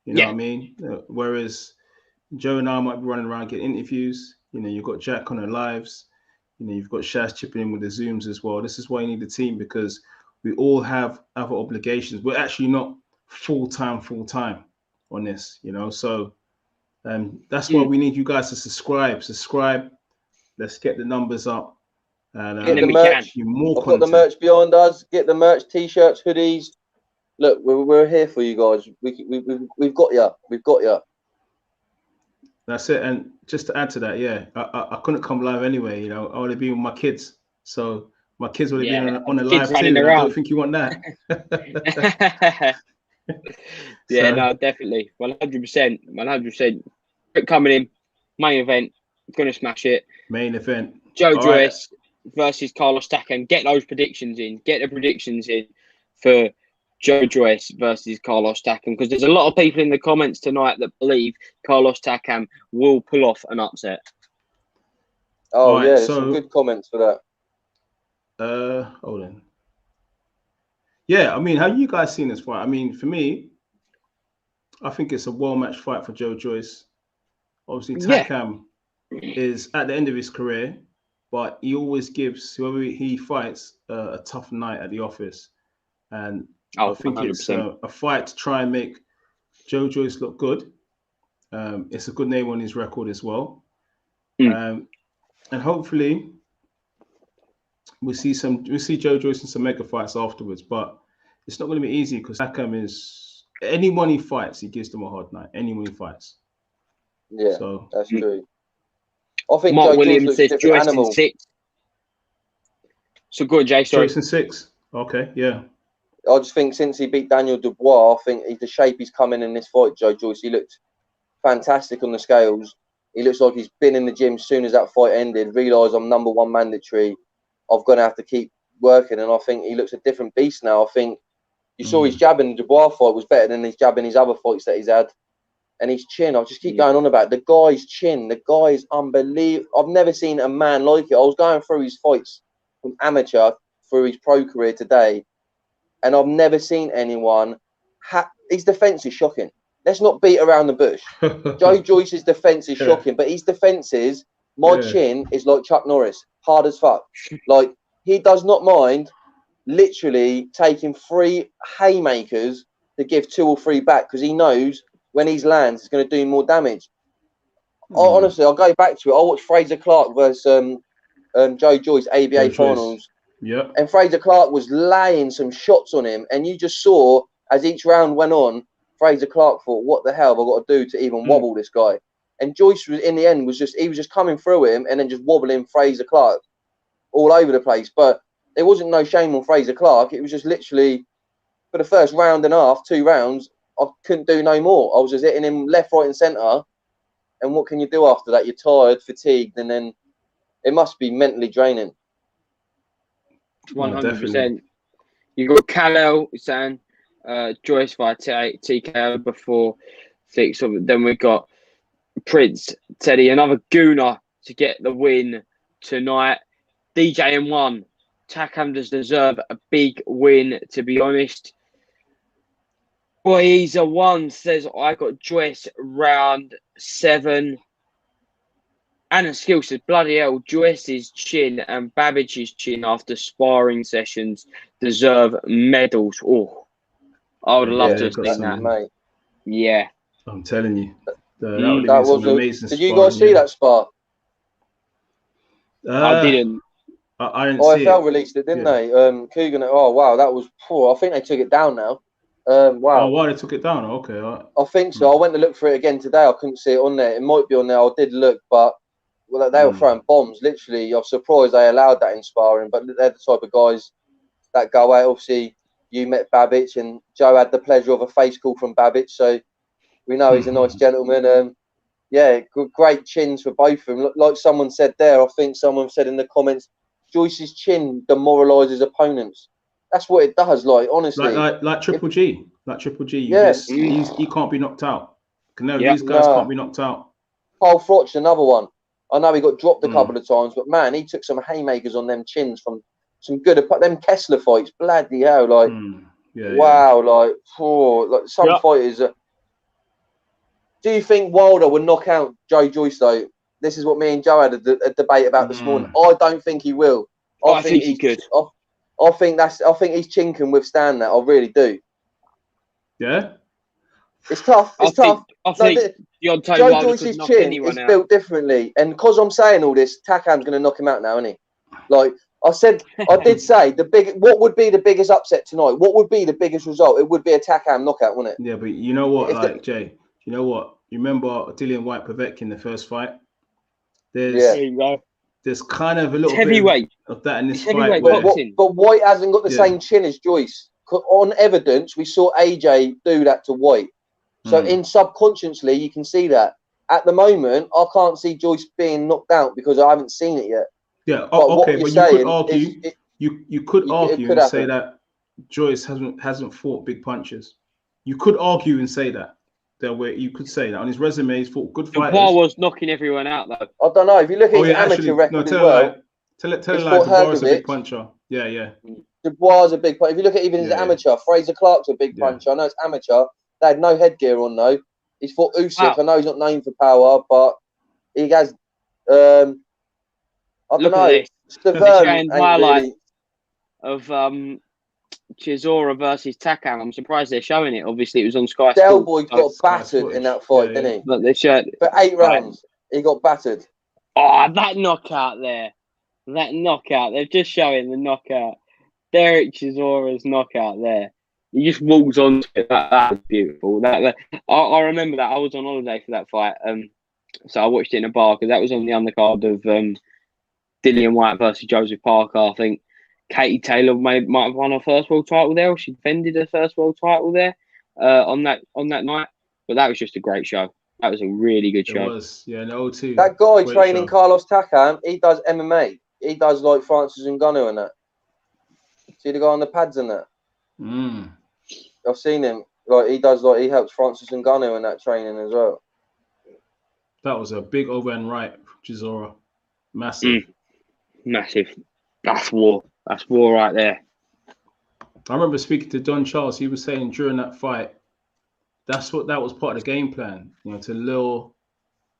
You know what I mean? Whereas Joe and I might be running around getting interviews. You know, you've got Jack on the lives. You know, you've got Shaz chipping in with the Zooms as well. This is why you need a team because we all have other obligations. We're actually not full time on this, you know. So that's why we need you guys to subscribe. Let's get the numbers up. And get the merch. I've got the merch behind us. Get the merch, t-shirts, hoodies. Look, we're here for you guys. We've got you. We've got you. That's it. And just to add to that, I couldn't come live anyway. You know, I would have been with my kids. So my kids would have been on the live too. I don't think you want that. No, definitely. 100%. Coming in, main event, gonna smash it. Main event. Joyce versus Carlos Takam. Get those predictions in. Get the predictions in for Joyce versus Carlos Takam, because there's a lot of people in the comments tonight that believe Carlos Takam will pull off an upset. Oh right, yeah, there's some good comments for that. Hold on. Yeah, I mean, how you guys seen this fight? I mean, for me, I think it's a well-matched fight for Joyce. Obviously, Takam is at the end of his career, but he always gives whoever he fights a tough night at the office. And I think 100%. It's a fight to try and make Joyce look good. It's a good name on his record as well. And hopefully we see Joyce in some mega fights afterwards, but it's not going to be easy because Takam is anyone he fights, he gives them a hard night. Anyone he fights. Yeah, so that's true. I think Mark Joyce Williams says Joyce animal. in 6. So good, Jay. Sorry. Joyce in 6. Okay, yeah. I just think since he beat Daniel Dubois, I think the shape he's come in this fight, Joyce, he looked fantastic on the scales. He looks like he's been in the gym as soon as that fight ended, realised I'm #1 mandatory. I'm going to have to keep working, and I think he looks a different beast now. I think you saw his jab in the Dubois fight was better than his jab in his other fights that he's had. And his chin, I'll just keep going on about it. The guy's chin. The guy is unbelievable. I've never seen a man like it. I was going through his fights from amateur through his pro career today, and I've never seen anyone. His defence is shocking. Let's not beat around the bush. Joyce's defence is shocking, but his defence is, my chin is like Chuck Norris, hard as fuck. Like, he does not mind literally taking 3 haymakers to give 2 or 3 back because he knows when he lands, it's going to do more damage. Honestly, I'll go back to it. I watched Fraser Clark versus Joyce ABA finals. Yeah. And Fraser Clark was laying some shots on him. And you just saw, as each round went on, Fraser Clark thought, what the hell have I got to do to even wobble this guy? And Joyce, was in the end, he was just coming through him and then just wobbling Fraser Clark all over the place. But there wasn't no shame on Fraser Clark. It was just literally, for the first round and a half, 2 rounds, I couldn't do no more. I was just hitting him left, right, and centre. And what can you do after that? You're tired, fatigued, and then it must be mentally draining. 100%. You got Kal-El saying Joyce via TKO before 6. Then we got Prince Teddy, another gooner to get the win tonight. DJ in 1. Takam does deserve a big win, to be honest. Boy, he's a 1 says I got Joyce round 7. Anna Skill says, bloody hell, Joyce's chin and Babbage's chin after sparring sessions deserve medals. Oh, I would love to have seen that, mate. Yeah. I'm telling you. That was amazing. Did you guys see that spar? I didn't. I didn't see IFL released it, didn't they? Coogan. Oh, wow, that was poor. I think they took it down now. Wow. Oh, why they took it down? Okay. I think so. I went to look for it again today. I couldn't see it on there. It might be on there. I did look, but they were throwing bombs. Literally, I'm surprised they allowed that in sparring. But they're the type of guys that go out. Obviously, you met Babbage, and Joe had the pleasure of a face call from Babbage, so we know he's a nice gentleman. Yeah, great chins for both of them. Like someone said there, I think someone said in the comments, Joyce's chin demoralises opponents. That's what it does. Like, honestly, like Triple G, Yes, he can't be knocked out. These guys can't be knocked out. Paul Frotch, another one. I know he got dropped a couple of times, but man, he took some haymakers on them chins from some good. Them Kessler fights, bloody hell! Like, wow, like some fighters. Do you think Wilder would knock out Joyce though? This is what me and Joe had a debate about this morning. I don't think he will. I think he could. I think his chin can withstand that. I really do. Yeah. It's tough. I think Joyce's chin is built differently, and because I'm saying all this, Takam's going to knock him out now, isn't he? Like I said, I did say what would be the biggest upset tonight? What would be the biggest result? It would be a Takam knockout, wouldn't it? Yeah, but you know what, Jay? You know what? You remember Dillian White Povetkin in the first fight? There's kind of a little bit of that in this fight. But White hasn't got the same chin as Joyce. On evidence, we saw AJ do that to White. So in subconsciously, you can see that. At the moment, I can't see Joyce being knocked out because I haven't seen it yet. Yeah, but you could argue. You could argue and say that Joyce hasn't fought big punches. You could argue and say that. You could say that on his resume, he's fought good fighters. Dubois was knocking everyone out though. I don't know. If you look at his amateur record as well, tell a lie. Dubois is a big puncher. Yeah. Dubois is a big puncher. If you look at even his amateur, Fraser Clark's a big puncher. I know it's amateur. They had no headgear on though. He's fought Usyk. I know he's not known for power, but he has. I don't know. Showing highlights of Chisora versus Takam. I'm surprised they're showing it. Obviously, it was on Sky. Del Boy got battered in that fight, didn't he? But they showed for 8 rounds. He got battered. Oh, that knockout there! That knockout. They're just showing the knockout. Derek Chisora's knockout there. He just walks on to it. That was beautiful. I remember that. I was on holiday for that fight. So I watched it in a bar because that was on the undercard of Dillian White versus Joseph Parker. I think Katie Taylor might have won her first world title there, or she defended her first world title there on that night. But that was just a great show. That was a really good show. It was, yeah, no, too. That guy training Carlos Takam, he does MMA. He does like Francis Ngannou and that. See the guy on the pads and that. I've seen him. Like he helps Francis Ngannou in that training as well. That was a big overhand right, Chisora. Massive. Massive. That's war. That's war right there. I remember speaking to Don Charles. He was saying during that fight, that was part of the game plan, to lure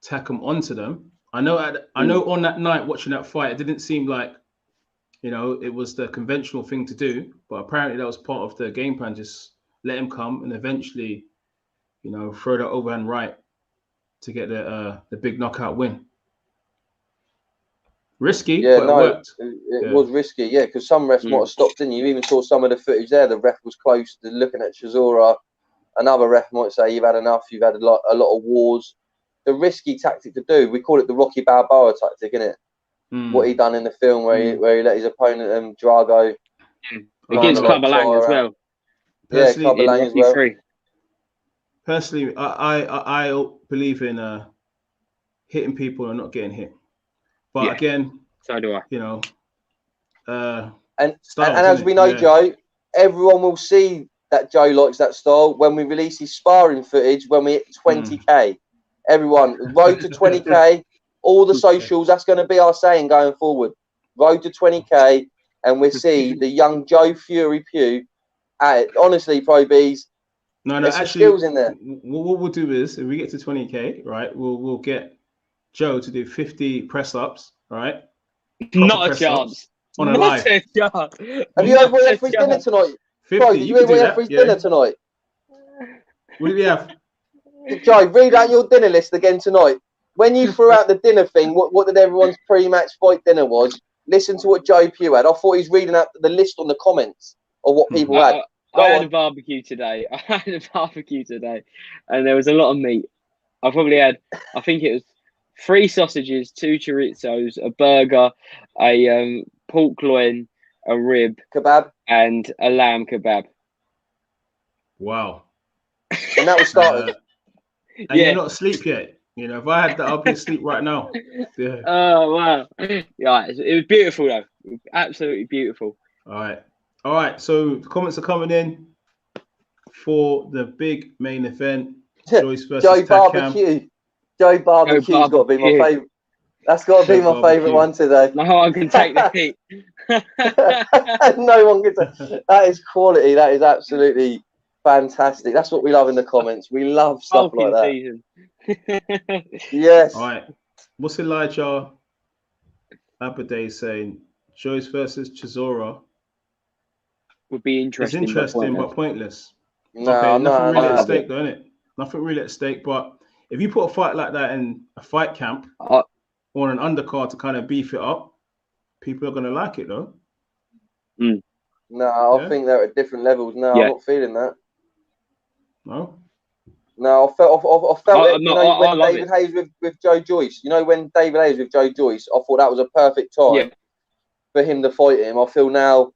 Takam onto them. I know on that night watching that fight, it didn't seem like, it was the conventional thing to do, but apparently that was part of the game plan. Just let him come and eventually, throw that overhand right to get the big knockout win. Risky, but it worked. It was risky, because some refs might have stopped, didn't you? You even saw some of the footage there. The ref was close to looking at Chisora. Another ref might say, you've had enough, you've had a lot of wars. The risky tactic to do, we call it the Rocky Balboa tactic, isn't it? What he done in the film where he let his opponent, Drago. Against Clubber Lang as well. Yeah, Clubber Lang as well. Personally, I believe in hitting people and not getting hit. But again, so do I. And as we know, Joe, everyone will see that Joe likes that style when we release his sparring footage when we hit 20k. Everyone, road to 20k, all the socials, that's going to be our saying going forward. Road to 20k, and we see the young Joe Fury Pugh at it. Honestly, Pro Beez, there's actually skills in there. What we'll do is, if we get to 20k, right, we'll get Joe to do 50 press-ups, right? Not a chance. On a live. Have you heard what he had for his dinner tonight? 50, Bro, did you hear what he had for his dinner tonight? What did we have? Joe, read out your dinner list again tonight. When you threw out the dinner thing, what did everyone's pre-match fight dinner was? Listen to what Joe Pugh had. I thought he's reading out the list on the comments of what people had. I had a barbecue today. And there was a lot of meat. I probably had, I think it was 3 sausages, 2 chorizos, a burger, a pork loin, a rib kebab, and a lamb kebab. Wow. And that was started. And you're not asleep yet. If I had that, I'd be asleep right now. Yeah. Oh, wow. Yeah, it was beautiful, though. It was absolutely beautiful. All right. So the comments are coming in for the big main event. Joyce versus Joe Takam. Barbecue. Joe Barbecue's got to be my favourite. That's got to be my favourite one today. No one can take the heat. No one can take. That is quality. That is absolutely fantastic. That's what we love in the comments. We love stuff like that. Season. Yes. All right. What's Elijah Adelay saying? Joyce versus Chisora would be interesting. It's interesting, but pointless. No, nothing really at stake, though, isn't it? Nothing really at stake. But if you put a fight like that in a fight camp or an undercard to kind of beef it up, people are going to like it, though. No, I think they're at different levels now. I'm not feeling that. No? No, I felt it. When David Hayes with Joe Joyce. When David Hayes with Joe Joyce, I thought that was a perfect time for him to fight him. I feel now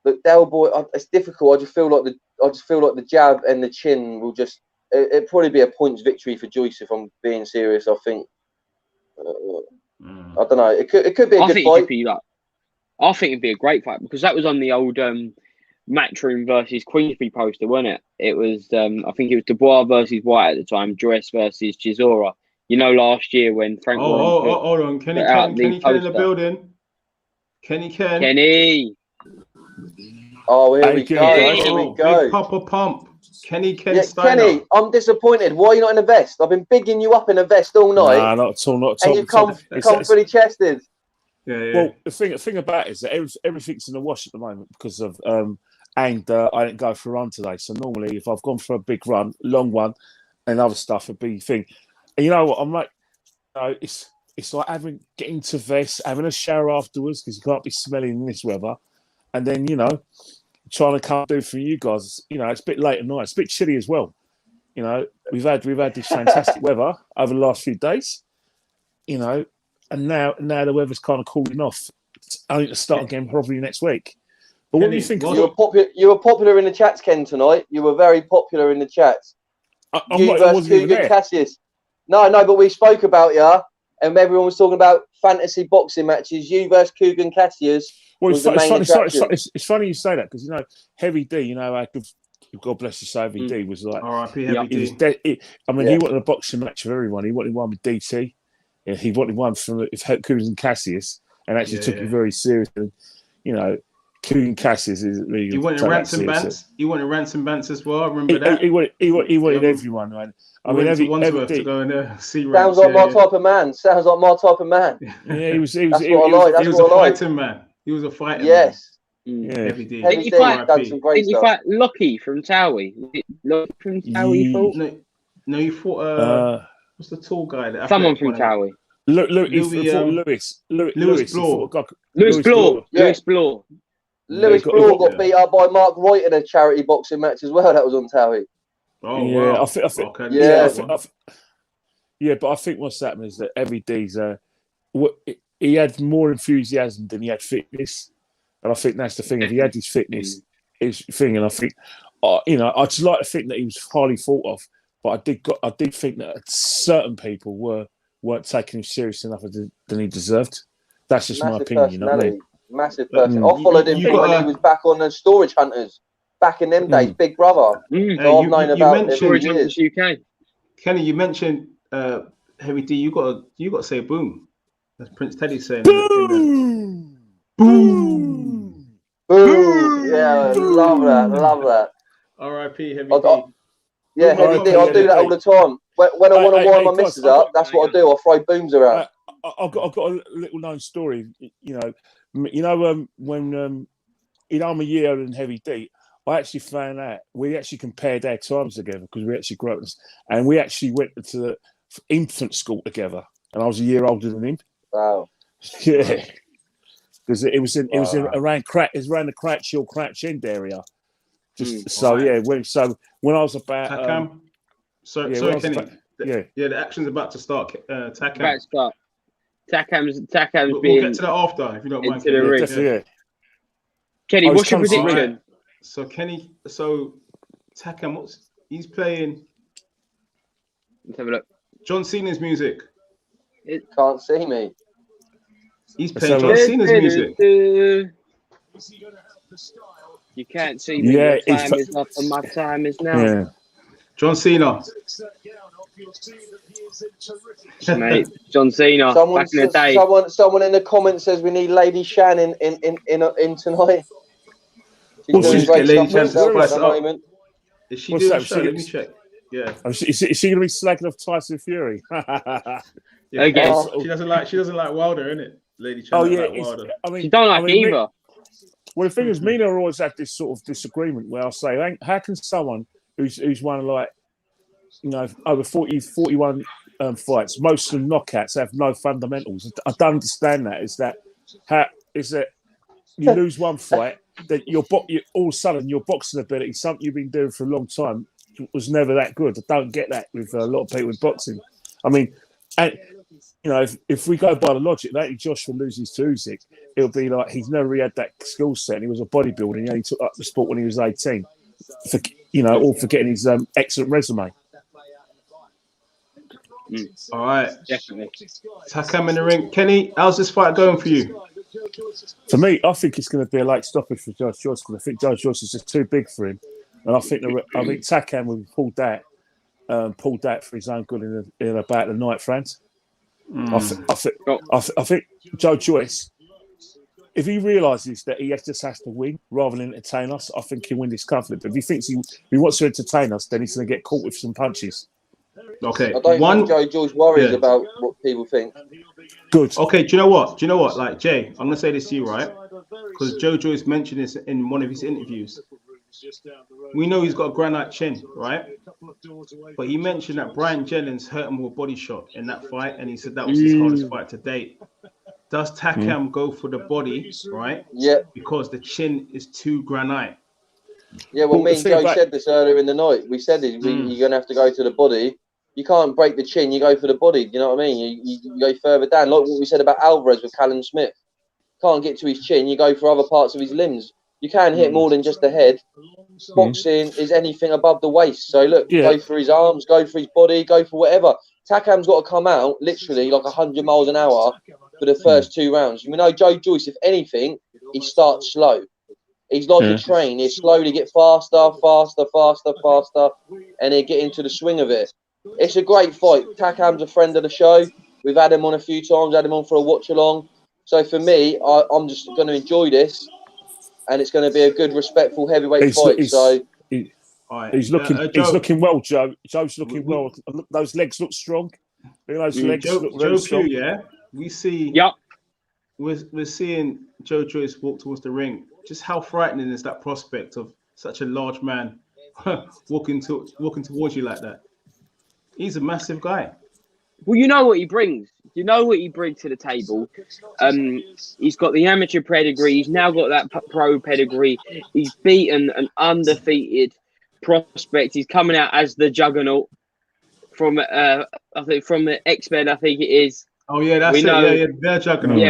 that Del Boy, it's difficult. I just feel like the jab and the chin will just. It'd probably be a points victory for Joyce if I'm being serious. I think. I don't know. It could be a good fight. I think it'd be a great fight because that was on the old Matchroom versus Queensbury poster, wasn't it? It was, I think it was Dubois versus White at the time, Joyce versus Chisora. You know, last year when Frank hold on. Kenny Ken in the building. Kenny Ken. Kenny. Oh, here we go. Here we go. Big Papa Pump. Kenny Ken Yeah, Steiner. Kenny, I'm disappointed. Why are you not in a vest? I've been bigging you up in a vest all night. Nah, not at all. Not at all. And you come fully chested. Yeah. Well, the thing about it is that everything's in the wash at the moment because of I didn't go for a run today. So normally, if I've gone for a big run, long one, and other stuff, it'd be thing. And you know what? I'm like, it's like getting to vest, having a shower afterwards because you can't be smelling in this weather, and then trying to come do for you guys. It's a bit late at night. It's a bit chilly as well. We've had this fantastic weather over the last few days. And now the weather's kind of cooling off. I need to start again probably next week. But what do you think? You were popular in the chats, Ken, tonight. You were very popular in the chats. I wasn't even there. Cassius. No, but we spoke about you, and everyone was talking about fantasy boxing matches. You versus Cougar Cassius. Well, it's funny you say that because Heavy D. God bless you, so Heavy D was like R.I.P. Heavy D. He wanted a boxing match with everyone. He wanted one with DT. Yeah, he wanted one from Cougars and Cassius, and actually took it very seriously. Cougars and Cassius is really. He wanted Ransom Bants. He wanted Ransom Bants as well. I remember that. He wanted everyone, man. I mean, every to go and see. Sounds like my type of man. Yeah, he was. That's what I like. He was a fighting man. He was a fighter. Yes. Yeah. Heavy D. Didn't you fight Lucky from Towie? Lucky from Towie fought? No, you fought. What's the tall guy? Someone from Towie. Lewis Bloor. Lewis Bloor got beat up by Mark Wright in a charity boxing match as well. That was on Towie. Oh, yeah, wow. But I think what's happened is that Heavy D's he had more enthusiasm than he had fitness, and I think that's the thing. If he had his fitness, his thing, and I think, I just like to think that he was highly thought of, but I did think that certain people weren't taking him serious enough than he deserved. That's just my opinion. You know what I mean? Massive person. I followed him when he was back on the Storage Hunters. Back in them days, Big Brother. So I've known about him for years. UK. Kenny, you mentioned Heavy D. You got to say boom. That's Prince Teddy saying. Boom! Boom! Boom! Yeah, love that. R.I.P. Heavy D. Yeah, Heavy D. I do that all the time. When I want to wind my missus up, that's what I do. I throw booms around. I've got a little known story. When I'm a year older than Heavy D, I actually found out we actually compared our times together because we actually grew up, and we actually went to the infant school together, and I was a year older than him. Wow. Yeah, because it was around the Crouch Hill, Crouch End area. When I was about Takam. Sorry, Kenny. The action's about to start. Takam. Takam's we'll get to that after, if you don't mind. Yeah. Kenny, what's your prediction? Right. So Takam, he's playing? Let's have a look. John Cena's music. Can't see me. He's playing John Cena's music. You can't see me. Yeah, your time is up and my time is now. Yeah. John Cena. Mate, John Cena. Back in the day. Someone in the comments says we need Lady Shan in tonight. She's doing great stuff at the moment. Is she doing a show? Let me check. Yeah. Is she going to be slacking off Tyson Fury? Yeah, okay. She doesn't like Wilder, innit? Lady Chan. Oh yeah, like Wilder. She don't like either. Well, the thing is, me and her always have this sort of disagreement where I say, how can someone who's won over 41 fights, most of them knockouts, have no fundamentals? I don't understand that. Is that you lose one fight, that you all of a sudden your boxing ability, something you've been doing for a long time, was never that good. I don't get that with a lot of people in boxing. I mean, and if we go by the logic, that Joshua loses to Usyk, it'll be like he's never really had that skill set. And he was a bodybuilder. And he only took up the sport when he was 18. All forgetting his excellent resume. All right, definitely. Takam in the ring. Kenny, how's this fight going for you? For me, I think it's going to be a late stoppage for Joyce because I think Joyce is just too big for him, and I think Takam will pull that for his own good in about the ninth round. I think Joe Joyce, if he realises that he just has to win rather than entertain us, I think he'll win this conflict. But if he thinks he wants to entertain us, then he's going to get caught with some punches. Okay. I don't think Joe George worries about what people think. Good. Okay, do you know what? Like, Jay, I'm going to say this to you, right? Because Joe Joyce mentioned this in one of his interviews. We know he's got a granite chin, right? But he mentioned that Brian Jennings hurt him with a body shot in that fight, and he said that was his hardest fight to date. Does Takam go for the body, right? Yeah. Because the chin is too granite. Yeah, well, me and Joe said this earlier in the night. We said you're going to have to go to the body. You can't break the chin. You go for the body. You know what I mean? You go further down. Like what we said about Alvarez with Callum Smith. Can't get to his chin. You go for other parts of his limbs. You can hit more than just the head. Boxing is anything above the waist. So, look, go for his arms, go for his body, go for whatever. Takam's got to come out literally like 100 miles an hour for the first 2 rounds. You know, Joe Joyce, if anything, he starts slow. He's like a train. He slowly get faster, and he get into the swing of it. It's a great fight. Takam's a friend of the show. We've had him on a few times, had him on for a watch-along. So for me, I'm just going to enjoy this, and it's going to be a good, respectful heavyweight fight. He's looking well, Joe. Joe's looking well. Those legs look strong. Those legs look very strong. Yeah, we see. Yep. We're seeing Joe Joyce walk towards the ring. Just how frightening is that prospect of such a large man walking towards you like that? He's a massive guy. Well, you know what he brings. You know what he brings to the table. He's got the amateur pedigree. He's now got that pro pedigree. He's beaten an undefeated prospect. He's coming out as the juggernaut from I think from the X-Men. I think it is. Oh yeah, that's their juggernaut. Yeah.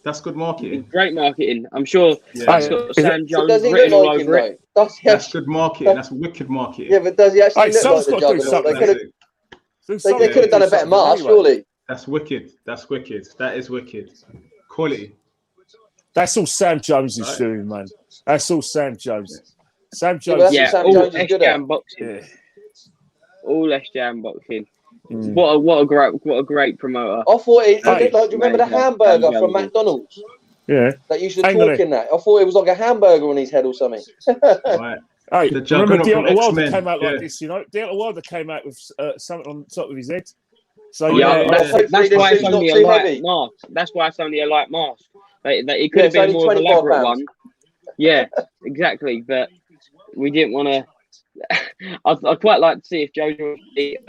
That's good marketing. Great marketing. I'm sure that's got Sam Jones written all over it. That's good marketing. That's wicked marketing. Yeah, but does he actually look like the juggernaut? They could have done a better mask, surely. That's wicked. That is wicked. Quality. That's all Sam Jones is doing, man. That's all Sam Jones. Sam Jones. All SJAM boxing. All SJAM boxing. What a great promoter. I thought do you remember the hamburger from McDonald's? Yeah. That used to talk in that. I thought it was like a hamburger on his head or something. Right. Hey, remember Deontay Wilder came out like this, you know? Deontay Wilder came out with something on the top of his head. So that's why it's only a light mask. That's why it's only a light mask. It could have been a more elaborate one. Yeah, exactly. But we didn't want to. I'd quite like to see if Joe beat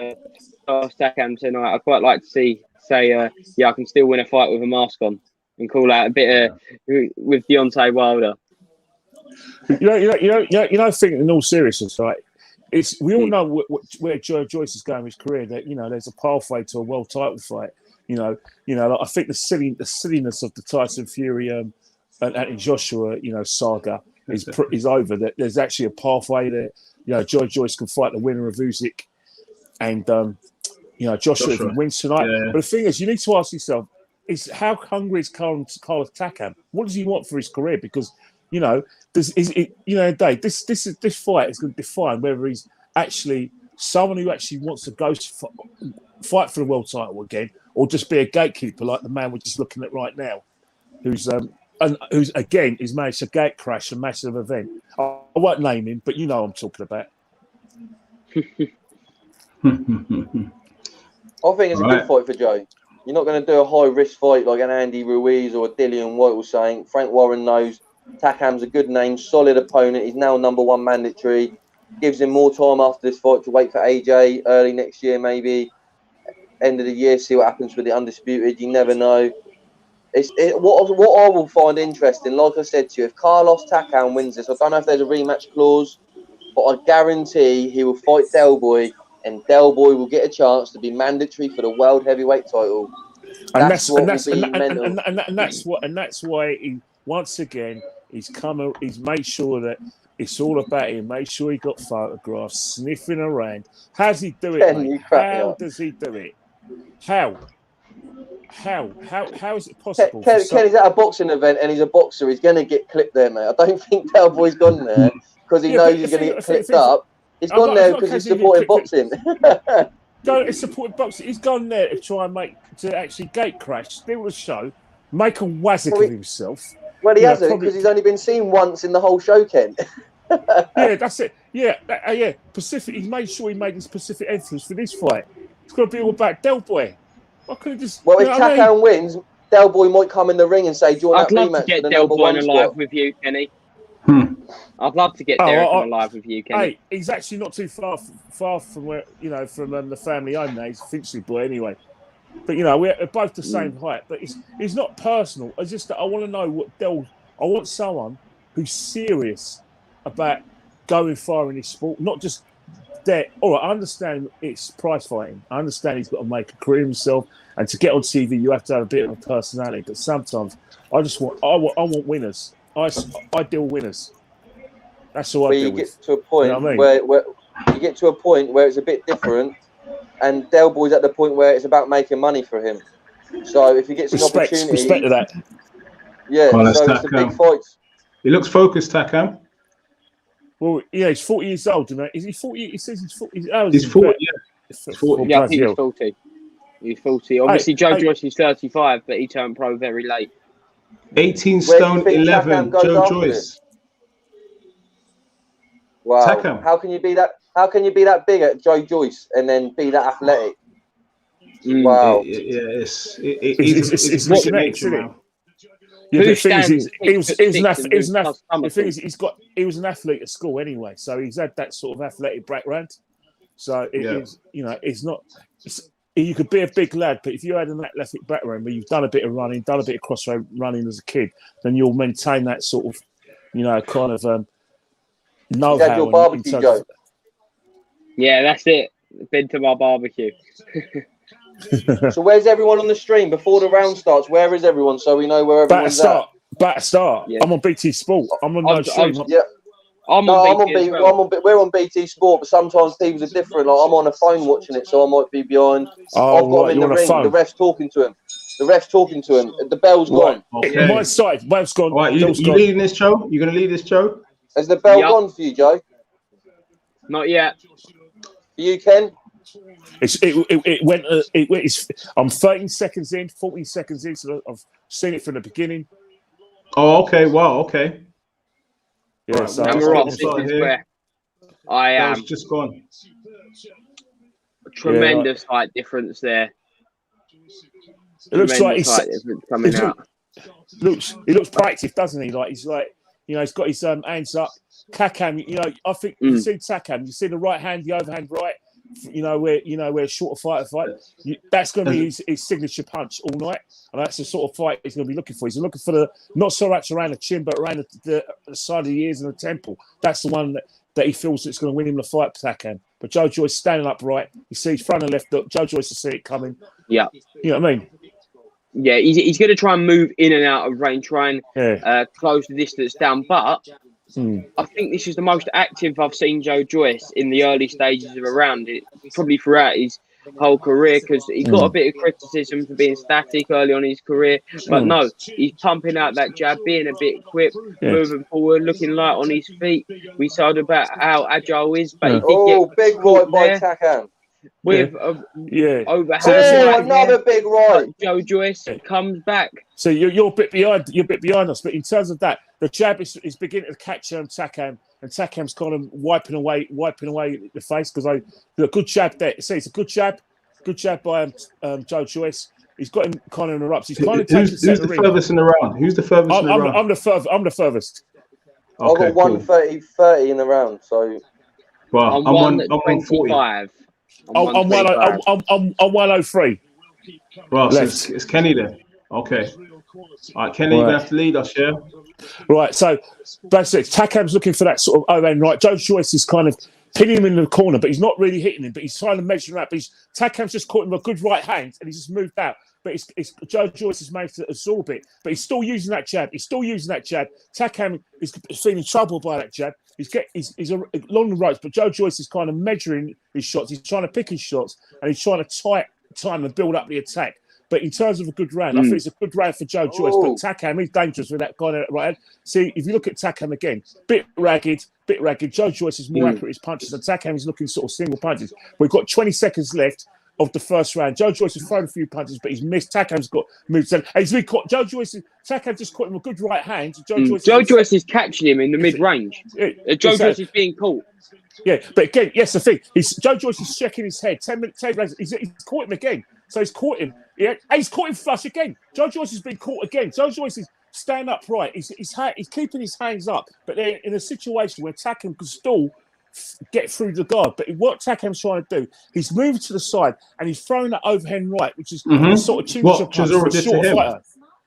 Takam tonight. I'd quite like to say, I can still win a fight with a mask on and call out a bit with Deontay Wilder. You know. Thinking in all seriousness, right? We all know where Joe Joyce is going with his career. That there's a pathway to a world title fight. Like I think the silliness of the Tyson Fury and Joshua saga is over. That there's actually a pathway that Joe Joyce can fight the winner of Usyk, and Joshua can win tonight. Yeah. But the thing is, you need to ask yourself: is how hungry is Carlos Takam? What does he want for his career? Because this fight is going to define whether he's actually someone who actually wants to go fight for the world title again, or just be a gatekeeper like the man we're just looking at right now, who's again is managed to gate crash a massive event. I won't name him, but you know what I'm talking about. I think it's a good fight for Joe. You're not going to do a high risk fight like an Andy Ruiz or a Dillian White was saying. Frank Warren knows Takam's a good name, solid opponent. He's now #1 mandatory. Gives him more time after this fight to wait for AJ early next year, maybe end of the year. See what happens with the undisputed. You never know. What I will find interesting, like I said to you, if Carlos Takam wins this, I don't know if there's a rematch clause, but I guarantee he will fight Del and Del will get a chance to be mandatory for the world heavyweight title. That's why he once again he's made sure that it's all about him. Made sure he got photographs, sniffing around. How does he do it, mate? How does he do it? How? how is it possible? Kenny's at a boxing event and he's a boxer. He's going to get clipped there, mate. I don't think Del Boy's gone there because he knows he's going to get clipped up. He's gone there because he's supporting boxing. It's supporting boxing. He's gone there to try and actually gate crash, steal the show, make a wazzick of himself. Well, he hasn't because he's only been seen once in the whole show, Ken. Yeah, that's it. Yeah, Pacific. He made sure he made his Pacific entrance for this fight. It's got to be all about Del Boy. Why couldn't just? Well, if Takam wins, Del Boy might come in the ring and say, "Do you want that rematch?" I'd love to get Del Boy alive with you, Kenny. I'd love to get Derek alive with you, Kenny. Hey, he's actually not too far from where from the family home now. He's a Finchley boy anyway. But we're both the same height. But it's not personal. It's just that I want to know what I want someone who's serious about going far in this sport, not just there. All right, I understand it's prize fighting. I understand he's got to make a career himself, and to get on TV, you have to have a bit of a personality. But sometimes I want winners. I deal with winners. That's all I deal with. Get to a point where you get to a point where it's a bit different, and Del Boy's at the point where it's about making money for him. So if he gets an opportunity, respect to that. Yeah, so it's the big fights. He looks focused, Takam. Well, yeah, he's 40 years old, isn't he? Is he 40? He says he's 40. He's 40. Yeah, he's 40. Yeah, I think he's 40. He's 40. Obviously, Joyce is 35, but he turned pro very late. 18 stone 11, Joyce. Wow. Takam. How can you be that? How can you be that big at Joyce and then be that athletic? Wow. Yeah, it's nature, man. Yeah, the thing is, he was an athlete at school anyway, so he's had that sort of athletic background. So it's not. You could be a big lad, but if you had an athletic background where you've done a bit of running, done a bit of crossroad running as a kid, then you'll maintain that sort of, kind of know-how. Your barbecue joke. Yeah, that's it. Been to my barbecue. So where's everyone on the stream before the round starts? Where is everyone so we know where everyone's at? Better start. Yeah. I'm on BT Sport. I'm on no stream. We're on BT Sport, but sometimes people are different. Like I'm on a phone watching it, so I might be behind. I've got him in the ring. The ref's talking to him. The bell's gone. Okay. My side, bell's gone. Right, you leading this show? You going to lead this show? Has the bell gone for you, Joe? Not yet. For you, Ken? It went. I'm 13 seconds in, 14 seconds in, so I've seen it from the beginning. Oh, okay. Wow. Okay. Yeah, right, so this is where I am. It's just gone. Tremendous height difference there. It looks like he's coming out. He looks proactive, doesn't he? Like he's like, he's got his hands up. Takam, I think you've seen Takam. You see the right hand, the overhand right. Where a shorter fighter fight. That's going to be his signature punch all night, and that's the sort of fight he's going to be looking for. He's looking for the not so much around the chin, but around the side of the ears and the temple. That's the one that he feels that's going to win him the fight, Takam. But Joe Joyce standing upright, he sees front and left. Joe Joyce will see it coming. Yeah, you know what I mean. Yeah, he's going to try and move in and out of range, try and close the distance down, but. I think this is the most active I've seen Joe Joyce in the early stages of a round, probably throughout his whole career, because he got a bit of criticism for being static early on in his career. But no, he's pumping out that jab, being a bit quick, moving forward, looking light on his feet. We said about how agile he is, but he did get big right by Takam. With another big right. Joe Joyce comes back. So you're a bit behind. You're a bit behind us, but in terms of that, the jab is beginning to catch Takam, and Takam's kind of wiping away the face because a good jab there. See, it's a good jab by Joe Joyce. He's got him kind of in the ropes. He's kind of who's the furthest in the round? Who's the furthest in the round? I'm the furthest. Okay, I've got 130 in the round. So, well, I'm 145. I'm 103. Well, so it's Kenny then. Okay. All right, Kenny, you're going to have to lead us, yeah? Right, so basically, Takam's looking for that sort of overhand right. Joe Joyce is kind of pinning him in the corner, but he's not really hitting him, but he's trying to measure him out. But Takam's just caught him a good right hand, and he's just moved out. But it's Joe Joyce has managed to absorb it, but he's still using that jab. Takam is feeling troubled by that jab. He's along the ropes, but Joe Joyce is kind of measuring his shots. He's trying to pick his shots, and he's trying to time and build up the attack. But in terms of a good round, I think it's a good round for Joe Joyce. But Takam is dangerous with that kind of right hand. See, if you look at Takam again, bit ragged. Joe Joyce is more accurate with his punches, and Takam is looking sort of single punches. We've got 20 seconds left of the first round. Joe Joyce has thrown a few punches, but he's missed. Takam's got moved. And he's been caught. Takam just caught him a good right hand. Joe Joyce is catching him in the mid-range. Joe Joyce is being caught. Yeah, but again, yes, the thing. Joe Joyce is checking his head. 10 minutes, he's caught him again. So he's caught him. Yeah, he's caught him flush again. Joe Joyce has been caught again. Joe Joyce is stand upright. He's keeping his hands up. But they're in a situation where Takam can still get through the guard. But what Takam's trying to do, he's moved to the side and he's throwing that overhand right, which is sort of chinch punch for a shorter fighter.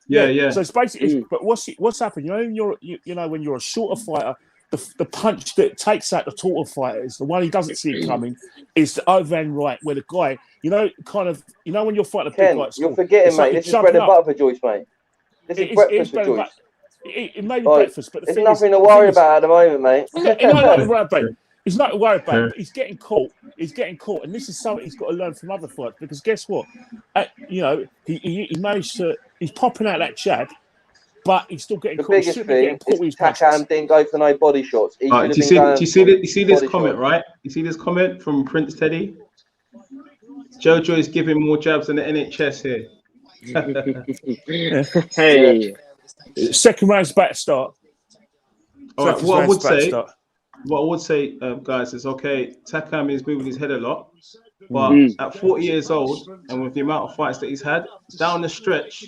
Yeah. So it's basically, but what's happened? When you're a shorter fighter, the punch that takes out the taller fighter is the one he doesn't see it coming. Is the overhand right, where the guy, when you're fighting a big guy, you're forgetting, mate. This is bread and butter for Joyce, mate. This is breakfast for Joyce. It may be breakfast, but there's nothing to worry about at the moment, mate. He's not worried about it, but he's getting caught. And this is something he's got to learn from other fights, because guess what? He managed to. He's popping out that jab, but he's still getting caught. The biggest thing is Takam didn't go for no body shots. Do you see this comment, right? You see this comment from Prince Teddy? Joe Joyce giving more jabs than the NHS here. Hey. Second round's better start. All right, what I would say, guys, is okay. Takam is moving his head a lot, but at 40 years old and with the amount of fights that he's had down the stretch,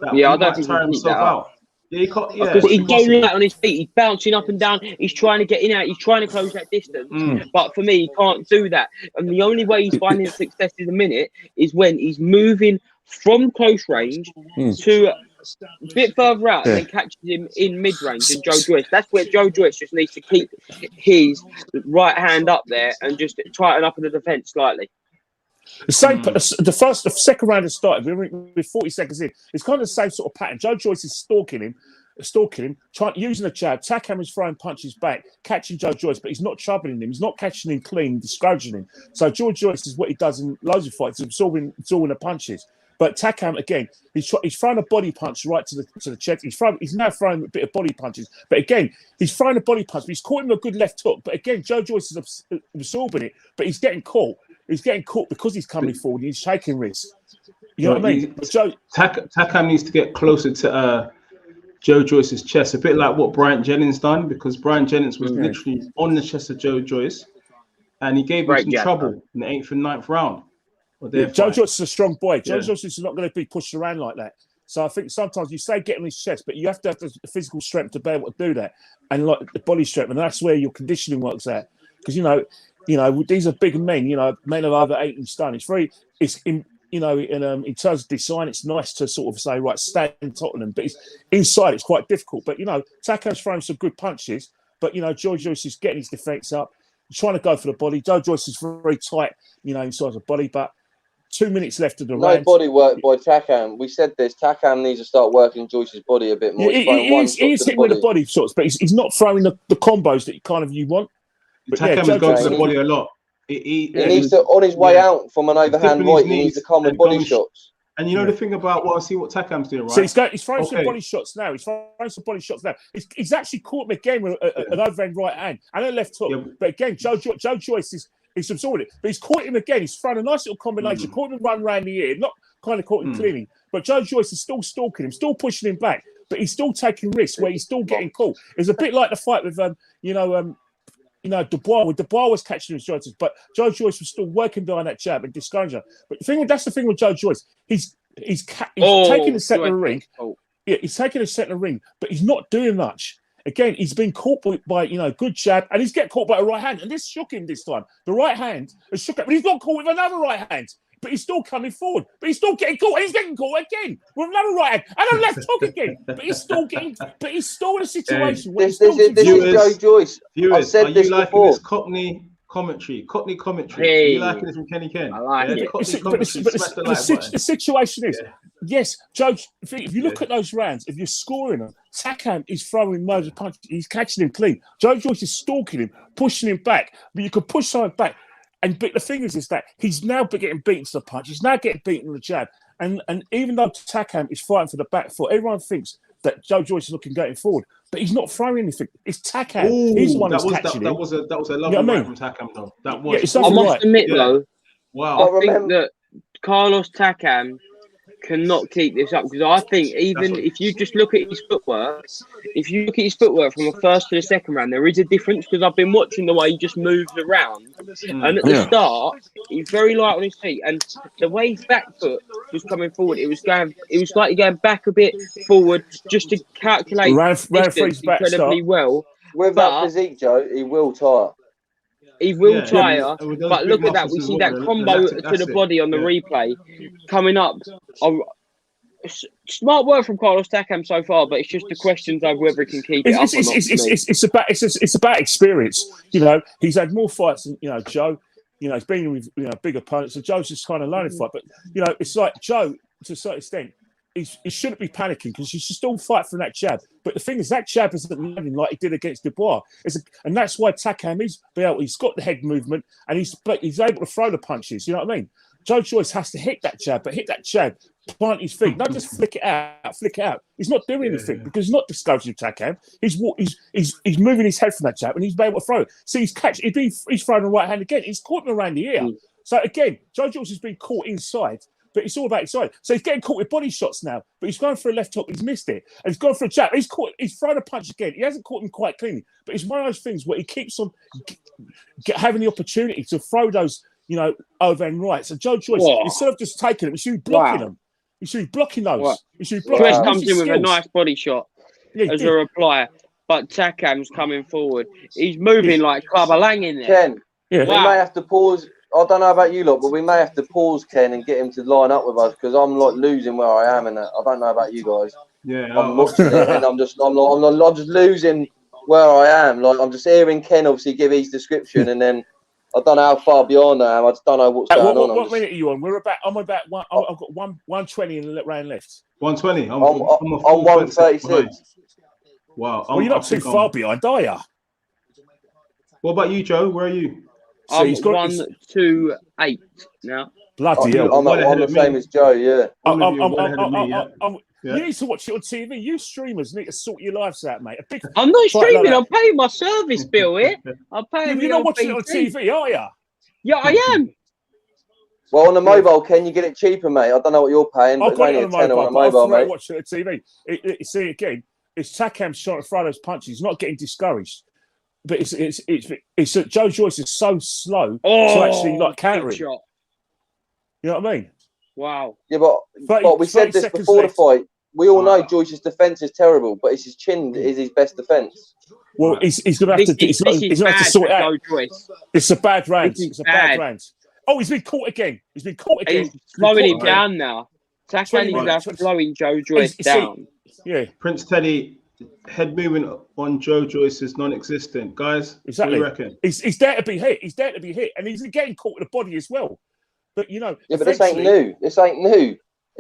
I don't think he tire himself out. He's going light on his feet. He's bouncing up and down. He's trying to get in out. He's trying to close that distance. But for me, he can't do that. And the only way he's finding success in a minute is when he's moving from close range to a bit further out and then catches him in mid-range and Joe Joyce. That's where Joe Joyce just needs to keep his right hand up there and just tighten up in the defence slightly. The second round has started. We're 40 seconds in. It's kind of the same sort of pattern. Joe Joyce is stalking him, using a jab. Takam is throwing punches back, catching Joe Joyce, but he's not troubling him. He's not catching him clean, discouraging him. So Joe Joyce is what he does in loads of fights, absorbing the punches. But Takam, again, he's throwing a body punch right to the chest. He's now throwing a bit of body punches. But again, he's throwing a body punch, but he's caught him a good left hook. But again, Joe Joyce is absorbing it, but he's getting caught. He's getting caught because he's coming forward and he's taking risks. You know what I mean? Takam needs to get closer to Joe Joyce's chest, a bit like what Brian Jennings done, because Brian Jennings was literally on the chest of Joe Joyce, and he gave him some trouble in the 8th and 9th round. Joe Joyce is a strong boy. Joe Joyce is not going to be pushed around like that. So I think sometimes you say get on his chest, but you have to have the physical strength to be able to do that, and like the body strength, and that's where your conditioning works out. Because these are big men. Men of over 18 stone. In terms of design, it's nice to sort of say, right, stand top of them. But inside, it's quite difficult. But Takam's throwing some good punches. But Joe Joyce is getting his defense up, trying to go for the body. Joe Joyce is very tight, inside the body. But 2 minutes left of the round. No body work by Takam. We said this. Takam needs to start working Joyce's body a bit more. He's hitting with the body shots, but he's not throwing the combos that you want. Takam has gone to the body a lot. He needs to, on his way out from an overhand right, he needs to come with body shots. And the thing about what Takam's doing, right? So he's throwing some body shots now. He's actually caught him again with an overhand right hand and a left hook. Yeah. But again, Joe Joyce is absorbing it. But he's caught him again. He's thrown a nice little combination. Caught him run around the ear. Not kind of caught him cleaning. But Joe Joyce is still stalking him, still pushing him back. But he's still taking risks where he's still getting caught. It's a bit like the fight with Dubois was catching his joints, but Joe Joyce was still working behind that jab and discouraging. But that's the thing with Joe Joyce. He's taking the centre of the ring. Yeah, he's taking the centre of the ring, but he's not doing much. Again, he's been caught by good jab, and he's getting caught by a right hand, and this shook him this time. The right hand has shook him, but he's not caught with another right hand. But he's still coming forward. But he's still getting caught. And he's getting caught again with another right hand and a left hook again. But he's still getting. But he's still in a situation where this is Joe Joyce. Viewers, said this before. This Cockney commentary. Hey. Are you liking this from Kenny Ken? I like it. The situation is, yes, Joe. If you look at those rounds, if you're scoring them, Takam is throwing loads of punches. He's catching him clean. Joe Joyce is stalking him, pushing him back. But you could push someone back. But the thing is that he's now getting beaten to the punch. He's now getting beaten to the jab. And even though Takam is fighting for the back foot, everyone thinks that Joe Joyce is looking getting forward, but he's not throwing anything. It's Takam. He's the one who's catching it. That was a lovely right from Takam, though. That was. I must admit, though, wow. I think that Carlos Takam cannot keep this up, because I think if you just look at his footwork, from the first to the second round, there is a difference, because I've been watching the way he just moves around, and at the start he's very light on his feet, and the way his back foot was coming forward, it was slightly going back a bit forward just to calculate distance incredibly well. With that physique, Joe, he will tire. He will tire, but look at that. We see that combo to the body on the replay coming up. Smart work from Carlos Takam so far, but it's just the questions of whether he can keep it up or not. It's about experience. You know, he's had more fights than Joe. You know, he's been with big opponents, so Joe's just kind of learning fight. But it's like Joe to a certain extent. He shouldn't be panicking, because he should still fight for that jab. But the thing is, that jab isn't landing like he did against Dubois. And that's why Takam he's got the head movement, and he's able to throw the punches. You know what I mean? Joe Joyce has to hit that jab, but hit that jab, plant his feet, not just flick it out. He's not doing anything because he's not discouraging Takam. He's moving his head from that jab, and he's able to throw it. See, he's throwing the right hand again. He's caught him around the ear. So again, Joe Joyce has been caught inside. But it's all about inside. So he's getting caught with body shots now. But he's going for a left hook. He's missed it. And he's gone for a jab. He's thrown a punch again. He hasn't caught him quite cleanly. But it's one of those things where he keeps on having the opportunity to throw those, overhand rights. And Joe Joyce, instead of just taking them, he should be blocking them. He should be blocking those. He should be blocking Joyce comes in with a nice body shot as a reply. But Takam's coming forward. He's moving like Clubber Lang in there. Ken, we may have to pause. I don't know about you lot, but we may have to pause Ken and get him to line up with us, because I'm like losing where I am in that. I don't know about you guys. Yeah, I'm watching it and I'm just losing where I am. Like, I'm just hearing Ken obviously give his description, and then I don't know how far beyond I am. I just don't know what's going on. What minute are you on? I'm about one. I've got 120 in the round left. 120. I'm 136. Wow. Well, you're not too far behind, are you? What about you, Joe? Where are you? I'm 128 now. Bloody hell. I'm the same as Joe, yeah. You need to watch it on TV. You streamers need to sort your lives out, mate. I'm not streaming. I'm paying my service bill here. I'm paying. You're not watching it on TV, are you? Yeah, I am. Well, on the mobile, Ken, you get it cheaper, mate. I don't know what you're paying, but it's only a tenner on the mobile, mate. Watch it on TV. See again. It's Takam trying to throw those punches. He's not getting discouraged. But it's Joe Joyce is so slow to actually counter it. You know what I mean? Wow. Yeah, but we said this before the fight. We all know Joyce's defense is terrible, but it's his chin is his best defense. Well, he's going to have to. He's going to have to sort it out. It's a bad round. It's a bad round. Oh, he's been caught again. He's slowing him down now. Takam is slowing Joe Joyce down. Yeah, Prince Teddy. Head movement on Joe Joyce is non-existent, guys. Exactly. What do you reckon? He's there to be hit. And he's getting caught with the body as well. But but this ain't new. It's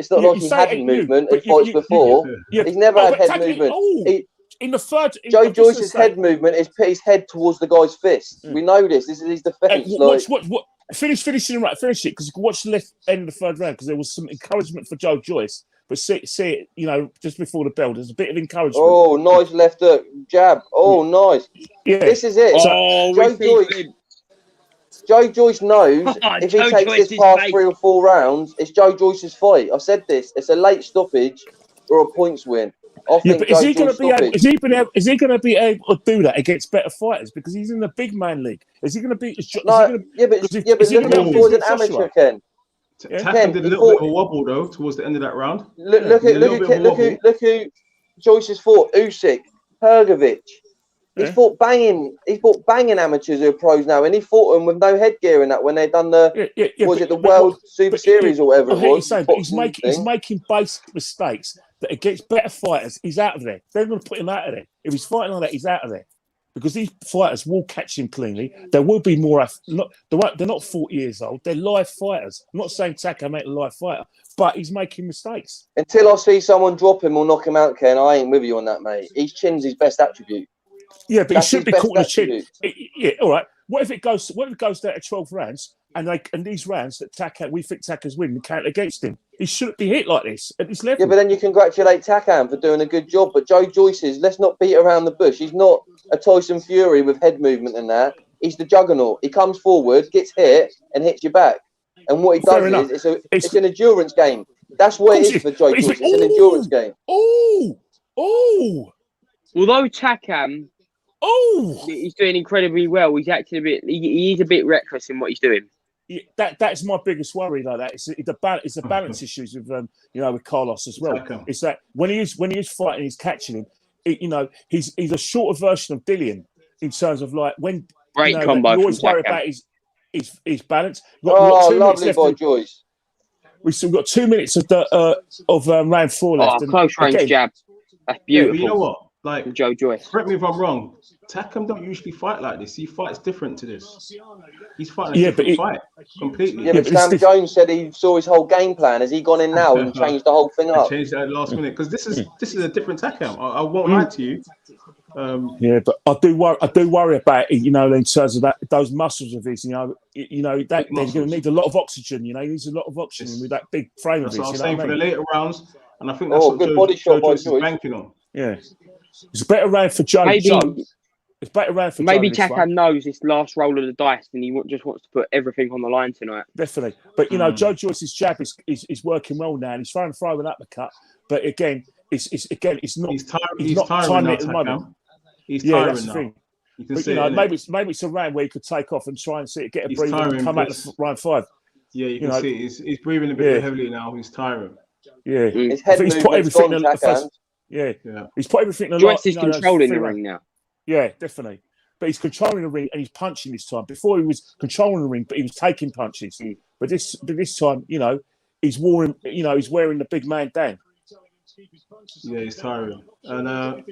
not like he had movement in fights before. He's never had head movement. In the third, Joe Joyce's head movement is put his head towards the guy's fist. We know this. This is his defense. Finish it, because you can watch the left end of the third round, because there was some encouragement for Joe Joyce. But see it, just before the bell, there's a bit of encouragement. Oh, nice left hook, jab. Oh, nice. Yeah. This is it. Joe Joyce knows if he takes this past 3 or 4 rounds, it's Joe Joyce's fight. I've said this. It's a late stoppage or a points win. But is he going to be able to do that against better fighters? Because he's in the big man league. Is he going to be? But look at an amateur, Ken. Takam did a little bit of a wobble though towards the end of that round. Look who Joyce has fought. Usyk, Hrgovic. He's fought banging amateurs who are pros now, and he fought them with no headgear in that when they done the World Super Series or whatever it was. He's making basic mistakes that against better fighters, he's out of there. They're going to put him out of there. If he's fighting like that, he's out of there. Because these fighters will catch him cleanly. There will be more. They're not 40 years old. They're live fighters. I'm not saying Takam ain't a live fighter, but he's making mistakes. Until I see someone drop him or knock him out, Ken, I ain't with you on that, mate. His chin's his best attribute. Yeah, but he should be caught in the chin. All right. What if it goes down to 12 rounds, and these rounds that we think Takam's winning count against him? He shouldn't be hit like this at this level. Yeah, but then you congratulate Takam for doing a good job. But Joe Joyce is, let's not beat around the bush. He's not a Tyson Fury with head movement and that. He's the juggernaut. He comes forward, gets hit, and hits you back. And what he does is it's an endurance game. That's what it is for Joe Joyce. It's an endurance game. Although Takam, he's doing incredibly well. He's acting a bit. He is a bit reckless in what he's doing. Yeah, that's my biggest worry, like that. It's the balance issues with with Carlos as well. Okay. It's that when he is fighting, he's catching him. He's a shorter version of Dillian in terms of like when combo. You always worry about his balance. Lovely by Joyce. We've still got 2 minutes of round 4 left. Close range jab. That's beautiful. Yeah, you know what? Like Joe Joyce. Correct me if I'm wrong. Takam don't usually fight like this. He fights different to this. He's fighting a different fight completely. Yeah, but Sam Jones said he saw his whole game plan. Has he gone in now and changed the whole thing up? Changed that last minute because this is a different Takam. I won't lie to you. But I do worry about it. In terms of those muscles of his. That they're going to need a lot of oxygen. He needs a lot of oxygen with that big frame of his. That's what I'm saying for the later rounds, and I think that's what good body shot by Joyce is banking on. Yeah. It's a better round for Joe. It's better round for maybe Joe. Takam knows this last roll of the dice and he just wants to put everything on the line tonight. Definitely. But, Joe Joyce's jab is working well now and he's trying to throw an uppercut. But again, it's not. He's tiring at the moment. He's tiring that's now. The thing. You can but, maybe it's a round where he could take off and try and see it, get a breather and come out of round 5. Yeah, you can see he's breathing a bit heavily now. He's tiring. Yeah. His head he's put everything in the first. Yeah. He's put everything in the Joyce is controlling the ring now. Yeah, definitely. But he's controlling the ring and he's punching this time. Before he was controlling the ring, but he was taking punches. But this time, he's wearing the big man down. Yeah, he's tiring. And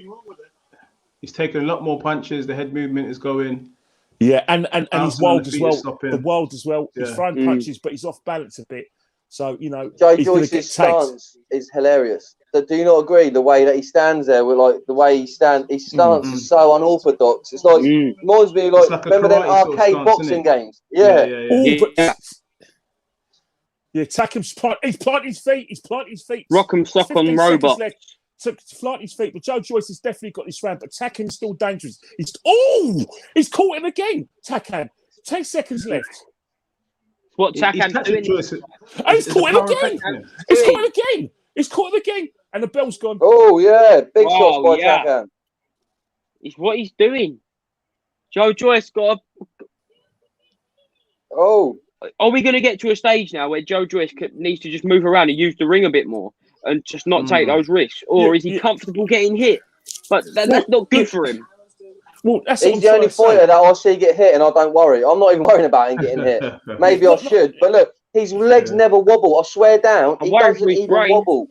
he's taking a lot more punches. The head movement is going. Yeah, and he's wild as well. The wild as well. Yeah. He's throwing punches, but he's off balance a bit. So, Joe Joyce's stance is hilarious. Do you not agree? The way that he stands there, with the way his stance is so unorthodox. It's like reminds me like remember them arcade boxing games? Yeah. Takam's he's planting his feet. Rock'em sock'em robot. To plant his feet, but Joe Joyce has definitely got this round. But Takam's still dangerous. He's caught him again. Takam, 10 seconds left. What Takam's doing? He's caught him again. He's caught him again. And the bell's gone. Oh, yeah. Big shots by Takam. It's what he's doing. Joe Joyce got Are we going to get to a stage now where Joe Joyce needs to just move around and use the ring a bit more and just not take those risks? Or is he comfortable getting hit? But that's not good for him. Well, he's the only fighter that I'll see get hit and I don't worry. I'm not even worrying about him getting hit. Maybe I should. But look, his legs never wobble. I swear down, he doesn't even wobble.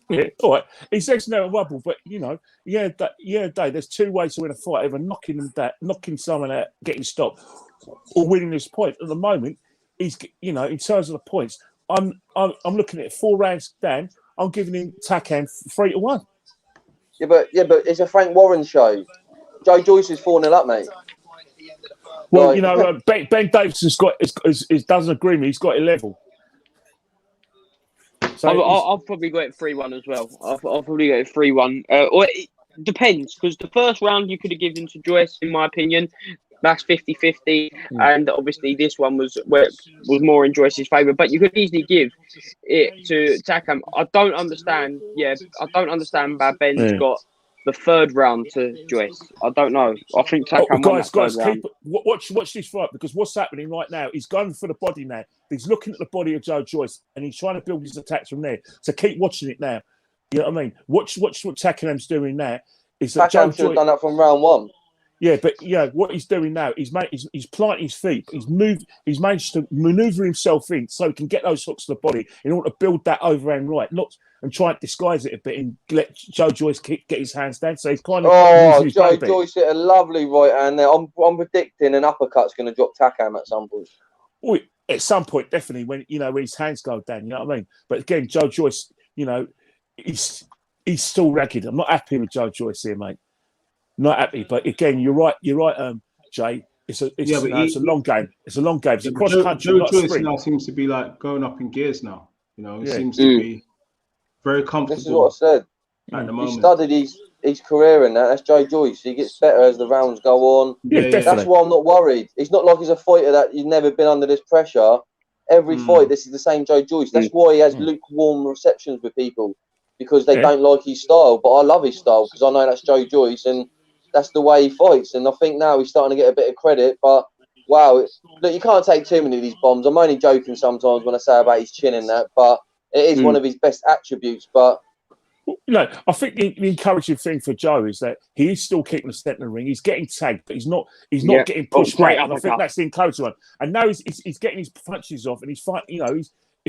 Yeah, all right. His legs never wobble, but there's two ways to win a fight: either knocking someone out, getting stopped, or winning this point. At the moment, he's in terms of the points, I'm looking at 4 rounds down. I'm giving him Takam 3-1. Yeah, but it's a Frank Warren show. Joe Joyce is 4-0 up, mate. Well, Ben Davison's doesn't agree with me. He's got it level. So I'll probably go at 3-1 as well. I'll probably go at 3-1. Or it depends, because the first round you could have given to Joyce, in my opinion. That's 50-50, and obviously this one was more in Joyce's favour. But you could easily give it to Takam. I don't understand. Yeah, I don't understand why Ben's got the third round to Joyce. I don't know. I think Takam guys, watch this fight, because what's happening right now? He's going for the body now. He's looking at the body of Joe Joyce, and he's trying to build his attacks from there. So keep watching it now. You know what I mean? Watch what Takam's doing now. Is that Takam should have done that from round 1. Yeah, but what he's doing now, he's planting his feet. He's managed to manoeuvre himself in so he can get those hooks to the body in order to build that overhand right, and try and disguise it a bit and let Joe Joyce get his hands down. So he's kind of Joe Joyce hit a lovely right hand there. I'm predicting an uppercut's going to drop Takam at some point. Oh, at some point, definitely when his hands go down. You know what I mean? But again, Joe Joyce, he's still ragged. I'm not happy with Joe Joyce here, mate. Not happy, but again, you're right, Jay. It's a long game. It's a long game. It's a cross country. Joe Joyce now seems to be like going up in gears now. You know, he seems to be very comfortable. This is what I said. At the moment. He studied his career in that. That's Joe Joyce. He gets better as the rounds go on. Yeah, That's why I'm not worried. It's not like he's a fighter that he's never been under this pressure. Every fight, this is the same Joe Joyce. That's why he has lukewarm receptions with people, because they don't like his style. But I love his style because I know that's Joe Joyce and that's the way he fights. And I think now he's starting to get a bit of credit. But wow, look, you can't take too many of these bombs. I'm only joking sometimes when I say about his chin and that, but it is one of his best attributes. But I think the encouraging thing for Joe is that he is still kicking the step in the ring. He's getting tagged, but he's not getting pushed back. And I think that's the encouraging one. And now he's getting his punches off, and he's fighting. You know,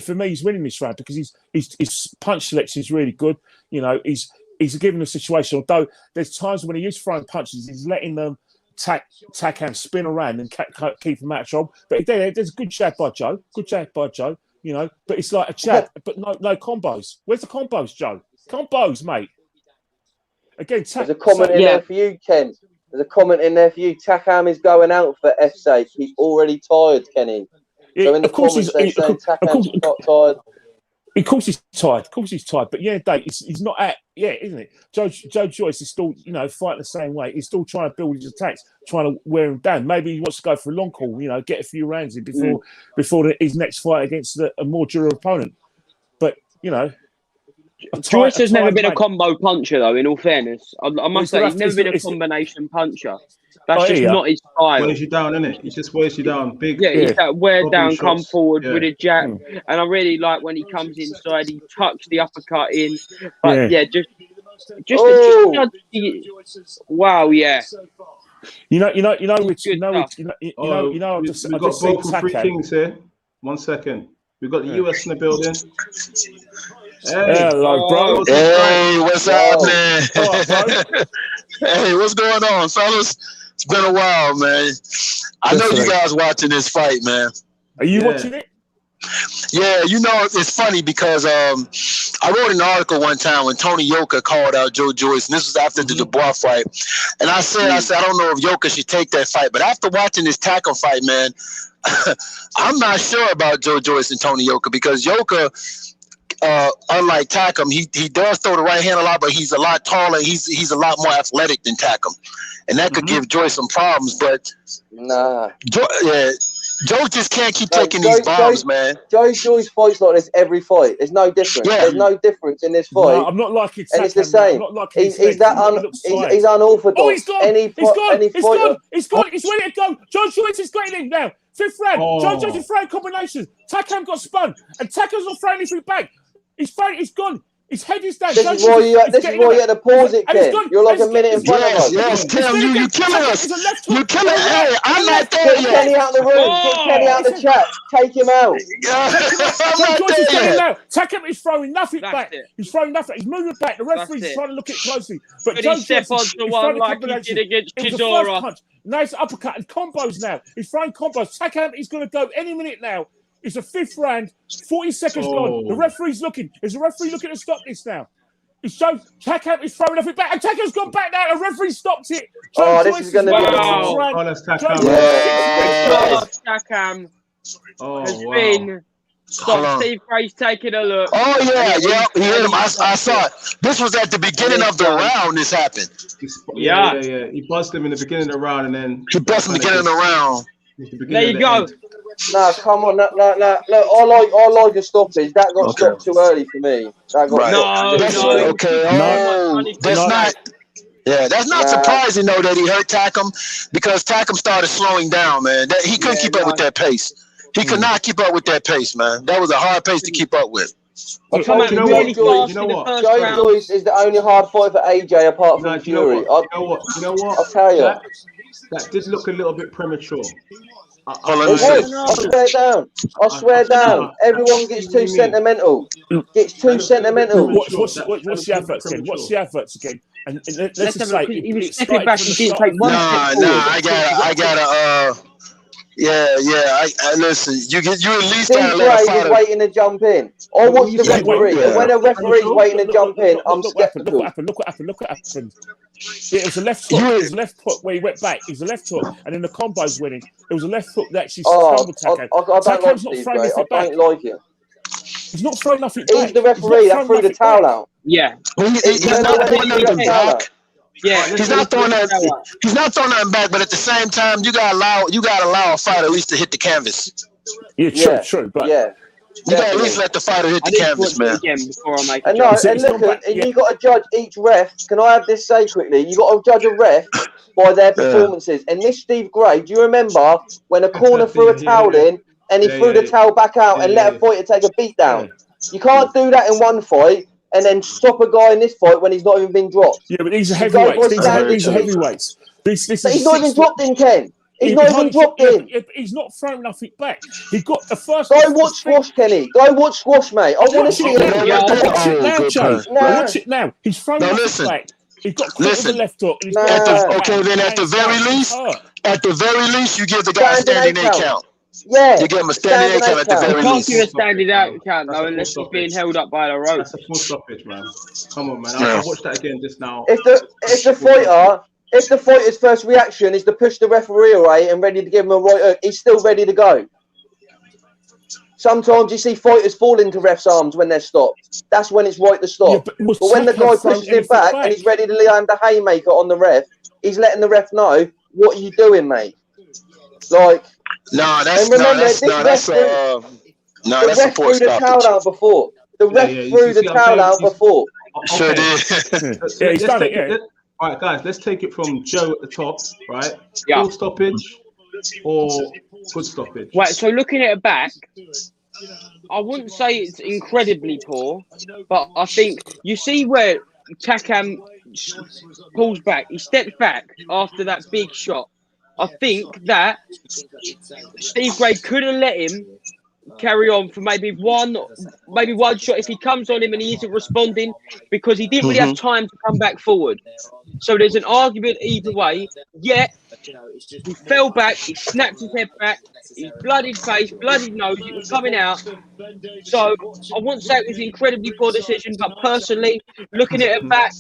for me, he's winning this round because his punch selection is really good. You know, he's given the situation. Although there's times when he is throwing punches, he's letting them Takam spin around and keep him out of trouble. But there's a good jab by Joe. You know, but it's like a jab, but no combos. Where's the combos, Joe? Combos, mate. Again, there's a comment in there for you, Ken. There's a comment in there for you. Takam is going out for F's sake. He's already tired, Kenny. So in the comments they say Takam's not tired. Of course he's tired. But yeah, Dave, he's not at isn't it? Joe Joyce is still, you know, fighting the same way. He's still trying to build his attacks, trying to wear him down. Maybe he wants to go for a long haul, you know, get a few rounds in before his next fight against a more durable opponent. But you know. Joyce has never been a combo puncher, though, in all fairness. I must say, he's never been a combination puncher. That's just not his style. Wears you down, innit? He just wears you down. Big. Yeah, he's that wear down, come forward with a jab. And I really like when he comes inside, he tucks the uppercut in. But wow, yeah. You know, Rich. We've got both from Three Kings here. 1 second. We've got the US in the building. Hello, bro. Hey, what's happening? Hey, what's going on, fellas? It's been a while, man. I know you guys watching this fight, man. Are you watching it? Yeah, you know, it's funny because I wrote an article one time when Tony Yoka called out Joe Joyce, and this was after the Dubois fight. And I said, I don't know if Yoka should take that fight. But after watching this Takam fight, man, I'm not sure about Joe Joyce and Tony Yoka because Yoka, unlike Takam, he does throw the right hand a lot, but he's a lot taller. He's a lot more athletic than Takam, and that could give Joyce some problems. But Joe just can't keep taking these bombs, man. Joe Joyce fights like this every fight. There's no difference. Yeah. There's no difference in this fight. No, I'm not like it. And it's the same. He's unorthodox. Oh, he's gone. He's gone. He's ready to go. Joe Joyce is getting in now. Fifth round. Joe Joyce is throwing combinations. Takam got spun, and Takam's not throwing anything back. He's gone. His head is down. This is why you had to pause it, Ken. You're like a minute in front of us. Yes, Tim, you killing us. You killing us. Hey, I'm not there yet. Get Kenny out of the room. Get Kenny out of the chat. Take him out. Joe Joyce is getting now. Takam is throwing nothing back. He's throwing nothing. He's moving back. The referee's trying to look at it closely. But Joe Joyce is throwing like he did against Chisora. Nice uppercut and combos now. He's throwing combos. Takam is going to go any minute now. It's a fifth round, 40 seconds gone. The referee's looking. Is the referee looking to stop this now? Takam is throwing nothing back. And Takam's gone back now. The referee stopped it. This is going to be that's Takam. Takam has been stopped. Steve Gray's taking a look. Oh, yeah. He hit him. I saw it. This was at the beginning of the round this happened. Yeah. He buzzed him in the beginning of the round and then... He buzzed him in the beginning of the round. There you go. No, come on. Look, I like a stoppage. That got stopped too early for me. That got That's not. Yeah, that's not surprising though that he hurt Takam because Takam started slowing down, man. He couldn't keep up with that pace. He could not keep up with that pace, man. That was a hard pace to keep up with. Joe Joyce is the only hard fight for AJ apart from Fury. You know what? I'll tell you. That did look a little bit premature. I swear down. Everyone gets too sentimental. What's the adverts again? What's the adverts again? And let's just say he was stepping back. He didn't take one step forward. I listen. You at least gotta let a fighter waiting to jump in. I watch the referee. When a referee's waiting to jump in, I'm skeptical. Look what happened. It was a left hook. It was a left hook where he went back. It was a left hook, and then the combo's winning. It was a left hook that actually stumbled Takam. I don't like it. He's not throwing nothing back. He's the referee that threw the towel out. Yeah. He's not throwing nothing back. Yeah, He's not throwing that. He's not throwing nothing back. But at the same time, you gotta allow a fighter at least to hit the canvas. Yeah, true. But you gotta at least let the fighter hit the canvas, man. Before I make and you got to judge each ref. Can I have this say quickly? You got to judge a ref by their performances. And this Steve Gray, do you remember when a corner threw a towel in and he threw the towel back out and let a fighter take a beat down? You can't do that in one fight and then stop a guy in this fight when he's not even been dropped. Yeah, but these are heavyweights. These are heavyweights. He's not even dropped in, Ken. He's not even dropped in. He's not throwing nothing back. He got the first. Go watch squash, Kenny. Go watch squash, mate. I want to see it. Watch it now, Joe. Watch it now. He's throwing nothing back. He's got with the left hook. Okay, then at the very least, you give the guy a standing 8 count. Yeah. You give him a standing 8 count at the very least. You can't give a standing 8 count though, unless he's being held up by the rope. That's a full stoppage, man. Come on, man. I watched that again just now. If the fighter's first reaction is to push the referee away and ready to give him a right hook, he's still ready to go. Sometimes you see fighters fall into refs' arms when they're stopped. That's when it's right to stop. Yeah, but when the guy pushes it back and he's ready to land a haymaker on the ref, he's letting the ref know, what are you doing, mate? Like, that's the ref threw the towel out before. The ref threw the towel out before. Sure did. Yeah, he's done it. All right, guys, let's take it from Joe at the top, right? Yeah. Full stoppage or good stoppage? Right, so looking at it back, I wouldn't say it's incredibly poor, but I think you see where Takam pulls back. He steps back after that big shot. I think that Steve Gray could have let him carry on for maybe one shot if he comes on him and he isn't responding, because he didn't really have time to come back forward. So there's an argument either way. Yet he fell back, he snapped his head back, his bloodied face, bloodied nose, it was coming out. So I wouldn't say it was an incredibly poor decision, but personally, looking at it back,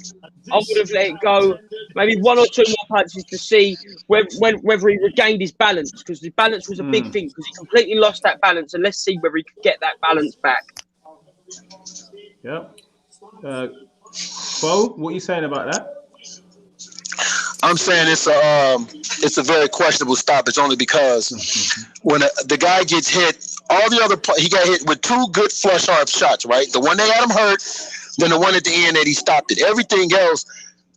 I would have let it go. Maybe 1 or 2 more punches to see whether he regained his balance, because the balance was a big thing, because he completely lost that balance, and let's see whether he could get that balance back. Yeah. Bo, what are you saying about that? I'm saying it's a very questionable stoppage, only because when the guy gets hit, he got hit with 2 good flush arm shots, right? The one that got him hurt, then the one at the end that he stopped it. Everything else,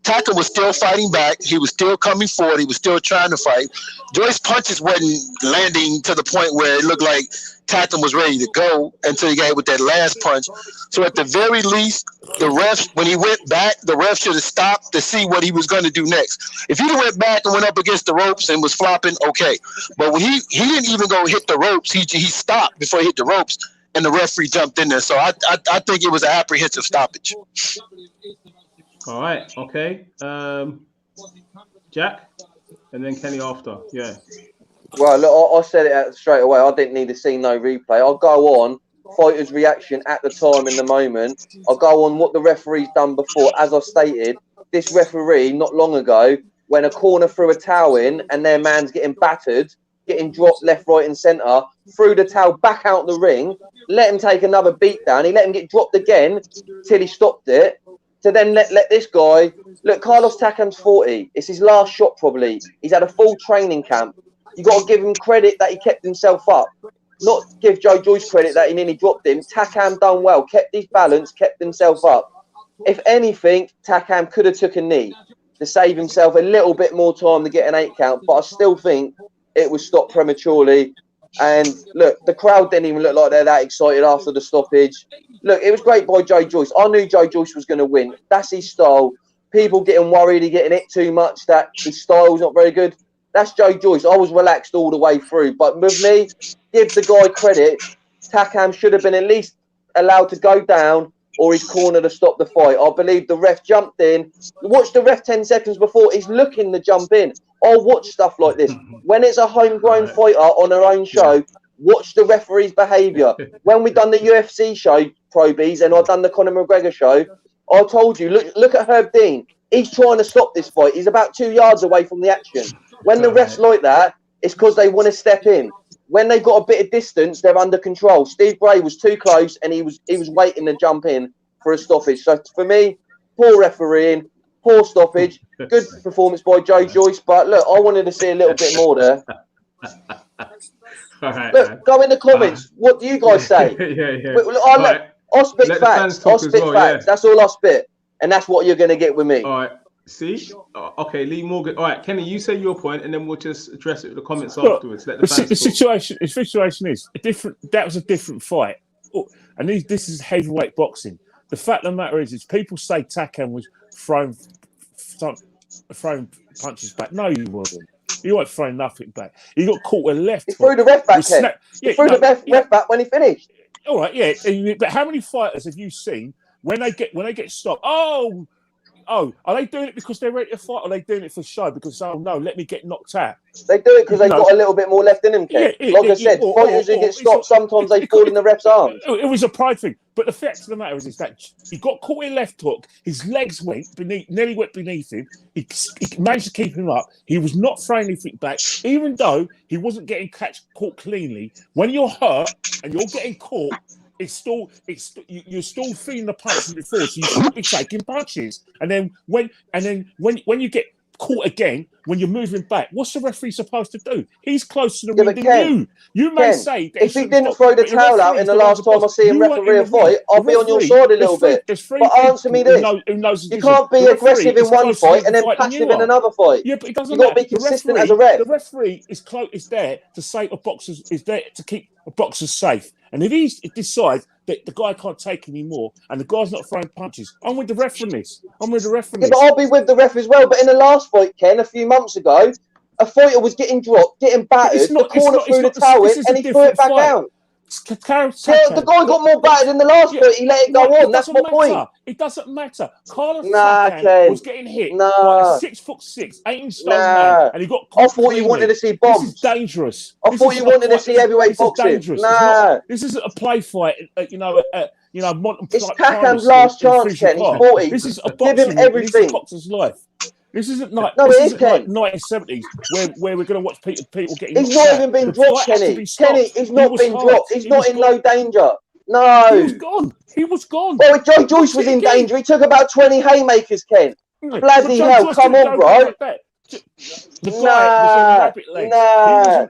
Takam was still fighting back. He was still coming forward. He was still trying to fight. Joyce's punches wasn't landing to the point where it looked like Takam was ready to go until he got hit with that last punch. So at the very least, the ref, when he went back, the ref should have stopped to see what he was going to do next. If he went back and went up against the ropes and was flopping, okay. But when he didn't even go hit the ropes, he stopped before he hit the ropes, and the referee jumped in there. So I think it was an apprehensive stoppage. All right, okay. Jack, and then Kenny after. Yeah. Well, look, I said it straight away. I didn't need to see no replay. I'll go on fighter's reaction at the time in the moment. I'll go on what the referee's done before. As I stated, this referee not long ago, when a corner threw a towel in and their man's getting battered, getting dropped left, right, and centre, threw the towel back out the ring, let him take another beat down. He let him get dropped again till he stopped it. To then let this guy look. Carlos Takam's 40. It's his last shot probably. He's had a full training camp. You got to give him credit that he kept himself up. Not give Joe Joyce credit that he nearly dropped him. Takam done well, kept his balance, kept himself up. If anything, Takam could have took a knee to save himself a little bit more time to get an 8 count. But I still think it was stopped prematurely. And look, the crowd didn't even look like they're that excited after the stoppage. Look, it was great by Joe Joyce. I knew Joe Joyce was going to win. That's his style. People getting worried, he getting hit too much, that his style's not very good. That's Joe Joyce. I was relaxed all the way through. But with me, give the guy credit. Takam should have been at least allowed to go down or his corner to stop the fight. I believe the ref jumped in. Watch the ref 10 seconds before. He's looking to jump in. I'll watch stuff like this. When it's a homegrown fighter on her own show, watch the referee's behaviour. When we done the UFC show, Pro Beez, and I done the Conor McGregor show, I told you, look at Herb Dean. He's trying to stop this fight. He's about 2 yards away from the action. When the refs like that, it's because they want to step in. when they got a bit of distance, they're under control. Steve Gray was too close, and he was waiting to jump in for a stoppage. So for me, poor refereeing, poor stoppage, good performance by Joyce. But look, I wanted to see a little bit more there. Right, look, man. go in the comments. What do you guys say? Yeah. I'll spit facts. I'll spit facts. That's all I spit, and that's what you're going to get with me. All right. See? Okay, Lee Morgan. All right, Kenny, you say your point, and then we'll just address it in the comments afterwards. Let the situation is different. That was a different fight, and this is heavyweight boxing. The fact of the matter is people say Takam was throwing punches back. No, he wasn't. He wasn't throwing nothing back. He got caught with a left. He threw the ref back. He threw the ref back when he finished. All right, yeah. But how many fighters have you seen when they get stopped? Oh, are they doing it because they're ready to fight, or are they doing it for show? Because, oh, no, let me get knocked out. They do it because they've got a little bit more left in them, Ken. Like I said, fighters who get stopped, sometimes they fall in the ref's arms. It was a pride thing. But the fact of the matter is that he got caught in left hook. His legs nearly went beneath him. He managed to keep him up. He was not throwing anything back, even though he wasn't getting caught cleanly. When you're hurt and you're getting caught, you're still feeling the punches before, so you shouldn't be taking punches. And then when you get caught again, when you're moving back, what's the referee supposed to do? He's closer to the ring than you. You may say that if he didn't throw the towel out in the last time I see him referee a fight, I'll be on your side a little bit. But answer me this: you can't be aggressive in one fight and then passive in another fight. Yeah, but it doesn't matter. You've got to be consistent as a ref. The referee is there to save a boxer, is there to keep a boxer safe. And if he decides that the guy can't take anymore and the guy's not throwing punches, I'm with the ref on this. Yeah, but I'll be with the ref as well. But in the last fight, Ken, a few months ago, a fighter was getting dropped, getting battered. The corner threw the towel in and he threw it back out. The guy got more battered in the last fight. He let it go on. That's my point. It doesn't matter. Carlos Takam was getting hit by a 6'6", 18 stone man, and he got. I thought you wanted to see bombs. This is dangerous. I thought you wanted to see heavyweight boxing. This isn't a play fight. It's Takam's last chance, Ken. He's 40. This is a give him everything. This is a boxer's life. This isn't like 1970s where we're going to watch people getting. He's not even been dropped, Kenny. Kenny, he's not been dropped. He's not in no danger. No. He was gone. Well, Joyce was in danger. He took about 20 haymakers, Ken. Bloody hell, come on, bro. The guy was a rabbit leg.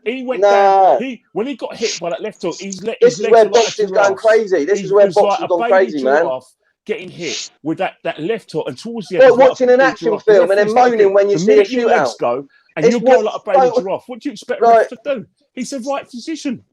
He went down. When he got hit by that left hook, this is where boxing's going crazy. This is where boxing's gone crazy, man. Getting hit with that left hook, and towards the end, watching an action film and then moaning when you see a shootout. Go and you go like a baby giraffe. What do you expect the ref to do? He's the right decision.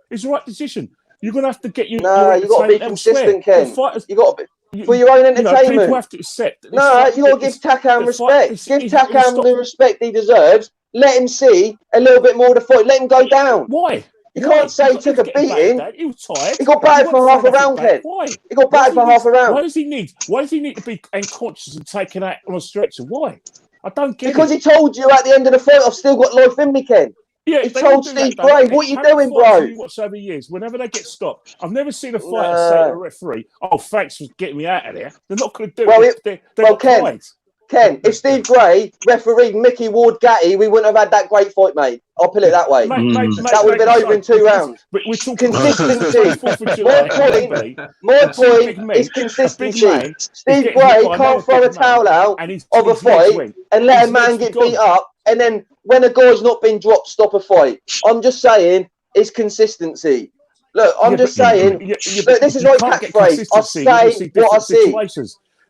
It's the right decision. You're gonna have to get you. No, you got to be consistent, Ken. You got to be for your own entertainment. People have to accept. No, you got to give Takam respect. Give Takam the respect he deserves. Let him see a little bit more of the fight. Let him go down. Why? You can't say he took a beating. He was tired. He got battered for half a round, Ken. Why? He got battered for half a round. Why does he need to be unconscious and taken out on a stretcher? Why? I don't get it. Because he told you at the end of the fight, I've still got life in me, Ken. Yeah, he told Steve Gray, what are you doing, bro? You watch over years, whenever they get stopped, I've never seen a fighter say to a referee, "Oh, thanks for getting me out of there." They're not going to do it. Ken, if Steve Gray refereed Mickey Ward Gatty, we wouldn't have had that great fight, mate. I'll put it that way. That would have been over in 2 rounds. Consistency. My point is consistency. Steve Gray can't throw a towel out of a fight and let a man get beat up, and then when a guy's not been dropped, stop a fight. I'm just saying it's consistency. Look, I'm just saying. Look, this is my catchphrase. I say what I see.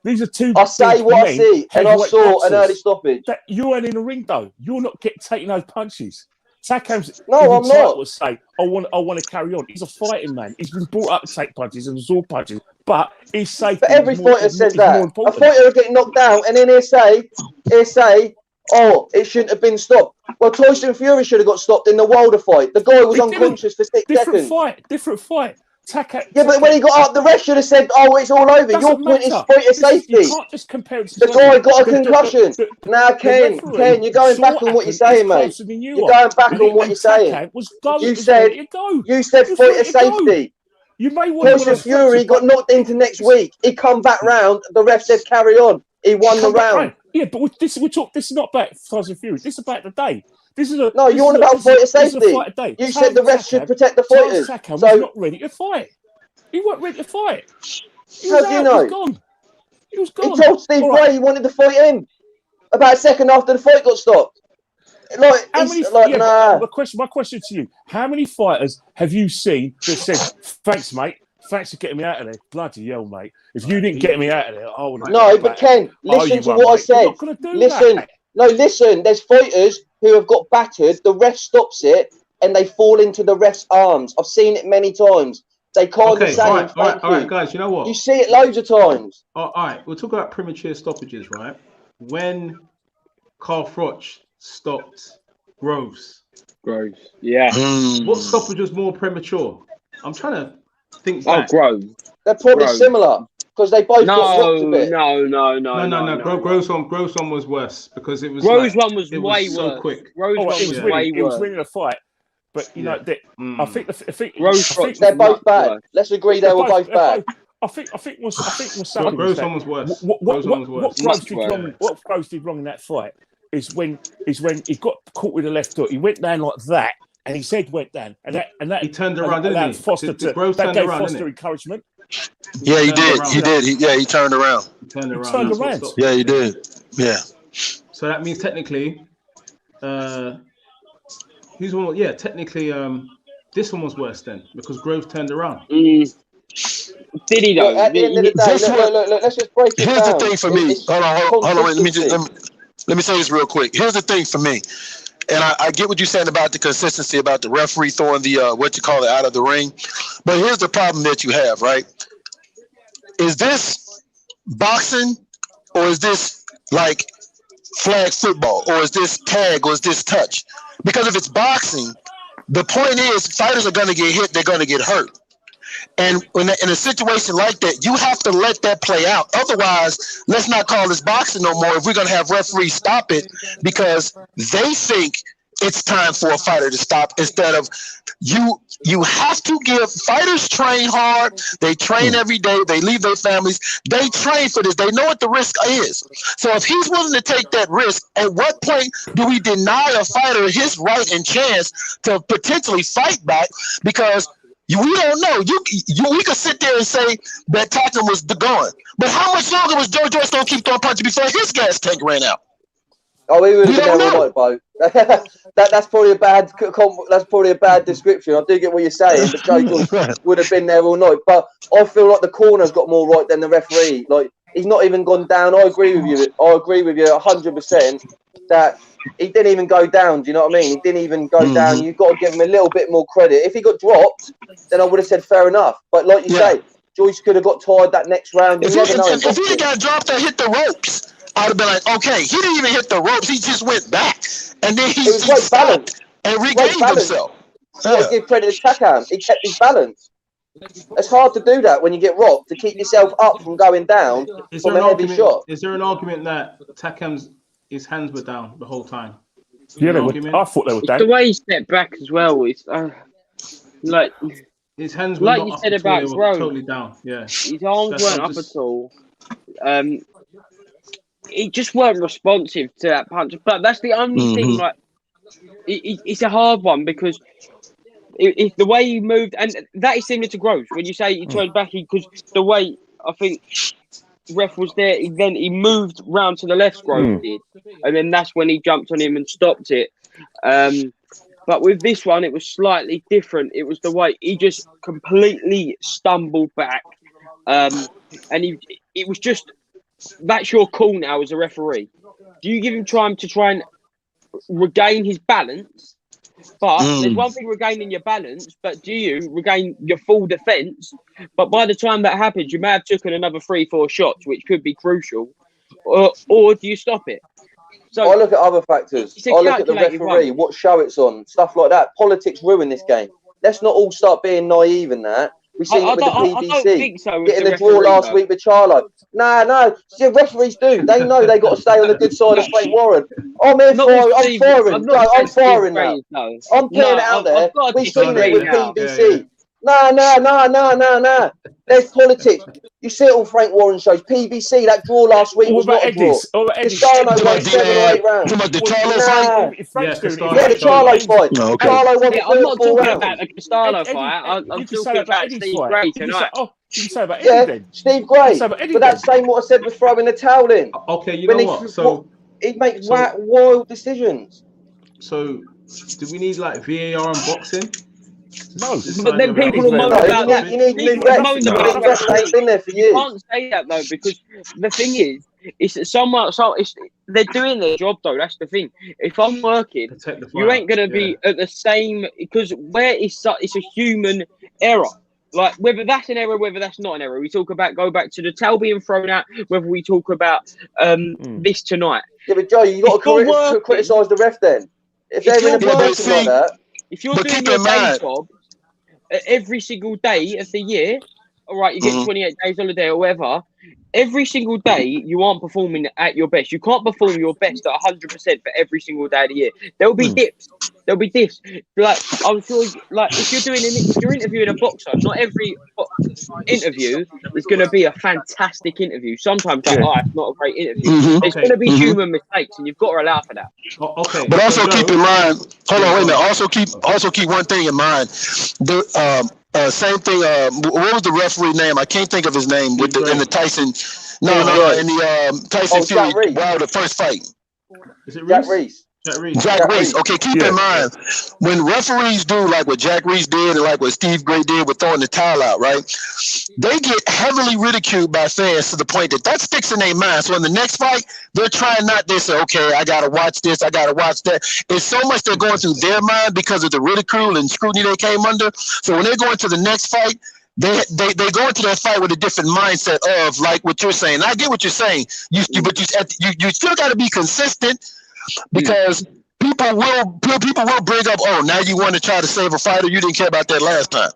These are two. I say what I see, and I saw an early stoppage. You weren't in the ring though. You're not taking those punches. Takam's I'm not. Would say, I want to carry on. He's a fighting man. He's been brought up to take punches and absorb punches, but he's safe. But every fighter says that. A fighter will get knocked down, and then he'll say, "Oh, it shouldn't have been stopped." Well, Tyson Fury should have got stopped in the Wilder fight. The guy was unconscious for 6 seconds. Different fight. But when he got up, the ref should have said, "Oh, it's all over." Your point is fighter safety. You can't just compare it to the guy got a concussion. Now, Ken, you're going back on what you're saying, mate. You're going back on what you're saying. You said fighter safety. Tyson Fury got knocked into next week. He come back round. The ref said, "Carry on." He won the round. Yeah, but this is not about Tyson Fury. This is about the day. This is a No, you're on about fighter safety. Fight you said the rest should protect the fighters. Takam was not ready to fight. He wasn't ready to fight. How do you know? He was gone. He told Steve Gray he wanted to fight him about a second after the fight got stopped. Like, nah. My question to you: how many fighters have you seen that said, "Thanks, mate. Thanks for getting me out of there"? Bloody hell, mate! If you didn't get me out of there, I would. No, but Ken, listen to what I said. Listen. No, listen. There's fighters who have got battered. The ref stops it, and they fall into the ref's arms. I've seen it many times. They can't say all right, guys. You know what? You see it loads of times. All right, we'll talk about premature stoppages, right? When Carl Froch stopped Groves. Yeah. What stoppage was more premature? I'm trying to think back. Groves. They're probably similar because they both got rocked a bit. No. Groves one was worse because it was. Groves one was way worse. So quick. Groves one was way worse. It was winning a fight, but you know, I think they're both bad. Let's agree they were both bad. I think what's Groves one was worse. What Groves did wrong in that fight is when he got caught with the left hook. He went down like that, and his head went down, and that he turned around, didn't he? That gave Foster encouragement. Yeah, he did. He turned around. He turned around. Yeah, he did. Yeah. So that means technically, who's one? Yeah, technically, this one was worse then because Groves turned around. Did he though? Look, at the end of the day, look, let's just break it down. Here's the thing for me. Hold on. Let me say this real quick. Here's the thing for me. And I get what you're saying about the consistency, about the referee throwing the out of the ring. But here's the problem that you have, right? Is this boxing or is this like flag football or is this tag or is this touch? Because if it's boxing, the point is fighters are going to get hit, they're going to get hurt. And in a situation like that, you have to let that play out. Otherwise, let's not call this boxing no more if we're going to have referees stop it because they think it's time for a fighter to stop instead of you have to give fighters train hard. They train every day. They leave their families. They train for this. They know what the risk is. So if he's willing to take that risk, at what point do we deny a fighter his right and chance to potentially fight back? Because we don't know. We could sit there and say that Takam was gone, but how much longer was Joyce going to keep throwing punches before his gas tank ran out? Oh, he would have been there all night, Bo. That's probably a bad description. I do get what you're saying, but Joe would have been there all night. But I feel like the corner's got more right than the referee. Like he's not even gone down. I agree with you 100% that he didn't even go down. Do you know what I mean? He didn't even go down. You've got to give him a little bit more credit. If he got dropped, then I would have said fair enough. But like you say, Joyce could have got tired that next round. If he got dropped and hit the ropes, I'd have been like, okay, he didn't even hit the ropes. He just went back. And then he stopped and regained himself. You got to give credit to Takam. He kept his balance. It's hard to do that when you get rocked, to keep yourself up from going down from a heavy shot. Is there an argument that Takam's his hands were down the whole time? Yeah, I thought they were down. The way he stepped back as well is like his hands were like not you up said at all, about Groves. totally down. Yeah, his arms weren't up at all. He just weren't responsive to that punch. But that's the only thing. Like, it's a hard one because it's the way he moved, and that is similar to Groves. When you say he turned back, because the way I think ref was there, he moved round to the left. Groves did, and then that's when he jumped on him and stopped it. But with this one, it was slightly different. It was the way he just completely stumbled back, and it was just. That's your call now as a referee. Do you give him time to try and regain his balance? But there's one thing regaining your balance, but do you regain your full defence? But by the time that happens, you may have taken another 3-4 shots, which could be crucial. Or do you stop it? So I look at other factors. I look at the referee, what show it's on, stuff like that. Politics ruin this game. Let's not all start being naive in that. We've seen it with the BBC. I don't think so, getting the draw last week with Charlo. No. See, referees do. They know they got to stay on the good side of Frank Warren. I'm firing. I'm firing that. I'm putting it out there. We've seen it with BBC. No. There's politics. You see it on Frank Warren shows. PBC, that draw last week was not a draw. Castano won 7 or 8 rounds. The Charlo fight? The Charlo fight. Charlo won I'm not talking 4 about the Castano fight. I'm talking about Steve Gray tonight. You can say about Eddie then. Steve Gray. But that's the same what I said with throwing the towel in. Okay, you know what? So he makes wild decisions. So do we need like VAR and boxing? No, but then people will moan about that. You need new refs. Ain't been there for years. You can't say that though, because the thing is, they're doing their job though. That's the thing. If I'm working, you ain't gonna be at the same, because it's a human error. Like whether that's an error, whether that's not an error. We talk about go back to the towel being thrown out. Whether we talk about this tonight. Yeah, but Joe, you got to criticise the ref then. If they're in a position like that. If you're doing your day job every single day of the year, all right, you get 28 days holiday or whatever. Every single day, you aren't performing at your best. You can't perform your best at 100% for every single day of the year. There'll be dips. There'll be dips. Like I'm sure, like if you're interviewing a boxer, not every interview is going to be a fantastic interview. Sometimes, it's not a great interview. There's going to be human mistakes, and you've got to allow for that. Okay, but also keep in mind. Hold on, wait a minute. Also keep one thing in mind. Same thing. What was the referee name? I can't think of his name. In the Tyson. In the Tyson Fury. Wow, the first fight. Is it Jack Reese? Jack Reese. Okay, keep in mind when referees do like what Jack Reese did and like what Steve Gray did with throwing the towel out, right? They get heavily ridiculed by fans to the point that sticks in their mind. So in the next fight, they're trying not to say, okay, I gotta watch this, I gotta watch that. It's so much they're going through their mind because of the ridicule and scrutiny they came under. So when they're going to the next fight, they go into that fight with a different mindset of like what you're saying. I get what you're saying. You still got to be consistent. Because people will bring up, oh, now you want to try to save a fighter. You didn't care about that last time.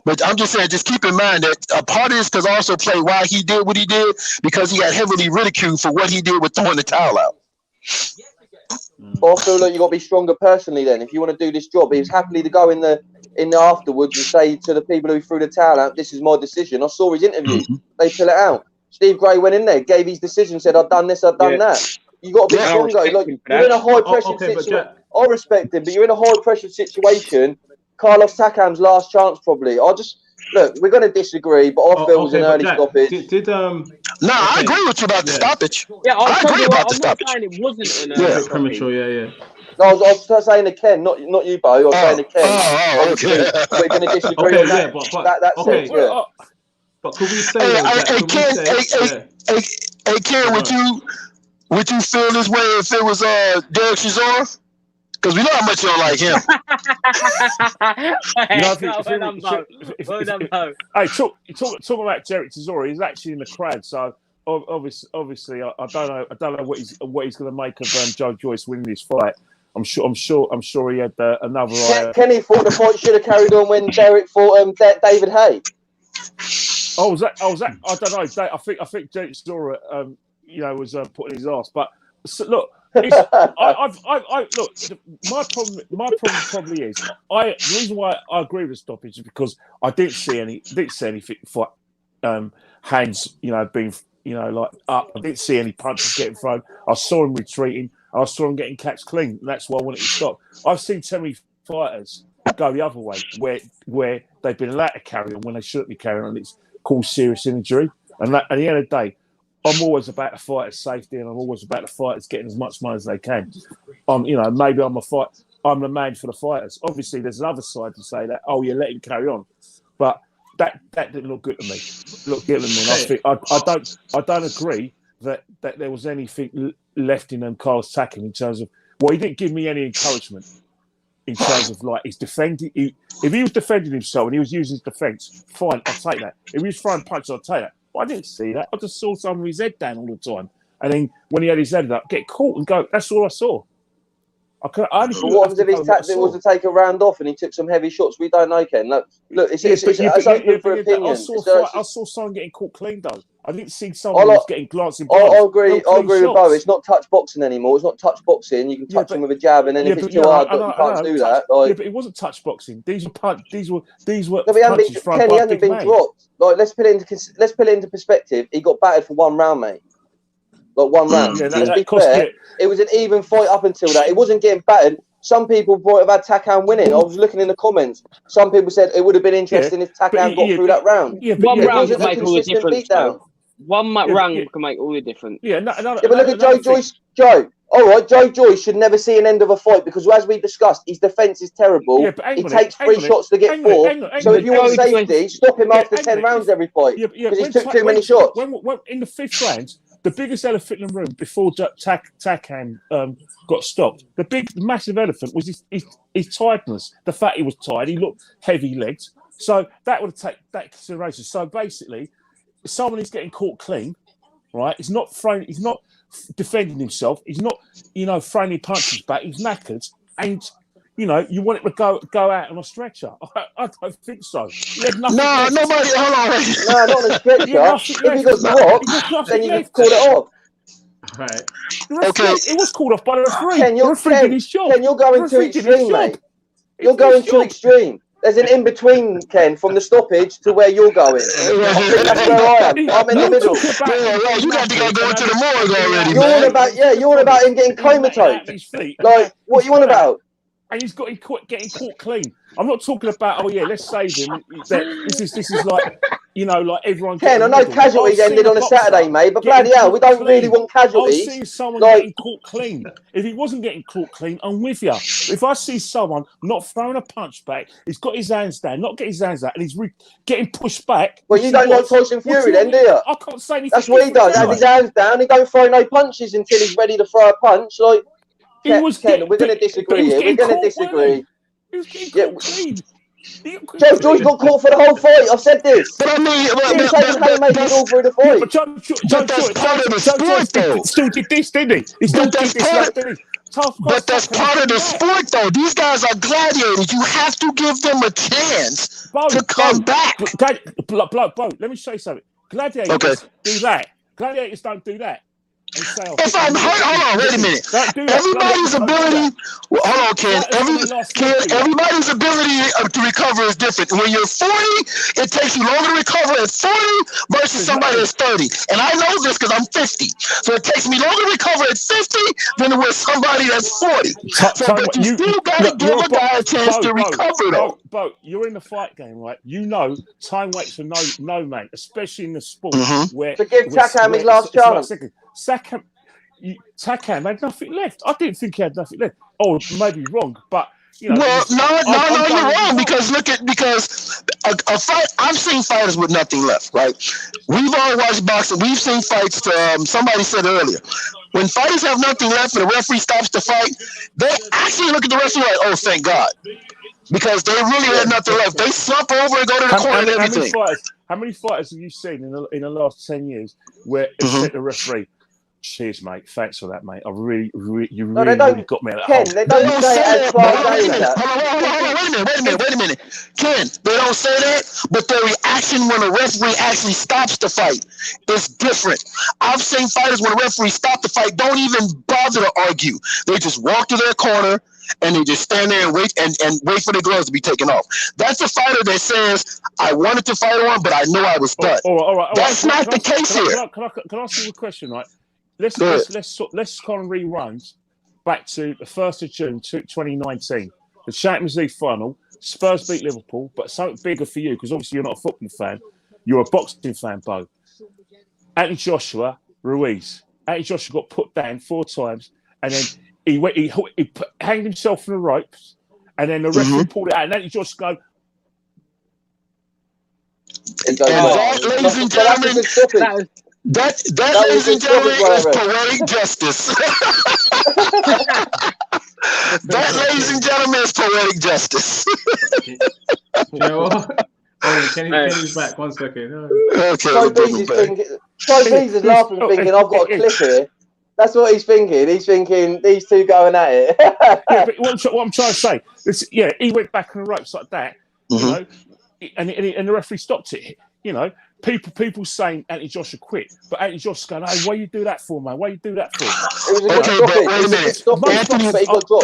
But I'm just saying, just keep in mind that a part of this could also play why he did what he did, because he got heavily ridiculed for what he did with throwing the towel out. I feel like you got to be stronger personally then. If you want to do this job, he was happily to go in the afterwards and say to the people who threw the towel out, this is my decision. I saw his interview. They pull it out. Steve Gray went in there, gave his decision, said, I've done this, I've done that. You got to be stronger. Like, you're in a high pressure situation. I respect him, but you're in a high pressure situation. Carlos Takam's last chance, probably. Look, we're going to disagree, but I feel it was an early stoppage. I agree with you about the stoppage. Yeah, I agree about the stoppage. I'm not saying it wasn't an early premature. Yeah. No, I was saying to Ken, not you, Bo. I was saying to Ken. Okay. We're going to disagree on that. That's it. Yeah. But could we say Hey, Ken, would you feel this way if it was Derek Chisora? Because we know how much you don't like him. Hey, talking about Derek Chisora, he's actually in the crowd, so obviously, I don't know what he's going to make of Joe Joyce winning this fight. I'm sure he had another eye. Kenny thought the fight should have carried on when Derek fought David Hay. I don't know. I think Derek Chisora, was putting his ass. But look, look. My problem probably is the reason why I agree with the stoppage is because I didn't see anything for hands, being like up. I didn't see any punches getting thrown. I saw him retreating. I saw him getting catch clean. And that's why I wanted to stop. I've seen too many fighters go the other way, where they've been allowed to carry on when they shouldn't be carrying on. It's caused serious injury. And at the end of the day, I'm always about the fighter's safety, and I'm always about the fighters getting as much money as they can. Maybe I'm the man for the fighters. Obviously, there's another side to say that, oh, you let him carry on, but that didn't look good to me. Look good to me. And I don't agree that there was anything left in Carlos Takam in terms of. Well, he didn't give me any encouragement in terms of like his defending. If he was defending himself and he was using his defence, fine, I'll take that. If he was throwing punches, I'll take that. But I didn't see that. I just saw someone with his head down all the time. And then when he had his head up, get caught and go. That's all I saw. What happens if his tactic was to take a round off and he took some heavy shots? We don't know, Ken. Look, it's open for opinion. I saw someone getting caught clean, though. I didn't see someone who was getting glancing blows. I agree with Bo. It's not touch boxing anymore. It's not touch boxing. You can touch them with a jab, and then if it's too hard, you can't do that. Yeah, but it wasn't touch boxing. These were punches Ken, he hasn't been dropped. Like, let's put it into perspective. He got battered for 1 round, mate. Like 1 round. Yeah, to be fair, it was an even fight up until that. It wasn't getting battered. Some people might have had Takam winning. I was looking in the comments. Some people said it would have been interesting if Takam got through that round. Yeah, but 1 round can make all the difference. 1 round can make all the difference. Yeah, but look at Joe Joyce. Joe. All right, Joe Joyce should never see an end of a fight because, as we discussed, his defence is terrible. Yeah, he takes 3 shots to get 4. So if you want safety, stop him after 10 rounds every fight because he took too many shots. When in the 5th round, the biggest elephant in the room before Takam got stopped, the massive elephant was his tiredness. The fact he was tired, he looked heavy-legged. So that would take that consideration. So basically, if someone is getting caught clean, right? He's not defending himself. He's not, throwing his punches back. He's knackered, and you want him to go out on a stretcher. I don't think so. No, nobody. Hold on. No, not on a stretcher. If he got dropped, then you can call it off. Right. Okay. It was called off by the referee. Ken, you're going too extreme, mate. You're going too extreme. There's an in-between, Ken, from the stoppage to where you're going. I think that's where I am. I'm in the middle. You got to go into the morgue already, You're on about him getting comatose. Like, what you on about? And he's getting caught clean. I'm not talking about, let's save him. This is like, like everyone. Ken, I know casualties ended on a Saturday, mate, but bloody hell, we don't really want casualties. I was seeing someone getting caught clean. If he wasn't getting caught clean, I'm with you. If I see someone not throwing a punch back, he's got his hands down, not getting his hands out, and he's getting pushed back. Well, you don't like Tyson Fury then, do you? I can't say anything. That's what he does. Has his hands down. He don't throw no punches until he's ready to throw a punch. Like, Ken, we're going to disagree here. We're going to disagree. He was getting caught clean. Joe Joyce got caught for the whole fight. I've said this. But I mean, all through the fight. But that's part of the sport, though. Still did this, didn't he? But that's part of the sport, though. These guys are gladiators. You have to give them a chance to come back. Bo, let me show you something. Gladiators do that. Gladiators don't do that. If I'm hurt, hold on, wait a minute. Everybody's ability, hold on, Ken. Everybody's ability to recover is different. When you're 40, it takes you longer to recover at 40 versus somebody that's 30. And I know this because I'm 50. So it takes me longer to recover at 50 than with somebody that's 40. But you still got to give a guy a chance to recover, though. Bo, you're in the fight game, right? Time waits for no man, especially in the sport where. To give Takam his last chance. Takam had nothing left. I didn't think he had nothing left. Oh, maybe wrong, but no, you're wrong because a fight. I've seen fighters with nothing left. Right? We've all watched boxing. We've seen fights. Somebody said earlier, when fighters have nothing left and the referee stops the fight, they actually look at the referee like, "Oh, thank God," because they really had nothing left. They slump over and go to the corner and everything. How many fighters have you seen in the last 10 years where it said the referee? Cheers, mate. Thanks for that, mate. I really got me at Ken, they don't say it. Wait a minute. Ken, they don't say that, but their reaction when a referee actually stops the fight is different. I've seen fighters when a referee stops the fight don't even bother to argue. They just walk to their corner and they just stand there and wait for the gloves to be taken off. That's a fighter that says, I wanted to fight on, but I knew I was done. All right. That's not the case here. Can I ask you a question, right? Let's kind of rerun back to the 1st of June 2019, the Champions League final. Spurs beat Liverpool, but something bigger for you because obviously you're not a football fan. You're a boxing fan, Bo. Anthony Joshua Ruiz. Anthony Joshua got put down 4 times, and then he hanged himself from the ropes, and then the referee pulled it out, and Anthony Joshua go. Ladies and gentlemen. That ladies and gentlemen, is poetic justice. That, ladies and gentlemen, is poetic justice. You know what? Kenny's back. 1 second. Okay. Beez is laughing, thinking, I've got a clip here. That's what he's thinking. He's thinking these two going at it. But what I'm trying to say, he went back on the ropes like that, and the referee stopped it. you know, people saying Anthony Joshua quit, but Anthony Joshua going, hey, why you do that for, man? Why you do that for? Okay, but wait a minute.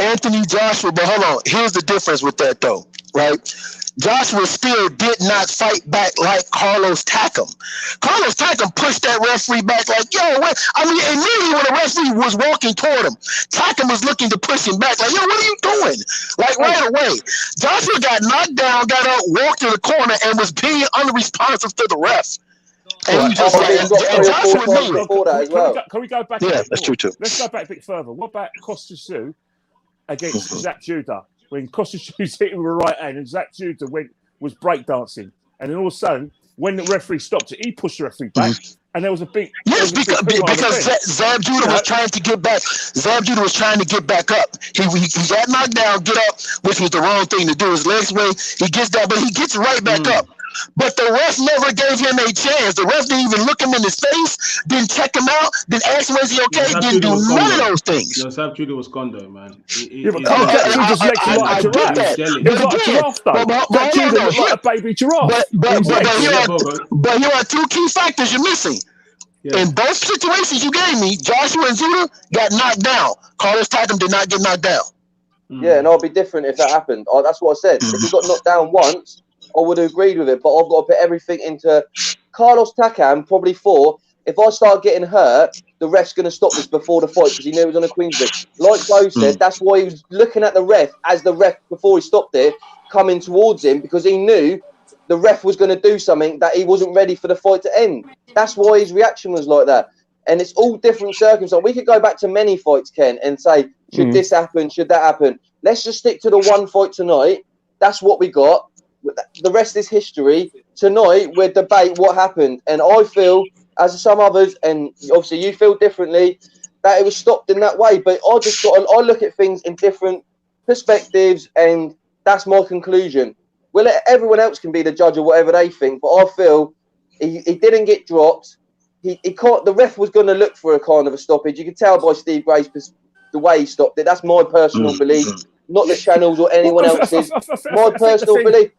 Anthony Joshua, but hold on. Here's the difference with that, though, right? Joshua still did not fight back like Carlos Takam. Carlos Takam pushed that referee back like, yo, what? I mean, immediately when the referee was walking toward him, Takam was looking to push him back like, yo, what are you doing? Like, right away. Joshua got knocked down, got up, walked to the corner, and was being unresponsive to the ref. And you just Can we go back? Yeah, that's true too. Let's go back a bit further. What about Costa Sue against Zach Judah? When Costa Sue's hit him with a right hand and Zach Judah was breakdancing, and then all of a sudden, when the referee stopped it, he pushed the referee back, and there was a big because Zab Judah was trying to get back. Zab Judah was trying to get back up. He got knocked down, get up, which was the wrong thing to do. His legs way, he gets down, but he gets right back up. But the ref never gave him a chance. The ref didn't even look him in his face, didn't check him out, didn't ask him, was he okay? Didn't do none of those things. Zab Judah was gone though, man. I get that. Zab Judah was like a baby giraffe. But here are two key factors you're missing. Yeah. In both situations you gave me, Joshua and Judah got knocked down. Carlos Takam did not get knocked down. Yeah, and I'll be different if that happened. That's what I said. If he got knocked down once, I would have agreed with it, but I've got to put everything into Carlos Takam, probably 4. If I start getting hurt, the ref's going to stop this before the fight because he knew it was on a Queen's bid. Like Bo said, that's why he was looking at the ref as the ref, before he stopped it, coming towards him because he knew the ref was going to do something that he wasn't ready for the fight to end. That's why his reaction was like that. And it's all different circumstances. We could go back to many fights, Ken, and say, should this happen? Should that happen? Let's just stick to the one fight tonight. That's what we got. The rest is history. Tonight, we'll debate what happened. And I feel, as some others, and obviously you feel differently, that it was stopped in that way. But I look at things in different perspectives, and that's my conclusion. Well, everyone else can be the judge of whatever they think, but I feel he didn't get dropped. He can't. The ref was going to look for a kind of a stoppage. You can tell by Steve Gray's the way he stopped it. That's my personal belief, not the channels or anyone else's. My personal belief.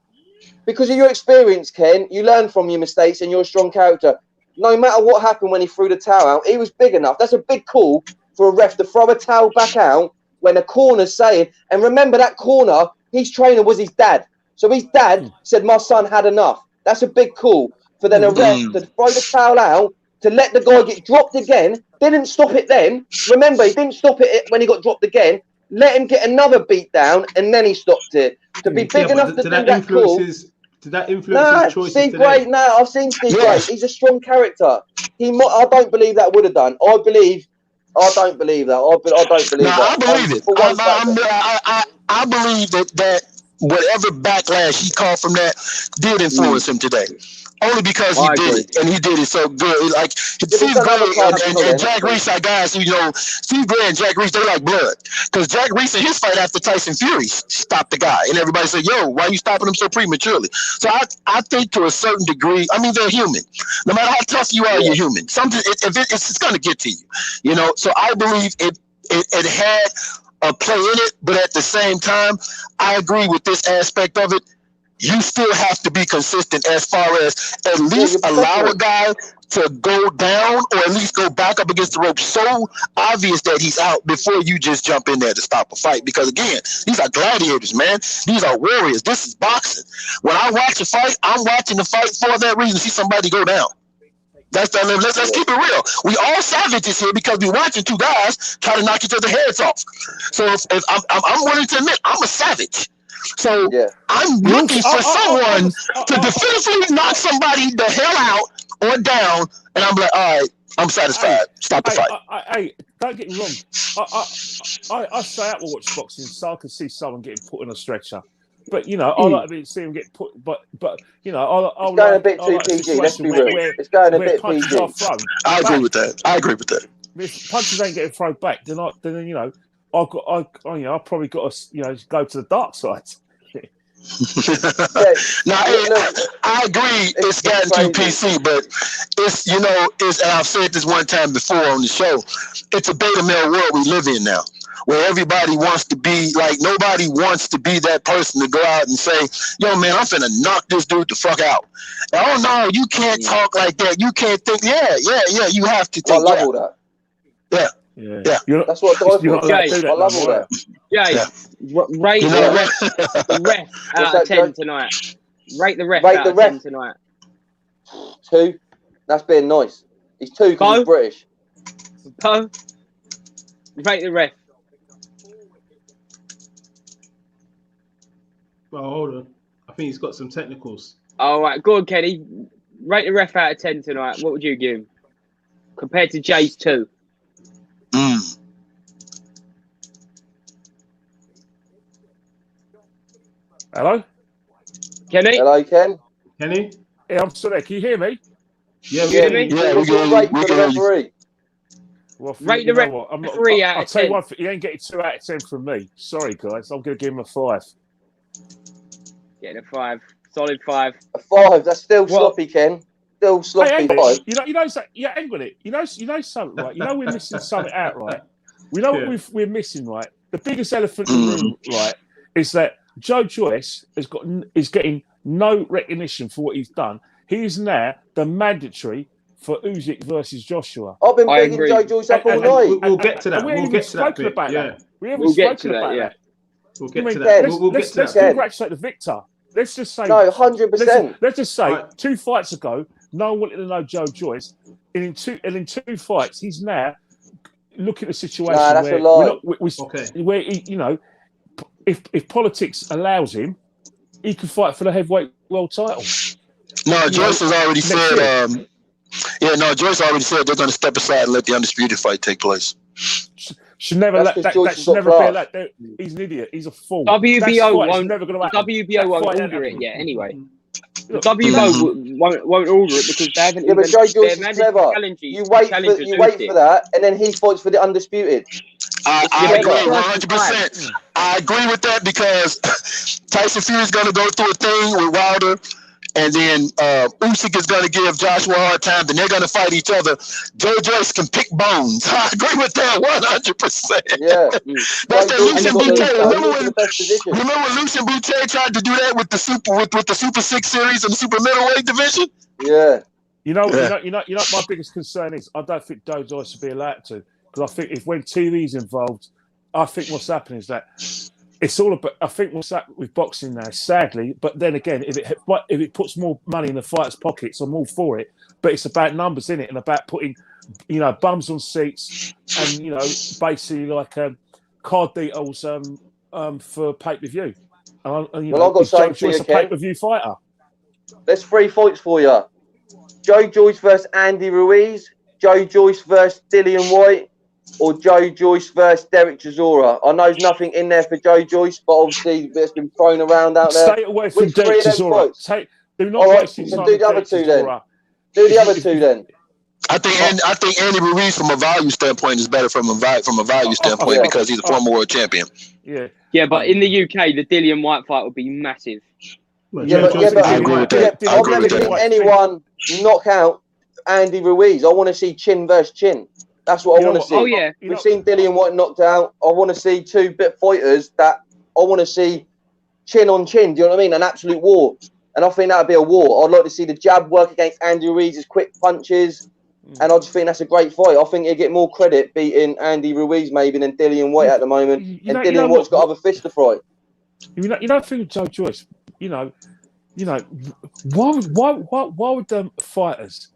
Because of your experience, Ken, you learn from your mistakes and you're a strong character. No matter what happened when he threw the towel out, he was big enough. That's a big call for a ref to throw a towel back out when a corner's saying, and remember that corner, his trainer was his dad. So his dad said, my son had enough. That's a big call for then a ref to throw the towel out, to let the guy get dropped again. Didn't stop it then. Remember, he didn't stop it when he got dropped again. Let him get another beat down, and then he stopped it. To be big enough to do that call. Did that influence his choices Steve Gray, I've seen Steve Gray. He's a strong character. I don't believe that would have done. I don't believe that. I don't believe that. I believe it. I believe that whatever backlash he caught from that did influence him today. Only because he did it, and he did it so good. Like Steve Gray and Jack Reese are guys who, Steve Gray and Jack Reese, they like blood. Because Jack Reese in his fight after Tyson Fury stopped the guy, and everybody said, "Yo, why are you stopping him so prematurely?" So I think to a certain degree, I mean, they're human. No matter how tough you are, you're human. Something it's going to get to you, So I believe it had a play in it, but at the same time, I agree with this aspect of it. You still have to be consistent as far as at least allow a guy to go down or at least go back up against the rope so obvious that he's out before you just jump in there to stop a fight. Because again, these are gladiators, man. These are warriors. This is boxing. When I watch a fight, I'm watching the fight for that reason, see somebody go down. Let's keep it real. We all savages here because we're watching two guys try to knock each other's heads off. So if I'm willing to admit, I'm a savage. So I'm looking for someone to definitively knock somebody the hell out or down, and I'm like, all right, I'm satisfied. Stop the fight. Hey, don't get me wrong. I stay out to watch boxing so I can see someone getting put in a stretcher. But I like to see him get put. But I it's going a bit too PG. Let's be real. It's going a bit PG. I agree with that. If punches ain't getting thrown back, then I probably got to go to the dark side. I agree. It's gotten too PC, but it's and I've said this one time before on the show. It's a beta male world we live in now. where everybody wants to be like, nobody wants to be that person to go out and say, yo, man, I'm finna knock this dude the fuck out. Oh, no, you can't talk like that. You can't think. Yeah, you have to think. I love all that. Yeah. That's what I do. I love all that. Rate the ref out of 10 tonight. Rate the ref out of 10 tonight. 2. That's being nice. He's 2 because he's British. Poe, rate the ref. Well, hold on. I think he's got some technicals. All right, go on, Kenny. Rate the ref out of 10 tonight. What would you give him compared to Jay's 2? Hello? Kenny? Hello, Ken? Kenny? Yeah, I'm still there. Can you hear me? Yeah, we hear me? What's your rate for the referee? Well, rate the referee out of 10. I'll tell you one thing, he ain't getting 2 out of 10 from me. Sorry, guys. I'm going to give him a 5. Getting a 5. Solid 5. A 5. That's still sloppy, Ken. Still sloppy. Hey, 5. You know, hang on it. You know something, right? You know we're missing something out, right? We know what we're missing, right? The biggest elephant in the room, right, is that Joe Joyce is getting no recognition for what he's done. He is now the mandatory for Usyk versus Joshua. I've been bigging Joe Joyce up all night. We'll get to that. We'll get to that bit. We haven't spoken about that. We'll get to that. Let's congratulate the victor. Let's just say 100%. Let's just say 2 fights ago, no one wanted to know Joe Joyce, and in two fights, he's now looking at a situation where he, you know, if politics allows him, he can fight for the heavyweight world title. No, Joyce has already said. Joyce already said they're going to step aside and let the undisputed fight take place. Should never let that. That should never be like that. He's an idiot. He's a fool. WBO won't order it yet. Anyway, WBO won't order it because they haven't. Yeah, but Joe Joyce is clever. You wait for that, and then he fights for the undisputed. I agree 100%. I agree with that because Tyson Fury is going to go through a thing with Wilder. And then Usyk is going to give Joshua a hard time. Then they're going to fight each other. Joe Joyce can pick bones. I agree with that 100%. Yeah. That's the Lucien Boutte. Remember when Lucien Boutte tried to do that with the Super 6 series and the Super Middleweight division? Yeah. You know, my biggest concern is I don't think Joe Joyce should be allowed to, because I think when TV's involved, I think what's happening is that it's all about. I think what's happening with boxing now, sadly. But then again, if it puts more money in the fighters' pockets, I'm all for it. But it's about numbers, in it, and about putting, you know, bums on seats, and you know, basically like card details for pay-per-view. And I've got something for you, a pay-per-view fighter. There's 3 fights for you: Joe Joyce versus Andy Ruiz, Joe Joyce versus Dillian White, or Joe Joyce versus Derek Chisora. I know there's nothing in there for Joe Joyce, but obviously it's been thrown around out there. Stay away from Derek Chisora. Do not waste your time. Do the other 2 then. Do the other 2 then. I think Andy Ruiz from a value standpoint is better from a value standpoint because he's a former world champion. Yeah, but in the UK, the Dillian White fight would be massive. I agree with that. I've never seen anyone knock out Andy Ruiz. I want to see chin versus chin. That's what I want to see. Oh, yeah. We've seen Dillian White knocked out. I want to see 2 bit fighters that I want to see chin on chin. Do you know what I mean? An absolute war. And I think that would be a war. I'd like to see the jab work against Andy Ruiz's quick punches. And I just think that's a great fight. I think he'll get more credit beating Andy Ruiz maybe than Dillian White at the moment. And Dillian White's got other fists to fry. You know, think Joe Joyce. Why would fighters,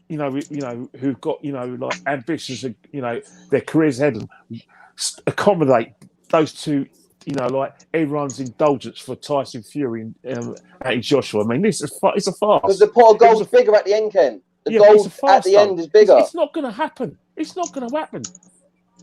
who've got, like ambitions, and, their careers ahead, and accommodate those 2, like everyone's indulgence for Tyson Fury and Joshua? I mean, it's a farce. Because the pot of gold's bigger at the end, Ken. The gold at the end is bigger. It's not going to happen. It's not going to happen.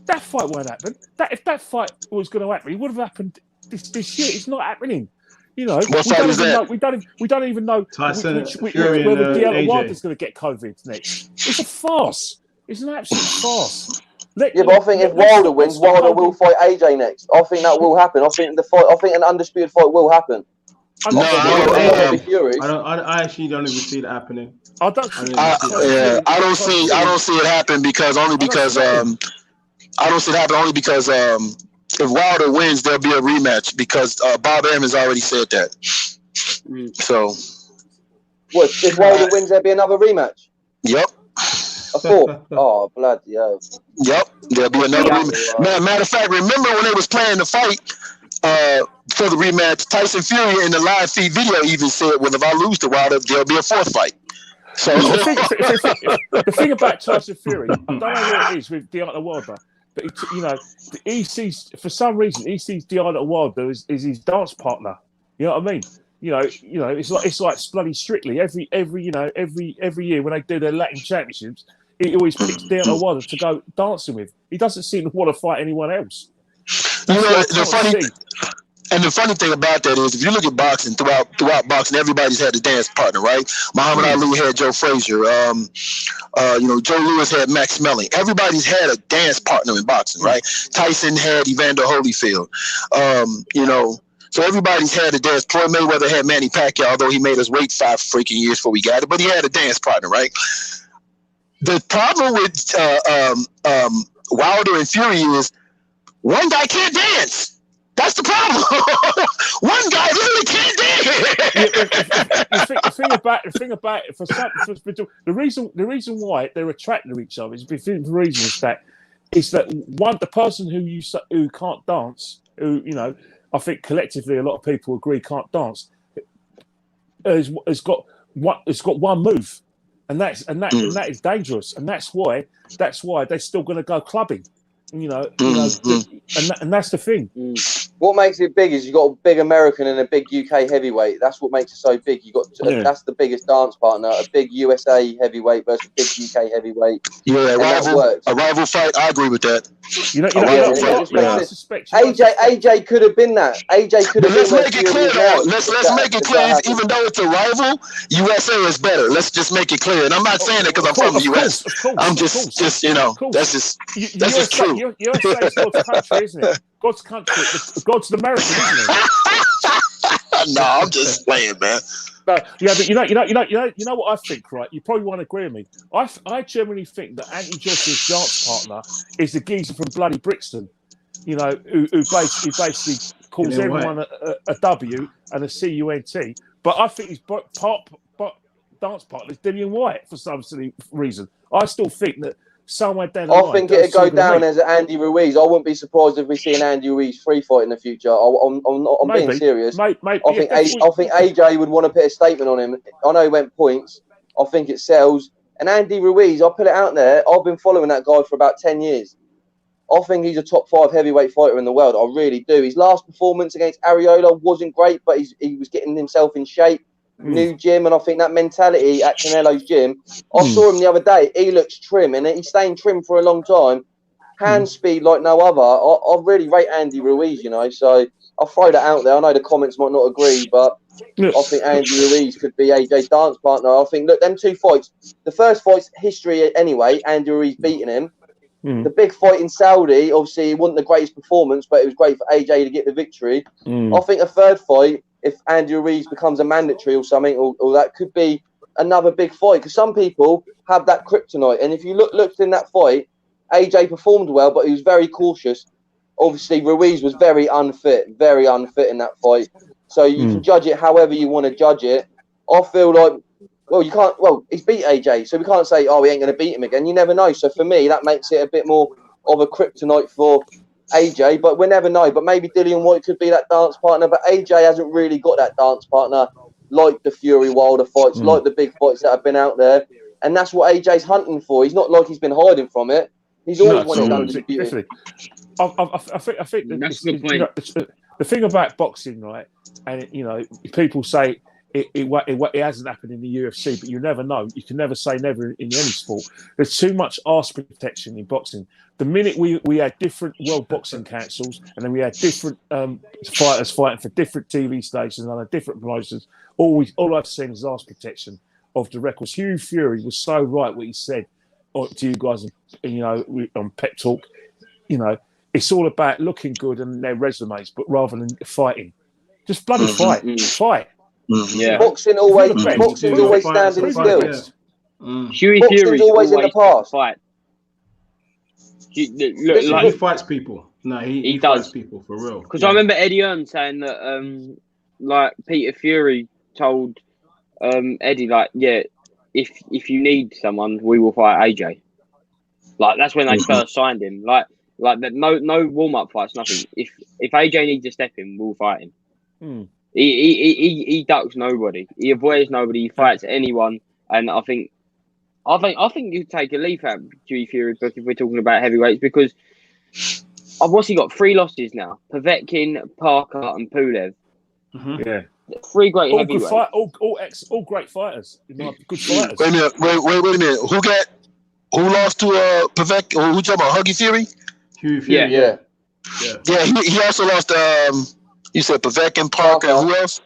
That fight won't happen. If that fight was going to happen, it would have happened this year. It's not happening. We don't even know Tyson, whether Deontay Wilder's going to get COVID next. It's a farce. It's an absolute farce. But I think if Wilder wins, Wilder will fight AJ next. I think that will happen. I think an undisputed fight will happen. I actually don't even see that happening. I don't see it happen because if Wilder wins, there'll be a rematch because Bob Arum has already said that. So, what if Wilder wins? There'll be another rematch. Yep. A fourth. Oh, bloody hell. Yep. There'll be another rematch. Matter of fact, remember when they was planning the fight for the rematch? Tyson Fury in the live feed video even said, "Well, if I lose to Wilder, there'll be a fourth fight." So the thing about Tyson Fury, I don't know what it is with Deontay Wilder, but he sees, for some reason, he sees Deontay Wilder as his dance partner. You know what I mean? It's like bloody Strictly. Every year when they do their Latin championships, he always picks Deontay Wilder to go dancing with. He doesn't seem to want to fight anyone else. The funny thing about that is, if you look at boxing, throughout boxing, everybody's had a dance partner, right? Muhammad Ali had Joe Frazier. Joe Louis had Max Melling. Everybody's had a dance partner in boxing, right? Tyson had Evander Holyfield. So everybody's had a dance. Floyd Mayweather had Manny Pacquiao, although he made us wait 5 freaking years before we got it, but he had a dance partner, right? The problem with Wilder and Fury is one guy can't dance. That's the problem. One guy literally can't dance. The thing about it, the reason why they're attracted to each other is the reason is that the person who can't dance, who I think collectively a lot of people agree can't dance, has got one move, and that is dangerous, and that's why they're still going to go clubbing. And that's the thing. What makes it big is you got a big American and a big UK heavyweight. That's what makes it so big. That's the biggest dance partner. A big USA heavyweight versus a big UK heavyweight. Yeah, a rival fight. I agree with that. AJ could have been that. AJ could have been. Let's make it clear. Let's make it clear. Even though it's a rival, USA is better. Let's just make it clear. And I'm not saying it because I'm from the US. I'm just that's just true. USA is God's country, isn't it? God's country. God's American, isn't it? No, I'm just playing, man. But you know what I think, right? You probably won't agree with me. I genuinely think that Anthony Joshua's dance partner is the geezer from bloody Brixton. Who basically calls everyone a W and a CUNT. But I think his dance partner is Dillian White for some silly reason. I still think that somewhere down the line, I think it'd go down as Andy Ruiz. I wouldn't be surprised if we see an Andy Ruiz free fight in the future. I'm being serious. Maybe. I think AJ would want to put a statement on him. I know he went points. I think it sells. And Andy Ruiz, I'll put it out there. I've been following that guy for about 10 years. I think he's a top 5 heavyweight fighter in the world. I really do. His last performance against Arreola wasn't great, but he was getting himself in shape. New gym, and I think that mentality at Canelo's gym. I saw him the other day. He looks trim, and he's staying trim for a long time. Hand speed like no other. I really rate Andy Ruiz, so I'll throw that out there. I know the comments might not agree, but I think Andy Ruiz could be AJ's dance partner. I think, look, them 2 fights. The first fight's history anyway. Andy Ruiz beating him. The big fight in Saudi, obviously, it wasn't the greatest performance, but it was great for AJ to get the victory. I think a third fight, if Andy Ruiz becomes a mandatory or something, or that could be another big fight. Because some people have that kryptonite. And if you looked in that fight, AJ performed well, but he was very cautious. Obviously, Ruiz was very unfit in that fight. So you can judge it however you want to judge it. I feel like, he's beat AJ, so we can't say, we ain't going to beat him again. You never know. So for me, that makes it a bit more of a kryptonite for AJ, but we never know. But maybe Dillian White could be that dance partner, but AJ hasn't really got that dance partner like the Fury Wilder fights, like the big fights that have been out there, and that's what AJ's hunting for. He's not like he's been hiding from it. He's always wanted undisputed. I think that's a good point. The thing about boxing, right, and people say it hasn't happened in the UFC, but you never know. You can never say never in any sport. There's too much arse protection in boxing. The minute we had different World Boxing Councils, and then we had different fighters fighting for different TV stations and different promotions, all I've seen is arse protection of the records. Hugh Fury was so right what he said to you guys, on Pep Talk. It's all about looking good and their resumes, but rather than fighting, just bloody fight. Yeah. Boxing's always standing still. Huey Fury always in the past. Fight. He fights people. No, he fights people for real. Because I remember Eddie Earn saying that, like Peter Fury told Eddie, like, yeah, if you need someone, we will fight AJ. Like that's when they first signed him. Like that, no warm up fights, nothing. If AJ needs to step in, we'll fight him. He ducks nobody. He avoids nobody. He fights anyone. And I think you take a leaf out of Dewey Fury's book if we're talking about heavyweights, because what's he got? 3 losses now: Povetkin, Parker, and Pulev. Yeah, 3 great heavyweights. All great fighters. Good fighters. Wait a minute. Who lost to Povetkin? Who talking about Huggy Fury? Fury. Yeah. He also lost. You said Povetkin, Parker, and who else?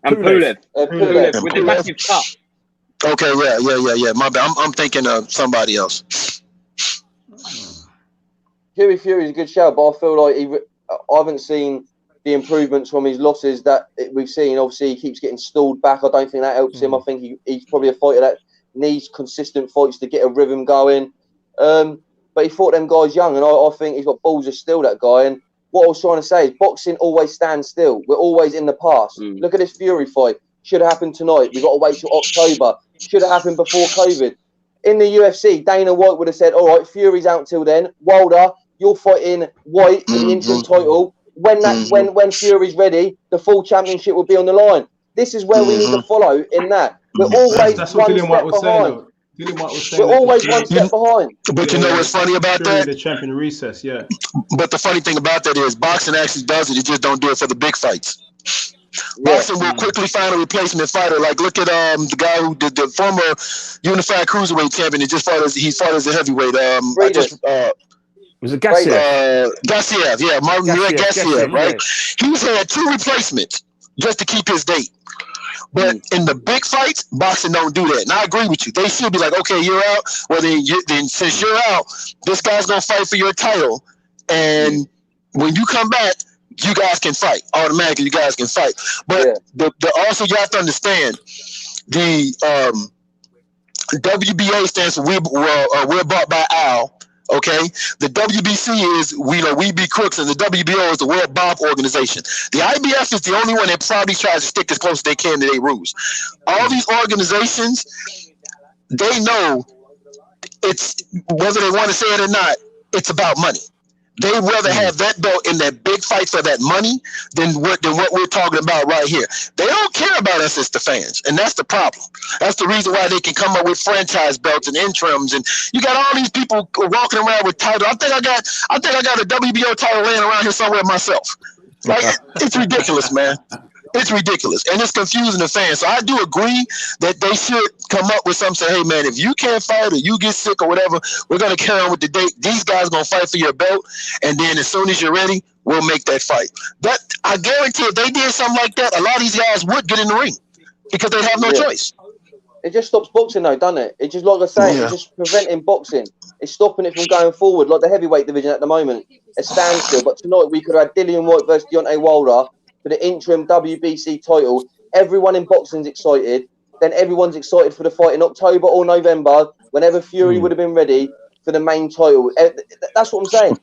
And Pulev. Pulev with the massive cut. Okay, yeah. My bad. I'm thinking of somebody else. Fury's a good shout, but I feel like I haven't seen the improvements from his losses that we've seen. Obviously, he keeps getting stalled back. I don't think that helps him. I think he's probably a fighter that needs consistent fights to get a rhythm going. But he fought them guys young, and I think he's got balls of steel, that guy. And what I was trying to say is boxing always stands still. We're always in the past. Look at this Fury fight. Should have happened tonight. We've got to wait till October. Should have happened before COVID. In the UFC, Dana White would have said, all right, Fury's out till then. Wilder, you're fighting White for the interim title. When Fury's ready, the full championship will be on the line. This is where we need to follow in that. We're always that's one what step behind. We're always one step behind. But you know what's funny about that? The champion recess, yeah. But the funny thing about that is boxing actually does it. It just don't do it for the big fights. Boxing will quickly find a replacement fighter. Like look at the guy who did the former unified cruiserweight champion. He fought as a heavyweight. Was it Gassiev? Gassiev, yeah, Martin Gassiev, right? He's had 2 replacements just to keep his date. But in the big fights, boxing don't do that. And I agree with you. They should be like, okay, you're out. Well, then since you're out, this guy's going to fight for your title. And when you come back, you guys can fight. Automatically, you guys can fight. But also, you have to understand, the WBA stands for we're bought by Al. Okay, the WBC is we be crooks, and the WBO is the World Bomb Organization. The IBF is the only one that probably tries to stick as close as they can to their rules. All these organizations, they know it's whether they want to say it or not, it's about money. They'd rather have that belt in that big fight for that money than what we're talking about right here. They don't care about us as the fans, and that's the problem. That's the reason why they can come up with franchise belts and interims, and you got all these people walking around with titles. I think I got a WBO title laying around here somewhere myself. Like it's ridiculous, man. It's ridiculous, and it's confusing the fans. So I do agree that they should come up with something. Say, hey, man, if you can't fight or you get sick or whatever, we're going to carry on with the date. These guys are going to fight for your belt, and then as soon as you're ready, we'll make that fight. That I guarantee if they did something like that, a lot of these guys would get in the ring because they have no choice. It just stops boxing, though, doesn't it? It just, like I say, it's just preventing boxing. It's stopping it from going forward, like the heavyweight division at the moment. A standstill. But tonight we could have had Dillian White versus Deontay Wilder for the interim WBC title. Everyone in boxing's excited. Then everyone's excited for the fight in October or November, whenever Fury would have been ready for the main title. That's what I'm saying.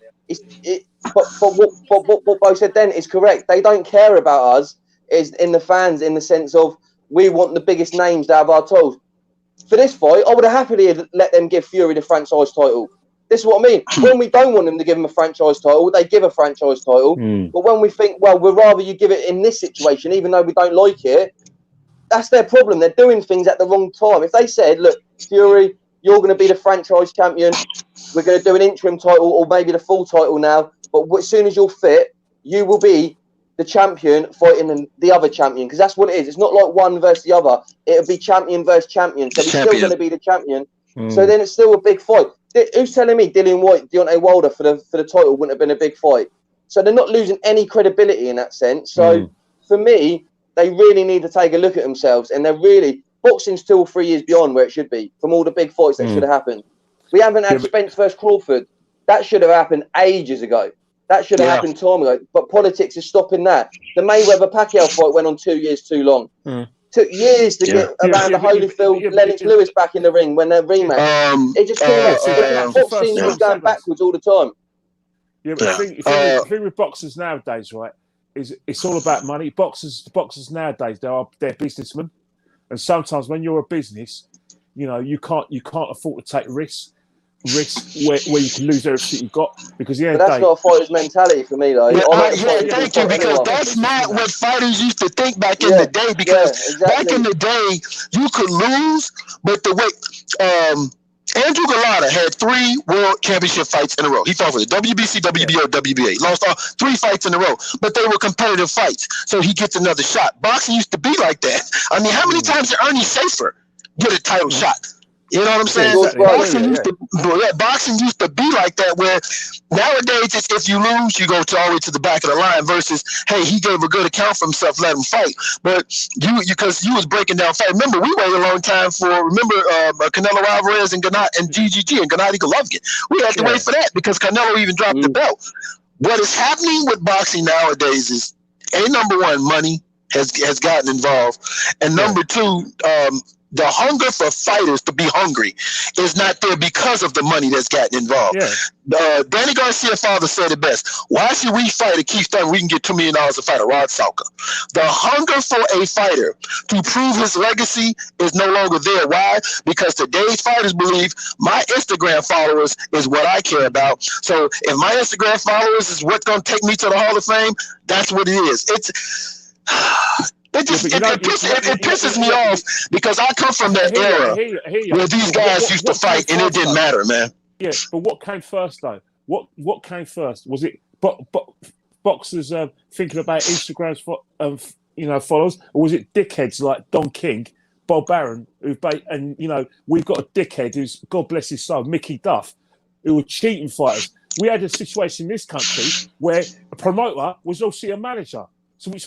But what Bo said then is correct. They don't care about us is in the fans, in the sense of we want the biggest names to have our titles. For this fight, I would have happily let them give Fury the franchise title. This is what I mean. When we don't want them to give them a franchise title, they give a franchise title. But when we think, well, we'd rather you give it in this situation, even though we don't like it, that's their problem. They're doing things at the wrong time. If they said, look, Fury, you're going to be the franchise champion, we're going to do an interim title or maybe the full title now, but as soon as you're fit, you will be the champion fighting the other champion, because that's what it is. It's not like one versus the other. It'll be champion versus champion. So he's still going to be the champion. So then it's still a big fight. Who's telling me Dillian White, Deontay Wilder for the title wouldn't have been a big fight? So they're not losing any credibility in that sense. So for me, they really need to take a look at themselves, and they're really boxing's still 3 years beyond where it should be from all the big fights that should have happened. We haven't had Spence versus Crawford. That should have happened ages ago. That should have happened time ago. But politics is stopping that. The Mayweather-Pacquiao fight went on 2 years too long. took years to get around the Holyfield, Lennox Lewis back in the ring when they're rematch. It just seemed boxing was going backwards all the time. Yeah, but the thing with boxers nowadays, right, is it's all about money. Boxers nowadays, they're businessmen, and sometimes when you're a business, you know, you can't afford to take risks where you can lose everything you've got, because that's not a fighter's mentality for me, though. Thank you, because that's not what fighters used to think back in the day. Because back in the day, you could lose, but the way Andrew Galata had 3 world championship fights in a row. He fought for the WBC, WBO, WBA. Lost all 3 fights in a row, but they were competitive fights, so he gets another shot. Boxing used to be like that. I mean, how many times did Ernie Safer get a title shot? You know what I'm saying? Boxing used to be like that, where nowadays it's if you lose, you go all the way to the back of the line, versus, hey, he gave a good account for himself, let him fight. But because you was breaking down fight. Remember, we waited a long time for, Canelo Alvarez and GGG and Gennady Golovkin. We had to wait for that because Canelo even dropped the belt. What is happening with boxing nowadays is, number one, money has gotten involved, and number two, the hunger for fighters to be hungry is not there because of the money that's gotten involved. Danny Garcia father said it best. Why should we fight at Keith Thurman? We can get $2 million a fight, a Rod Salka. The hunger for a fighter to prove his legacy is no longer there. Why? Because today's fighters believe my Instagram followers is what I care about. So if my Instagram followers is what's going to take me to the Hall of Fame, that's what it is. It pisses me off because I come from that era where these guys used to fight and it didn't matter, man. Yeah, but what came first, though? What came first? Was it boxers thinking about Instagram's followers, or was it dickheads like Don King, Bob Barron, and we've got a dickhead who's, God bless his soul, Mickey Duff, who were cheating fighters. We had a situation in this country where a promoter was also a manager, so which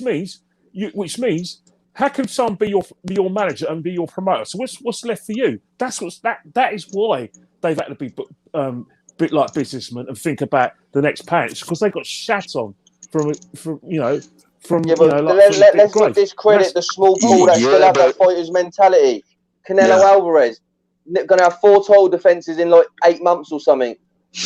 means how can someone be your manager and be your promoter? So what's left for you? That is why they've had to be a bit like businessmen and think about the next punch, because they got shat on let's not discredit the small pool that still have that fighter's mentality. Canelo Alvarez going to have 4 title defenses in like 8 months or something.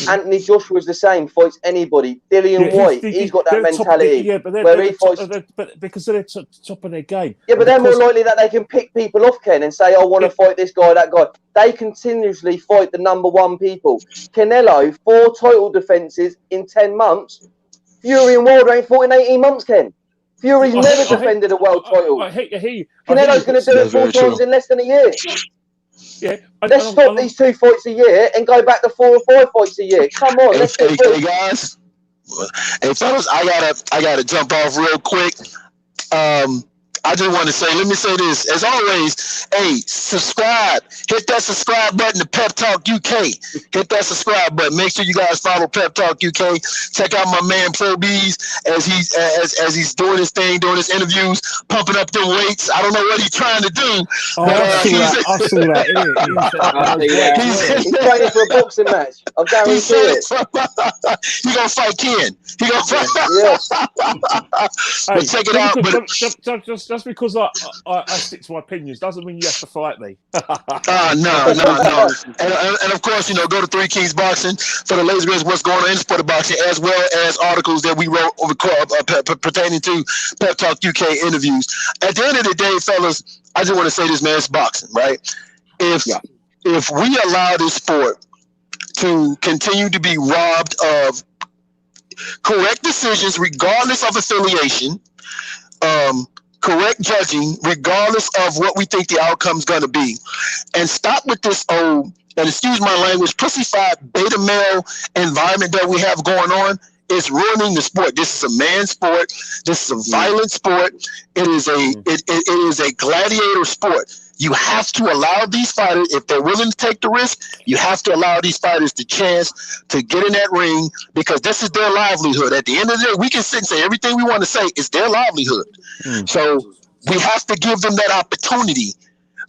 Anthony Joshua's the same, fights anybody. Dillian White, he's got that mentality. But because they're top of their game. Yeah, but they're more likely that they can pick people off, Ken, and say, I want to fight this guy, that guy. They continuously fight the number 1 people. Canelo, 4 title defenses in 10 months. Fury and Wilder ain't fought in 18 months, Ken. Fury's never defended a world title. Canelo's going to do it 4 times in less than a year. Yeah, let's stop these 2 fights a year and go back to 4 or 5 fights a year. Come on, let's get hey guys, hey fellas, I gotta jump off real quick. I just want to say, let me say this. As always, hey, subscribe. Hit that subscribe button to Pep Talk UK. Hit that subscribe button. Make sure you guys follow Pep Talk UK. Check out my man Pro Beez as he's doing his thing, doing his interviews, pumping up them weights. I don't know what he's trying to do. I saw that. He's training for a boxing match. I'm guarantee it. He's gonna fight Ken. He gonna fight. But check it out. Just because I stick to my opinions doesn't mean you have to fight me. No. And of course, go to 3 Kings Boxing for the latest news, what's going on in sport of boxing, as well as articles that we wrote pertaining to Pep Talk UK interviews. At the end of the day, fellas, I just want to say this, man, it's boxing, right? If we allow this sport to continue to be robbed of correct decisions, regardless of affiliation, correct judging, regardless of what we think the outcome's going to be, and stop with this old, and excuse my language, pussified beta male environment that we have going on. It's ruining the sport. This is a man sport. This is a violent sport. It is a gladiator sport. You have to allow these fighters, if they're willing to take the risk, you have to allow these fighters the chance to get in that ring, because this is their livelihood. At the end of the day, we can sit and say everything we want to say. It's their livelihood. So we have to give them that opportunity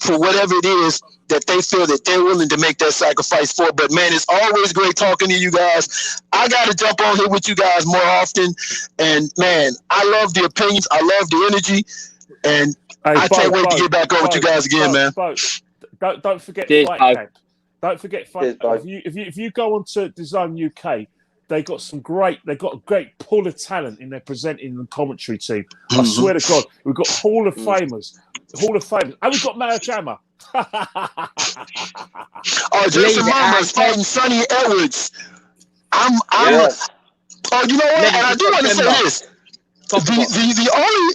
for whatever it is that they feel that they're willing to make that sacrifice for. But man, it's always great talking to you guys. I got to jump on here with you guys more often. And man, I love the opinions. I love the energy. And I can't wait to get back on with you guys again, man. Don't forget Cheers, Fight Camp. Don't forget Fight Cheers, Camp. If you go on to DAZN UK, they got a great pool of talent in their presenting and commentary team. I swear to God, we've got Hall of Famers. And we've got Mara Jammer. Jason Mama's fighting Sonny Edwards. Oh, you know what? And I do want to say this. The only,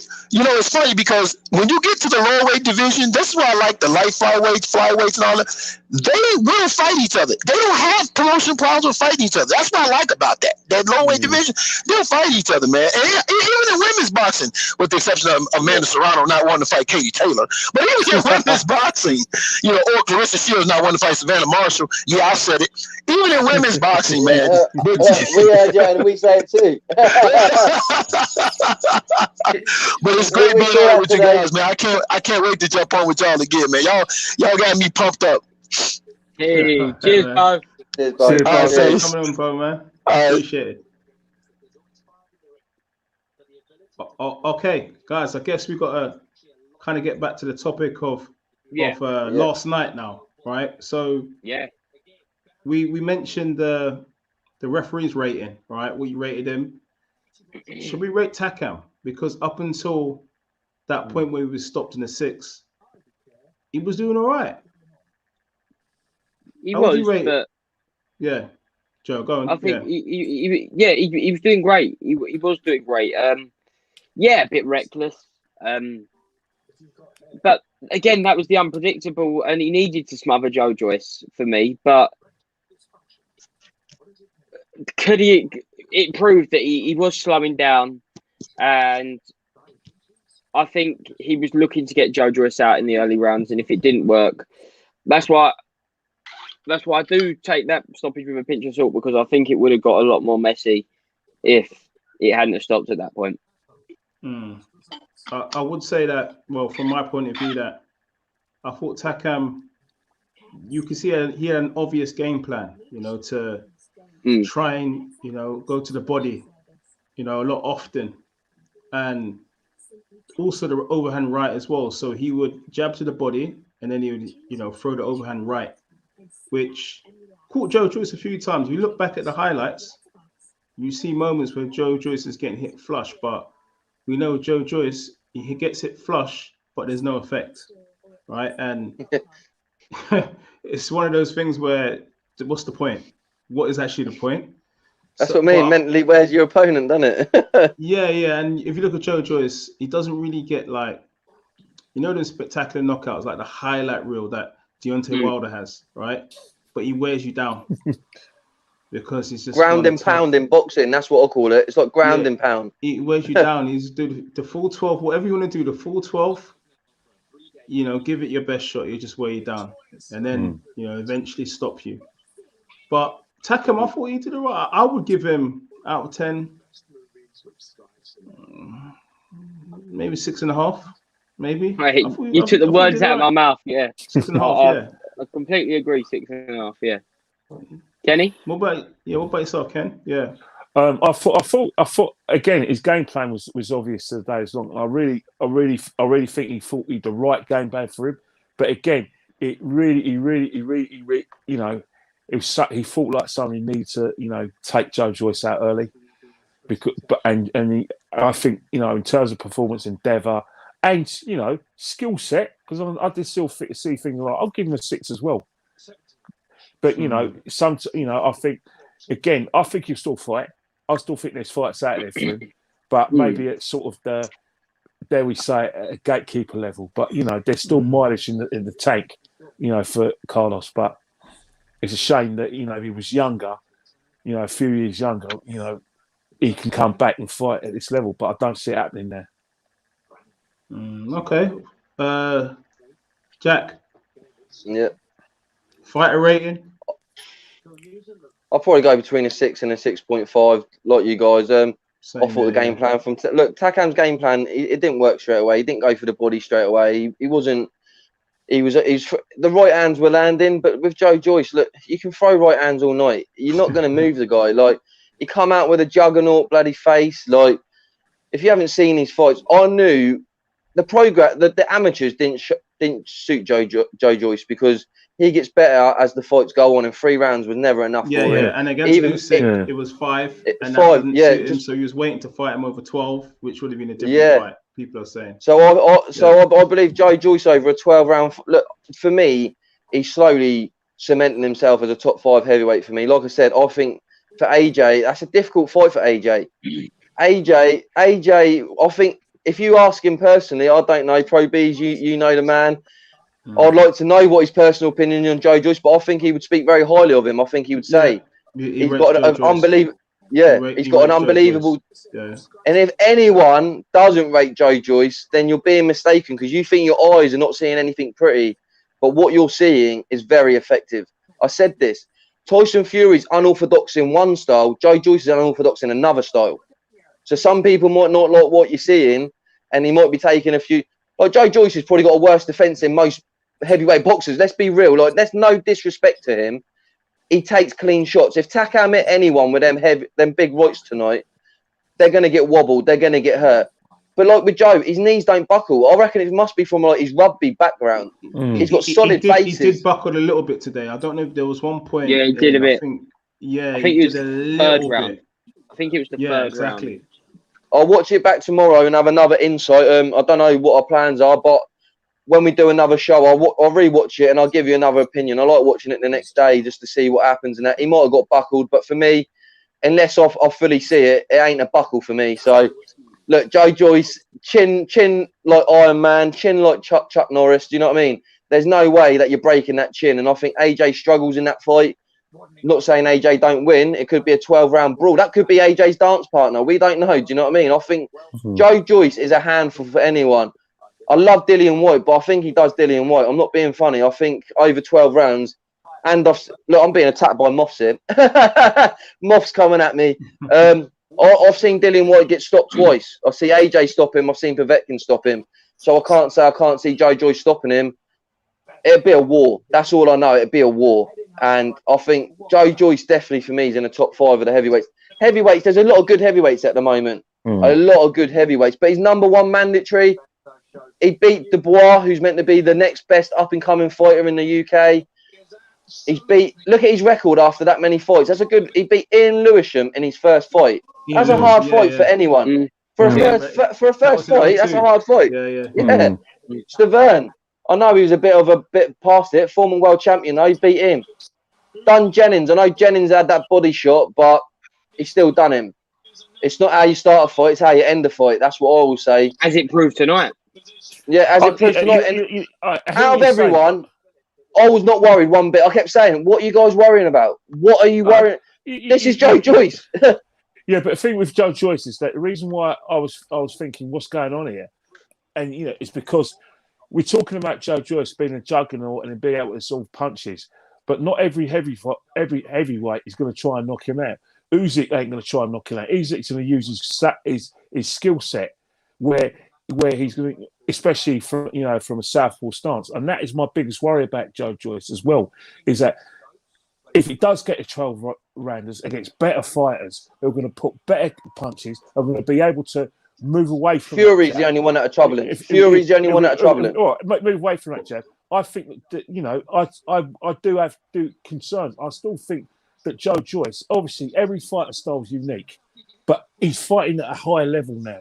it's funny because when you get to the lower weight division, that's why I like the light flyweights and all that. They will fight each other. They don't have promotion problems with fighting each other. That's what I like about that. That lower weight division, they'll fight each other, man. And even in women's boxing, with the exception of Amanda Serrano not wanting to fight Katie Taylor, but even in women's boxing, or Clarissa Shields not wanting to fight Savannah Marshall. Yeah, I said it. Even in women's boxing, man. We heard you and we say it too. But it's great being on with you guys, man. I can't wait to jump on with y'all again, man. Y'all got me pumped up. Hey, cheers, Bo. Cheers, Bo. Cheers, coming on, Bo, man. Appreciate it. Okay, guys, I guess we got to kind of get back to the topic of last night now, right? So we mentioned the referee's rating, right? What you rated him. Should we rate Takam? Because up until that point where he was stopped in the 6th, he was doing all right. He was, but yeah, Joe, go on. I think he was doing great. He was doing great. A bit reckless. But again, that was the unpredictable, and he needed to smother Joe Joyce for me. But could he? It proved that he was slowing down, and I think he was looking to get Joe Joyce out in the early rounds. And if it didn't work, that's why I do take that stoppage with a pinch of salt, because I think it would have got a lot more messy if it hadn't have stopped at that point. I would say that, well, from my point of view, that I thought Takam, you could see he had an obvious game plan, to try and, go to the body, a lot often. And also the overhand right as well. So he would jab to the body and then he would, throw the overhand right, which caught Joe Joyce a few times. If you look back at the highlights, you see moments where Joe Joyce is getting hit flush, but we know Joe Joyce, he gets hit flush, but there's no effect, right? And it's one of those things where, what's the point? What is actually the point? That's what I mean. Mentally, where's your opponent, doesn't it? Yeah. And if you look at Joe Joyce, he doesn't really get those spectacular knockouts, like the highlight reel that Deontay Wilder has, right? But he wears you down because he's just ground and pound in boxing. That's what I call it. It's like ground and pound. He wears you down. He's do the full 12, whatever you want to do, the full 12. Give it your best shot. He'll just wear you down, and then eventually stop you. But Takam, I thought he did it right. I would give him out of 10, maybe 6.5, maybe. Right. You took the words out of my mouth. Yeah, 6.5. Yeah, I completely agree. 6.5. Yeah. Kenny, what about yourself, Ken? Yeah. I thought again, his game plan was obvious today. As long, I really think he thought he the right game plan for him. But again, he he fought like someone he needed to, take Joe Joyce out early, I think in terms of performance endeavour and skill set, because I did still see things like I'll give him a 6 as well. But I think again, I think he'll still fight. I still think there's fights out there for him, but maybe it's sort of dare we say, at a gatekeeper level. But there's still mileage in the tank, for Carlos. But it's a shame that he was younger, a few years younger. He can come back and fight at this level, but I don't see it happening there. Okay, Jack. Yeah. Fighter rating. I'll probably go between a 6 and a 6.5, like you guys. I thought the game plan Takam's game plan, it didn't work straight away. He didn't go for the body straight away. He was the right hands were landing, but with Joe Joyce, look, you can throw right hands all night. You're not going to move the guy. Like, he come out with a juggernaut bloody face. Like, if you haven't seen his fights, I knew the program, the amateurs didn't suit Joe Joyce because he gets better as the fights go on, and 3 rounds was never enough for him. And against Usyk, it was 5, and that didn't suit him, so he was waiting to fight him over 12, which would have been a different fight. People are saying. So I believe Joe Joyce over a 12-round. Look, for me, he's slowly cementing himself as a top 5 heavyweight for me. Like I said, I think for AJ, that's a difficult fight for AJ. AJ, I think if you ask him personally, I don't know, Pro Beez, you know the man. I'd like to know what his personal opinion on Joe Joyce, but I think he would speak very highly of him. I think he would say he's got an unbelievable. He's got an unbelievable. And if anyone doesn't rate Joe Joyce, then you're being mistaken because you think your eyes are not seeing anything pretty, but what you're seeing is very effective. I said this. Tyson Fury's unorthodox in one style. Joe Joyce is unorthodox in another style. So some people might not like what you're seeing, and he might be taking a few. Like Joe Joyce has probably got a worse defense than most heavyweight boxers. Let's be real. Like, there's no disrespect to him. He takes clean shots. If Takam hit anyone with them big rights tonight, they're going to get wobbled. They're going to get hurt. But like with Joe, his knees don't buckle. I reckon it must be from like his rugby background. He's got solid bases. He did buckle a little bit today. I don't know if there was one point. Yeah, he did a bit. I think it was a third little round. bit. I think it was the third exactly. round. I'll watch it back tomorrow and have another insight. I don't know what our plans are, but when we do another show, I'll rewatch it and I'll give you another opinion. I like watching it the next day just to see what happens. And that he might have got buckled, but for me, unless I fully see it, it ain't a buckle for me. So, look, Joe Joyce, chin like Iron Man, chin like Chuck Norris. Do you know what I mean? There's no way that you're breaking that chin. And I think AJ struggles in that fight. Not saying AJ don't win. It could be a 12-round brawl. That could be AJ's dance partner. We don't know. Do you know what I mean? I think Joe Joyce is a handful for anyone. I love Dillian White, but I think he does Dillian White. I'm not being funny. I think over 12 rounds, and look, I'm being attacked by moths here. Moths coming at me. I've seen Dillian White get stopped twice. I've seen AJ stop him. I've seen Povetkin stop him. So I can't say I can't see Joe Joyce stopping him. It'd be a war. That's all I know. It'd be a war. And I think Joe Joyce definitely for me is in the top 5 of the heavyweights. Heavyweights, there's a lot of good heavyweights at the moment. A lot of good heavyweights. But he's #1 mandatory. He beat Dubois, who's meant to be the next best up-and-coming fighter in the UK. Look at his record after that many fights. He beat Ian Lewisham in his first fight. That's a hard fight for anyone. For a first fight, that's a hard fight. Stavern. I know he was a bit past it. Former world champion, though. He beat him. Done Jennings. I know Jennings had that body shot, but he's still done him. It's not how you start a fight, it's how you end a fight. That's what I will say. As it proved tonight. Yeah, as it proved tonight. Out of everyone, I was not worried one bit. I kept saying, what are you guys worrying about? What are you worrying? This is Joe Joyce. Yeah, but the thing with Joe Joyce is that the reason why I was thinking, what's going on here? And, it's because we're talking about Joe Joyce being a juggernaut and being able to solve punches, but not every heavyweight is going to try and knock him out. Usyk ain't going to try and knock him out. Usyk's going to use his skill set where he's going to, especially from a southpaw stance, and that is my biggest worry about Joe Joyce as well, is that if he does get a 12 rounders against better fighters who are going to put better punches, are going to be able to move away from Fury's the only one that are troubling. Fury's the only one that are troubling. All right, move away from that, jab. I think that I do have concerns. I still think that Joe Joyce, obviously, every fighter style is unique, but he's fighting at a higher level now.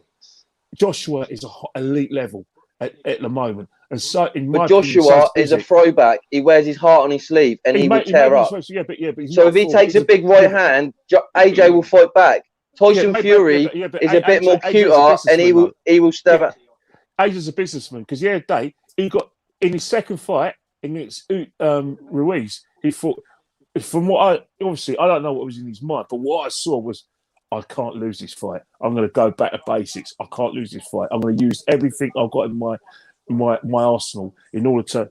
Joshua is an elite level at the moment, and so in my Joshua is a throwback. He wears his heart on his sleeve, and he will tear up. But so if he takes a big right hand, AJ will fight back. Tyson Fury is a bit more cuter, and he will step up. AJ's a businessman because the other day he got in his second fight against Ruiz. He fought. From what I don't know what was in his mind, but what I saw was, I can't lose this fight. I'm going to go back to basics. I can't lose this fight. I'm going to use everything I've got in my arsenal in order to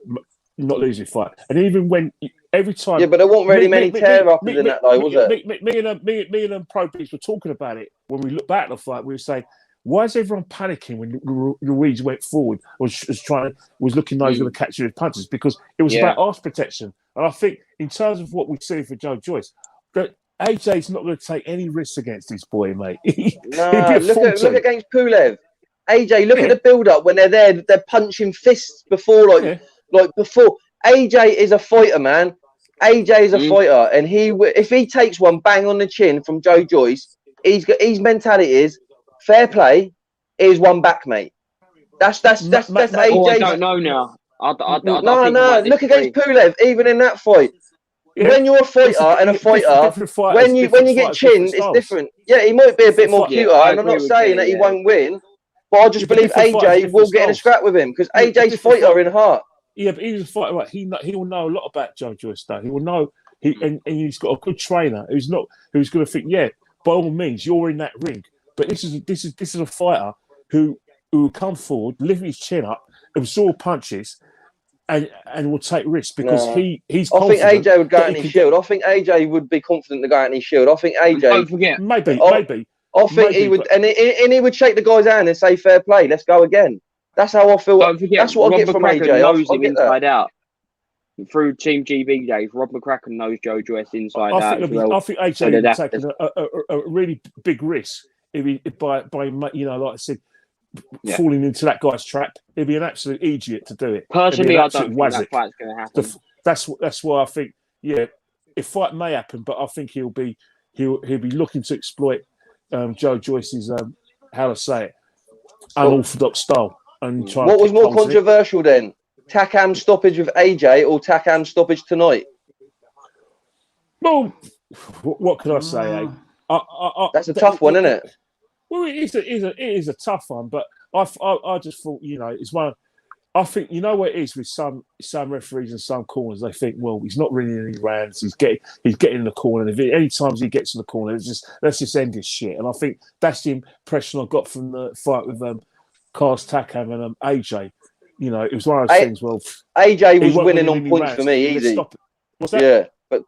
not lose this fight. And even when every time, but there weren't really many tear-uppers in that, though, was it? Me and Pro Beech were talking about it when we look back at the fight. We were saying, why is everyone panicking when Ruiz went forward? Was looking like he was going to catch you with punches, because it was about arse protection. And I think in terms of what we see for Joe Joyce, that AJ's not going to take any risks against this boy, mate. Look against Pulev. AJ, look at the build-up when they're there. They're punching fists before, like before. AJ is a fighter, man. AJ is a fighter, and if he takes one bang on the chin from Joe Joyce, his mentality is fair play. Here's one back, mate. That's AJ's. Oh, I don't know now. I No. Look against Pulev, even in that fight. Yeah. When you're a fighter and a fighter, when you get chinned, it's different. Yeah, he might be a bit more cuter, and I'm not saying that he won't win, but I just believe AJ will get in a scrap with him because AJ's fighter in heart. Yeah, but he's a fighter. Right? He will know a lot about Joe Joyce. Though he will know and he's got a good trainer who's going to think, yeah, by all means, you're in that ring. But this is a fighter who will come forward, lift his chin up, absorb punches. And will take risks because he's. I think AJ would go out in his shield. I think AJ would be confident to go out in his shield. I think AJ. Don't forget, maybe. I think he would, and he would shake the guy's hand and say, "Fair play, let's go again." That's how I feel. Don't forget, that's what I get from AJ. Knows him inside out. Through Team GB days, Rob McCracken knows Joe Joyce inside out. I think AJ would take a really big risk by like I said. Falling into that guy's trap, he'd be an absolute idiot to do it. Personally, I don't think that fight's going to happen. That's why I think, a fight may happen, but I think he'll be looking to exploit Joe Joyce's how to say it, unorthodox style. And try. What was more controversial then? Takam stoppage with AJ or Takam stoppage tonight? Well, what can I say? That's a tough one, isn't it? Well, it is a tough one, but I just thought, it's one. I think what it is with some referees and some corners. They think, well, he's not really in any rounds. He's getting in the corner. And any times he gets in the corner, let's just end his shit. And I think that's the impression I got from the fight with Carlos Takam and AJ. It was one of those things. Well, AJ was winning on points for me, easy. What's that? Yeah, but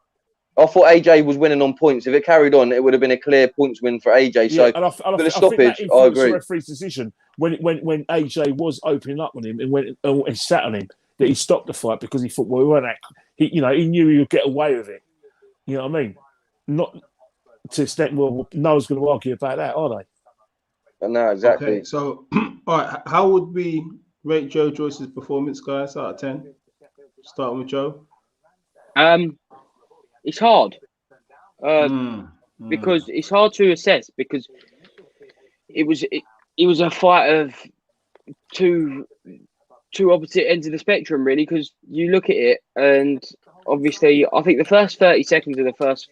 I thought AJ was winning on points. If it carried on, it would have been a clear points win for AJ. So for the stoppage, I agree. The referee's decision when AJ was opening up on him and went and sat on him, that he stopped the fight because he thought, well, we weren't. He knew he would get away with it. You know what I mean? Not to the extent. Well, no one's going to argue about that, are they? No, exactly. Okay, so all right, how would we rate Joe Joyce's performance, guys, out of 10? Starting with Joe. It's hard because it's hard to assess because it was a fight of two opposite ends of the spectrum, really. Because you look at it, and obviously, I think the first 30 seconds of the first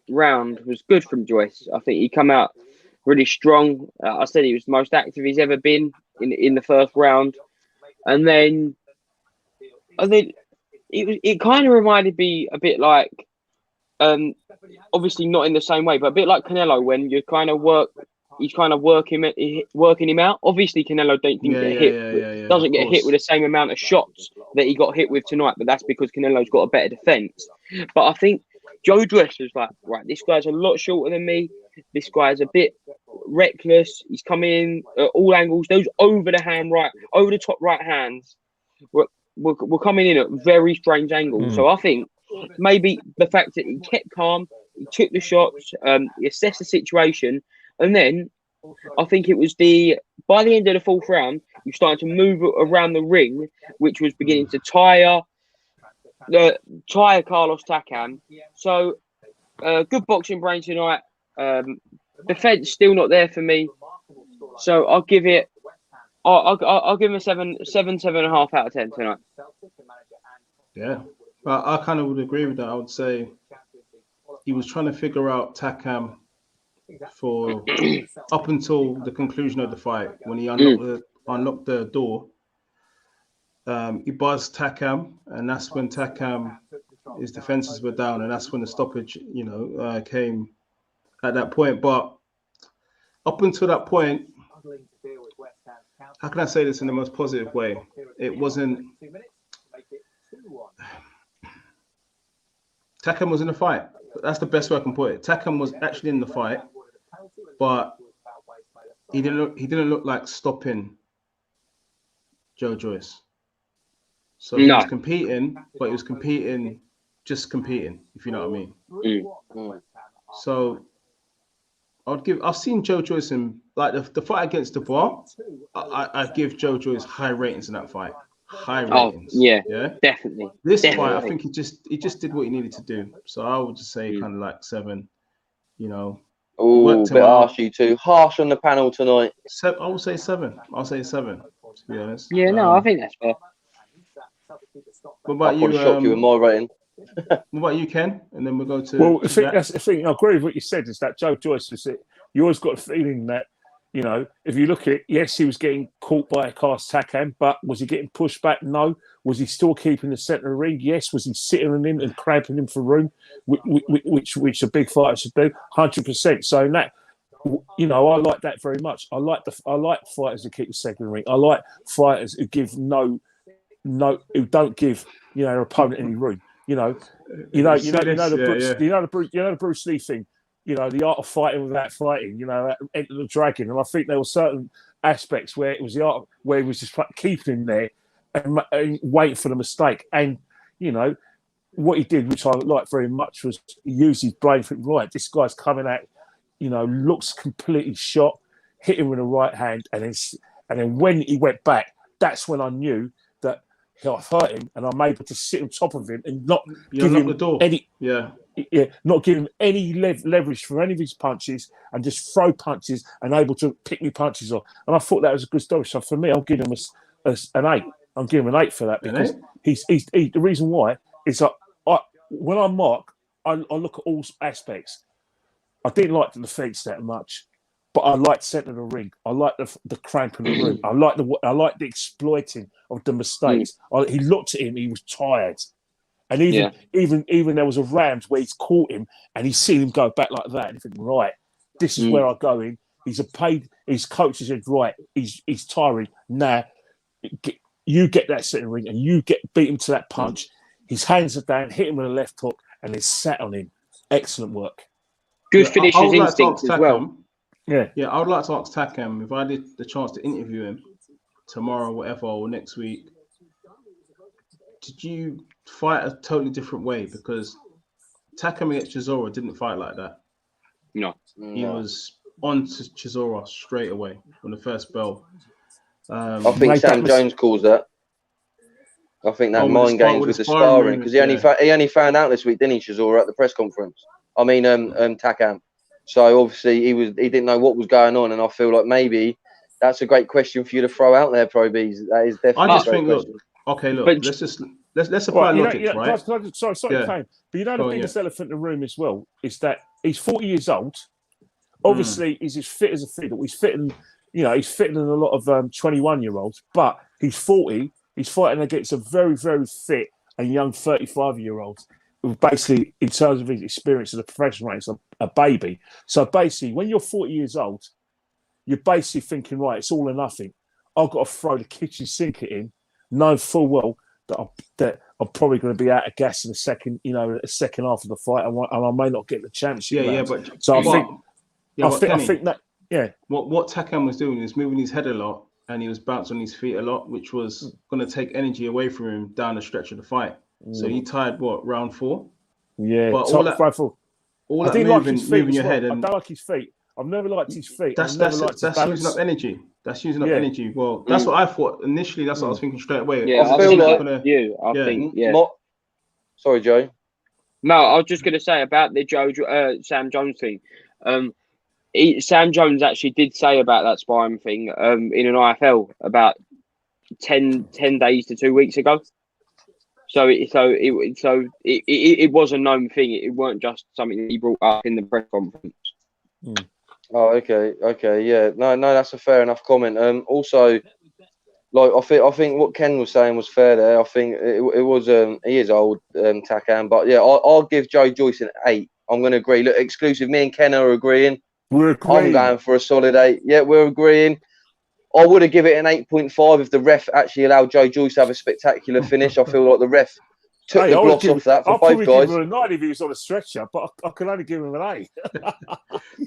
round was good from Joyce. I think he come out really strong. I said he was the most active he's ever been in the first round, and then I think it kind of reminded me a bit like. Obviously not in the same way, but a bit like Canelo when you kind of working him out. Obviously, Canelo doesn't get hit with the same amount of shots that he got hit with tonight, but that's because Canelo's got a better defense. But I think Joe Joyce was like, right, this guy's a lot shorter than me. This guy's a bit reckless. He's coming in at all angles. Those over the top right hands were coming in at very strange angles. So I think maybe the fact that he kept calm, he took the shots, he assessed the situation, and then I think it was by the end of the fourth round, he started to move around the ring, which was beginning to tire Carlos Takam. So good boxing brain tonight. Defense still not there for me, so I'll give it. I'll give him a 7.5 out of 10 tonight. Yeah. I kind of would agree with that. I would say he was trying to figure out Takam for up until the conclusion of the fight when he unlocked the door. He buzzed Takam, and that's when Takam, his defenses were down, and that's when the stoppage, came at that point. But up until that point, how can I say this in the most positive way? It wasn't. Takam was in the fight. That's the best way I can put it. Takam was actually in the fight, but he didn't look like stopping Joe Joyce. So he was competing, but he was just competing, if you know what I mean. So I've seen Joe Joyce in like the fight against the bar. I give Joe Joyce high ratings in that fight. High ratings. Yeah, yeah, definitely. This definitely. fight, I think he just did what he needed to do. So I would just say kind of like 7. You know. Oh, bit harsh, you two. Harsh on the panel tonight. I will say 7. I'll say 7. To be honest. Yeah, no, I think that's fair. What about I'll you? shock you with my rating. What about you, Ken? And then we'll go to. Well, I think that's the thing. I agree with what you said. Is that Joe Joyce was it? You always got a feeling that, you know, if you look at it, yes, he was getting caught by a cast Takam, but was he getting pushed back? No. Was he still keeping the centre of the ring? Yes. Was he sitting on him and cramping him for room, which a big fighter should do? 100%. So in that, you know, I like that very much. I like fighters who keep the second in the ring. I like fighters who give who don't give, you know, their opponent any room. You know the Bruce Lee thing. You know, the art of fighting without fighting. You know, Enter the Dragon, and I think there were certain aspects where it was the art where he was just keeping him there and waiting for the mistake. And you know what he did, which I liked very much, was he used his brain. Right, this guy's coming out. You know, looks completely shot. Hit him with the right hand, and then when he went back, that's when I knew that I've hurt him, and I'm able to sit on top of him and not give him any. Not give him any leverage for any of his punches, and just throw punches and able to pick me punches off. And I thought that was a good story. So for me, I'll give him an 8. I'm giving him an 8 for that because he's the reason why is that when I mark, I look at all aspects. I didn't like the defence that much, but I liked centre of the ring. I liked the cramp in the room. I liked the exploiting of the mistakes. He looked at him; he was tired. And even there was a round where he's caught him and he's seen him go back like that. And you think, right, this is where I go in. His coach said, right, he's tiring. Now, you get that second ring and you beat him to that punch. His hands are down, hit him with a left hook, and then sat on him. Excellent work. Good finishes instincts as well. Yeah, I would like to ask Takam if I did the chance to interview him tomorrow, whatever, or next week. Did you fight a totally different way? Because Takam against Chisora didn't fight like that. No. He was on to Chisora straight away from the first bell. I think Sam Jones calls that. I think that mind games with the sparring, because he only found out this week, didn't he, Chisora, at the press conference? I mean, Takam. So obviously he didn't know what was going on, and I feel like maybe that's a great question for you to throw out there, Pro Beez. That is definitely. I just think, look, okay, look, let's apply logic, right? Sorry, but you know the biggest elephant in the room as well is that he's 40 years old. Obviously, he's as fit as a fiddle. He's fitting than a lot of 21-year-olds, but he's 40. He's fighting against a very, very fit and young 35-year-old. Basically, in terms of his experience as a professional race, a baby. So basically, when you're 40 years old, you're basically thinking, right, it's all or nothing. I've got to throw the kitchen sink at him, knowing full well that I'm probably going to be out of gas in the second half of the fight, and I may not get the championship. I think that. What Takam was doing is moving his head a lot, and he was bouncing on his feet a lot, which was going to take energy away from him down the stretch of the fight. So he tied round 4? Yeah, but round 4. All I didn't like his feet. Your head, and I don't like his feet. I've never liked his feet. That's using up energy. That's using up energy. Well, that's what I thought initially. That's what I was thinking straight away. Yeah, I think. Sorry, Joe. No, I was just going to say about the Sam Jones thing. Sam Jones actually did say about that sparring thing in an IFL about 10 days to 2 weeks ago. So it was a known thing. It weren't just something that he brought up in the press conference. Oh, okay, yeah. No, that's a fair enough comment. Also, like I think what Ken was saying was fair there. I think it was he is old, Takam, but yeah, I'll give Joe Joyce an 8. I'm going to agree. Look, exclusive. Me and Ken are agreeing. We're agreeing. I'm going for a solid 8. Yeah, we're agreeing. I would have given it an 8.5 if the ref actually allowed Joe Joyce to have a spectacular finish. I feel like the ref took the gloss off that for both guys. I'll probably give him a 9 if he was on a stretcher, but I can only give him an 8.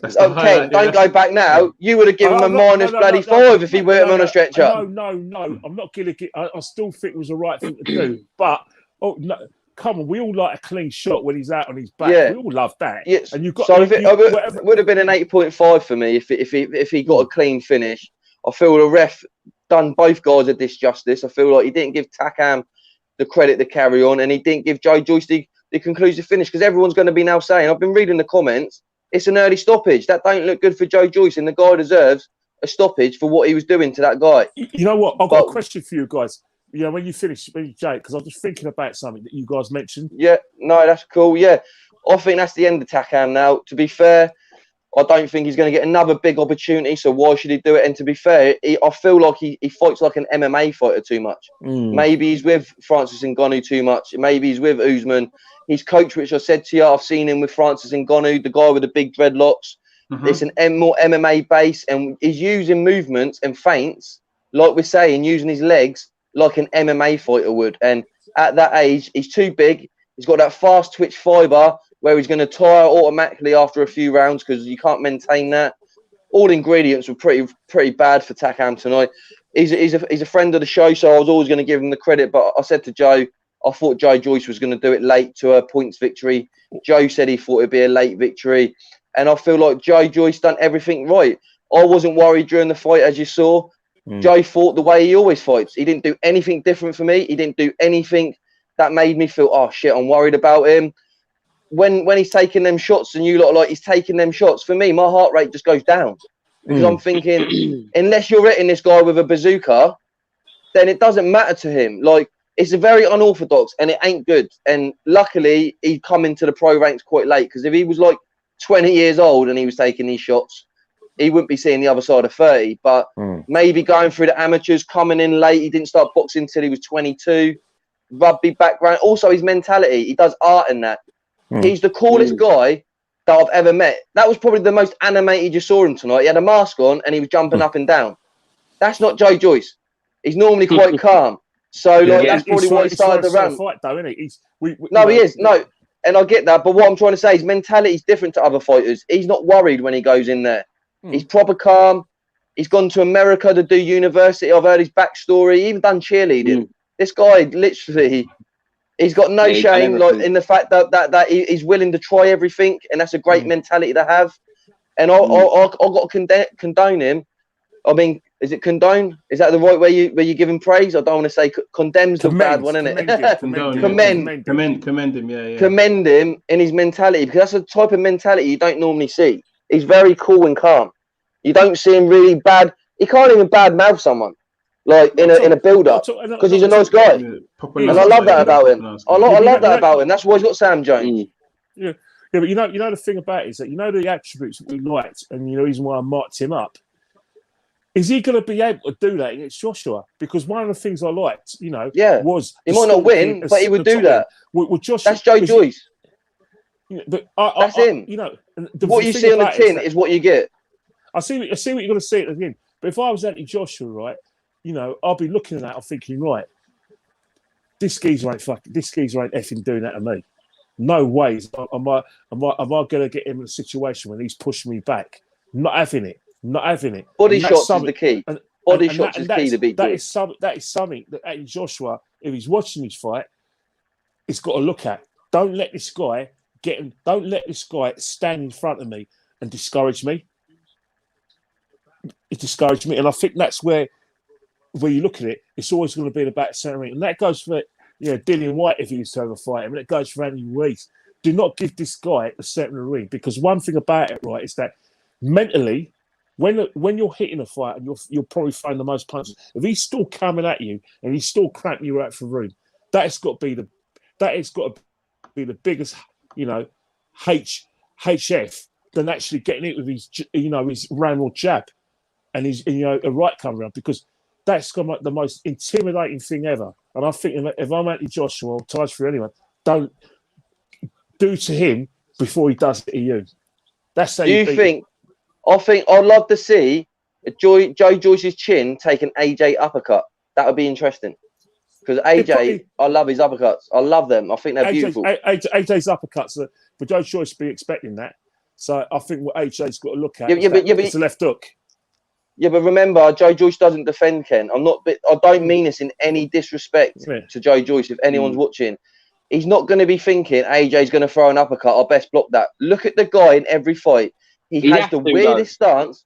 Okay, don't go back now. You would have given him a -5 if he weren't on a stretcher. No. I'm not going to. I still think it was the right thing to do, but come on, we all like a clean shot when he's out on his back. Yeah. We all love that. Yeah. And you've got so it would have been an 8.5 for me if he got a clean finish. I feel the ref done both guys a disjustice. I feel like he didn't give Takam the credit to carry on, and he didn't give Joe Joyce the conclusive finish, because everyone's going to be now saying, I've been reading the comments, it's an early stoppage. That don't look good for Joe Joyce, and the guy deserves a stoppage for what he was doing to that guy. You know what? I've got a question for you guys. You know, when you finish, Jake, because I'm just thinking about something that you guys mentioned. Yeah, no, that's cool. Yeah, I think that's the end of Takam now. To be fair, I don't think he's going to get another big opportunity, so why should he do it? And to be fair, I feel like he fights like an MMA fighter too much. Maybe he's with Francis Ngannou too much. Maybe he's with Essuman. His coach, which I said to you, I've seen him with Francis Ngannou, the guy with the big dreadlocks. It's an more MMA base, and he's using movements and feints, like we're saying, using his legs like an MMA fighter would. And at that age, he's too big. He's got that fast twitch fibre where he's going to tire automatically after a few rounds because you can't maintain that. All ingredients were pretty bad for Takam tonight. He's a friend of the show, so I was always going to give him the credit. But I said to Joe, I thought Joe Joyce was going to do it late to a points victory. Joe said he thought it'd be a late victory. And I feel like Joe Joyce done everything right. I wasn't worried during the fight, as you saw. Joe fought the way he always fights. He didn't do anything different for me. He didn't do anything that made me feel, oh, shit, I'm worried about him. When he's taking them shots and you lot like he's taking them shots, for me, my heart rate just goes down. Because I'm thinking, unless you're hitting this guy with a bazooka, then it doesn't matter to him. Like, it's a very unorthodox and it ain't good. And luckily, he come into the pro ranks quite late, because if he was like 20 years old and he was taking these shots, he wouldn't be seeing the other side of 30. But maybe going through the amateurs, coming in late, he didn't start boxing until he was 22. Rugby background. Also, his mentality, he does art in that. He's the coolest guy that I've ever met. That was probably the most animated you saw him tonight. He had a mask on and he was jumping up and down. That's not Joe Joyce. He's normally quite calm. So like, that's probably why he started the round. Fight, though, isn't he? He is. No, and I get that. But what I'm trying to say is mentality is different to other fighters. He's not worried when he goes in there. He's proper calm. He's gone to America to do university. I've heard his backstory. He even done cheerleading. This guy literally... He's got no shame, like in the fact that he's willing to try everything, and that's a great mentality to have. And I got to condone him. I mean, is it condone? Is that the right way you give him praise? I don't want to say condemns the bad one, isn't it? Commend him, yeah. Commend him in his mentality, because that's a type of mentality you don't normally see. He's very cool and calm. You don't see him really bad. He can't even bad mouth someone. Like in a build-up, because he's a nice guy, and I love that about him. I love that about him. That's why he's got Sam Jones. Yeah, but you know the thing about it is that the attributes that we liked, and the reason why I marked him up. Is he going to be able to do that against Joshua? Because one of the things I liked, was he might not win, but he would do that. With Joshua, that's Joe Joyce. But that's him. What you see on the tin is what you get. I see what you're going to see at the end. But if I was anti-Joshua, right? I'll be looking at that. I'm thinking, right, this geezer ain't effing doing that to me. No ways. Am I going to get him in a situation when he's pushing me back? Not having it. Body shots is the key. Body shots is key to beat. That is something that Joshua, if he's watching his fight, he's got to look at. Don't let this guy stand in front of me and discourage me. It discouraged me, and I think that's where you look at it, it's always going to be about centering, and that goes for Dillian White if he used to have a fight, and it goes for Andy Ruiz. Do not give this guy a center in the ring, because one thing about it, right, is that mentally, when you're hitting a fight and you're probably throwing the most punches, if he's still coming at you and he's still cramping you out for room, that has got to be the biggest, HF than actually getting it with his round or jab and his a right come around, because that's like the most intimidating thing ever. And I think if I'm anti-Joshua or ties for anyone, don't do to him before he does it to you. That's how you think. I think I'd love to see Joe Joyce's chin take an AJ uppercut. That would be interesting. Because AJ, I love his uppercuts. I love them. I think they're beautiful. AJ's uppercuts, for Joe Joyce to be expecting that. So I think what AJ's got to look at is it's a left hook. Yeah, but remember, Joe Joyce doesn't defend Ken. I don't mean this in any disrespect to Joe Joyce. If anyone's watching, he's not going to be thinking AJ's going to throw an uppercut. I'll best block that. Look at the guy in every fight. He has the weirdest stance.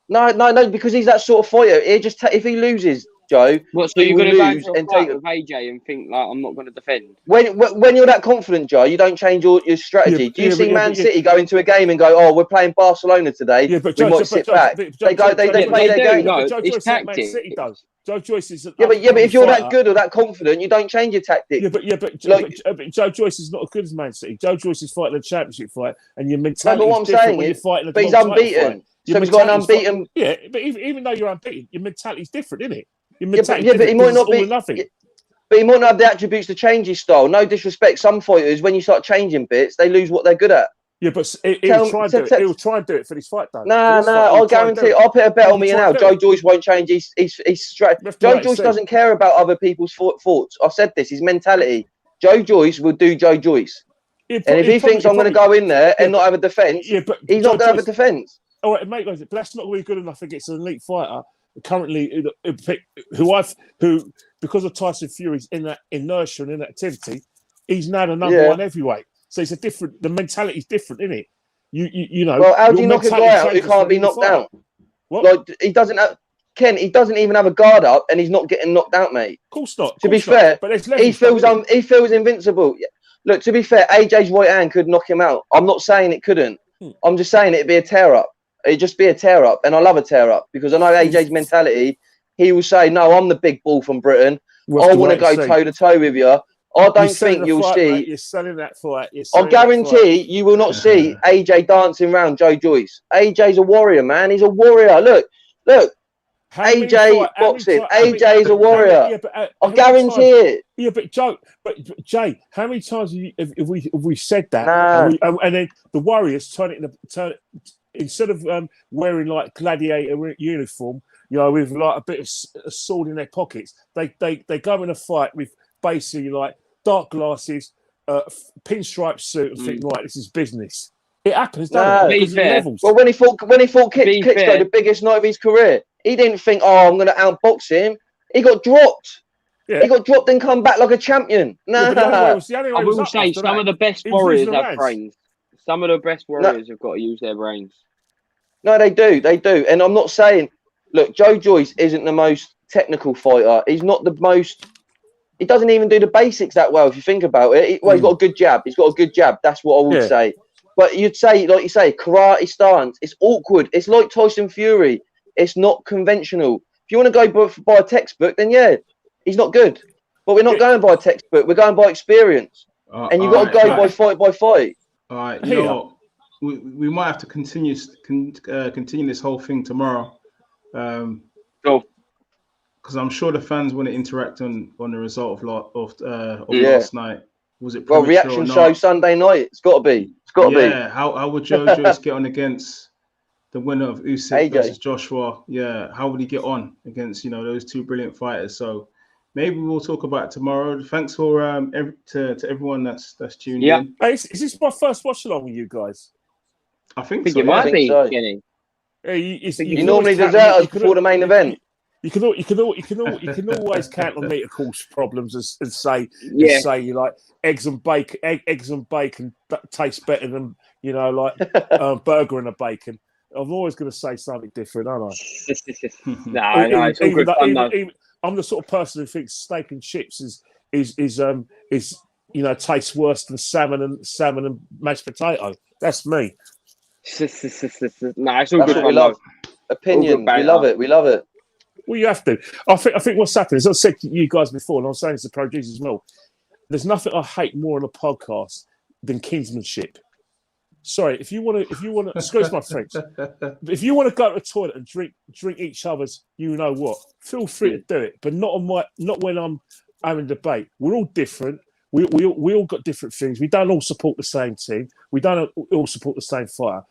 No, because he's that sort of fighter. If he loses, Joe, what? So you're going to lose and take with AJ and think like I'm not going to defend. When you're that confident, Joe, you don't change your strategy. Do you see Man City go into a game and go, "Oh, we're playing Barcelona today. Yeah, but we might sit back." They play their game. No, Joe it's Joyce Man tactics. City does. Joe Joyce is but if you're that good or that confident, you don't change your tactics. But Joe Joyce is not as good as Man City. Joe Joyce is fighting a championship fight, and your mentality is different when you're fighting a he's unbeaten. So he's got an unbeaten. Yeah, but even though you're unbeaten, your mentality's different, isn't it? But he might not be nothing. But he might not have the attributes to change his style. No disrespect, some fighters, when you start changing bits, they lose what they're good at. Yeah, but he'll try and do it for this fight, though. No, I'll guarantee. I'll put a bet on me now. Joe Joyce won't change his straight. Joe Joyce doesn't care about other people's thoughts. I've said this. His mentality. Joe Joyce will do Joe Joyce. And if he thinks I'm going to go in there and not have a defence, he's not going to have a defence. All right, mate, but that's not really good enough against an elite fighter currently who because of Tyson Fury's in that inertia and inactivity, he's now the number one heavyweight. So it's the mentality's different, isn't it? You know. Well, how do you knock a guy out who can't be knocked out? What? Like he doesn't have. Ken, he doesn't even have a guard up, and he's not getting knocked out, mate. Of course not. To be fair, but he feels invincible. Look, to be fair, AJ's right hand could knock him out. I'm not saying it couldn't. I'm just saying it'd be a tear up. It'd just be a tear up, and I love a tear up because I know AJ's mentality. He will say, "No, I'm the big bull from Britain. I want to go toe to toe with you." I don't think you'll see. Mate, you're selling that fight. I guarantee you will not see AJ dancing around Joe Joyce. AJ's a warrior, man. He's a warrior. Look. AJ boxing. AJ is a warrior. I guarantee it. Yeah, but Jay, how many times have we said that? And then the Warriors turn it instead of wearing like gladiator uniform, you know, with like a bit of a sword in their pockets, they go in a fight with basically like dark glasses, pinstripe suit, and think, right, this is business. It happens, doesn't it? Levels. Well, when he fought Klitschko, the biggest night of his career, he didn't think, "Oh, I'm going to outbox him." He got dropped. Yeah. He got dropped and come back like a champion. I will say some of the best warriors have brains. Some of the best warriors have got to use their brains. No, they do. And I'm not saying, look, Joe Joyce isn't the most technical fighter. He's not the most. He doesn't even do the basics that well. If you think about it, he's got a good jab. That's what I would say. But you'd say, like you say, karate stance. It's awkward. It's like Tyson Fury. It's not conventional. If you want to go by a textbook, then yeah, he's not good. But we're not going by a textbook. We're going by experience. And you've got to go by fight. All right. You know, we might have to continue this whole thing tomorrow. Because I'm sure the fans want to interact on the result of last night. Was it reaction show Sunday night? It's got to be. Yeah. How would Joe Joyce get on against the winner of Usyk versus Joshua? Yeah. How would he get on against those two brilliant fighters? So maybe we'll talk about it tomorrow. Thanks for to everyone that's tuned in. Hey, is this my first watch along with you guys? I think so. It might be, Kenny. You normally desert us before the main event. You can always count on me to cause problems and say you like eggs and bacon taste better than burger and a bacon. I'm always going to say something different, aren't I? No, it's all good fun. I'm the sort of person who thinks steak and chips is tastes worse than salmon and mashed potato. That's me. No, it's all good. We love opinion. We love it. Well, you have to. I think what's happened is, I said to you guys before, and I'm saying this to producers as well. There's nothing I hate more on a podcast than kinsmanship. Sorry, if you want to, excuse my French. If you want to go to the toilet and drink each other's, feel free to do it, but not when I'm having debate. We're all different. We all got different things. We don't all support the same team. We don't all support the same fighter.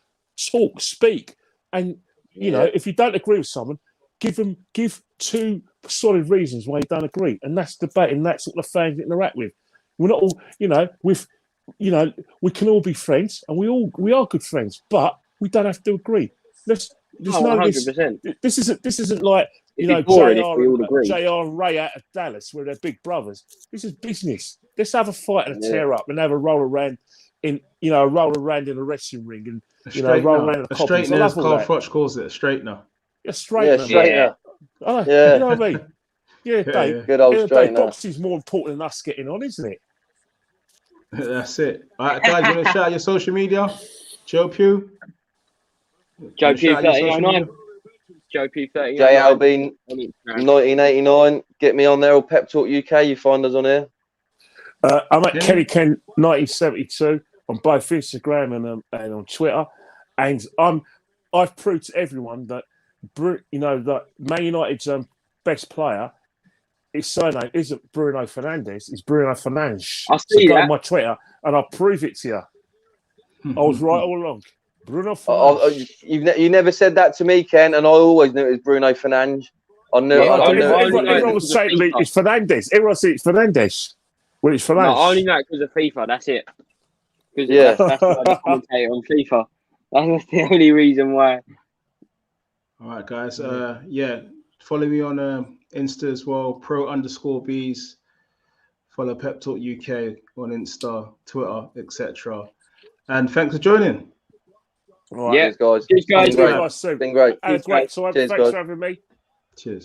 Talk, speak, and if you don't agree with someone, give two solid reasons why you don't agree, and that's debate, and that's what the fans interact with. We're not all, we can all be friends, and we are good friends, but we don't have to agree. This isn't like you know, boring if we all agree. JR and Ray out of Dallas, where they're big brothers. This is business. Let's have a fight and a tear up and have a roll around in a wrestling ring and roll around the coppers. A straightener, as Carl Froch calls it, a straightener. A straightener. Yeah, straightener. Oh, yeah. You know what I mean? Yeah, Dave. Good old straightener. Boxing's more important than us getting on, isn't it? That's it. All right, guys, you want to shout out your social media? Joe Pugh? Joe Pugh 39. Joe Pugh 39. J Alby 1989. Get me on there or Pep Talk UK. You find us on here. I'm at Kenny Ken 1972 on both Instagram and on Twitter, and I've proved to everyone that that Man United's best player, his surname isn't Bruno Fernandes, it's Bruno Fernandes. I see go that. on my Twitter and I'll prove it to you. I was right all along. Bruno Fernandes. You never said that to me, Ken, and I always knew it was Bruno Fernandes. I knew everyone was saying it's Fernandes. Everyone said it's Fernandes. Well, it's Fernandes. No, I only know it because of FIFA. That's it. That's why I commentate on FIFA. That's the only reason why. All right, guys. Follow me on Insta as well. Pro_Beez. Follow Pep Talk UK on Insta, Twitter, etc. And thanks for joining. All right, guys. Cheers, guys. Been great. Been great. Thanks for having me. Cheers.